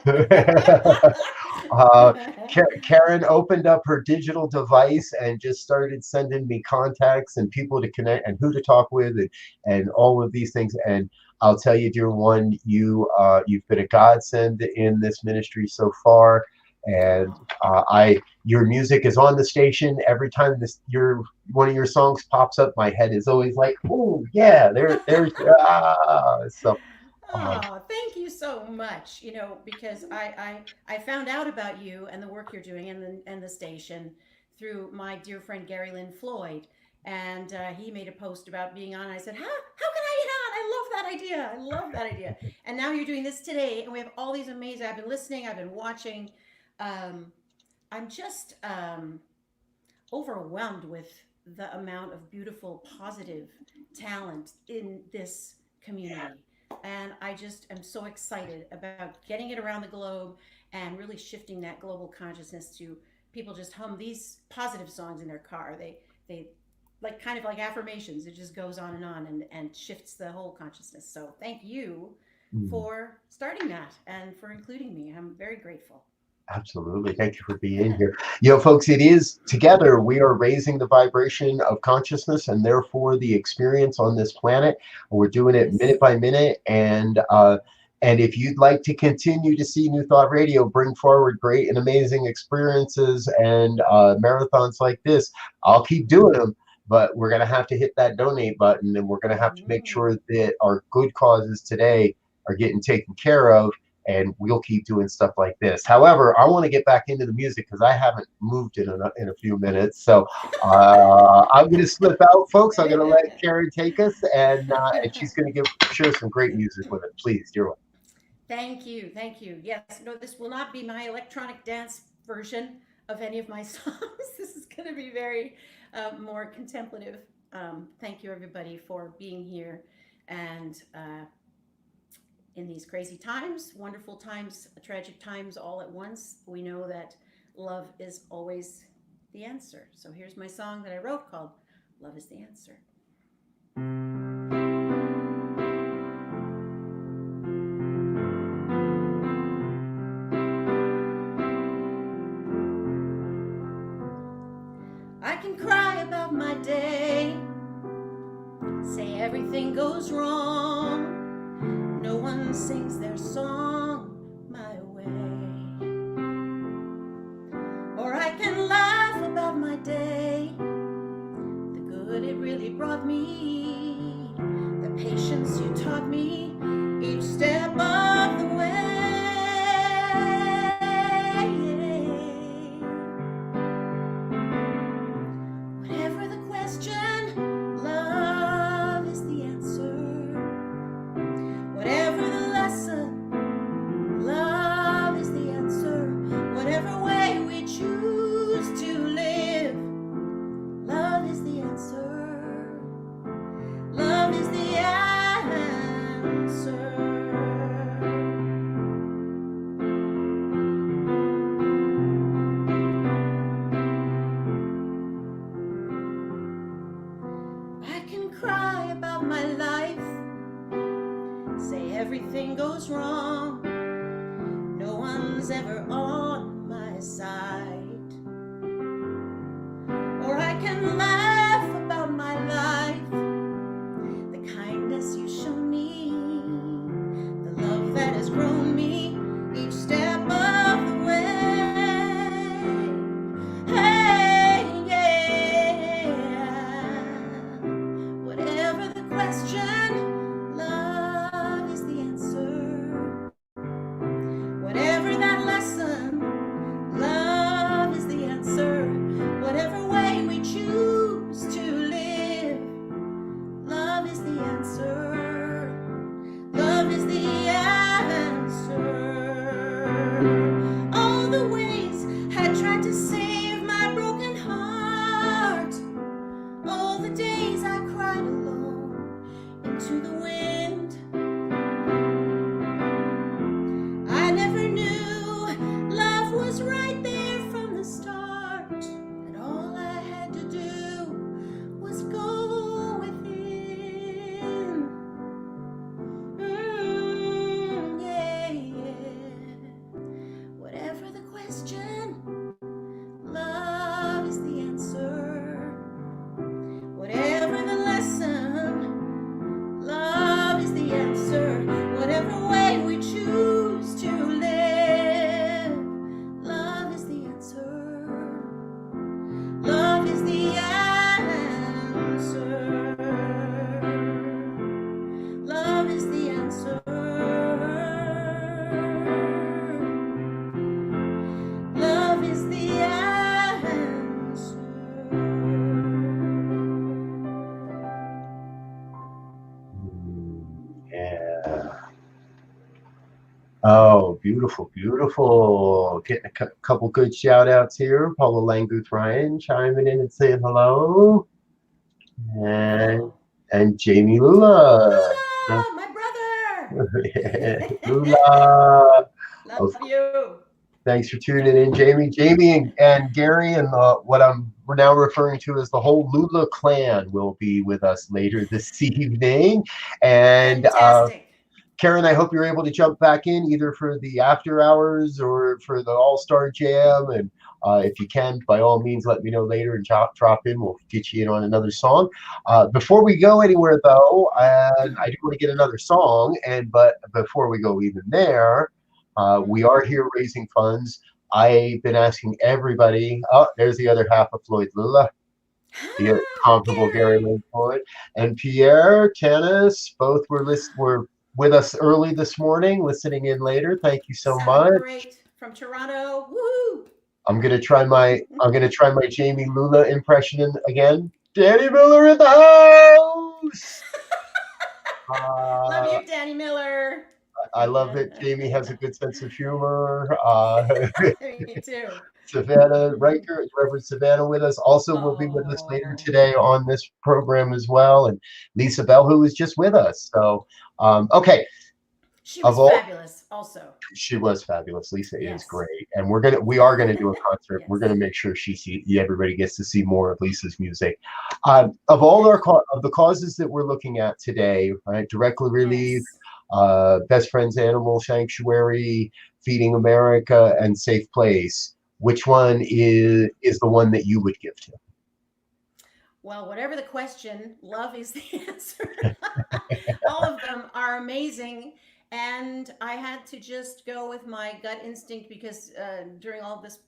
Karen opened up her digital device and just started sending me contacts and people to connect and who to talk with and all of these things. And I'll tell you, dear one, you've been a godsend in this ministry so far. And your music is on the station every time one of your songs pops up. My head is always like, oh yeah, there's so. Oh, thank you so much. You know, because I found out about you and the work you're doing and the station through my dear friend Gary Lynn Floyd, and he made a post about being on. And I said, how can I get on? I love that idea. And now you're doing this today, and we have all these amazing. I've been listening. I've been watching. I'm just overwhelmed with the amount of beautiful, positive talent in this community. And I just am so excited about getting it around the globe and really shifting that global consciousness to people just hum these positive songs in their car. They like kind of like affirmations. It just goes on and shifts the whole consciousness. So thank you for starting that and for including me. I'm very grateful. Absolutely. Thank you for being here. You know, folks, it is together we are raising the vibration of consciousness and therefore the experience on this planet. We're doing it minute by minute. And if you'd like to continue to see New Thought Radio bring forward great and amazing experiences and marathons like this, I'll keep doing them. But we're going to have to hit that donate button, and we're going to have to make sure that our good causes today are getting taken care of. and we'll keep doing stuff like this. However, I want to get back into the music because I haven't moved in a few minutes. So I'm going to slip out, folks. I'm going to let Karen take us, and she's going to share some great music with it. Please, dear one. Thank you. Thank you. Yes, no, this will not be my electronic dance version of any of my songs. This is going to be very more contemplative. Thank you, everybody, for being here. And in these crazy times, wonderful times, tragic times all at once, we know that love is always the answer. So here's my song that I wrote called Love is the Answer. I can cry about my day, say everything goes wrong. No one sings their song my way. Or I can laugh about my day, the good it really brought me, the patience you taught me each step of the way. Whatever the question, love is the answer. Whatever the lesson, love is the answer. Whatever way we choose to live, love is the answer. Love is the answer. I can cry about my life, say everything goes wrong. No one's ever on my side. Or I can laugh about my life, the kindness you show me, the love that has grown me each step of the way. Hey, yeah. Whatever the question, love is the answer. Whatever that lesson, love is the answer. Whatever way we choose to live, love is the answer. Love is the answer. All the ways I tried to save my broken heart, all the days I cried alone into the wind. I never knew love was right there from the start, and all I had to do was go within. Yeah, yeah. Whatever the question, love is the answer. Whatever the lesson, love is the answer. Whatever way we choose to live, love is the answer. Love is the answer. Love is the answer. Love is the answer. Yeah. Oh, beautiful, beautiful. Getting a couple good shout outs here. Paula Languth Ryan chiming in and saying hello. And Jamie Lula. My brother. Lula. Love you. Thanks for tuning in, Jamie. Jamie and Gary and what we're now referring to as the whole Lula clan will be with us later this evening. And Karen, I hope you're able to jump back in either for the after hours or for the All-Star Jam. And if you can, by all means, let me know later and drop in. We'll get you in on another song. Before we go anywhere, though, I do want to get another song. But before we go even there, we are here raising funds. I've been asking everybody. Oh, there's the other half of Floyd Lula. The comparable Gary Lynn Floyd and Pierre Tennis. Both were with us early this morning, listening in later, thank you so much. Great from Toronto. Woo! I'm gonna try my Jamie Lula impression again. Danny Miller in the house. Love you, Danny Miller. I love that Jamie has a good sense of humor. Me too. Savannah Riker, Reverend Savannah with us, also will be with us later today on this program as well. And Lisa Bell, who was just with us. So, okay. She was fabulous also. She was fabulous. Lisa is great. And we are going to do a concert. We're going to make sure everybody gets to see more of Lisa's music. Of all of the causes that we're looking at today, right? Directly Relief, Best Friends Animal Sanctuary, Feeding America, and Safe Place. Which one is the one that you would give to? Well, whatever the question, love is the answer. All of them are amazing. And I had to just go with my gut instinct because during all this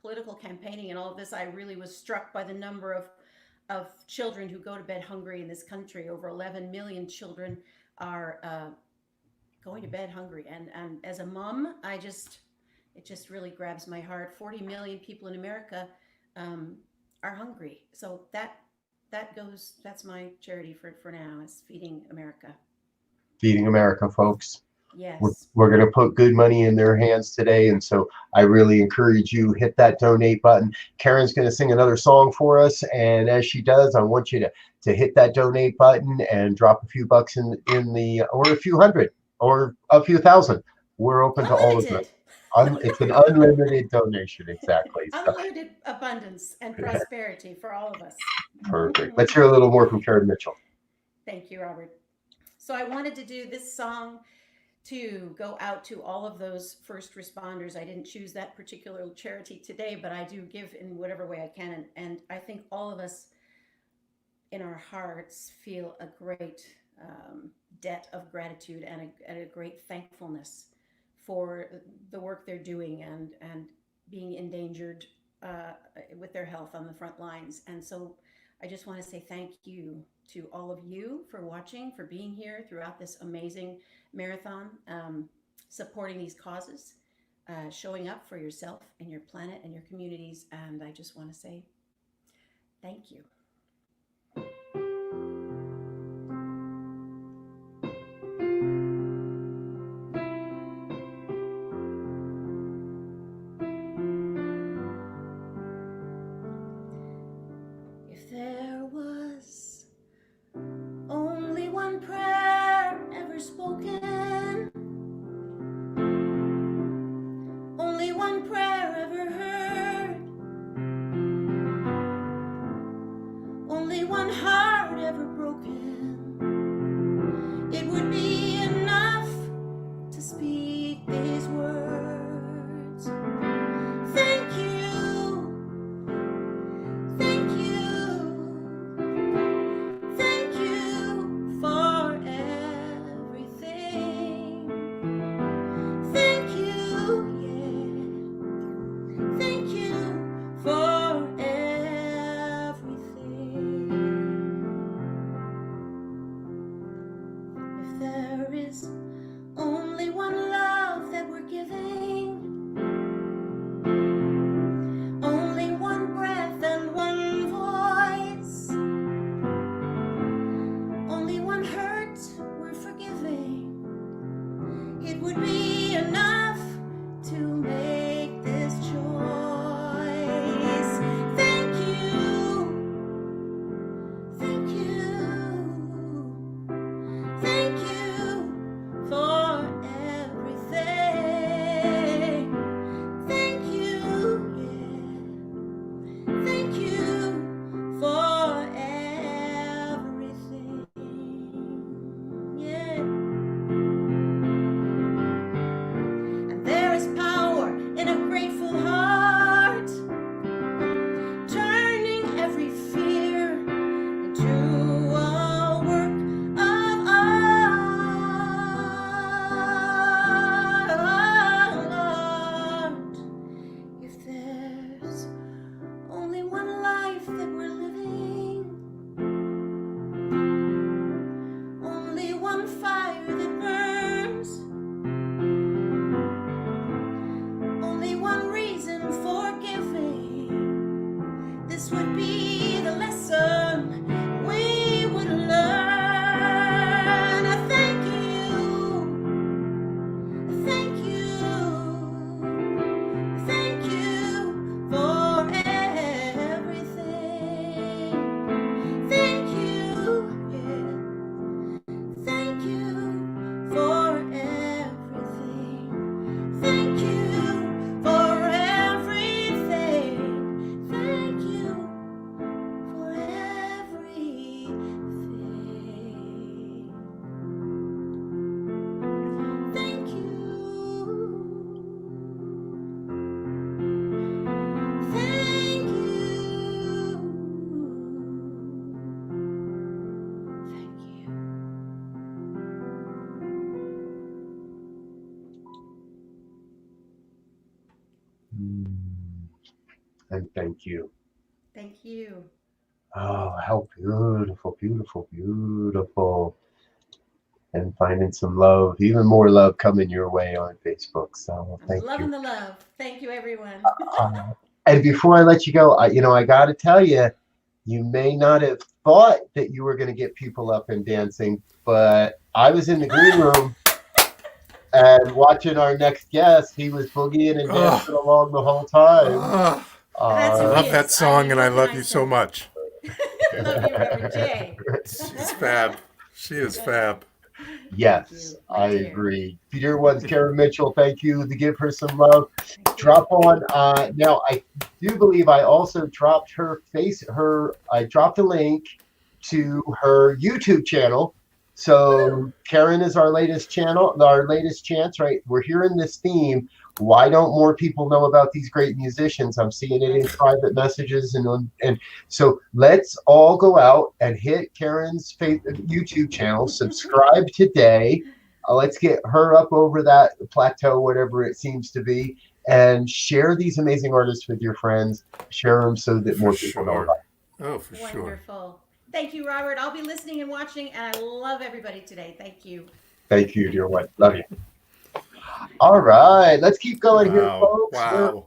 political campaigning and all of this, I really was struck by the number of children who go to bed hungry in this country. Over 11 million children are going to bed hungry. And as a mom, it just really grabs my heart. 40 million people in America are hungry. So that's my charity for now, is Feeding America. Feeding America, folks. Yes. We're going to put good money in their hands today. And so I really encourage you, hit that donate button. Karen's going to sing another song for us. And as she does, I want you to hit that donate button and drop a few bucks in the, or a few hundred or a few thousand. We're open to all of them. It's an unlimited donation, exactly. Unlimited abundance and prosperity for all of us. Perfect. Let's hear a little more from Karen Mitchell. Thank you, Robert. So I wanted to do this song to go out to all of those first responders. I didn't choose that particular charity today, but I do give in whatever way I can. And I think all of us in our hearts feel a great debt of gratitude and a great thankfulness for the work they're doing and being endangered with their health on the front lines. And so I just want to say thank you to all of you for watching, for being here throughout this amazing marathon, supporting these causes, showing up for yourself and your planet and your communities. And I just want to say thank you. Spoken, only one prayer ever heard, only one heart ever broken. It would be enough to speak these words. Thank you, thank you, thank you for and thank you. Thank you. Oh, how beautiful, beautiful, beautiful. And finding some love, even more love coming your way on Facebook. So I'm thank loving you. the love. Thank you, everyone. And before I let you go, I got to tell you, you may not have thought that you were going to get people up and dancing, but I was in the green room and watching our next guest. He was boogieing and dancing along the whole time. That's I who love he that is. song, and I what can love you so say? much. Love you, Reverend Jay. She's fab. She is fab. Yes, I agree. Dear ones, Karen Mitchell, thank you to give her some love. Drop on. Now, I do believe I also dropped I dropped a link to her YouTube channel. So Karen is our latest channel, our latest chance, right? We're hearing this theme. Why don't more people know about these great musicians? I'm seeing it in private messages, and so let's all go out and hit Karen's YouTube channel. Subscribe today. Let's get her up over that plateau, whatever it seems to be, and share these amazing artists with your friends. Share them so that more people know about them. Oh, for sure. Wonderful. Thank you, Robert. I'll be listening and watching, and I love everybody today. Thank you. Thank you, dear one. Love you. All right, let's keep going here, folks. Wow.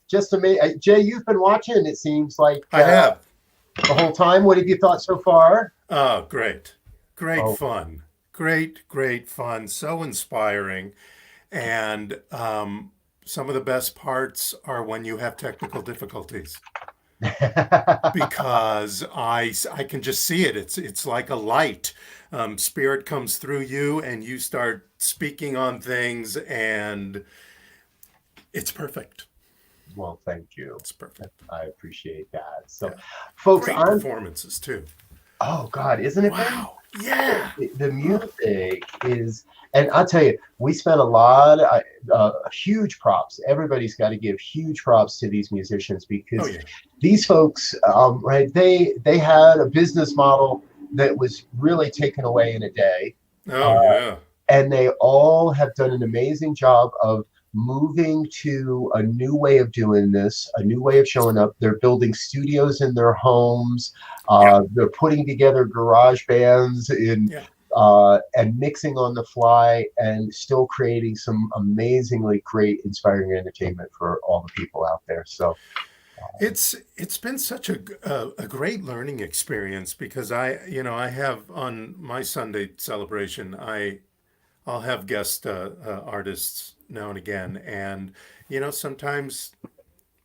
Just amazing. Jay, you've been watching, it seems like. I have. The whole time. What have you thought so far? Oh, great. Great fun. Great fun. So inspiring. And some of the best parts are when you have technical difficulties. Because I can just see it. It's like a light. Spirit comes through you and you start speaking on things, and it's perfect. Well, thank you. It's perfect. I appreciate that. So, folks, great performances too. Oh God, isn't it? Wow. Yeah. The music is, and I'll tell you, we spent a lot, huge props. Everybody's got to give huge props to these musicians, because these folks, right? They had a business model that was really taken away in a day. And they all have done an amazing job of moving to a new way of doing this, a new way of showing up. They're building studios in their homes. They're putting together garage bands and mixing on the fly, and still creating some amazingly great, inspiring entertainment for all the people out there. So it's been such a great learning experience, because I have on my Sunday celebration, I'll have guest artists now and again, and sometimes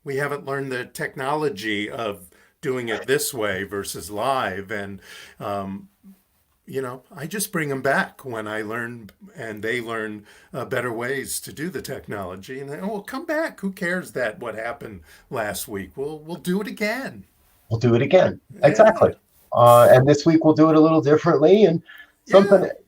we haven't learned the technology of doing it this way versus live, and I just bring them back when I learn and they learn better ways to do the technology, and well, come back. Who cares that what happened last week? We'll do it again. We'll do it again. Exactly. And this week we'll do it a little differently, and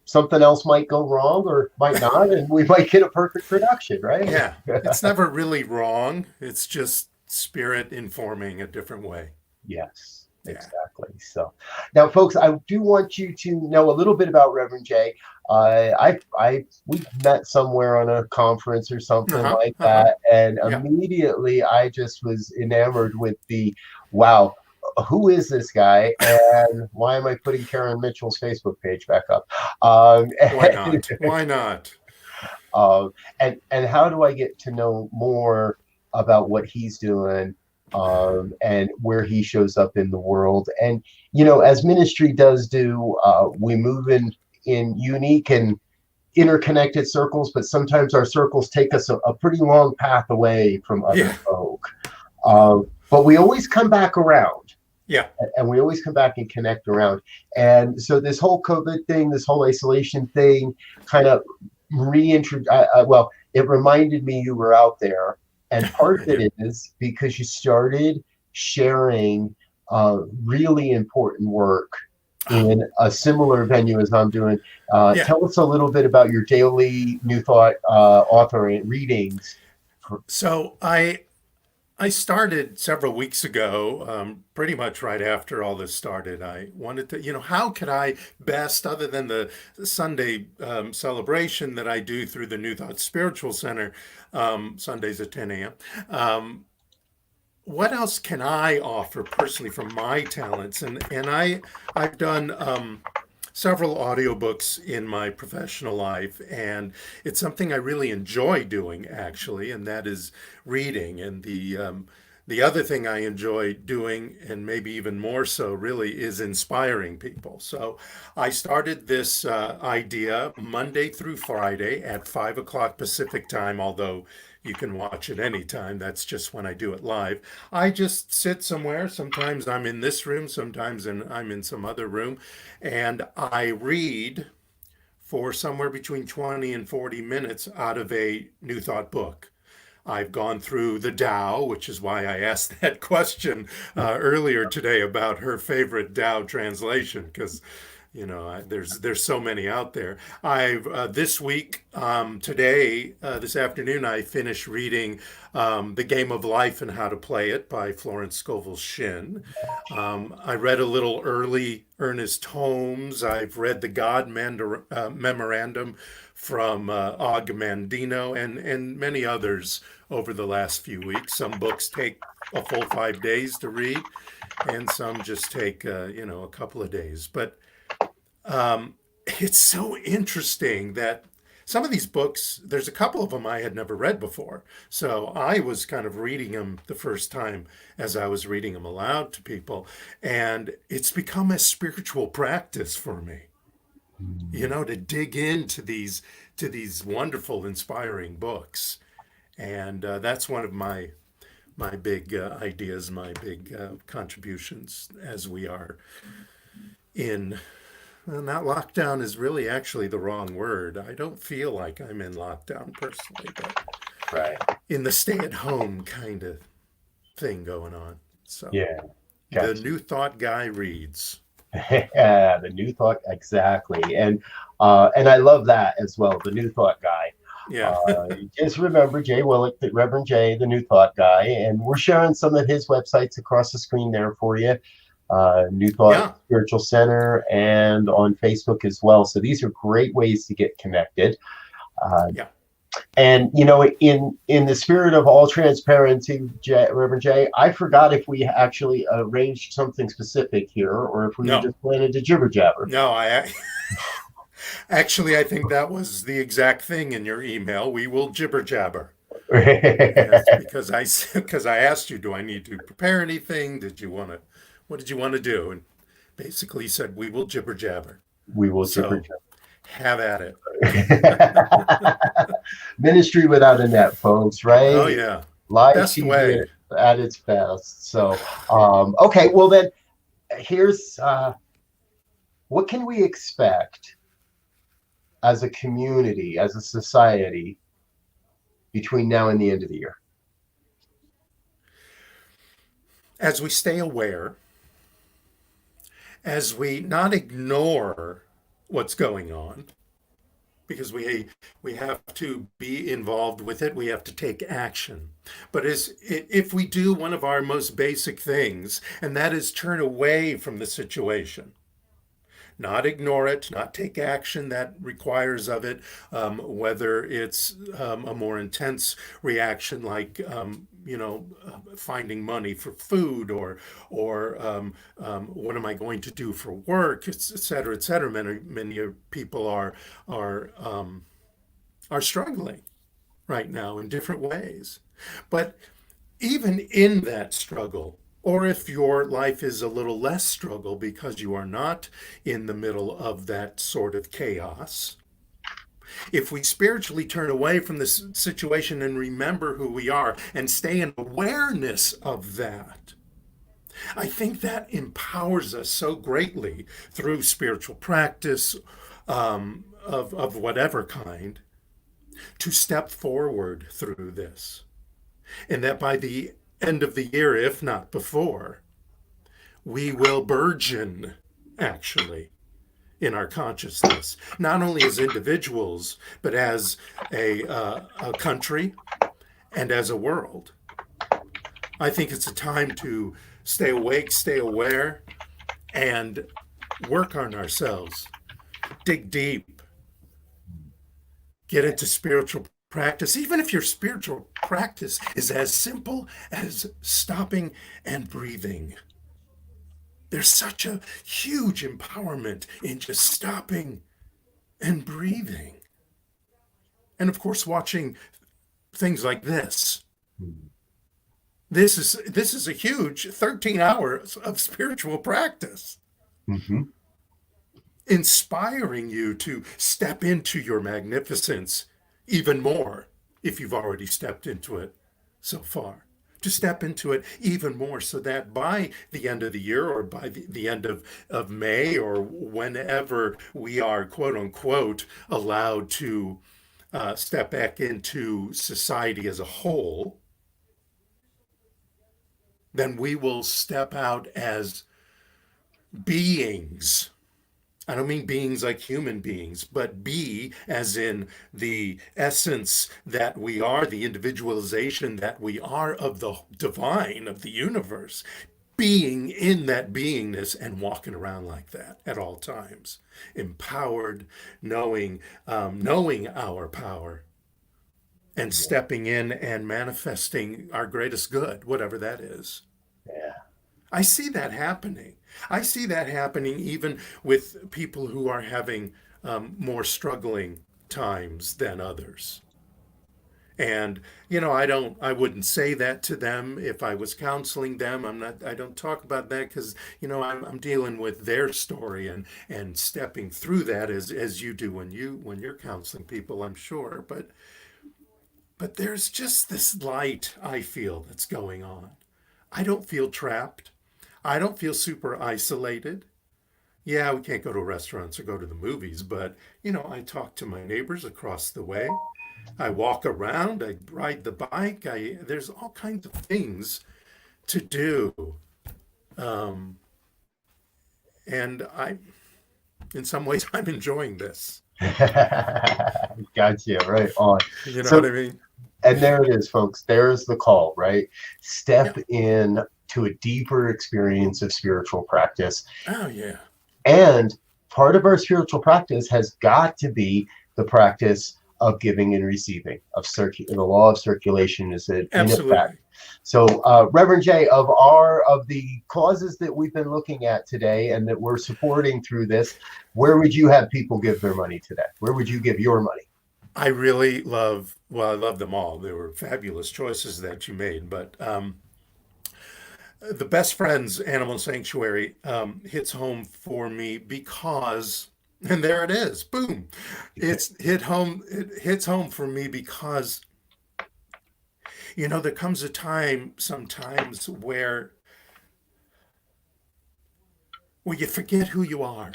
something else might go wrong or might not, and we might get a perfect production, right? Yeah. It's never really wrong. It's just Spirit informing a different way. Yes, exactly. So now, folks, I do want you to know a little bit about Reverend Jay. We met somewhere on a conference or something like that, and immediately I just was enamored with the wow. Who is this guy, and why am I putting Karen Mitchell's Facebook page back up? Why not? And how do I get to know more about what he's doing, and where he shows up in the world? And as ministry does do, we move in unique and interconnected circles, but sometimes our circles take us a pretty long path away from other folk. But we always come back around. Yeah. And we always come back and connect around. And so this whole COVID thing, this whole isolation thing kind of it reminded me you were out there. And part of it is because you started sharing really important work in a similar venue as I'm doing. Tell us a little bit about your daily New Thought authoring readings. So I started several weeks ago, pretty much right after all this started. I wanted to, how could I best, other than the Sunday celebration that I do through the New Thought Spiritual Center, Sundays at 10 a.m., what else can I offer personally from my talents? And I've done several audiobooks in my professional life, and it's something I really enjoy doing, actually, and that is reading. And the other thing I enjoy doing, and maybe even more so, really, is inspiring people. So I started this idea Monday through Friday at 5 o'clock Pacific time, although you can watch it anytime. That's just when I do it live. I just sit somewhere. Sometimes I'm in this room, sometimes I'm in some other room, and I read for somewhere between 20 and 40 minutes out of a New Thought book. I've gone through the Tao, which is why I asked that question earlier today about her favorite Tao translation, because there's so many out there. I've this week, today, this afternoon, I finished reading The Game of Life and How to Play It by Florence Scovel Shinn. I read a little early Ernest Holmes. I've read The God Memorandum from Og Mandino and many others over the last few weeks. Some books take a full 5 days to read, and some just take a couple of days. But it's so interesting that some of these books, there's a couple of them I had never read before. So I was kind of reading them the first time as I was reading them aloud to people. And it's become a spiritual practice for me, to dig into these wonderful, inspiring books. And that's one of my big ideas, my big contributions as we are in... Well, not lockdown is really actually the wrong word. I don't feel like I'm in lockdown personally, but right, in the stay-at-home kind of thing going on. So yeah, the New Thought guy reads. Yeah, the New Thought, exactly, and I love that as well. The New Thought guy. Yeah. Just remember Jay Willick, the Reverend Jay, the New Thought guy, and we're sharing some of his websites across the screen there for you. New Thought Spiritual Center, and on Facebook as well. So these are great ways to get connected. And in the spirit of all transparency, Reverend Jay, I forgot if we actually arranged something specific here, or if we were just planning to jibber jabber. No, actually I think that was the exact thing in your email. We will jibber jabber. That's because I asked you, do I need to prepare anything? What did you want to do? And basically said, we will jibber jabber. We will jibber jabber. Have at it. Ministry without a net, folks, right? Oh, yeah. Live best TV way. At its best. So, okay, well then, here's what can we expect as a community, as a society, between now and the end of the year? As we stay aware, as we not ignore what's going on, because we have to be involved with it, we have to take action. But if we do one of our most basic things, and that is turn away from the situation, not ignore it, not take action that requires of it, whether it's a more intense reaction like finding money for food, or what am I going to do for work, et cetera, et cetera. Many people are struggling right now in different ways. But even in that struggle, or if your life is a little less struggle because you are not in the middle of that sort of chaos, if we spiritually turn away from this situation and remember who we are and stay in awareness of that, I think that empowers us so greatly through spiritual practice of whatever kind to step forward through this. And that by the end of the year, if not before, we will burgeon, actually, in our consciousness, not only as individuals, but as a country and as a world. I think it's a time to stay awake, stay aware, and work on ourselves. Dig deep. Get into spiritual practice. Even if your spiritual practice is as simple as stopping and breathing. There's such a huge empowerment in just stopping and breathing. And of course, watching things like this. This is a huge 13 hours of spiritual practice. Mm-hmm. Inspiring you to step into your magnificence even more, if you've already stepped into it so far, to step into it even more, so that by the end of the year, or by the end of May, or whenever we are, quote unquote, allowed to step back into society as a whole, then we will step out as beings. I don't mean beings like human beings, but be as in the essence that we are, the individualization that we are of the divine, of the universe, being in that beingness and walking around like that at all times, empowered, knowing our power, and stepping in and manifesting our greatest good, whatever that is. Yeah. I see that happening. I see that happening even with people who are having more struggling times than others. And, I wouldn't say that to them if I was counseling them. I don't talk about that because, I'm dealing with their story and stepping through that as you do when you're counseling people, I'm sure. But there's just this light I feel that's going on. I don't feel trapped. I don't feel super isolated. Yeah, we can't go to restaurants or go to the movies, but, I talk to my neighbors across the way. I walk around, I ride the bike. There's all kinds of things to do. And in some ways, I'm enjoying this. Gotcha, right on. You know what I mean? And there it is, folks. There's the call, right? Step in to a deeper experience of spiritual practice. Oh, yeah. And part of our spiritual practice has got to be the practice of giving and receiving, the law of circulation is in effect. So, Reverend Jay, of the causes that we've been looking at today and that we're supporting through this, where would you have people give their money today? Where would you give your money? I really love them all. They were fabulous choices that you made, but the Best Friends Animal Sanctuary hits home for me because, and there it is, boom. It hits home for me because, there comes a time sometimes where you forget who you are.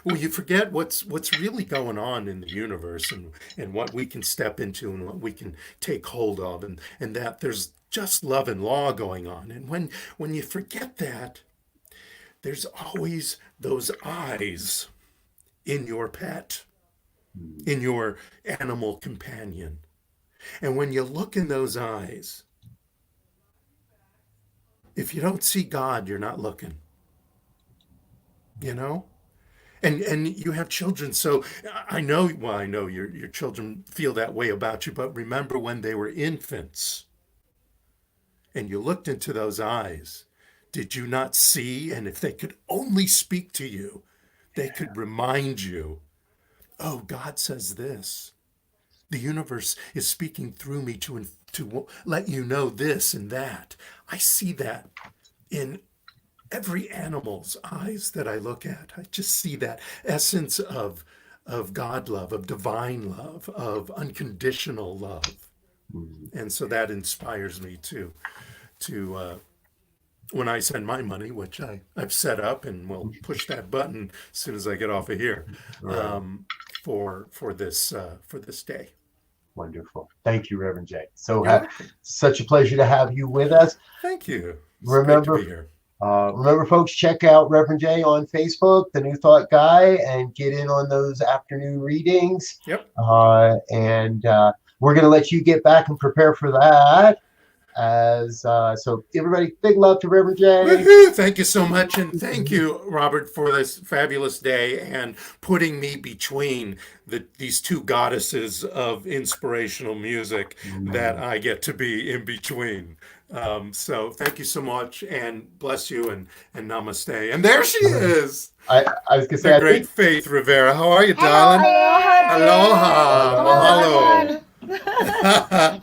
Well, you forget what's really going on in the universe and what we can step into and what we can take hold of, and that there's just love and law going on. And when you forget that, there's always those eyes in your pet, in your animal companion. And when you look in those eyes, if you don't see God, you're not looking. And you have children, so I know your children feel that way about you, but remember when they were infants and you looked into those eyes, did you not see? And if they could only speak to you, they could remind you, oh, God says this. The universe is speaking through me to let you know this and that. I see that in every animal's eyes that I look at. I just see that essence of God love, of divine love, of unconditional love. And so that inspires me to when I send my money, which I've set up and will push that button as soon as I get off of here, for this day. Wonderful. Thank you, Reverend Jay. Such a pleasure to have you with us. Thank you. Remember, folks, check out Reverend Jay on Facebook, the New Thought Guy, and get in on those afternoon readings. Yep. And we're going to let you get back and prepare for that. So everybody, big love to Reverend Jay. Woohoo! Thank you so much, and thank you, Robert, for this fabulous day and putting me between these two goddesses of inspirational music that I get to be in between. So thank you so much, and bless you, and namaste. And there she is. I was gonna say, the great Faith Rivera. How are you, darling? Aloha. Aloha.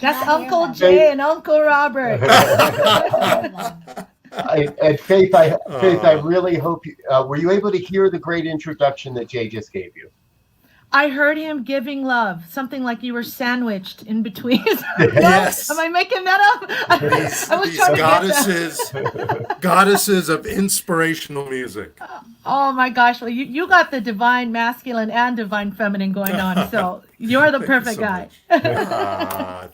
That's Uncle Jay and Uncle Robert. And Faith, I really hope you were you able to hear the great introduction that Jay just gave you? I heard him giving love, something like you were sandwiched in between. Yes. Am I making that up? I was These trying to goddesses of inspirational music. Oh my gosh! Well, you got the divine masculine and divine feminine going on, so you're the perfect guy.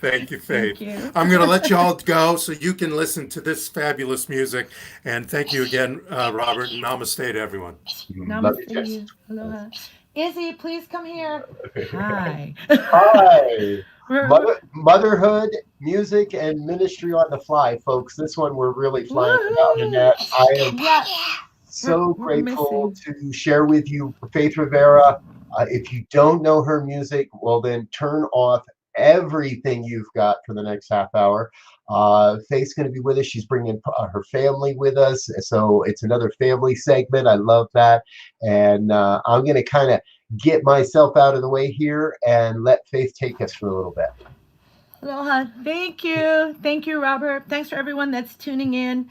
Thank you, Faith. Thank you. I'm going to let you all go so you can listen to this fabulous music. And thank you again, Robert. And namaste to everyone. Namaste. Aloha. Izzy, please come here. Hi. Hi. Motherhood, music, and ministry on the fly, folks. This one we're really flying without a net. I am so grateful to share with you Faith Rivera. If you don't know her music, well, then turn off everything you've got for the next half hour. Faith's going to be with us. She's bringing her family with us. So it's another family segment. I love that. And I'm going to kind of get myself out of the way here and let Faith take us for a little bit. Aloha. Thank you. Thank you, Robert. Thanks for everyone that's tuning in.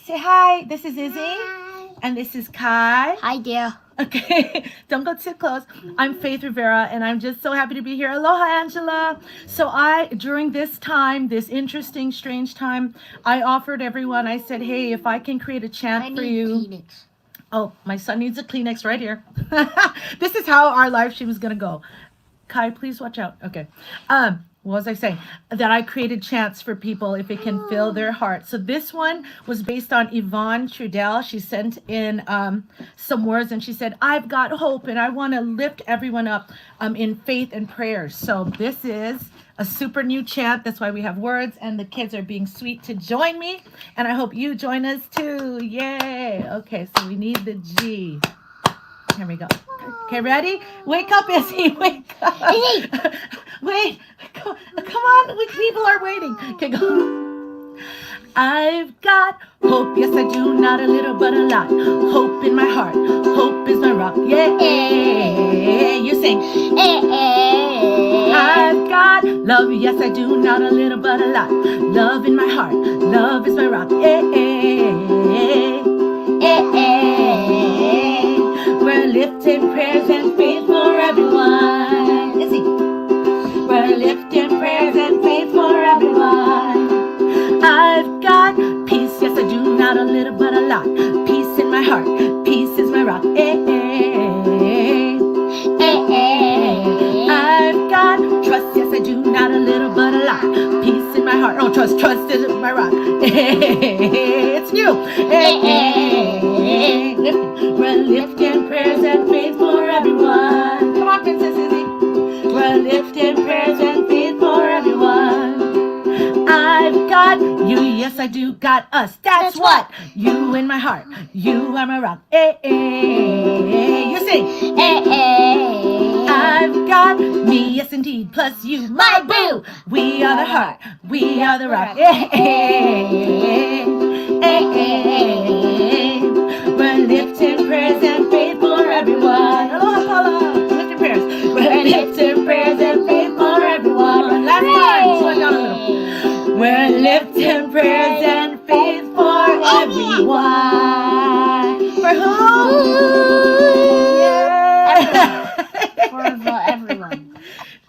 Say hi. This is Izzy. Hi. And this is Kai. Hi, dear. Okay, don't go too close. I'm Faith Rivera, and I'm just so happy to be here. Aloha, Angela. So during this time, this interesting, strange time, I offered everyone, I said, hey, if I can create a chant for you. Kleenex. Oh, my son needs a Kleenex right here. This is how our live stream is going to go. Kai, please watch out. Okay. What was I saying? That I created chants for people if it can fill their heart. So this one was based on Yvonne Trudell. She sent in some words and she said, I've got hope and I want to lift everyone up in faith and prayers. So this is a super new chant. That's why we have words and the kids are being sweet to join me. And I hope you join us too. Yay. Okay, so we need the G. Here we go. Okay, ready? Wake up, Izzy. Wake up. Izzy. Wait. Come on. People are waiting. Okay, go. I've got hope. Yes, I do. Not a little, but a lot. Hope in my heart. Hope is my rock. Yeah. You sing. I've got love. Yes, I do. Not a little, but a lot. Love in my heart. Love is my rock. We're lifting prayers and faith for everyone. Izzy. We're lifting prayers and faith for everyone. I've got peace, yes I do, not a little but a lot. Peace in my heart, peace is my rock. I've got trust, yes I do, not a little but a lot. Peace in my heart, oh trust is my rock. It's you. We're lifting prayers and faith for everyone. Come on, Princess Izzy. We're lifting prayers and faith for everyone. I've got you, yes I do, got us. That's what. You in my heart, you are my rock. You sing. I've got me, yes indeed, plus you, my boo. We are the heart, we are the rock. We're lifting prayers and faith for everyone. Aloha, Paula. Lifting prayers. We're lifting prayers and faith for everyone. Last time. Slow it down a little. We're lifting prayers and faith for everyone. For who? Yeah. For everyone.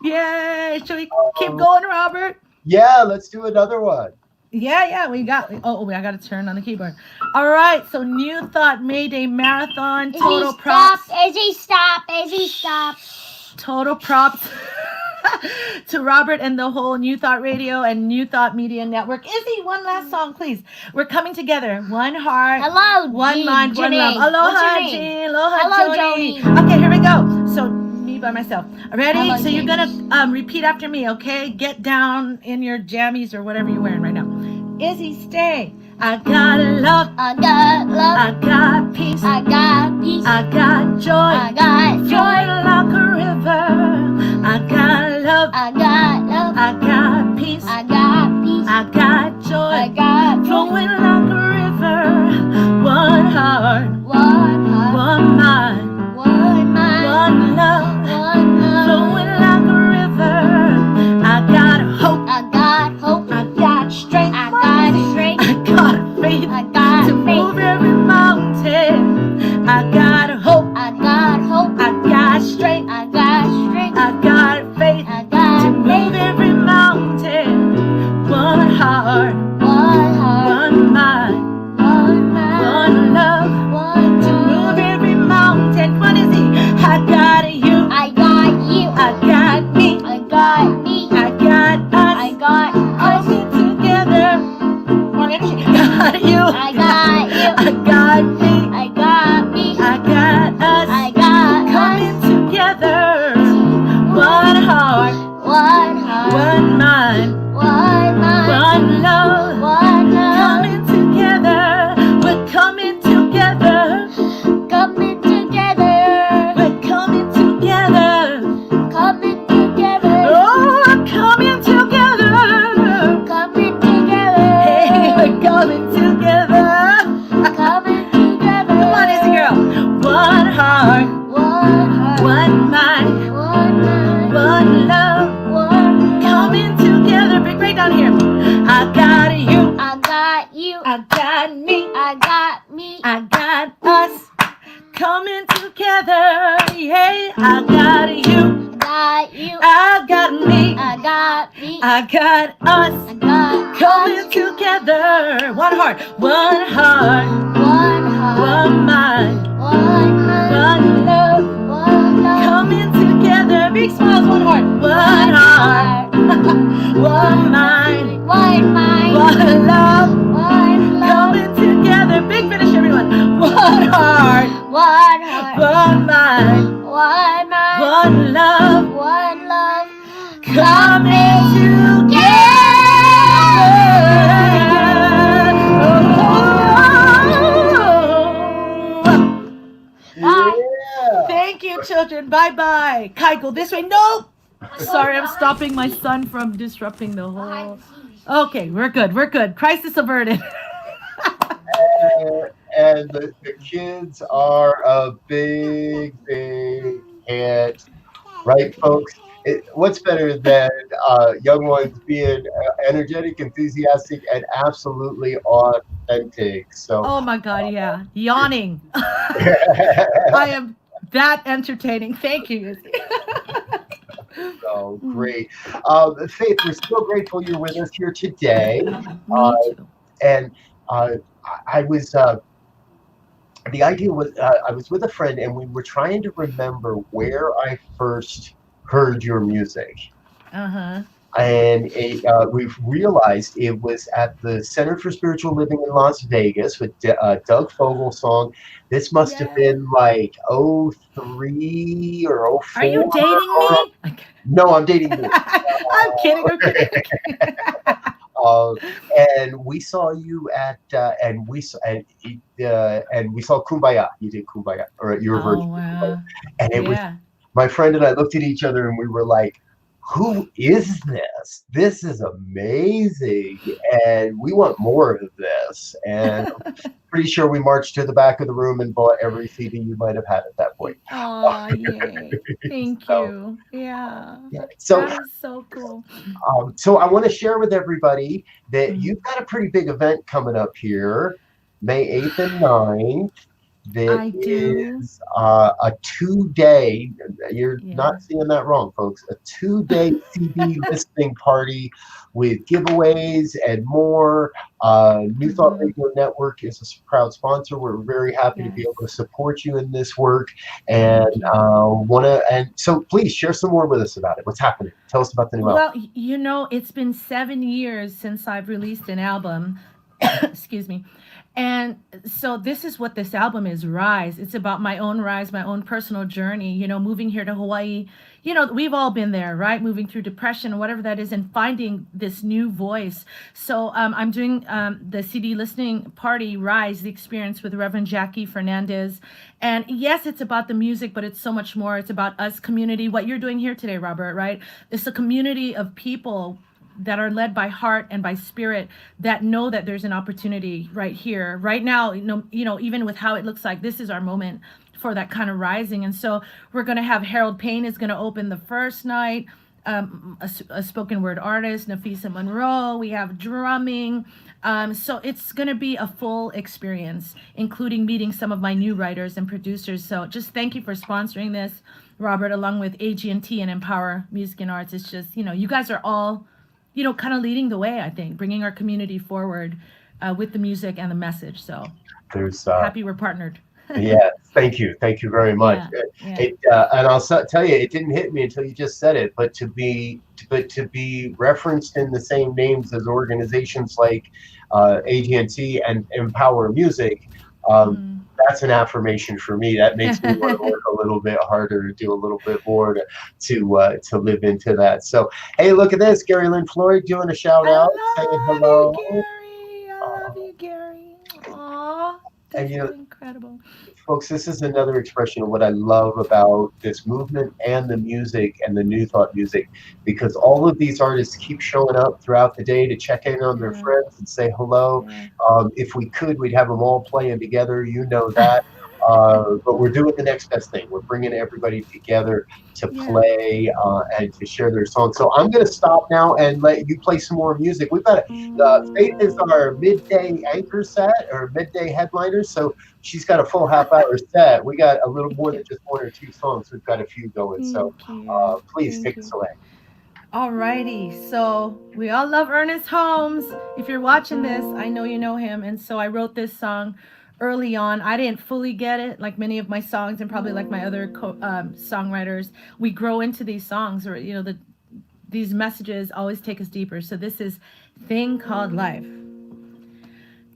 Yay. Shall we keep going, Robert? Yeah, let's do another one. Yeah, we got. Oh, I got to turn on the keyboard. All right, so New Thought Mayday Marathon. Total props. Izzy, stop. Total props to Robert and the whole New Thought Radio and New Thought Media Network. Izzy, one last song, please. We're coming together. One heart. Hello, one Jean, mind, one Janae. love. Aloha, What's your name? Jean. Aloha, Hello, Joni. Joni. Okay, here we go. So me by myself. Ready? How about So you're you? gonna repeat after me, okay? Get down in your jammies or whatever you're wearing right now. Izzy, stay. I got love. I got love. I got peace. I got peace. I got joy. I got joy. Flowing like a river. I got love. I got love. I got peace. I got peace. I got joy. I got joy. Flowing like a river. One heart. One heart. One mind. One mind. One love. One love. Flowing like a river. I got hope. I got hope. I got strength. I got strength. I got faith. I got to faith. move every mountain. I got hope. I got hope. I got strength. I got strength. I got faith. I got to move faith. every mountain. One heart. One heart. One mind. One mind. One love. One to move every mountain. What is he? I got you. I got you. I got me. I got me. I got us. I got us. Coming together. More energy. Got you. I got you. I got me. I got me. I got us. I got Coming us. together. One heart. One heart. One mind. One mind. One love. One love. Coming together. We're coming together. Coming together. We're coming together. Coming together. Oh, coming together. Coming together. Hey, we're coming together. Coming together. Come on, Izzy girl. One heart. One heart. One mind. One mind. One love. One love. Coming together. Big break down here. I got you. I got you. I got me. I got me. I got us. Coming together. Yeah, I got you. I got you. I got me. I got me. I got us. I got Coming together. One heart. One heart. one heart. One mind. One mind. One love. One love. Coming together. Big smiles. One heart. One heart. One mind. One mind. One love. One love. Coming together. Big finish, everyone. One heart. One heart. One mind. One mind. One love. One love. Coming together. Thank you, children. Bye-bye. Kai, go this way. No. Sorry, I'm stopping my son from disrupting the whole. Okay, we're good. We're good. Crisis averted. And the kids are a big hit, right, folks? What's better than young ones being energetic, enthusiastic, and absolutely authentic? So, Oh my God, yeah. Yawning. I am that entertaining. Thank you, Izzy. so great. Faith, we're so grateful you're with us here today. And I was, the idea was, I was with a friend and we were trying to remember where I first heard your music. Uh-huh. And we've realized it was at the Center for Spiritual Living in Las Vegas with Doug Fogle's song. This must have been like 03 or 04. Are you dating me? No, I'm dating you. I'm kidding. I'm kidding. And we saw you at and we saw Kumbaya. You did Kumbaya, or your version. Wow. And it was my friend and I looked at each other and we were like, who is this? This is amazing. And we want more of this. And I'm pretty sure we marched to the back of the room and bought every CD you might have had at that point. Oh, yay. Thank you. Yeah. So, that is so cool. So I want to share with everybody that you've got a pretty big event coming up here, May 8th and 9th. That is a 2-day, you're not seeing that wrong, folks, a 2-day CD listening party with giveaways and more. New Thought Radio Network is a proud sponsor. We're very happy to be able to support you in this work, and so please share some more with us about it. What's happening? Tell us about the new album. Well, you know, it's been 7 years since I've released an album. Excuse me. And so this is what this album is, Rise. It's about my own rise, my own personal journey, moving here to Hawaii. We've all been there, right? Moving through depression or whatever that is and finding this new voice. So I'm doing the CD listening party, Rise, the experience with Reverend Jackie Fernandez. And yes, it's about the music, but it's so much more. It's about us community, what you're doing here today, Robert, right? It's a community of people that are led by heart and by spirit that know that there's an opportunity right here, right now, even with how it looks like this is our moment for that kind of rising. And so we're going to have Harold Payne is going to open the first night, a spoken word artist, Nafisa Monroe. We have drumming. So it's going to be a full experience, including meeting some of my new writers and producers. So just thank you for sponsoring this, Robert, along with AG&T and Empower Music and Arts. It's just, you guys are all kind of leading the way, I think, bringing our community forward with the music and the message. So There's happy we're partnered. yeah, thank you very much. Yeah. And I'll tell you, it didn't hit me until you just said it, but to be referenced in the same names as organizations like AG&T and Empower Music, that's an affirmation for me. That makes me want to work a little bit harder, to do a little bit more to live into that. So, hey, look at this, Gary Lynn Floyd doing a shout out, saying hello. I love you, Gary. Aw, And that's incredible. folks, this is another expression of what I love about this movement and the music and the New Thought music, because all of these artists keep showing up throughout the day to check in on their friends and say hello. If we could, we'd have them all playing together, that. But we're doing the next best thing. We're bringing everybody together to play and to share their songs. So I'm going to stop now and let you play some more music. We've got Faith is our midday anchor set or midday headliner. So she's got a full half-hour set. We got a little more than just one or two songs. We've got a few going. So please take us away. Alrighty, so we all love Ernest Holmes. If you're watching this, I know you know him. And so I wrote this song early on. I didn't fully get it, like many of my songs and probably like my other songwriters. We grow into these songs, or these messages always take us deeper. So this is Thing Called Life.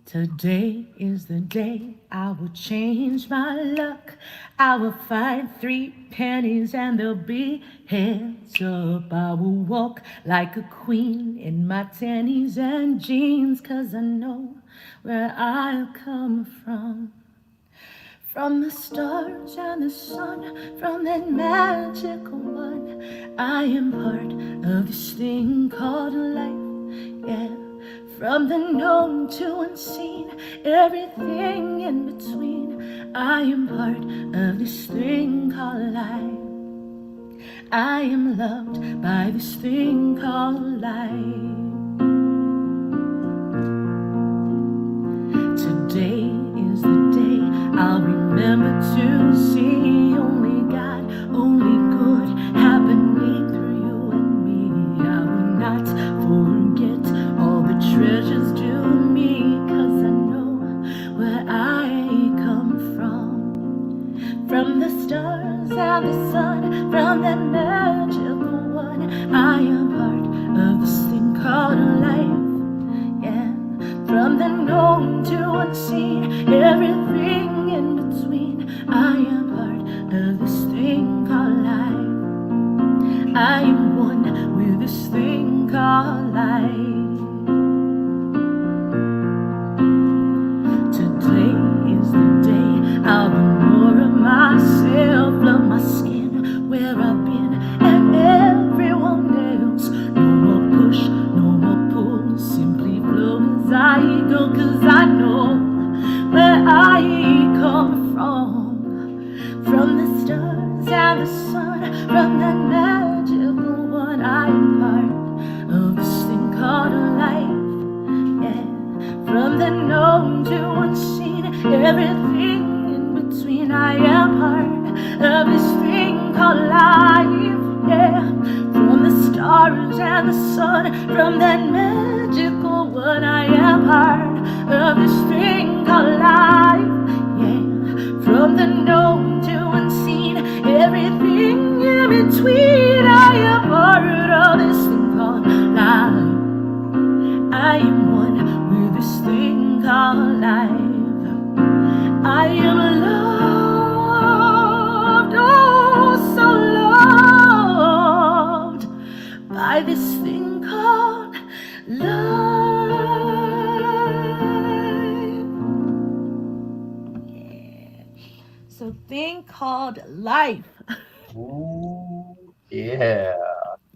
Today is the day I will change my luck. I will find 3 pennies and they'll be heads up. I will walk like a queen in my tennies and jeans, 'cause I know where I come from. From the stars and the sun, from that magical one, I am part of this thing called life, yeah. From the known to unseen, everything in between, I am part of this thing called life. I am loved by this thing called life. Today is the day I'll remember to see only God, only good happening through you and me. I will not forget all the treasures due me, 'cause I know where I come from. From the stars and the sun, from that magical one, I am part of this thing called life, yeah. From the known to unseen, everything in between, I am part of this thing called life. I am one with this thing called life. Today is the day I'll be more of myself, love my skin, where I've been, and everyone else. No more push, no more pull, simply flow as I go, 'cause I know where I come from. From the stars and the sun, from that magical one, I am part of this thing called life, yeah. From the known to unseen, everything in between, I am part of this thing called life, yeah. From the stars and the sun, from that magical one, I am part of this thing called life, yeah. From the known to unseen, everything in between, I am part of this thing called life. I am one with this thing called life. am loved, oh, so loved by this thing called life. Yeah. So, thing called life. Ooh, yeah.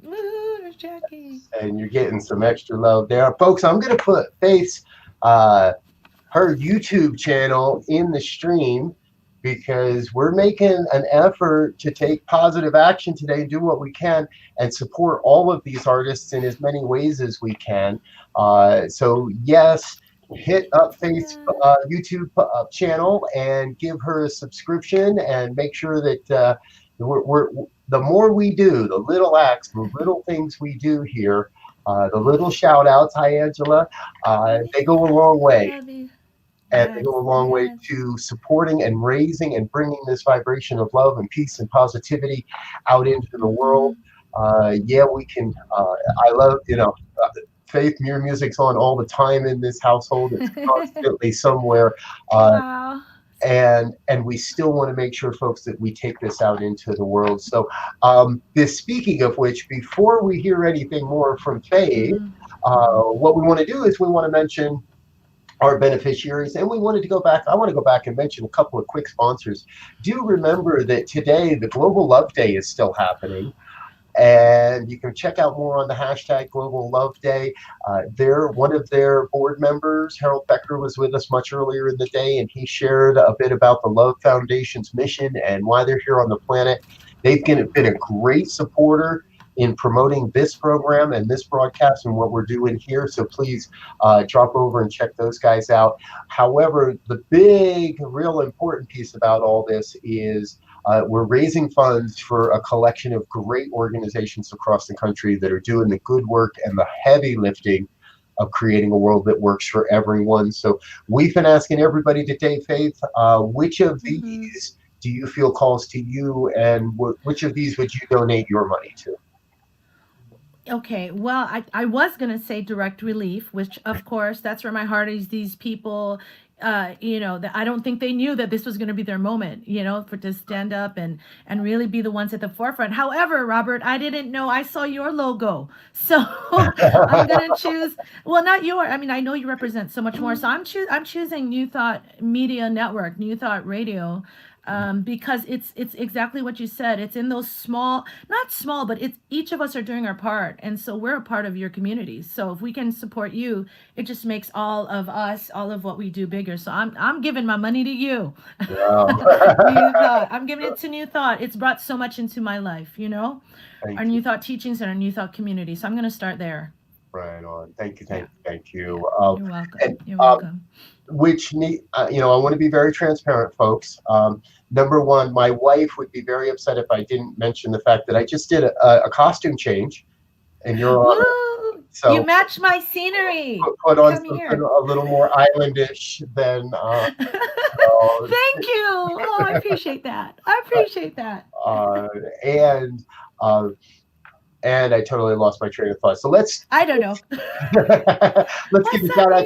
Woo, there's Jackie. And you're getting some extra love there. Folks, I'm going to put Faith's, her YouTube channel in the stream because we're making an effort to take positive action today, do what we can, and support all of these artists in as many ways as we can. So, yes, hit up Faith's YouTube channel and give her a subscription and make sure that we're the more we do, the little acts, the little things we do here, the little shout outs, hi Angela, they go a long way. And they go a long way to supporting and raising and bringing this vibration of love and peace and positivity out into the world. Yeah, we can, I love, Faith, your music's on all the time in this household. It's constantly somewhere. Wow. And we still want to make sure, folks, that we take this out into the world. So speaking of which, before we hear anything more from Faith, what we want to do is we want to mention our beneficiaries, and we wanted to go back. I want to go back and mention a couple of quick sponsors. Do remember that today the Global Love Day is still happening. And you can check out more on the hashtag Global Love Day. One of their board members, Harold Becker, was with us much earlier in the day, and he shared a bit about the Love Foundation's mission and why they're here on the planet. They've been a great supporter in promoting this program and this broadcast and what we're doing here. So please drop over and check those guys out. However, the big, real important piece about all this is we're raising funds for a collection of great organizations across the country that are doing the good work and the heavy lifting of creating a world that works for everyone. So we've been asking everybody today, Faith, which of these do you feel calls to you, and which of these would you donate your money to? Okay, well, I was going to say direct relief, which of course, that's where my heart is. These people, that I don't think they knew that this was going to be their moment, to stand up and really be the ones at the forefront. However, Robert, I didn't know I saw your logo. So I'm going to choose, well, not your, I mean, I know you represent so much more. So I'm choosing New Thought Media Network, New Thought Radio. Because it's exactly what you said. It's in those small, not small, but it's each of us are doing our part. And so we're a part of your community. So if we can support you, it just makes all of us, all of what we do bigger. So I'm giving my money to you. Wow. New Thought. I'm giving it to New Thought. It's brought so much into my life, our New Thought teachings and our New Thought community. So I'm going to start there. Right on. Thank you. Thank you. You're welcome. You're welcome. I want to be very transparent, folks. Number one, my wife would be very upset if I didn't mention the fact that I just did a costume change, and you're on. So you match my scenery. Put on something a little more islandish than. Thank you. Oh, I appreciate that. And I totally lost my train of thought. So I don't know. Let's give a shout out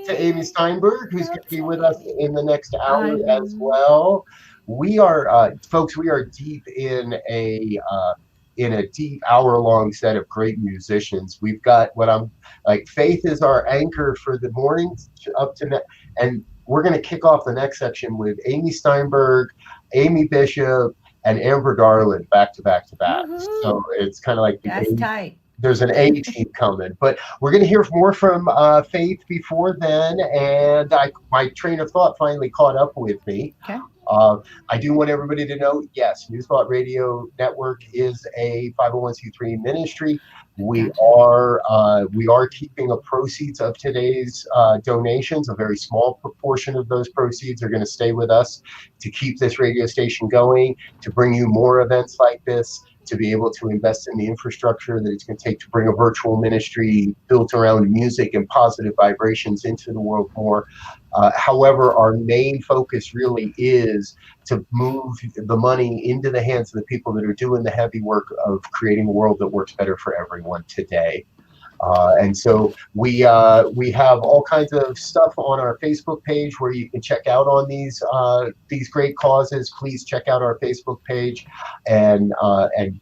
to Amy Steinberg, who's going to be with us in the next hour as well. We are, folks, we are deep in a deep hour-long set of great musicians. We've got Faith is our anchor for the mornings up to now, and we're going to kick off the next section with Amy Steinberg, Amy Bishop, and Amber Darland back to back to back. So it's kind of like tight. There's an A team coming, but we're going to hear more from Faith before then. And my train of thought finally caught up with me. Okay. I do want everybody to know, yes, New Thought Radio Network is a 501c3 ministry. We are keeping the proceeds of today's donations. A very small proportion of those proceeds are going to stay with us to keep this radio station going, to bring you more events like this, to be able to invest in the infrastructure that it's going to take to bring a virtual ministry built around music and positive vibrations into the world more. However, our main focus really is to move the money into the hands of the people that are doing the heavy work of creating a world that works better for everyone today. And so we have all kinds of stuff on our Facebook page where you can check out on these great causes. Please check out our Facebook page and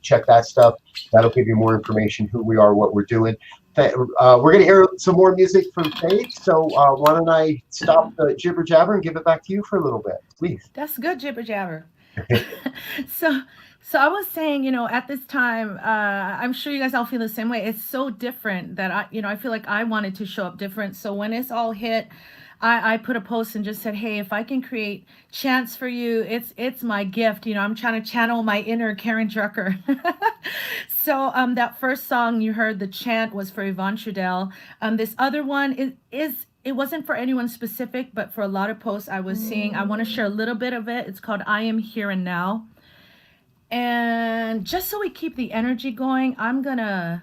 check that stuff. That'll give you more information, who we are, what we're doing. We're going to hear some more music from Faith. So why don't I stop the jibber jabber and give it back to you for a little bit, please. That's good, jibber jabber. So, so I was saying, at this time, I'm sure you guys all feel the same way. It's so different that I feel like I wanted to show up different. So when it's all hit, I put a post and just said, hey, if I can create chants for you, it's my gift. I'm trying to channel my inner Karen Drucker. So that first song you heard, the chant, was for Yvonne Trudell. This other one it wasn't for anyone specific, but for a lot of posts I was seeing. I want to share a little bit of it. It's called I Am Here and Now. And just so we keep the energy going, I'm going to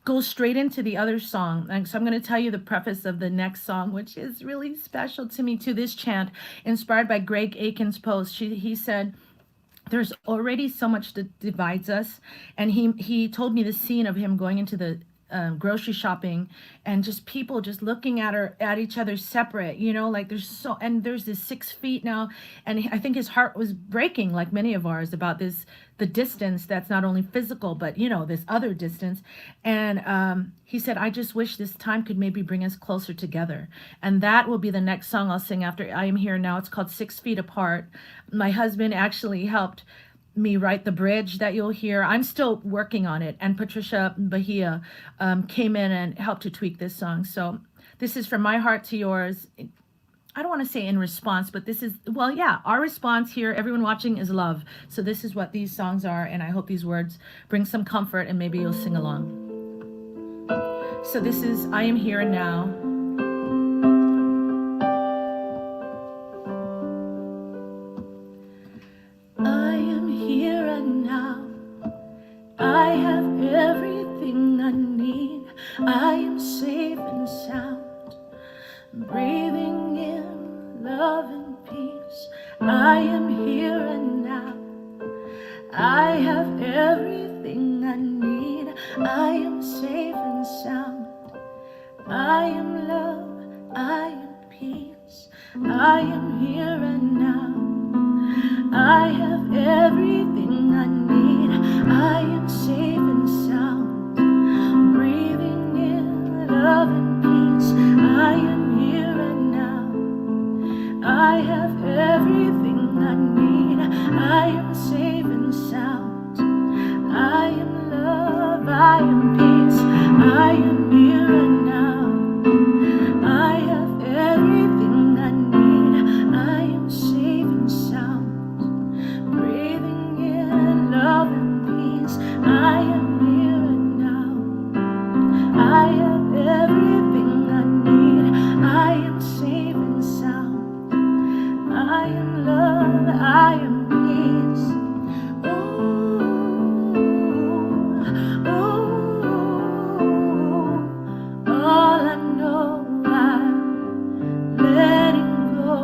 go straight into the other song. And so I'm going to tell you the preface of the next song, which is really special to me, to this chant, inspired by Greg Aiken's post. He said, there's already so much that divides us. And he told me the scene of him going into the grocery shopping and just people just looking at each other separate, like there's this 6 feet now. And I think his heart was breaking, like many of ours, about the distance that's not only physical, but this other distance. And he said, I just wish this time could maybe bring us closer together. And that will be the next song I'll sing after I Am Here Now. It's called 6 Feet Apart. My husband actually helped me write the bridge that you'll hear. I'm still working on it. And Patricia Bahia came in and helped to tweak this song. So this is from my heart to yours. I don't want to say in response, but this is, our response here, everyone watching, is love. So this is what these songs are. And I hope these words bring some comfort and maybe you'll sing along. So this is I Am Here and Now. I have everything I need. I am safe and sound, breathing in love and peace. I am here and now. I have everything I need. I am safe and sound. I am love. I am peace. I am here and now. I have everything I need. I am safe and sound, breathing in love and peace. I am here and now. I have everything I need. I am safe and sound. I am love. I am peace. I am here and now. I have everything I need. I am safe and sound, breathing in love and peace. I am here and now. I have everything I need. I am safe and sound. I am love. I am peace. All I know, I'm letting go.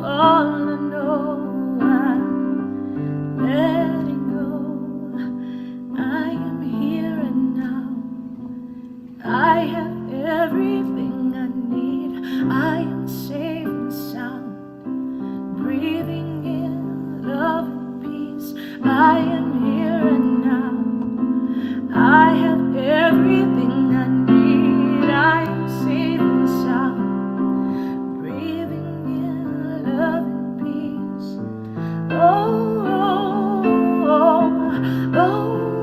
All I know, I'm letting go. I am here and now. I have everything I need. I am safe and sound, breathing in love and peace. I am here and now. I have everything I need. I am safe and sound, breathing in love and peace. Oh, oh, oh,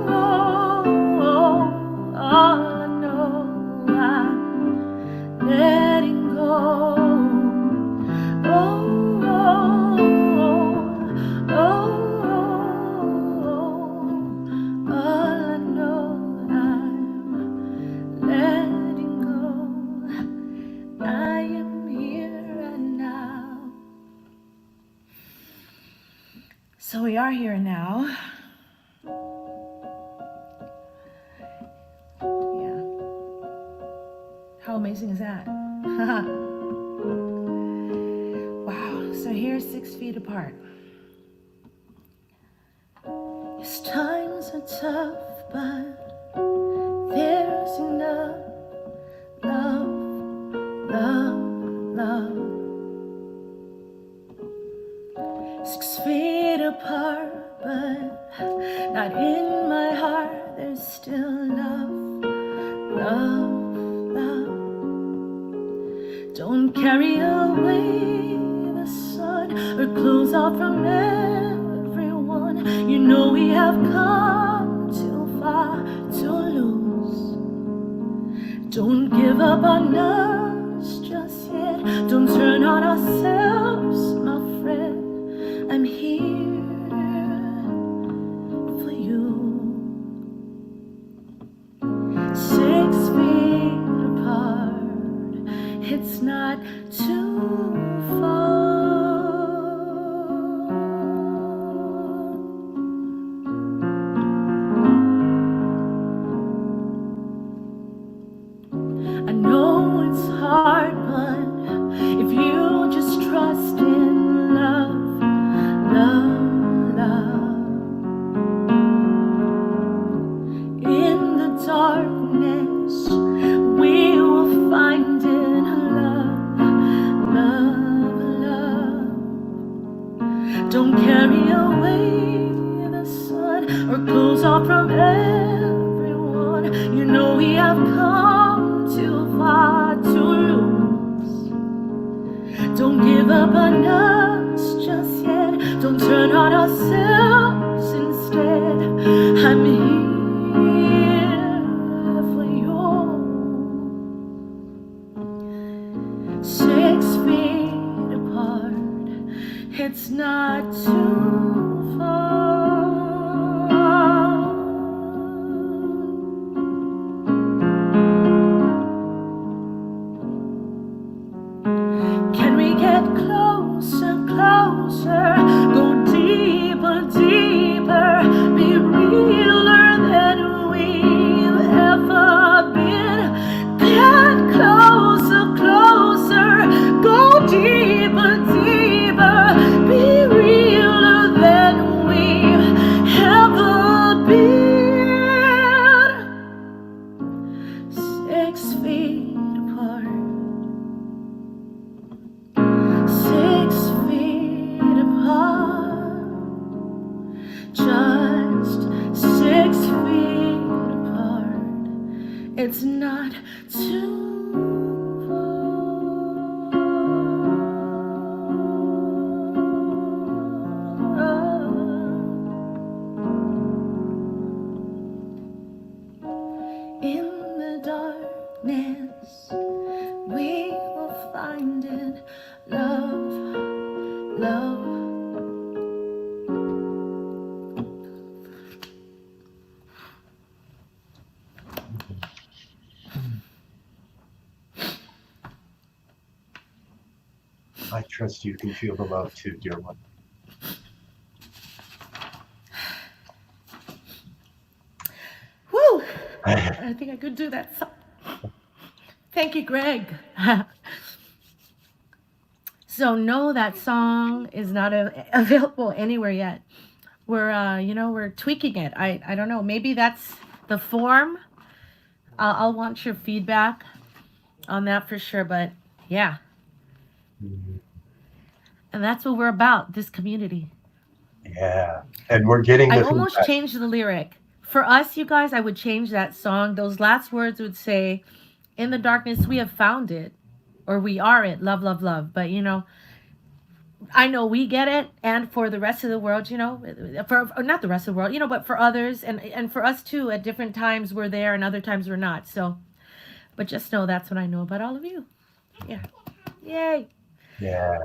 oh, oh. All I know, I'm letting go. Oh, oh, oh, oh. All I know, I'm letting go. I am here and now. So we are here now. Yeah. How amazing is that? Wow. So here's 6 feet apart. are tough, but there's enough love, love, love. 6 feet apart, but not in my heart. There's still love, love, love. Don't carry away the sun or close off from everyone. You know we have come too far to lose. Don't give up on us just yet. Don't turn on ourselves, my friend. I'm here for you. 6 feet apart, it's not too far. I know it's hard, but if you just trust in love, love, love. In the darkness, we will find in love, love, love. Don't carry away the sun or close off from everyone. You know we have come too far to lose. Don't give up on us just yet. Don't turn on ourselves instead. I'm here for you. 6 feet apart, it's not too far. Can we get closer, closer? Go deeper, deeper. Be realer than we've ever been. Get closer, closer. Go deeper, deeper. Be realer than we've ever been. 6 feet apart. 6 feet apart, just 6 feet apart. It's not too far. In the darkness, we will find it. Love, love. I trust you can feel the love too, dear one. Woo! I think I could do that. Thank you, Greg. So no, that song is not available anywhere yet. We're tweaking it. I don't know. Maybe that's the form. I'll want your feedback on that for sure. But yeah, and that's what we're about. This community. Yeah, and we're getting. I almost changed the lyric for us, you guys. I would change that song. Those last words would say, "In the darkness, we have found it." Or we are it, love, love, love. But, I know we get it. And for the rest of the world, for not the rest of the world, but for others and for us too, at different times we're there and other times we're not. So, but just know that's what I know about all of you. Yeah. Yay. Yeah.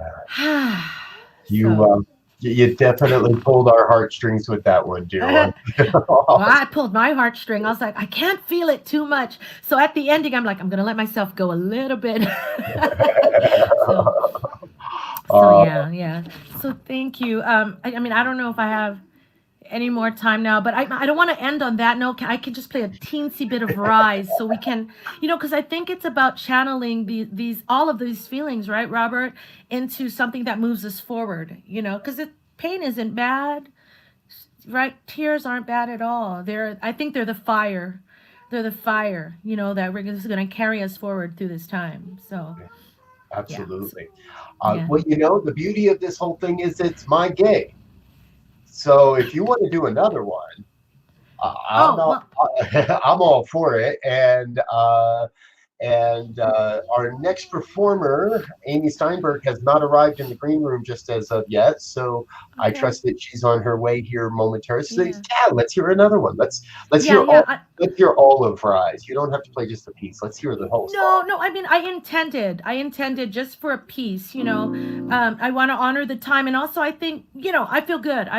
You definitely pulled our heartstrings with that one, dear one. Well, I pulled my heartstring. I was like, I can't feel it too much. So at the ending, I'm like, I'm going to let myself go a little bit. so yeah. So thank you. I mean, I don't know if I have any more time now, but I don't want to end on that note. I can just play a teensy bit of Rise so we can, because I think it's about channeling all of these feelings, right, Robert, into something that moves us forward, because pain isn't bad. right, tears aren't bad at all. I think they're the fire. They're the fire, that we're just going to carry us forward through this time. So, Absolutely. yeah. Well, the beauty of this whole thing is it's my gig. So if you want to do another one, I'm all for it. And our next performer, Amy Steinberg, has not arrived in the green room just as of yet. So I trust that she's on her way here momentarily. So let's hear another one. Let's hear all of Rise. You don't have to play just a piece. Let's hear the whole song. No. I mean, I intended just for a piece. I want to honor the time, and also I think I feel good.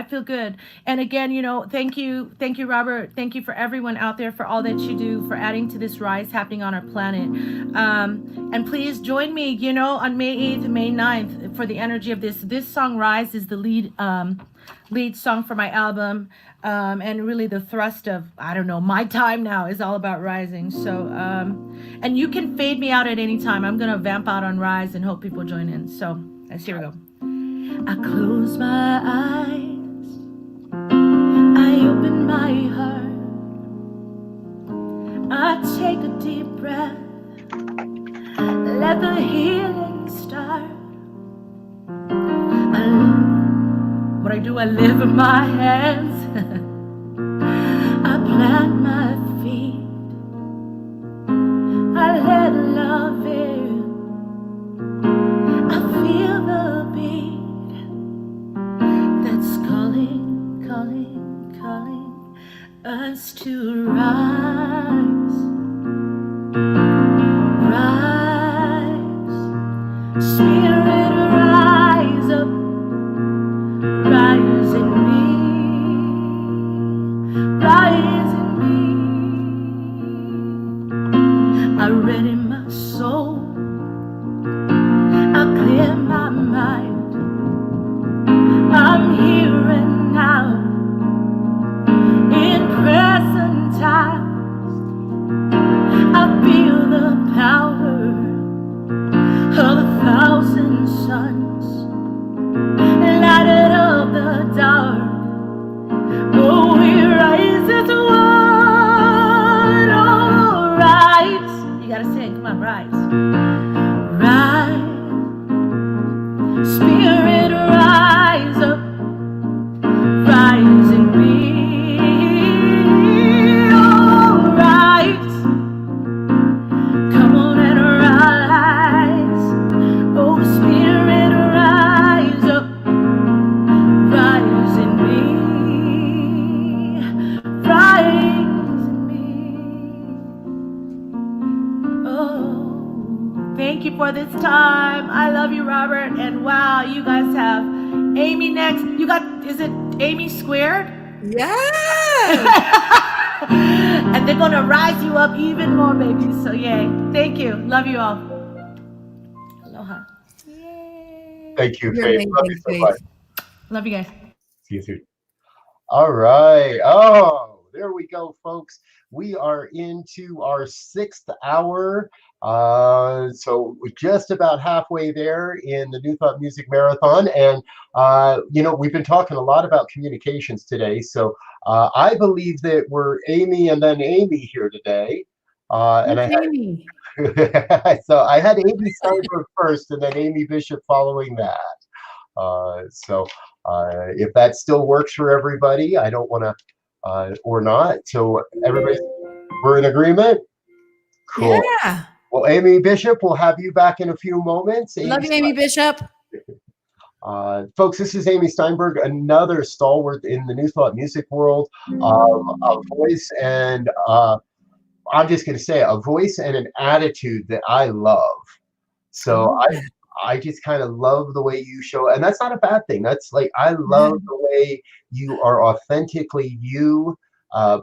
And again, thank you, Robert. Thank you for everyone out there for all that you do for adding to this rise happening on our planet. And please join me, on May 8th and May 9th for the energy of this. This song, Rise, is the lead song for my album. And really the thrust of, my time now is all about rising. So, and you can fade me out at any time. I'm going to vamp out on Rise and hope people join in. So, here we go. I close my eyes. I open my heart. I take a deep breath. Let the healing start. What I do, I live in my hands. I plant my feet. I let love in. I feel the beat that's calling us to rise. Rise, Spirit, rise up. Rise in me, rise in me. I ready my soul, I clear my mind. I'm here and now, in present times. I feel the power of 1,000 suns. Lighted up the dark. Oh, we rise as one. Oh, rise. You gotta sing. Come on, rise. Rise. Spirit, rise up. Rise in me. Oh, rise. Come on and rise. Oh, Spirit, rise up. Rise in me, rise in me. Oh, thank you for this time. I love you, Robert. And wow, you guys have Amy next. Is it Amy Squared? Yeah. And they're gonna rise you up even more, baby. So yay. Thank you. Love you all. Aloha. Thank you, You're Faith. Love you amazing, so Faith. much. Love you guys. See you soon. All right. Oh, there we go, folks. We are into our 6th hour. So we're just about halfway there in the New Thought Music Marathon. And, we've been talking a lot about communications today. So I believe that we're Amy and then Amy here today. And I had, Amy. so I had Amy Steinberg first and then Amy Bishop following that. If that still works for everybody, I don't want to, or not. So we're in agreement? Cool. Yeah. Well, Amy Bishop, we'll have you back in a few moments. Love you, Amy Bishop. Folks, this is Amy Steinberg, another stalwart in the New Thought music world, a voice and, I'm just going to say, a voice and an attitude that I love. So I just kind of love the way you show, and that's not a bad thing. That's like, I love the way you are authentically you,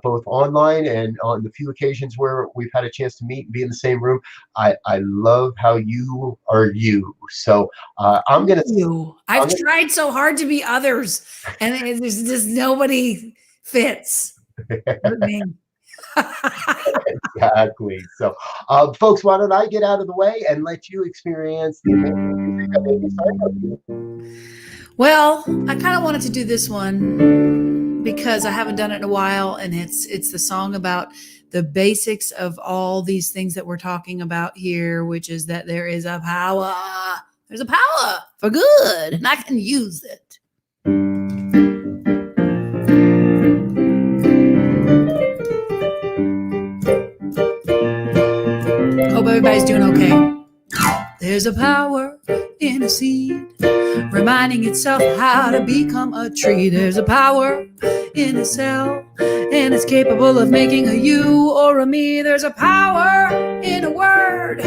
both online and on the few occasions where we've had a chance to meet and be in the same room. I love how you are you. So I'm going to. I've tried so hard to be others, and there's just nobody fits. Exactly. So, folks, why don't I get out of the way and let you experience the amazing music of Amy Steinberg? Well, I kind of wanted to do this one because I haven't done it in a while, and it's the song about the basics of all these things that we're talking about here, which is that there is a power. There's a power for good, and I can use it. Hope everybody's doing okay. There's a power in a seed, reminding itself how to become a tree. There's a power in a cell, and it's capable of making a you or a me. There's a power in a word,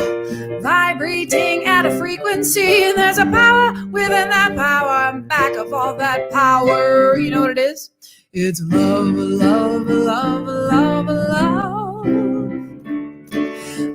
vibrating at a frequency. And there's a power within that power, and back of all that power, you know what it is? It's love, love, love, love, love.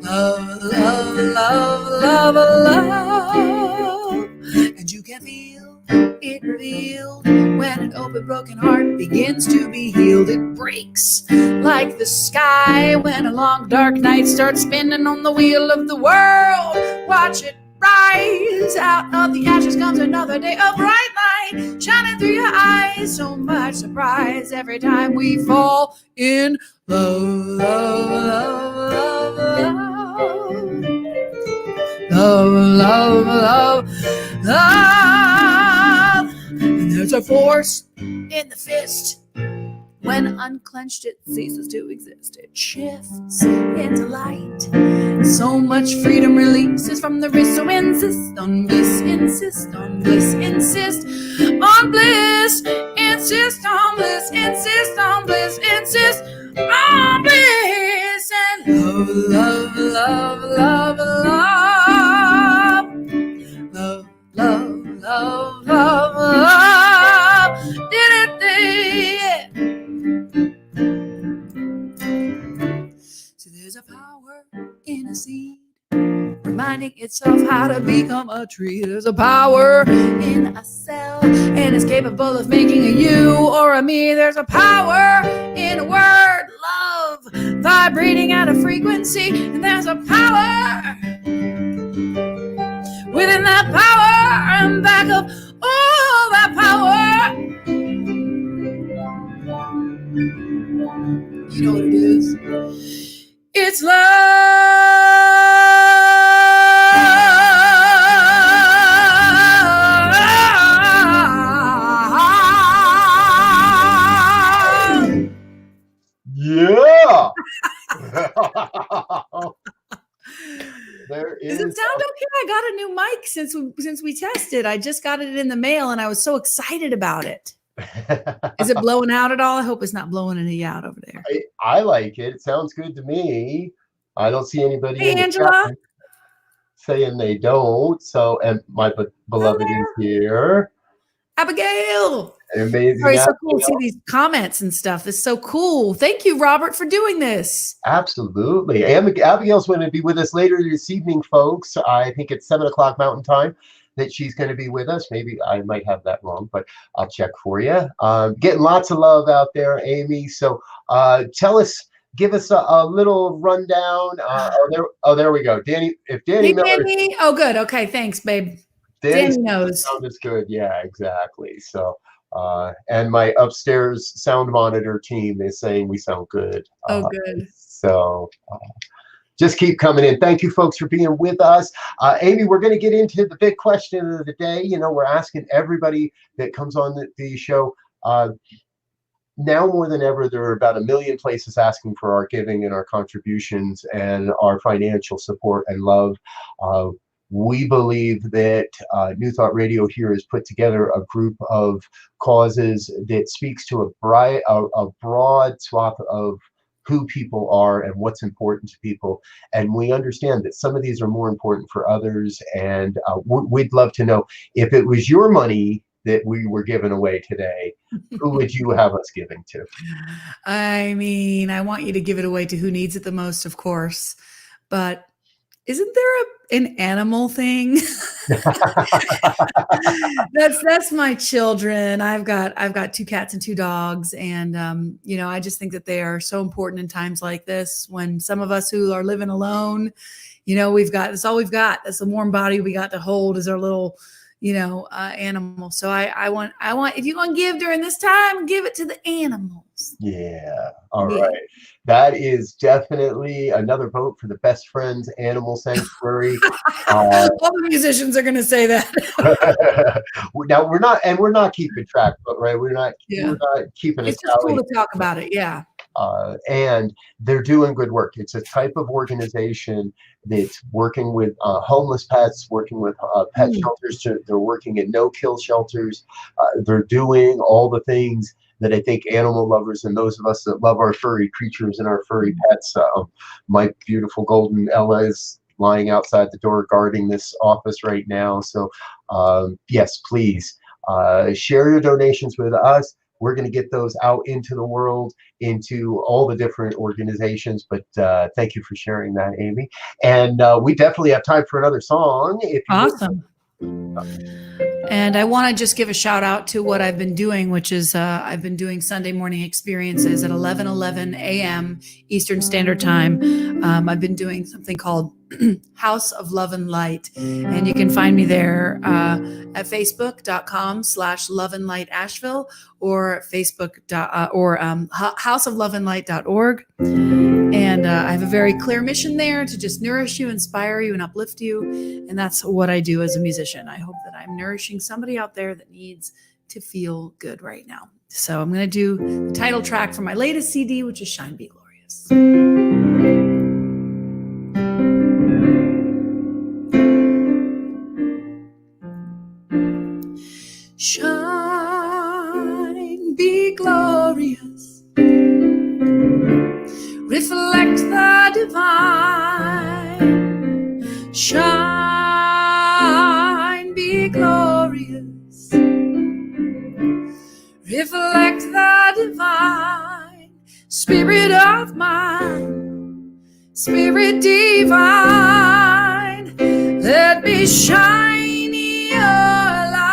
Love, love, love, love, love. And you can feel it revealed when an open, broken heart begins to be healed. It breaks like the sky when a long, dark night starts spinning on the wheel of the world. Watch it rise. Out of the ashes comes another day of bright light, shining through your eyes. So much surprise every time we fall in love, love, love, love. Love, love, love, love. And there's a force in the fist. When unclenched, it ceases to exist. It shifts into light. So much freedom releases from the wrist. So insist on bliss, insist on bliss, insist on bliss, insist on bliss, insist on bliss, insist on bliss. And love, love, love, love, love. Love, love, love, love, love. Did it, yeah. So there's a power in a seed, reminding itself how to become a tree. There's a power in a cell, and it's capable of making a you or a me. There's a power in a word, love, vibrating at a frequency. And there's a power within that power, and back of all that power, you know what it is? It's love. Yeah. There Does it sound okay? I got a new mic since we tested. I just got it in the mail, and I was so excited about it. Is it blowing out at all? I hope it's not blowing any out over there. I like it. It sounds good to me. I don't see anybody Hey, in the Angela. chat saying they don't. So, and my beloved is here. Abigail. Amazing. Sorry, it's so cool to see Abigail. these comments and stuff. It's so cool. Thank you, Robert, for doing this. Absolutely. Abigail's going to be with us later this evening, folks. I think it's 7 o'clock Mountain Time that she's going to be with us. Maybe I might have that wrong, but I'll check for you. Getting lots of love out there, Amy. So tell us, give us a little rundown. There we go. Danny, if Danny Hey, Miller. Danny. Oh, good. Okay, thanks, babe. Danny Danny knows. Sound is good. Yeah, exactly. So, and my upstairs sound monitor team is saying we sound good. Oh, good. So just keep coming in. Thank you, folks, for being with us. Amy, we're going to get into the big question of the day. You know, we're asking everybody that comes on the show. Now more than ever, there are about 1 million places asking for our giving and our contributions and our financial support and love. We believe that New Thought Radio here has put together a group of causes that speaks to a broad swath of who people are and what's important to people. And we understand that some of these are more important for others. And we'd love to know, if it was your money that we were giving away today, who would you have us giving to? I mean, I want you to give it away to who needs it the most, of course. But isn't there an animal thing? That's my children. I've got 2 cats and 2 dogs, and you know, I just think that they are so important in times like this, when some of us who are living alone, you know, that's all we've got. That's the warm body we got to hold, is our little, animal. So I want, if you're going to give during this time, give it to the animals. Yeah. All Yeah. right. That is definitely another vote for the Best Friends Animal Sanctuary. All the musicians are going to say that. Now we're not keeping track, but right, we're not keeping a It's just tally. cool to talk about it. Yeah. And they're doing good work. It's a type of organization that's working with homeless pets, working with pet shelters. They're working in no-kill shelters. They're doing all the things that I think animal lovers and those of us that love our furry creatures and our furry pets. My beautiful golden Ella is lying outside the door guarding this office right now. So yes, please share your donations with us. We're going to get those out into the world, into all the different organizations. But thank you for sharing that, Amy. And we definitely have time for another song. If you Awesome. And I want to just give a shout out to what I've been doing, which is I've been doing Sunday morning experiences at 11:11 a.m. Eastern Standard Time. I've been doing something called House of Love and Light, and you can find me there at facebook.com/Love and Light Asheville or houseofloveandlight.org. And I have a very clear mission there to just nourish you, inspire you, and uplift you. And that's what I do as a musician. I hope that I'm nourishing somebody out there that needs to feel good right now. So I'm going to do the title track from my latest CD, which is Shine Be Glorious. Shine, be glorious, reflect the divine. Shine, be glorious, reflect the divine. Spirit of mine, spirit divine, let me shine your light.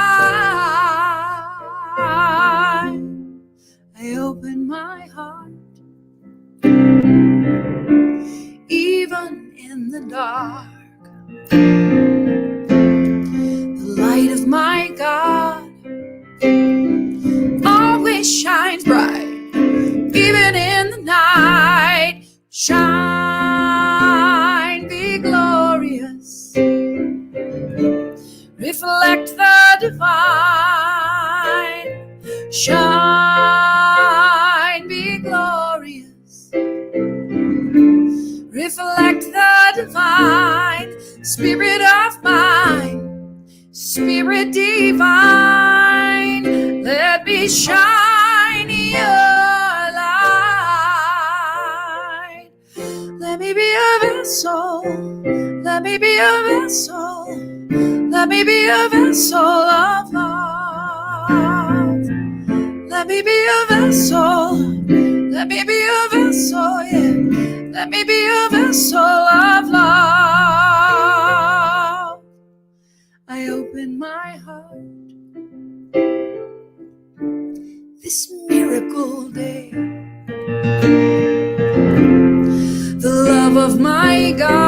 I open my heart, even in the dark. The light of my God always shines bright, even in the night. Shine, be glorious, reflect the divine. Shine, be glorious, reflect the divine. Spirit of mine, spirit divine, let me shine your light. Let me be a vessel, let me be a vessel, let me be a vessel of love. Let me be a vessel, let me be a vessel, yeah. Let me be a vessel of love. I open my heart this miracle day. The love of my God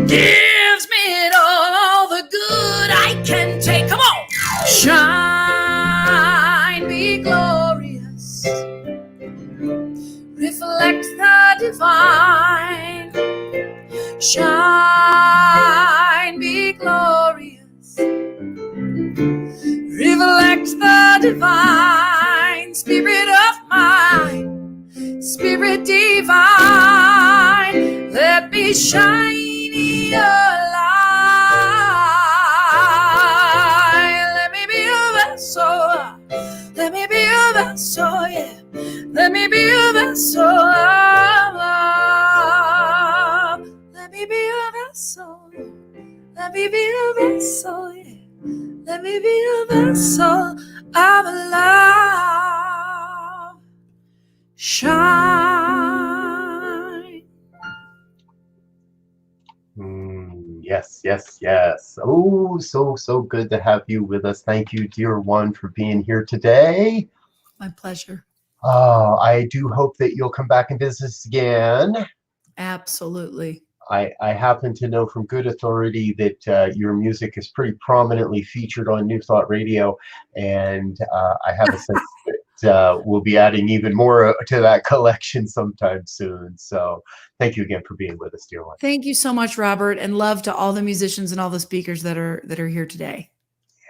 gives me it all the good I can take. Come on. Shine, be glorious, reflect the divine. Shine, be glorious, reflect the divine. Spirit of mine, spirit divine, let me shine your light. Let me be a vessel, let me be a vessel, yeah. Let me be a vessel of love. Let me be a vessel, let me be a vessel, yeah. Let me be a vessel of love. Shine. Yes, yes, yes. Oh, so good to have you with us. Thank you, dear one, for being here today. My pleasure. I do hope that you'll come back and visit us again. Absolutely. I happen to know from good authority that your music is pretty prominently featured on New Thought Radio, and I have a sense that we'll be adding even more to that collection sometime soon. So thank you again for being with us, dear one. Thank you so much, Robert, and love to all the musicians and all the speakers that are here today.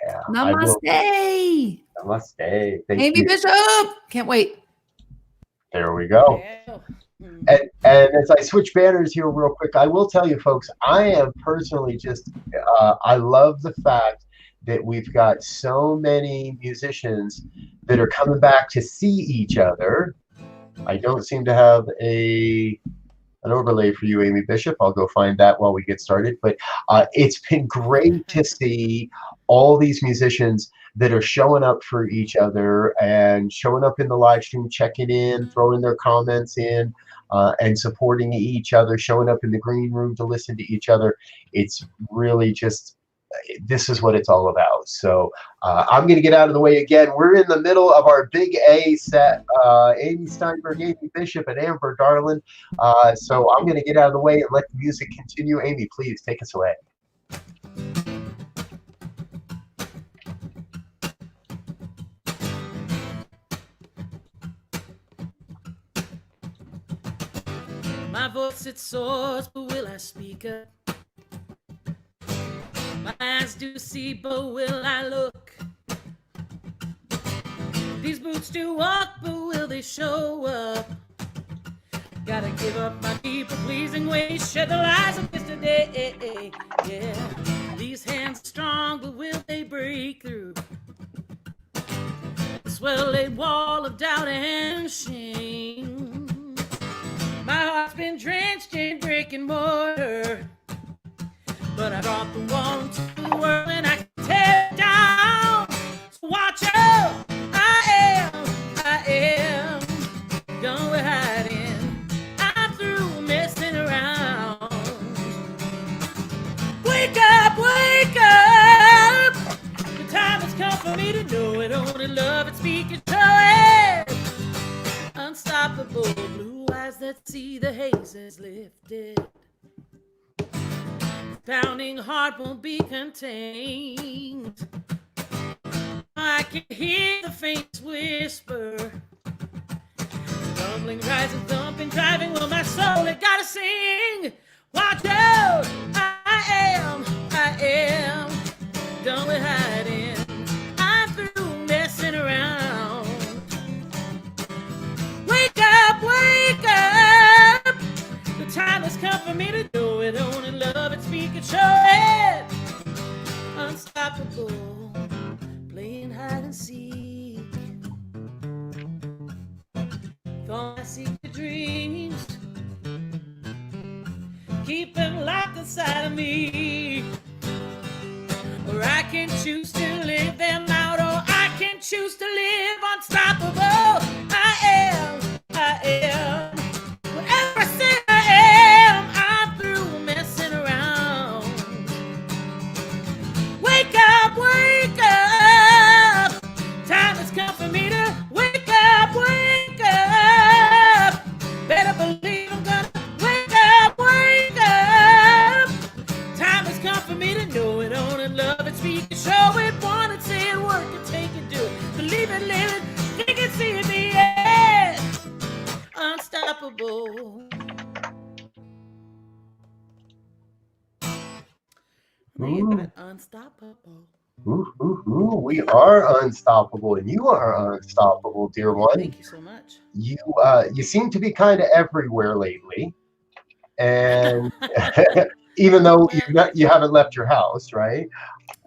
Yeah, Namaste. Namaste. Thank Amy you. Bishop. Can't wait. There we go. And as I switch banners here real quick, I will tell you folks, I am personally just, I love the fact that we've got so many musicians that are coming back to see each other. I don't seem to have an overlay for you, Amy Bishop. I'll go find that while we get started. But it's been great to see all these musicians that are showing up for each other and showing up in the live stream, checking in, throwing their comments in, and supporting each other, showing up in the green room to listen to each other. It's really just, this is what it's all about. So I'm going to get out of the way again. We're in the middle of our big A set, Amy Steinberg, Amy Bishop, and Amber Darling. So I'm going to get out of the way and let the music continue. Amy, please take us away. My voice it soars, but will I speak up? My eyes do see, but will I look? These boots do walk, but will they show up? Gotta give up my people-pleasing ways, shed the lies of yesterday. Yeah, these hands are strong, but will they break through this well-laid wall of doubt and shame? My heart's been drenched in brick and mortar, but I brought the one to the world and I can tear it down. So watch out, I am done with hiding. I'm through messing around. Wake up, wake up. The time has come for me to know it. Only love and speak and show it. Unstoppable, blue eyes that see the haze is lifted. Pounding heart won't be contained. I can hear the faint whisper. Rumbling, rising, thumping, driving. Well, my soul, it gotta sing. Watch out, I am done with hiding. I'm through messing around. Wake up, wake up. The time has come for me to know it. Only love and speak and show it. Unstoppable, playing hide and seek. Thought I seek the dreams, keep them locked inside of me. Or I can choose to live them out, or I can choose to live unstoppable. I am. Whatever I say I am, I'm through messing around. Wake up, wake up. Time has come for me to wake up, wake up. Better believe I'm gonna wake up, wake up. Time has come for me to know it, own it, love it, speak it, show it, want it, say it, work it, take it, do it, believe it, live it, think it, see it, be it. Unstoppable. Unstoppable. We are unstoppable, and you are unstoppable, dear one. Thank you so much. You seem to be kind of everywhere lately, and even though you haven't left your house, right?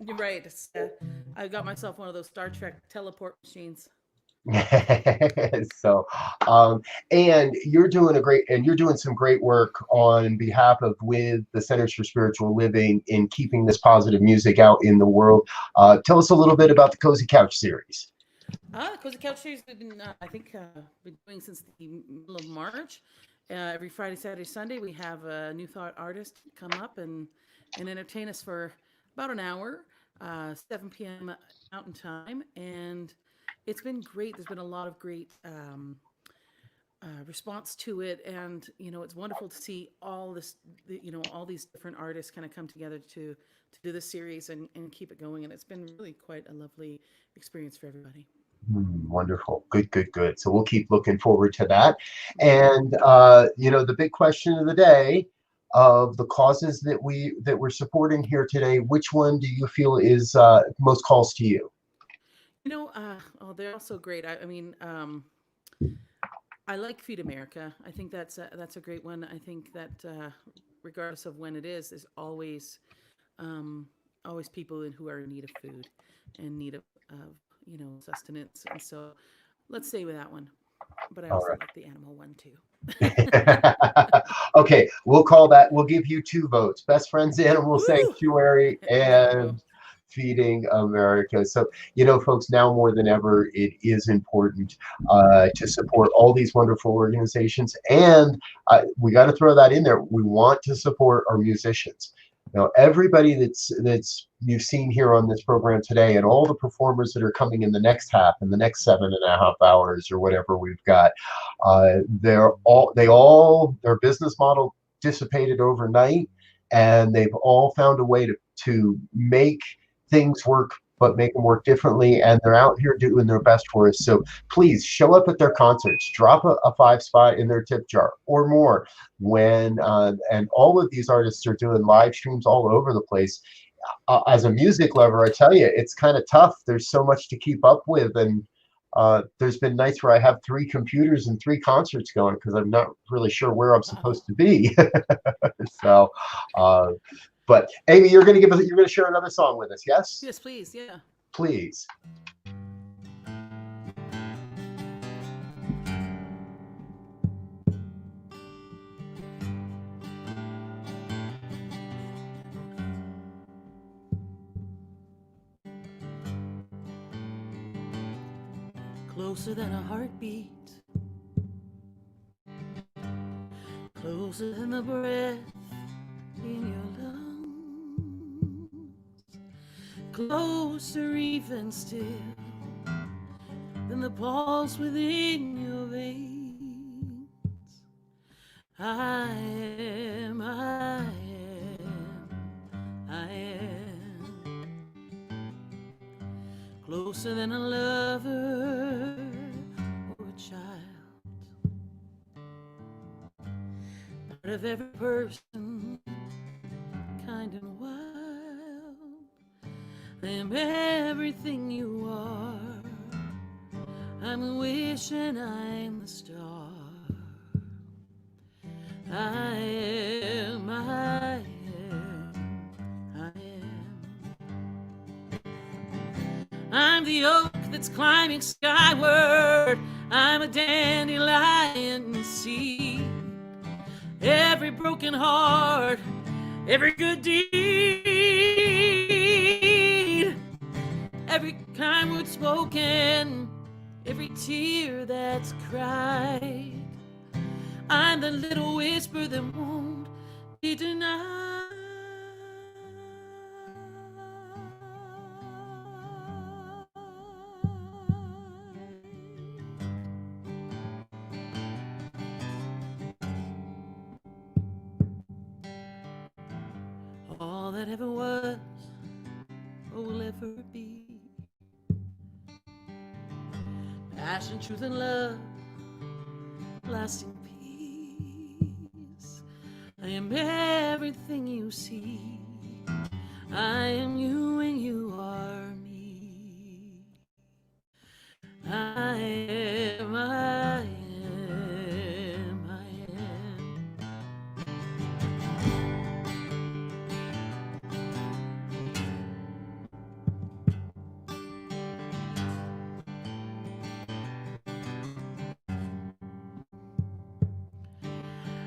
You're right. I got myself one of those Star Trek teleport machines. So, and you're doing some great work on behalf of with the Centers for Spiritual Living in keeping this positive music out in the world. Tell us a little bit about the Cozy Couch series. The Cozy Couch series we've been, been doing since the middle of March. Every Friday, Saturday, Sunday, we have a New Thought artist come up and entertain us for about an hour, 7 p.m. Mountain Time, and it's been great. There's been a lot of great response to it, and it's wonderful to see all this, all these different artists kind of come together to do this series and keep it going, and it's been really quite a lovely experience for everybody. Wonderful. Good, good, good. So we'll keep looking forward to that. And the big question of the day, of the causes that we're supporting here today, which one do you feel is most calls to you? They're all so great. I mean, I like Feed America. I think that's a great one. I think that regardless of when it is, there's always people who are in need of food and need of sustenance. And so let's stay with that one. But I also like the animal one too. Okay, we'll give you 2 votes. Best Friends Animal Sanctuary and Feeding America. So, folks, now more than ever, it is important to support all these wonderful organizations. And we got to throw that in there. We want to support our musicians. Everybody that's you've seen here on this program today, and all the performers that are coming in the next half, in the next 7.5 hours or whatever we've got, their business model dissipated overnight, and they've all found a way to make things work, but make them work differently, and they're out here doing their best for us. So please show up at their concerts, drop a 5 spot in their tip jar or more when and all of these artists are doing live streams all over the place. As a music lover, I tell you, it's kind of tough. There's so much to keep up with, and there's been nights where I have 3 computers and 3 concerts going because I'm not really sure where I'm supposed to be. So but Amy, you're going to share another song with us, yes? Yes, please. Yeah. Please. Closer than a heartbeat, closer than the breath in your lungs, closer even still than the pulse within your veins. I am closer than a lover or a child, part of every person, kind and wild. I am everything you are. I'm the wish and I'm the star. I am. I'm the oak that's climbing skyward. I'm a dandelion seed. Every broken heart, every good deed, every kind word spoken, every tear that's cried. I'm the little whisper that won't be denied. All that ever was or will ever be. Passion, truth, and love, lasting peace. I am everything you see. I am you and you are me. I am.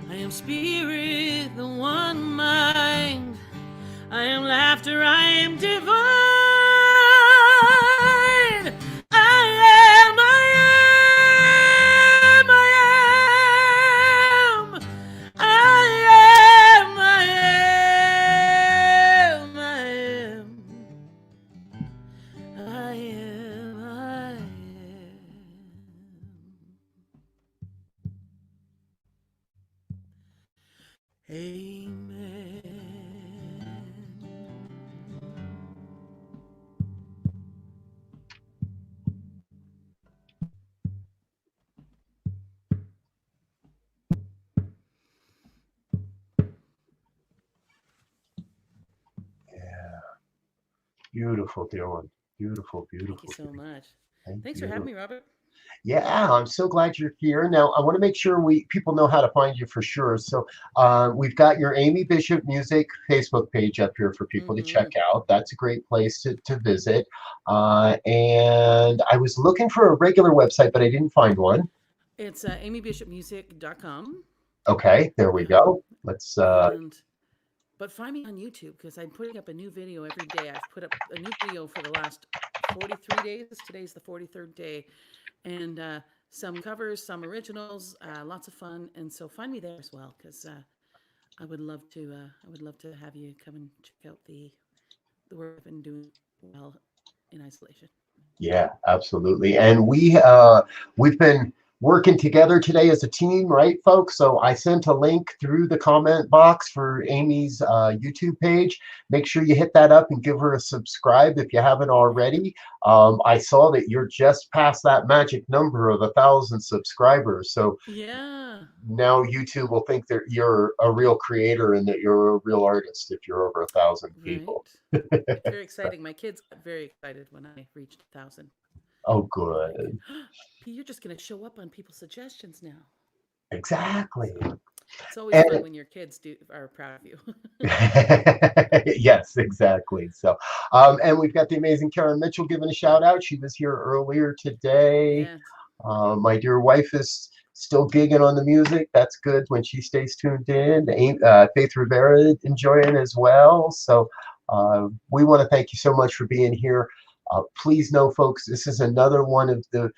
I am spirit, the one mind. I am laughter, I am divine. I am. Beautiful, dear one. Beautiful, Thank beautiful. you so much. Thank Thanks for you. having me, Robert. Yeah, I'm so glad you're here. Now, I want to make sure people know how to find you for sure. So, we've got your Amy Bishop Music Facebook page up here for people to check out. That's a great place to visit. And I was looking for a regular website, but I didn't find one. It's amybishopmusic.com. Okay, there we go. Let's. But find me on YouTube because I'm putting up a new video every day. I've put up a new video for the last 43 days. Today's the 43rd day. And some covers, some originals, lots of fun. And so find me there as well because I would love to have you come and check out the work I've been doing well in isolation. Yeah, absolutely. And we've been working together today as a team, right, folks? So I sent a link through the comment box for Amy's YouTube page. Make sure you hit that up and give her a subscribe if you haven't already. I saw that you're just past that magic number of 1,000 subscribers. So yeah, now YouTube will think that you're a real creator and that you're a real artist if you're over 1,000 people. Right. It's very exciting. My kids got very excited when I reached 1,000. Oh, good. You're just going to show up on people's suggestions now. Exactly. It's always fun when your kids are proud of you. Yes, exactly. So, and we've got the amazing Karen Mitchell giving a shout out. She was here earlier today. Yes. My dear wife is still gigging on the music. That's good when she stays tuned in. Faith Rivera enjoying as well. So, we want to thank you so much for being here. Please know, folks, this is one of the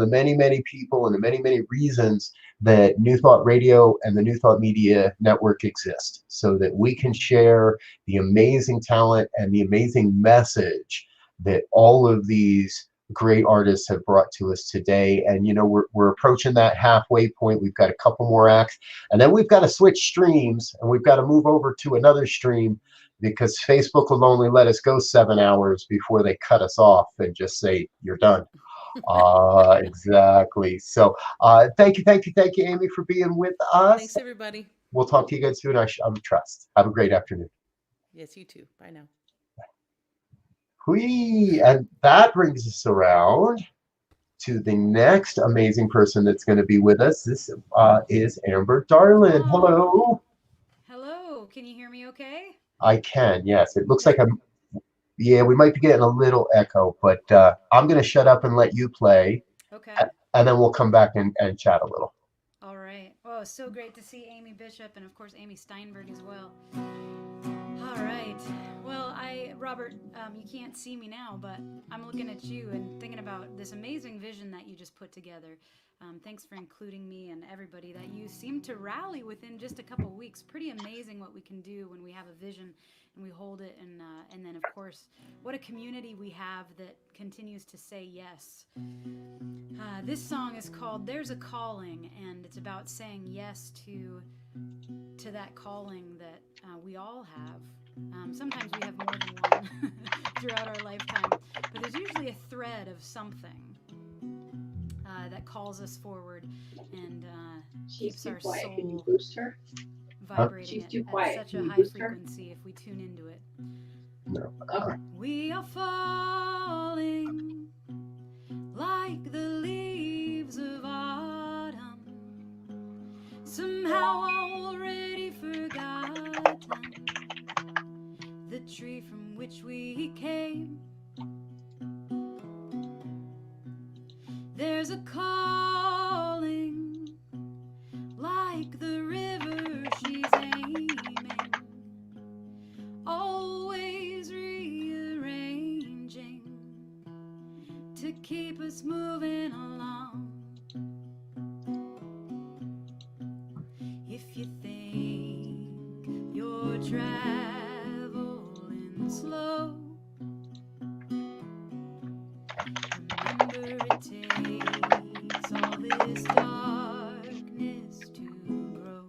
many, many people and the many, many reasons that New Thought Radio and the New Thought Media Network exist, so that we can share the amazing talent and the amazing message that all of these great artists have brought to us today. And, you know, we're approaching that halfway point. We've got a couple more acts, and then we've got to switch streams, and we've got to move over to another stream, because Facebook will only let us go 7 hours before they cut us off and just say, you're done. Exactly. So thank you, Amy, for being with us. Thanks, everybody. We'll talk to you again soon, I trust. Have a great afternoon. Yes, you too. Bye now. And that brings us around to the next amazing person that's going to be with us. This is Amber Darland. Hello. Hello. Can you hear me okay? I can, yes. It looks like we might be getting a little echo, but I'm going to shut up and let you play. Okay. And then we'll come back and chat a little. All right. Oh, it's so great to see Amy Bishop and, of course, Amy Steinberg as well. All right. Well, Robert, you can't see me now, but I'm looking at you and thinking about this amazing vision that you just put together. Thanks for including me and everybody that you seem to rally within just a couple weeks. Pretty amazing what we can do when we have a vision and we hold it. And then, of course, what a community we have that continues to say yes. This song is called There's a Calling, and it's about saying yes to that calling that we all have. Sometimes we have more than one throughout our lifetime, but there's usually a thread of something that calls us forward and keeps our soul Can you boost her? vibrating at such a high frequency if we tune into it. No. Okay. We are falling like the leaves of autumn, somehow already forgotten the tree from which we came. There's a calling like the river she's aiming, always rearranging to keep us moving along. If you think you're traveling slow, remember it takes all this darkness to grow.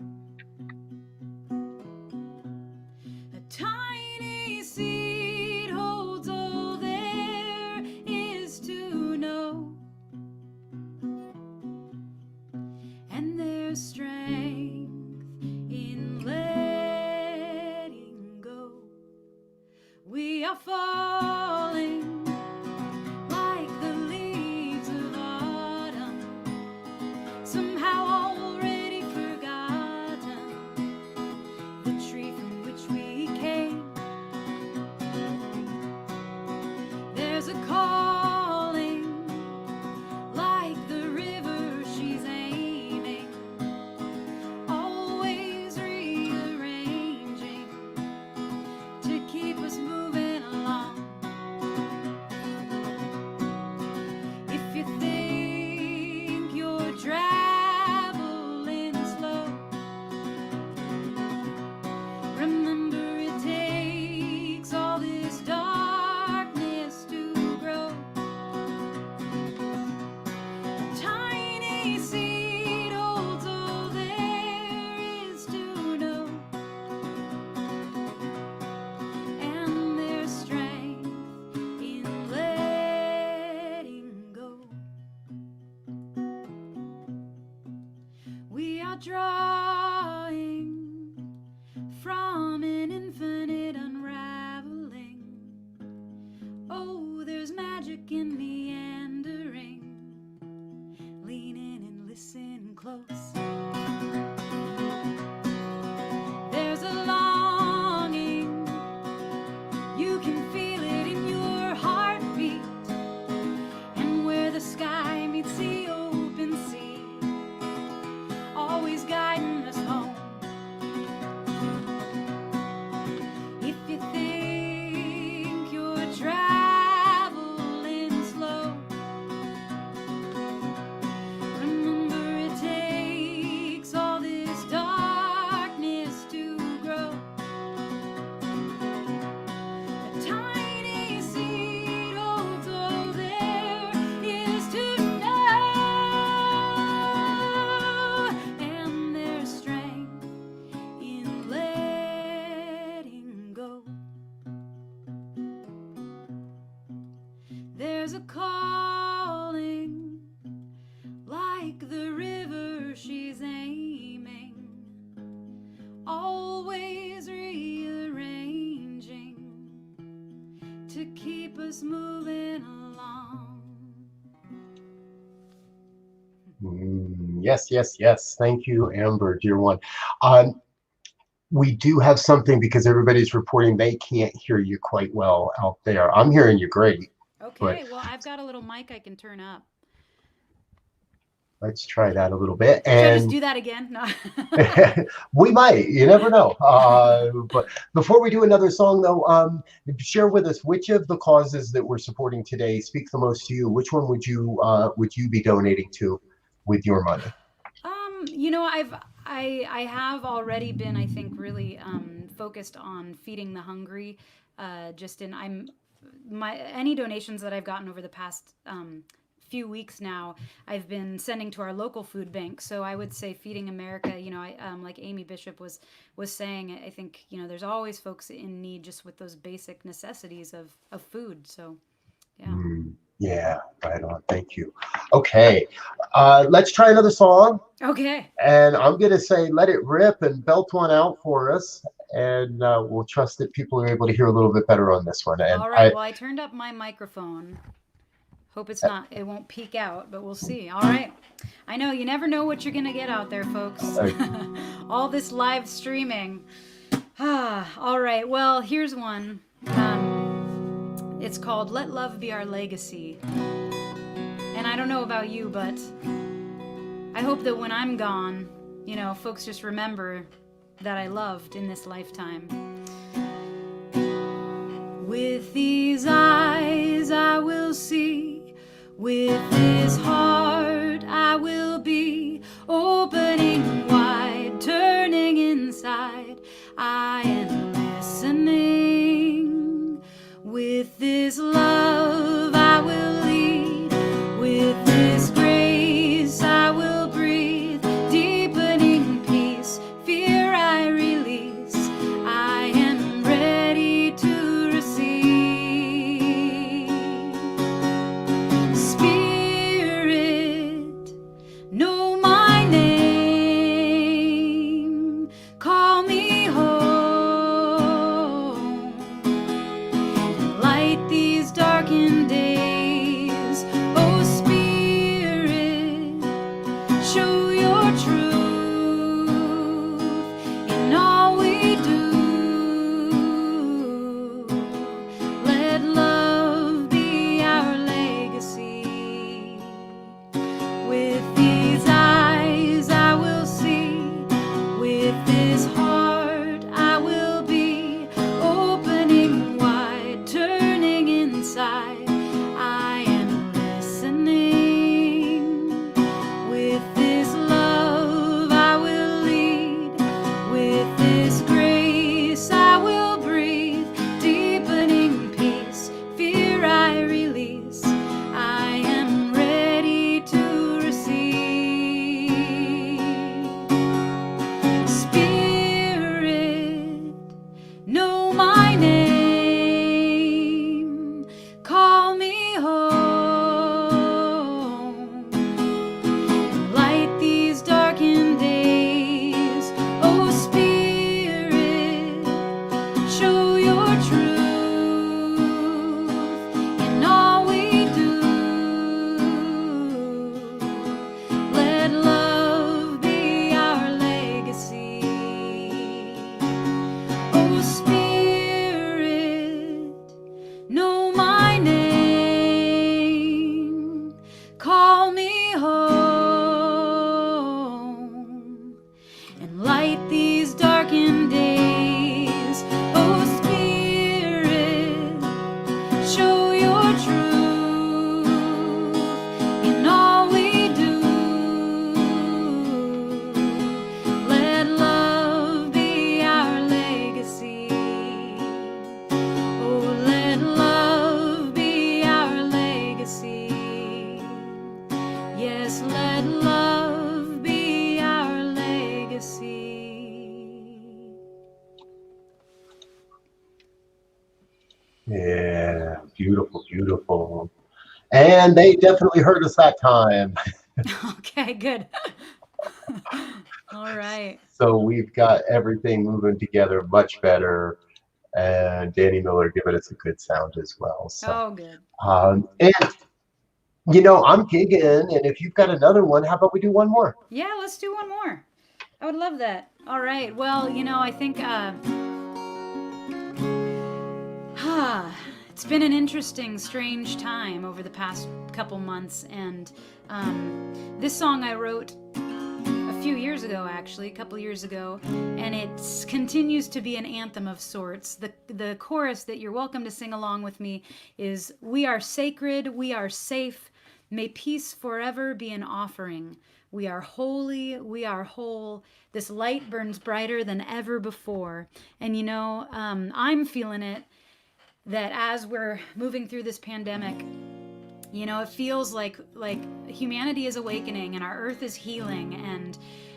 A tiny seed holds all there is to know, and there's strength in letting go. We We are falling like the leaves of autumn, somehow already forgotten the tree from which we came. There's a calling like the river she's aiming, always rearranging to keep us moving along. If you think you're traveling slow, remember it takes all this darkness to grow. A tiny seed holds all there is to know, and there's strength in letting go. We are drawing from an infinite unraveling. Oh, there's magic in meandering. Lean in and listen close. There's a longing, you can feel it in your heartbeat, and where the sky meets the open sea, always guiding us home. If you think you're traveling slow, remember it takes all this darkness to grow. A tiny seed holds all there is to know, and there's strength in letting go. There's a calling like the river she's aiming, always rearranging to keep us moving along. Yes, yes, yes. Thank you, Amber, dear one. We do have something because everybody's reporting they can't hear you quite well out there. I'm hearing you great. Okay, well, I've got a little mic I can turn up. Let's try that a little bit. Should I just And do that again? No. we might, you never know. But before we do another song, though, share with us which of the causes that we're supporting today speak the most to you. Which one would you be donating to with your money? You know, I have already been, I think, really focused on feeding the hungry. Any donations that I've gotten over the past few weeks now, I've been sending to our local food bank. So I would say Feeding America, you know, like Amy Bishop was saying, I think, you know, there's always folks in need just with those basic necessities of food. So, yeah. Yeah, right on. Thank you. Okay, let's try another song. Okay. And I'm going to say let it rip and belt one out for us. And we'll trust that people are able to hear a little bit better on this one. And All right. Well, I turned up my microphone. Hope it won't peak out, but we'll see. All right. I know you never know what you're going to get out there, folks. All this live streaming. All right. Well, here's one. It's called Let Love Be Our Legacy. And I don't know about you, but I hope that when I'm gone, you know, folks just remember that I loved in this lifetime. With these eyes I will see, with this heart I will be, opening wide, turning inside, I am listening. With this love I will lead, with this grace I will breathe, deepening peace, fear I release, I am ready to receive. Spirit, know my name, call me home. light these darkened days. Oh Spirit, show your truth in all we do. Let love be our legacy. With these eyes I will see, with this heart I will be, opening wide, turning inside. I am listening. With this love I will lead, with this grace I will breathe, deepening peace, fear I release. I am ready to receive. Spirit, know my name, call me home, light these darkened days. Oh Spirit, show your truth in all we do. Let love be our legacy. Oh Spirit, know my name, call me home, and light these darkened days. Oh Spirit, show your truth in all we do. Let love be our legacy. Oh, let love be our legacy. Yes, let love be our legacy. Yeah, beautiful, beautiful. And they definitely heard us that time. Okay, good. All right. So we've got everything moving together much better. And Danny Miller giving us a good sound as well. So, Oh, good. and you know, I'm gigging. And if you've got another one, how about we do one more? Yeah, let's do one more. I would love that. All right. Well, I think it's been an interesting, strange time over the past couple months, and this song I wrote a few years ago, actually, a couple years ago, and it continues to be an anthem of sorts. The chorus that you're welcome to sing along with me is, "We are sacred, we are safe, may peace forever be an offering. We are holy, we are whole. This light burns brighter than ever before." And I'm feeling it, that as we're moving through this pandemic, it feels like humanity is awakening and our earth is healing. And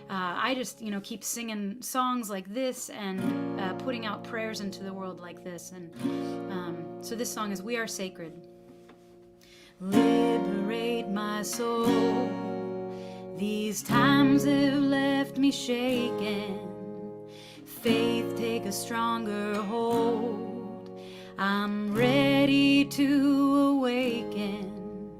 I just, keep singing songs like this and putting out prayers into the world like this. And so this song is, "We Are Sacred." Liberate my soul. These times have left me shaken. Faith take a stronger hold. I'm ready to awaken.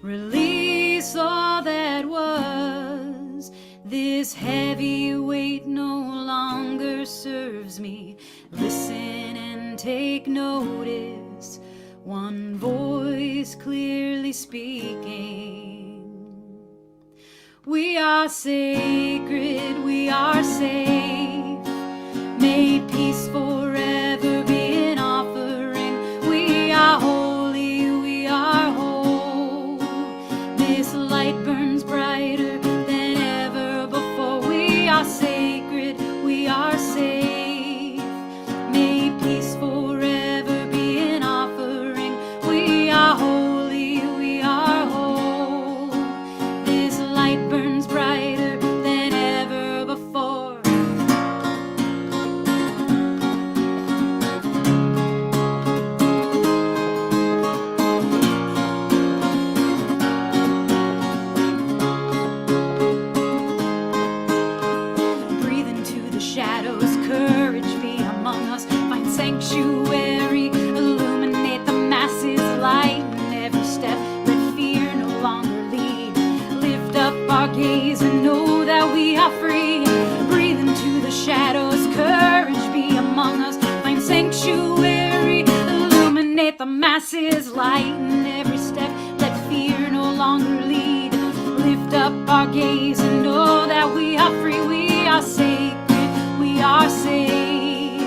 Release all that was. This heavy weight no longer serves me. Listen and take notice. One voice clearly speaking. We are sacred, we are safe. May peace forever be an offering. We are holy, we are whole. This light burns brighter than ever before. We are sacred, we are safe. May peace forever be an offering. We are holy, we are whole. This light burns brighter than ever before. unite the masses, lighten every step, let fear no longer lead. Lift up our gaze and know that we are free, we are sacred, we are safe.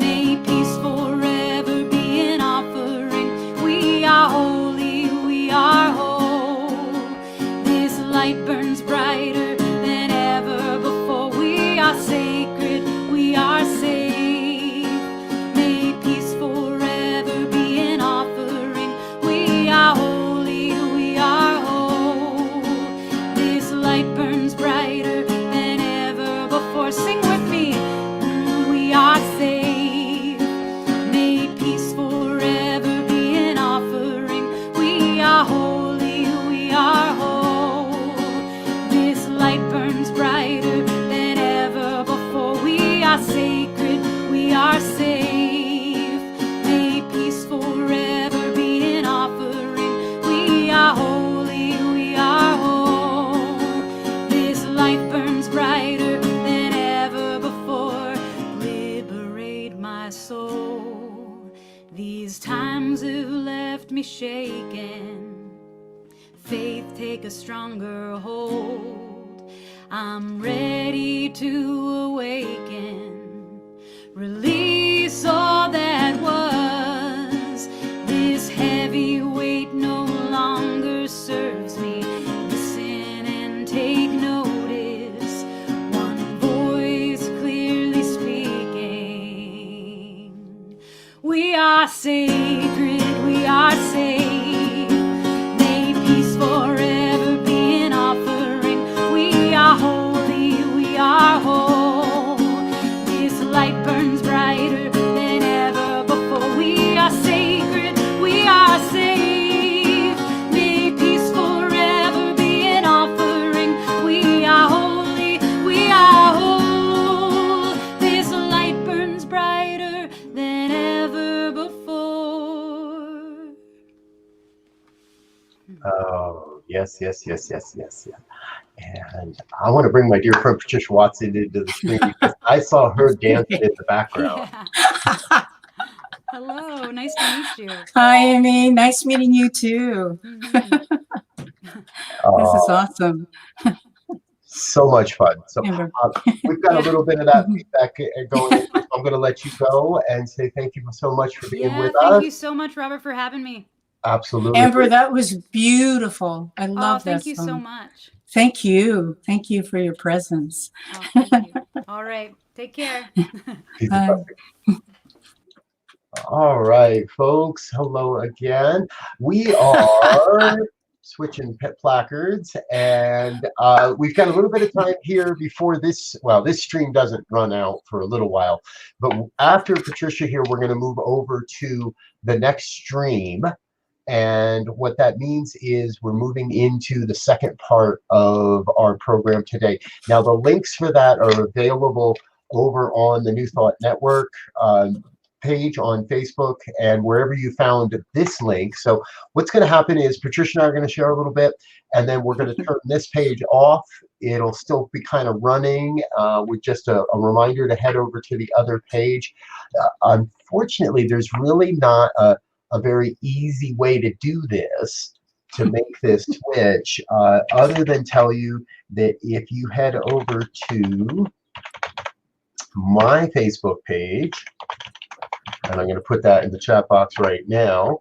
May peace forever be an offering. We are holy, we are whole. This light burns brighter than ever before. We are sacred, we are safe. May peace forever be an offering. We are holy, we are whole. This light burns brighter than ever before. Sing with me. We are safe. May peace forever be an offering. We are holy, we are whole. This light burns brighter than ever before. We are sacred, we are safe. May peace forever be an offering. We are holy, we are whole. This light burns brighter than ever before. Liberate my soul. These times have left me shaken. Faith take a stronger hold. I'm ready to awaken. Release all that was. This heavy weight no longer serves me. Listen and take notice. One voice clearly speaking. We are sacred, we are safe. May peace forever be an offering. We are holy, we are whole. This light burns brighter than ever before. We are sacred, we are safe. May peace forever be an offering. We are holy, we are whole. This light burns brighter than ever before. Oh, yes, yes, yes, yes, yes, yes. And I want to bring my dear friend Patricia Watson into the screen because I saw her dancing in the background. Yeah. Hello, nice to meet you. Hi, Amy. Nice meeting you too. Mhm. This is awesome. So much fun. So Amber. we've got a little bit of that feedback going. So I'm going to let you go and say thank you so much for being Yeah, with thank us. you so much, Robert, for having me. Absolutely. Amber, that was beautiful. I love Oh, thank that you so song. much. Thank you. Thank you for your presence. Oh, thank you. All right, take care. All right, folks. Hello again. We are switching pet placards, and we've got a little bit of time here before this. Well, this stream doesn't run out for a little while, but after Patricia here, we're going to move over to the next stream. And what that means is we're moving into the second part of our program today. Now, the links for that are available over on the New Thought Network page on Facebook and wherever you found this link. So what's going to happen is Patricia and I are going to share a little bit, and then we're going to turn this page off. It'll still be kind of running with just a reminder to head over to the other page. Unfortunately, there's really not a very easy way to do this, to make this switch, other than tell you that if you head over to my Facebook page, and I'm going to put that in the chat box right now,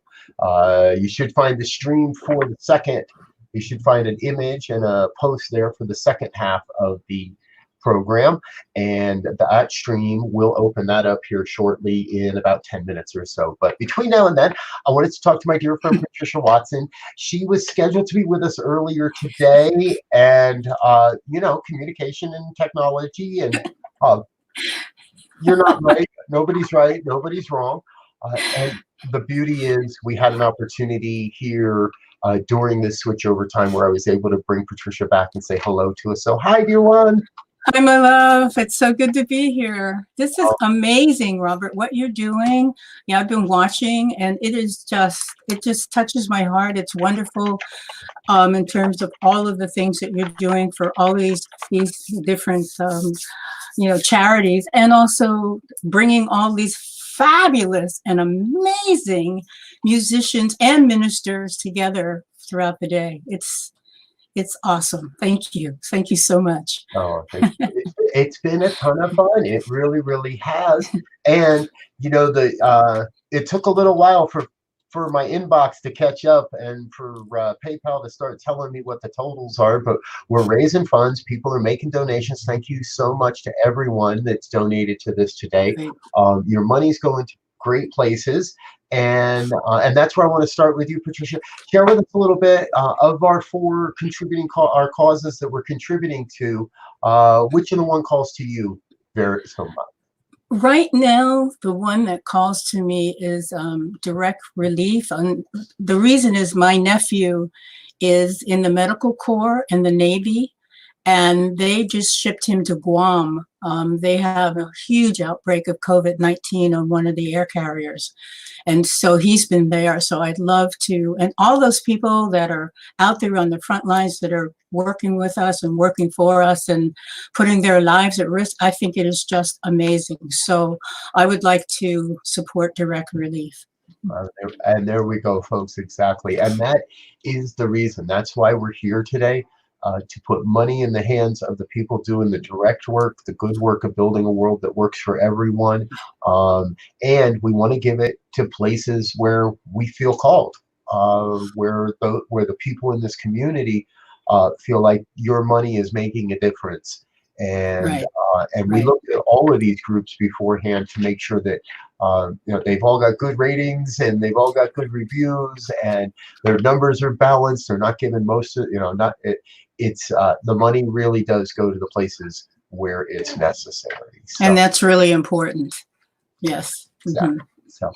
you should find the stream for the second. You should find an image and a post there for the second half of the program, and that stream will open that up here shortly in about 10 minutes or so. But between now and then, I wanted to talk to my dear friend Patricia Watson. She was scheduled to be with us earlier today, and you know, communication and technology, and you're not right, nobody's right, nobody's wrong, and the beauty is we had an opportunity here during this switchover time where I was able to bring Patricia back and say hello to us. So hi, dear one. Hi, my love. It's so good to be here. This is amazing, Robert, what you're doing. Yeah, I've been watching, and it just touches my heart. It's wonderful in terms of all of the things that you're doing for all these different, you know, charities, and also bringing all these fabulous and amazing musicians and ministers together throughout the day. It's awesome. Thank you. Thank you so much. Oh, it's been a ton of fun. It really, really has. And you know, it took a little while for my inbox to catch up and for PayPal to start telling me what the totals are, but we're raising funds. People are making donations. Thank you so much to everyone that's donated to this today. Your money's going to great places. And that's where I want to start with you, Patricia. Share with us a little bit of our 4 contributing our causes that we're contributing to. Which of the one calls to you very so much? Right now, the one that calls to me is direct relief. The reason is my nephew is in the medical corps and the Navy, and they just shipped him to Guam. They have a huge outbreak of COVID-19 on one of the air carriers. And so he's been there. So I'd love to, and all those people that are out there on the front lines that are working with us and working for us and putting their lives at risk, I think it is just amazing. So I would like to support direct relief. And there we go, folks, exactly. And that is the reason. That's why we're here today. To put money in the hands of the people doing the direct work, the good work of building a world that works for everyone. And we want to give it to places where we feel called, where the people in this community feel like your money is making a difference. And we looked at all of these groups beforehand to make sure that they've all got good ratings and they've all got good reviews and their numbers are balanced. They're not giving most of the money really does go to the places where it's necessary. So, and that's really important. Yes. Exactly. So,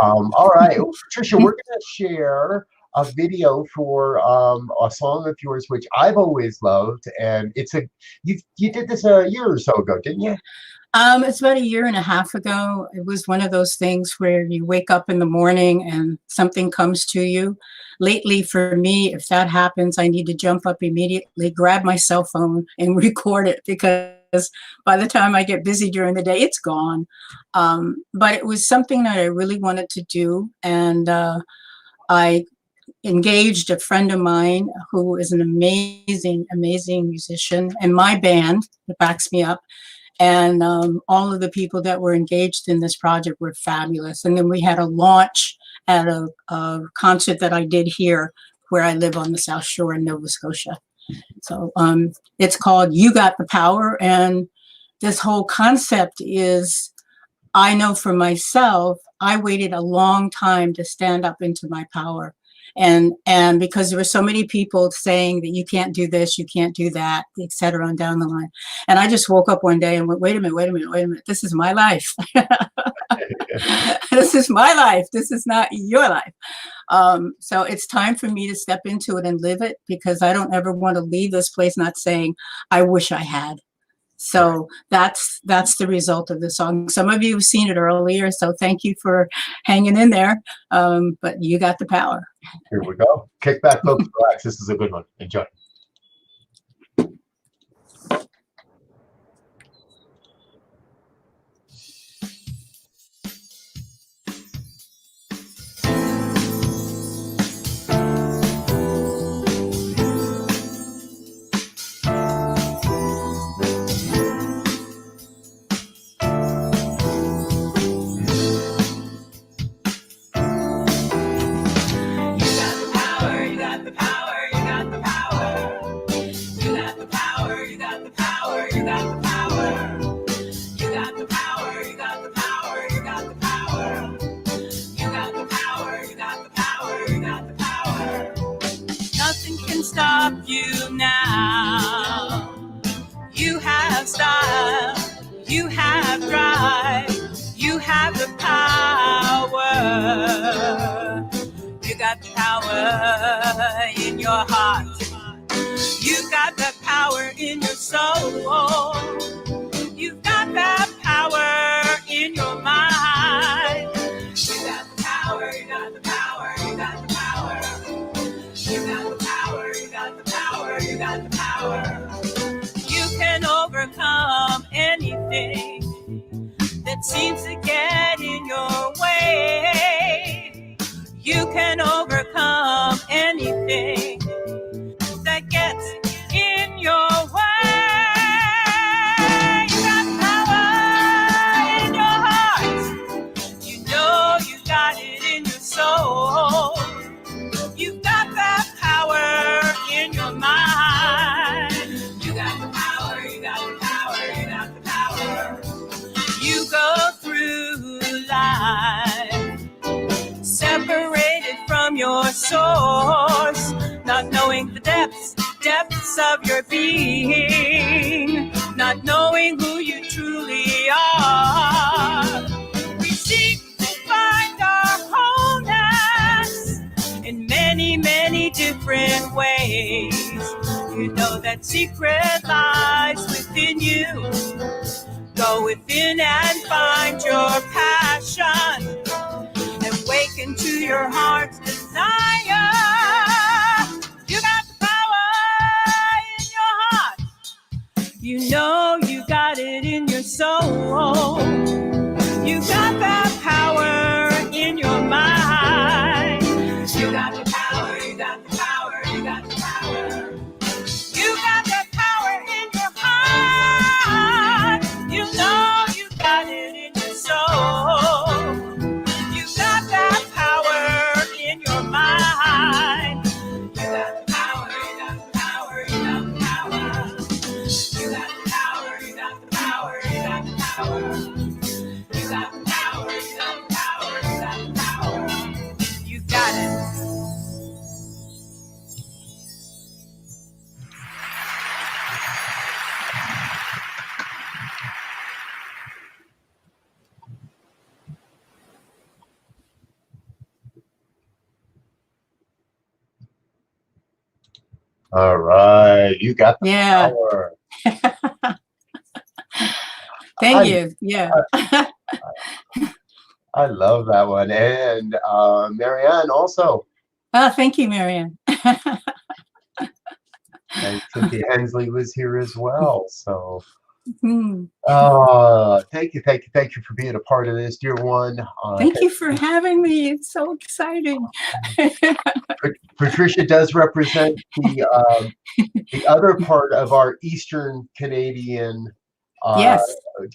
all right, Patricia, we're going to share a video for a song of yours, which I've always loved, and you did this a year or so ago, didn't you? It's about 1.5 years ago. It was one of those things where you wake up in the morning and something comes to you. Lately, for me, if that happens, I need to jump up immediately, grab my cell phone and record it, because by the time I get busy during the day, it's gone. But it was something that I really wanted to do. And I engaged a friend of mine who is an amazing, amazing musician, and my band that backs me up. And all of the people that were engaged in this project were fabulous. And then we had a launch at a concert that I did here where I live on the South Shore in Nova Scotia. So it's called You Got the Power. And this whole concept is, I know for myself, I waited a long time to stand up into my power. And because there were so many people saying that you can't do this, you can't do that, et cetera, on down the line. And I just woke up one day and went, wait a minute. This is my life. This is my life. This is not your life. So it's time for me to step into it and live it, because I don't ever want to leave this place not saying, I wish I had. So that's the result of the song. Some of you have seen it earlier, so thank you for hanging in there. But you got the power. Here we go. Kick back, folks, relax. This is a good one. Enjoy. Stop you now. You have style, you have drive, you have the power. You got the power in your heart. You got the power in your soul. You've got that power in your mind. You got the power, you got the power, you got the power. You got the power, you got the power, you got the power. You can overcome anything that seems to get in your way. You can overcome anything that gets in your way. You got power in your heart. You know you got it in your soul. You got that power in your mind. You got the power, you got the power, you got the power. You go through life separated from your source, not knowing the depths of your being, not knowing who you truly are. We seek to find our wholeness in many, many different ways. You know that secret lies within you. Go within and find your passion and waken to your heart's desire. You got the power in your heart. You know you got it in your soul. You got that power in your mind. You got the power, you got the power, you got the power. You got that power in your heart. You know you got it in your soul. You got that power in your mind. You got the power, you got the power, you got the power. You got the power, you got the power, you got the power. You got the power, you got the power, you got the power. You got it. All right, you got the Yeah. power. Thank you. Yeah. I love that one. And Marianne also. Oh, thank you, Marianne. And Cynthia Hensley was here as well. So Hmm. thank you for being a part of this, dear one. Thank you for having me. It's so exciting. Patricia does represent the other part of our Eastern Canadian Yes.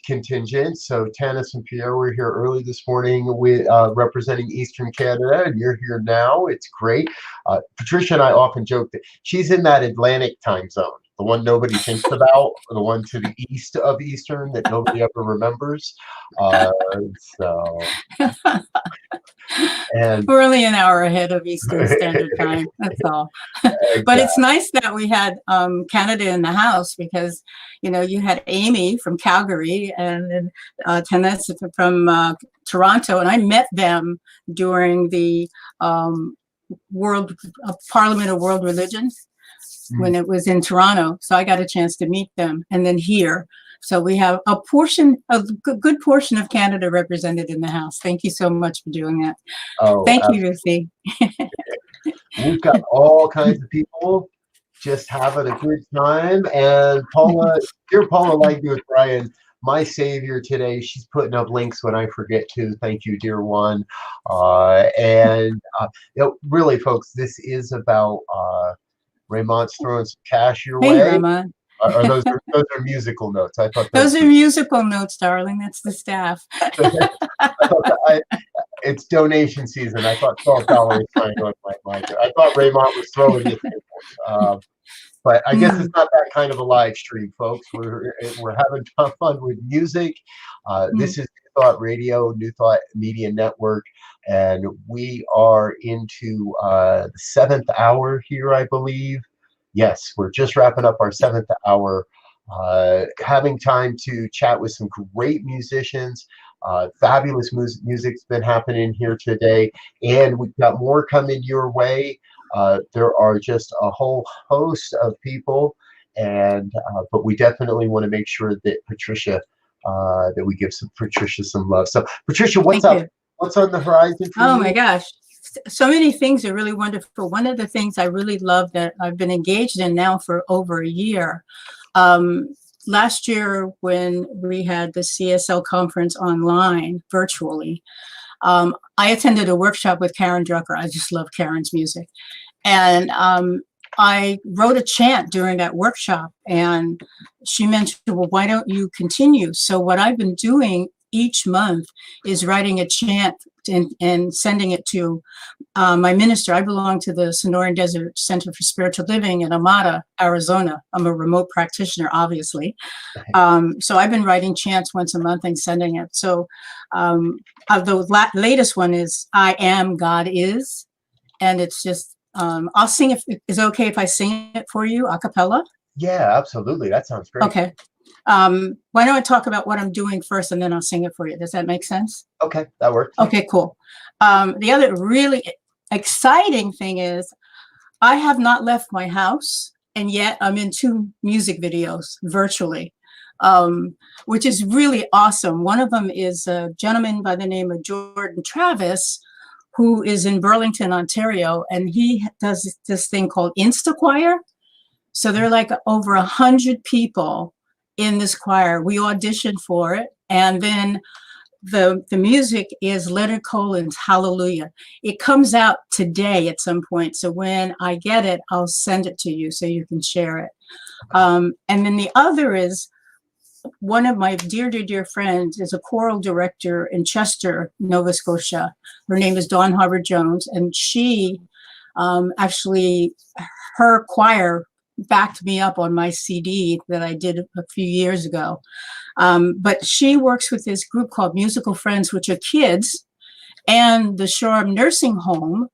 contingent. So Tanis and Pierre were here early this morning with representing Eastern Canada, and you're here now. It's great. Patricia and I often joke that she's in that Atlantic time zone, the one nobody thinks about, the one to the east of Eastern that nobody ever remembers. And We're only an hour ahead of Eastern Standard Time. That's all. But it's nice that we had Canada in the house because, you know, you had Amy from Calgary and then Tanis from Toronto, and I met them during the Parliament of World Religions when it was in Toronto. So I got a chance to meet them, and then here. So we have a good portion of Canada represented in the house. Thank you so much for doing that. Oh, thank you, Lucy. We've got all kinds of people just having a good time. And Paula, dear Paula, like you with Brian, my savior today, she's putting up links when I forget to. Thank you, dear one. You know, really, folks, this is about Raymond's throwing some cash your way. Hey, Raymond. Or those are musical notes. I thought those are musical notes, darling. That's the staff. It's donation season. I thought $12 was trying to my mind. I thought Raymond was throwing it. But I guess it's not that kind of a live stream, folks. We're having fun with music. This is New Thought Radio, New Thought Media Network, and we are into the 7th hour here, I believe. Yes, we're just wrapping up our 7th hour, having time to chat with some great musicians. Fabulous music's been happening here today, and we've got more coming your way. There are just a whole host of people, and but we definitely want to make sure that Patricia, that we give Patricia some love. So, Patricia, what's up? What's on the horizon for you? Oh my gosh. So many things are really wonderful. One of the things I really love that I've been engaged in now for over a year last year when we had the CSL conference online virtually, I attended a workshop with Karen Drucker. I just love Karen's music. And I wrote a chant during that workshop, and she mentioned, well, why don't you continue? So what I've been doing each month is writing a chant and sending it to my minister. I belong to the Sonoran Desert Center for Spiritual Living in Amata, Arizona. I'm a remote practitioner, obviously. So I've been writing chants once a month and sending it. So the latest one is I Am God Is. And it's just, I'll sing if it's okay if I sing it for you a cappella. Yeah, absolutely. That sounds great. Okay. Why don't I talk about what I'm doing first and then I'll sing it for you? Does that make sense? Okay, that works. Okay, cool. The other really exciting thing is I have not left my house, and yet I'm in 2 music videos virtually, which is really awesome. One of them is a gentleman by the name of Jordan Travis, who is in Burlington, Ontario, and he does this thing called InstaChoir. So there are like over 100 people in this choir. We auditioned for it, and then the music is Leonard Cohen's Hallelujah. It comes out today at some point, so when I get it, I'll send it to you so you can share it. And then the other is one of my dear friends is a choral director in Chester, Nova Scotia. Her name is Dawn Harvard Jones, and she actually, her choir backed me up on my CD that I did a few years ago. But she works with this group called Musical Friends, which are kids, and the Shoreham Nursing Home.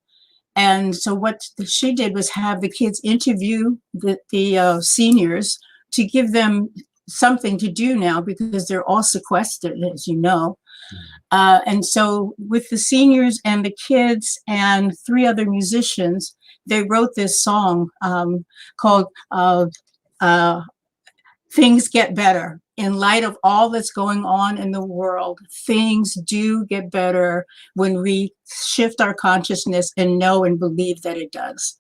And so what she did was have the kids interview the seniors to give them something to do now because they're all sequestered, as you know. And so with the seniors and the kids and 3 other musicians, they wrote this song called Things Get Better. In light of all that's going on in the world, things do get better when we shift our consciousness and know and believe that it does.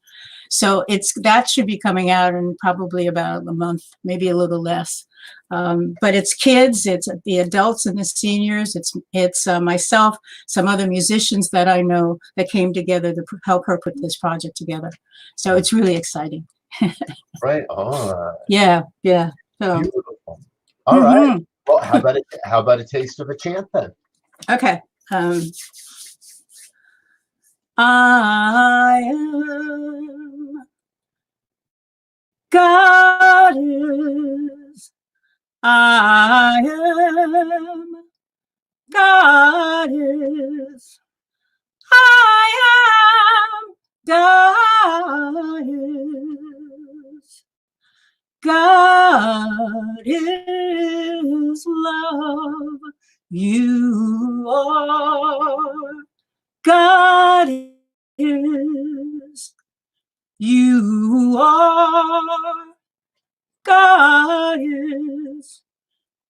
So that should be coming out in probably about a month, maybe a little less. But it's kids, it's the adults and the seniors, it's myself, some other musicians that I know that came together to help her put this project together. So it's really exciting. Right on. Yeah. So, beautiful. All right. Well, how about a taste of a chant then? Okay. I am God is. I am God is. I am God is. God is love. You are. God is. You are. God is.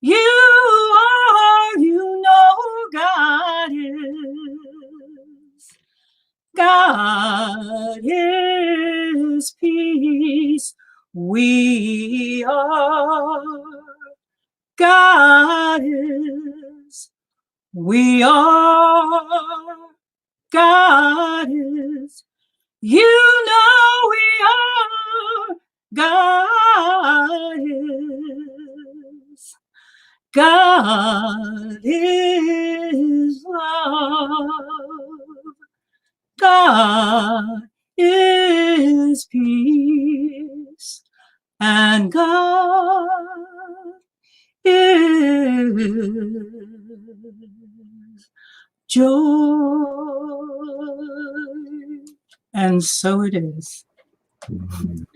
You are. You know God is. God is peace. We are. God is. We are. God is. You know we are. God is. God is love. God is peace. And God is joy. And so it is.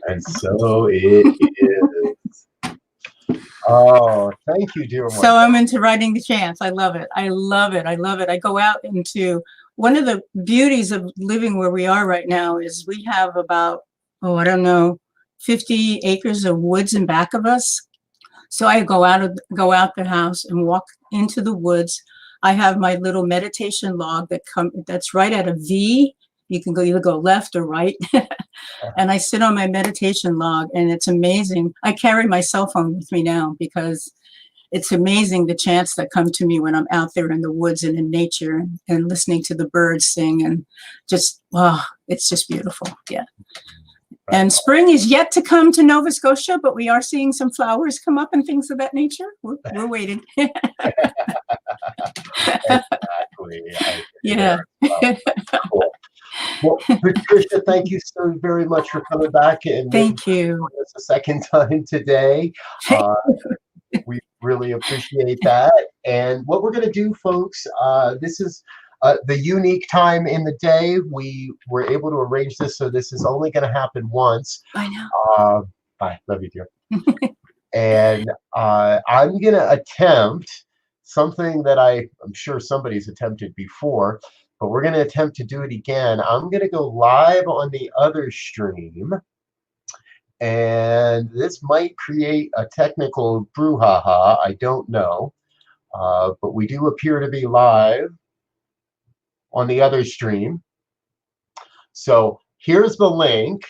And so it is. Oh, thank you, dear one. So I'm into writing the chants. I love it. I love it. I love it. I go out into one of the beauties of living where we are right now is we have about, 50 acres of woods in back of us. So I go out the house and walk into the woods. I have my little meditation log that's right at a V. You can either go left or right. and I sit on my meditation log, and it's amazing. I carry my cell phone with me now because it's amazing the chants that come to me when I'm out there in the woods and in nature and listening to the birds sing, and just, wow, it's just beautiful. Yeah. And spring is yet to come to Nova Scotia, but we are seeing some flowers come up and things of that nature. We're waiting. Exactly. Yeah. Cool. Well, Patricia, thank you so very much for coming back and Thank you. joining us a second time today. We really appreciate that. And what we're going to do, folks, this is the unique time in the day. We were able to arrange this, so this is only going to happen once. I know. Bye. Love you, dear. And I'm going to attempt something that I'm sure somebody's attempted before, but we're going to attempt to do it again. I'm going to go live on the other stream. And this might create a technical brouhaha. I don't know. But we do appear to be live on the other stream. So here's the link.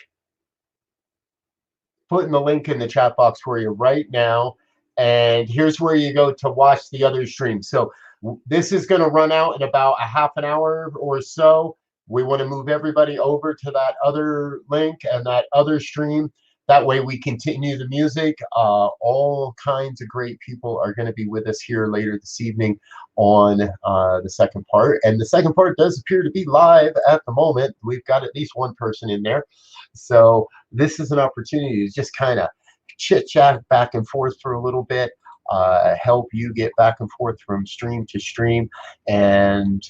Putting the link in the chat box for you right now. And here's where you go to watch the other stream. So this is going to run out in about a half an hour or so. We want to move everybody over to that other link and that other stream. That way we continue the music. All kinds of great people are going to be with us here later this evening on the second part. And the second part does appear to be live at the moment. We've got at least one person in there. So this is an opportunity to just kind of chit-chat back and forth for a little bit, help you get back and forth from stream to stream. And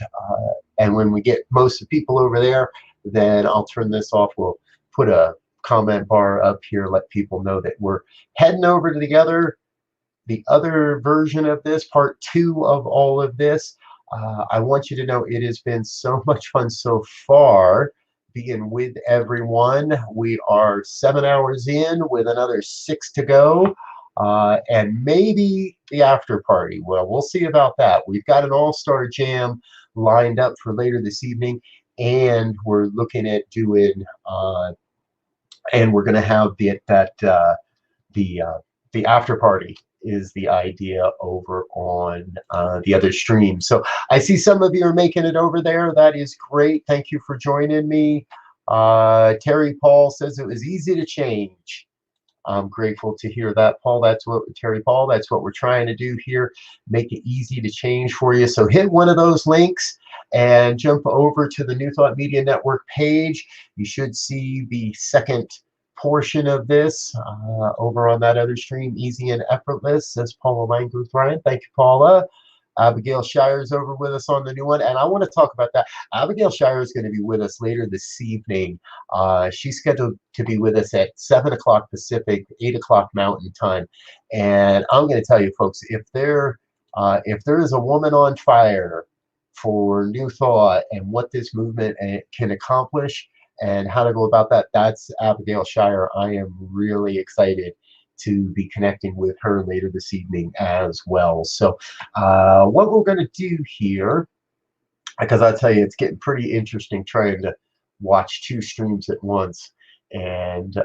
when we get most of the people over there, then I'll turn this off. We'll put a comment bar up here, let people know that we're heading over to the other version of this, part 2 of all of this. I want you to know it has been so much fun so far being with everyone. We are 7 hours in with another 6 to go, and maybe the after party. Well, we'll see about that. We've got an all-star jam lined up for later this evening, and we're looking at doing and we're going to have the after party is the idea over on the other stream. So I see some of you are making it over there. That is great. Thank you for joining me. Terry Paul says it was easy to change. I'm grateful to hear that, Paul. Terry Paul, that's what we're trying to do here. Make it easy to change for you. So hit one of those links and jump over to the New Thought Media Network page. You should see the second portion of this over on that other stream, easy and effortless, says Paula Langruth Ryan. Thank you, Paula. Abigail Shire's over with us on the new one, and I want to talk about that. Abigail Shire is going to be with us later this evening. She's scheduled to be with us at 7 o'clock Pacific, 8 o'clock Mountain Time, and I'm going to tell you, folks, if there is a woman on fire for New Thought and what this movement can accomplish and how to go about that, that's Abigail Shire. I am really excited to be connecting with her later this evening as well. So what we're going to do here, because I tell you, it's getting pretty interesting trying to watch 2 streams at once and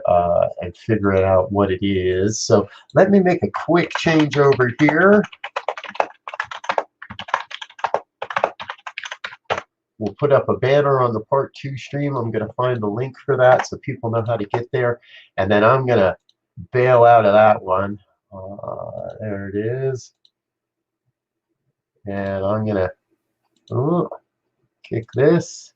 figure it out what it is. So let me make a quick change over here. We'll put up a banner on the part 2 stream. I'm going to find the link for that so people know how to get there. And then I'm going to bail out of that one. There it is. And I'm going to kick this.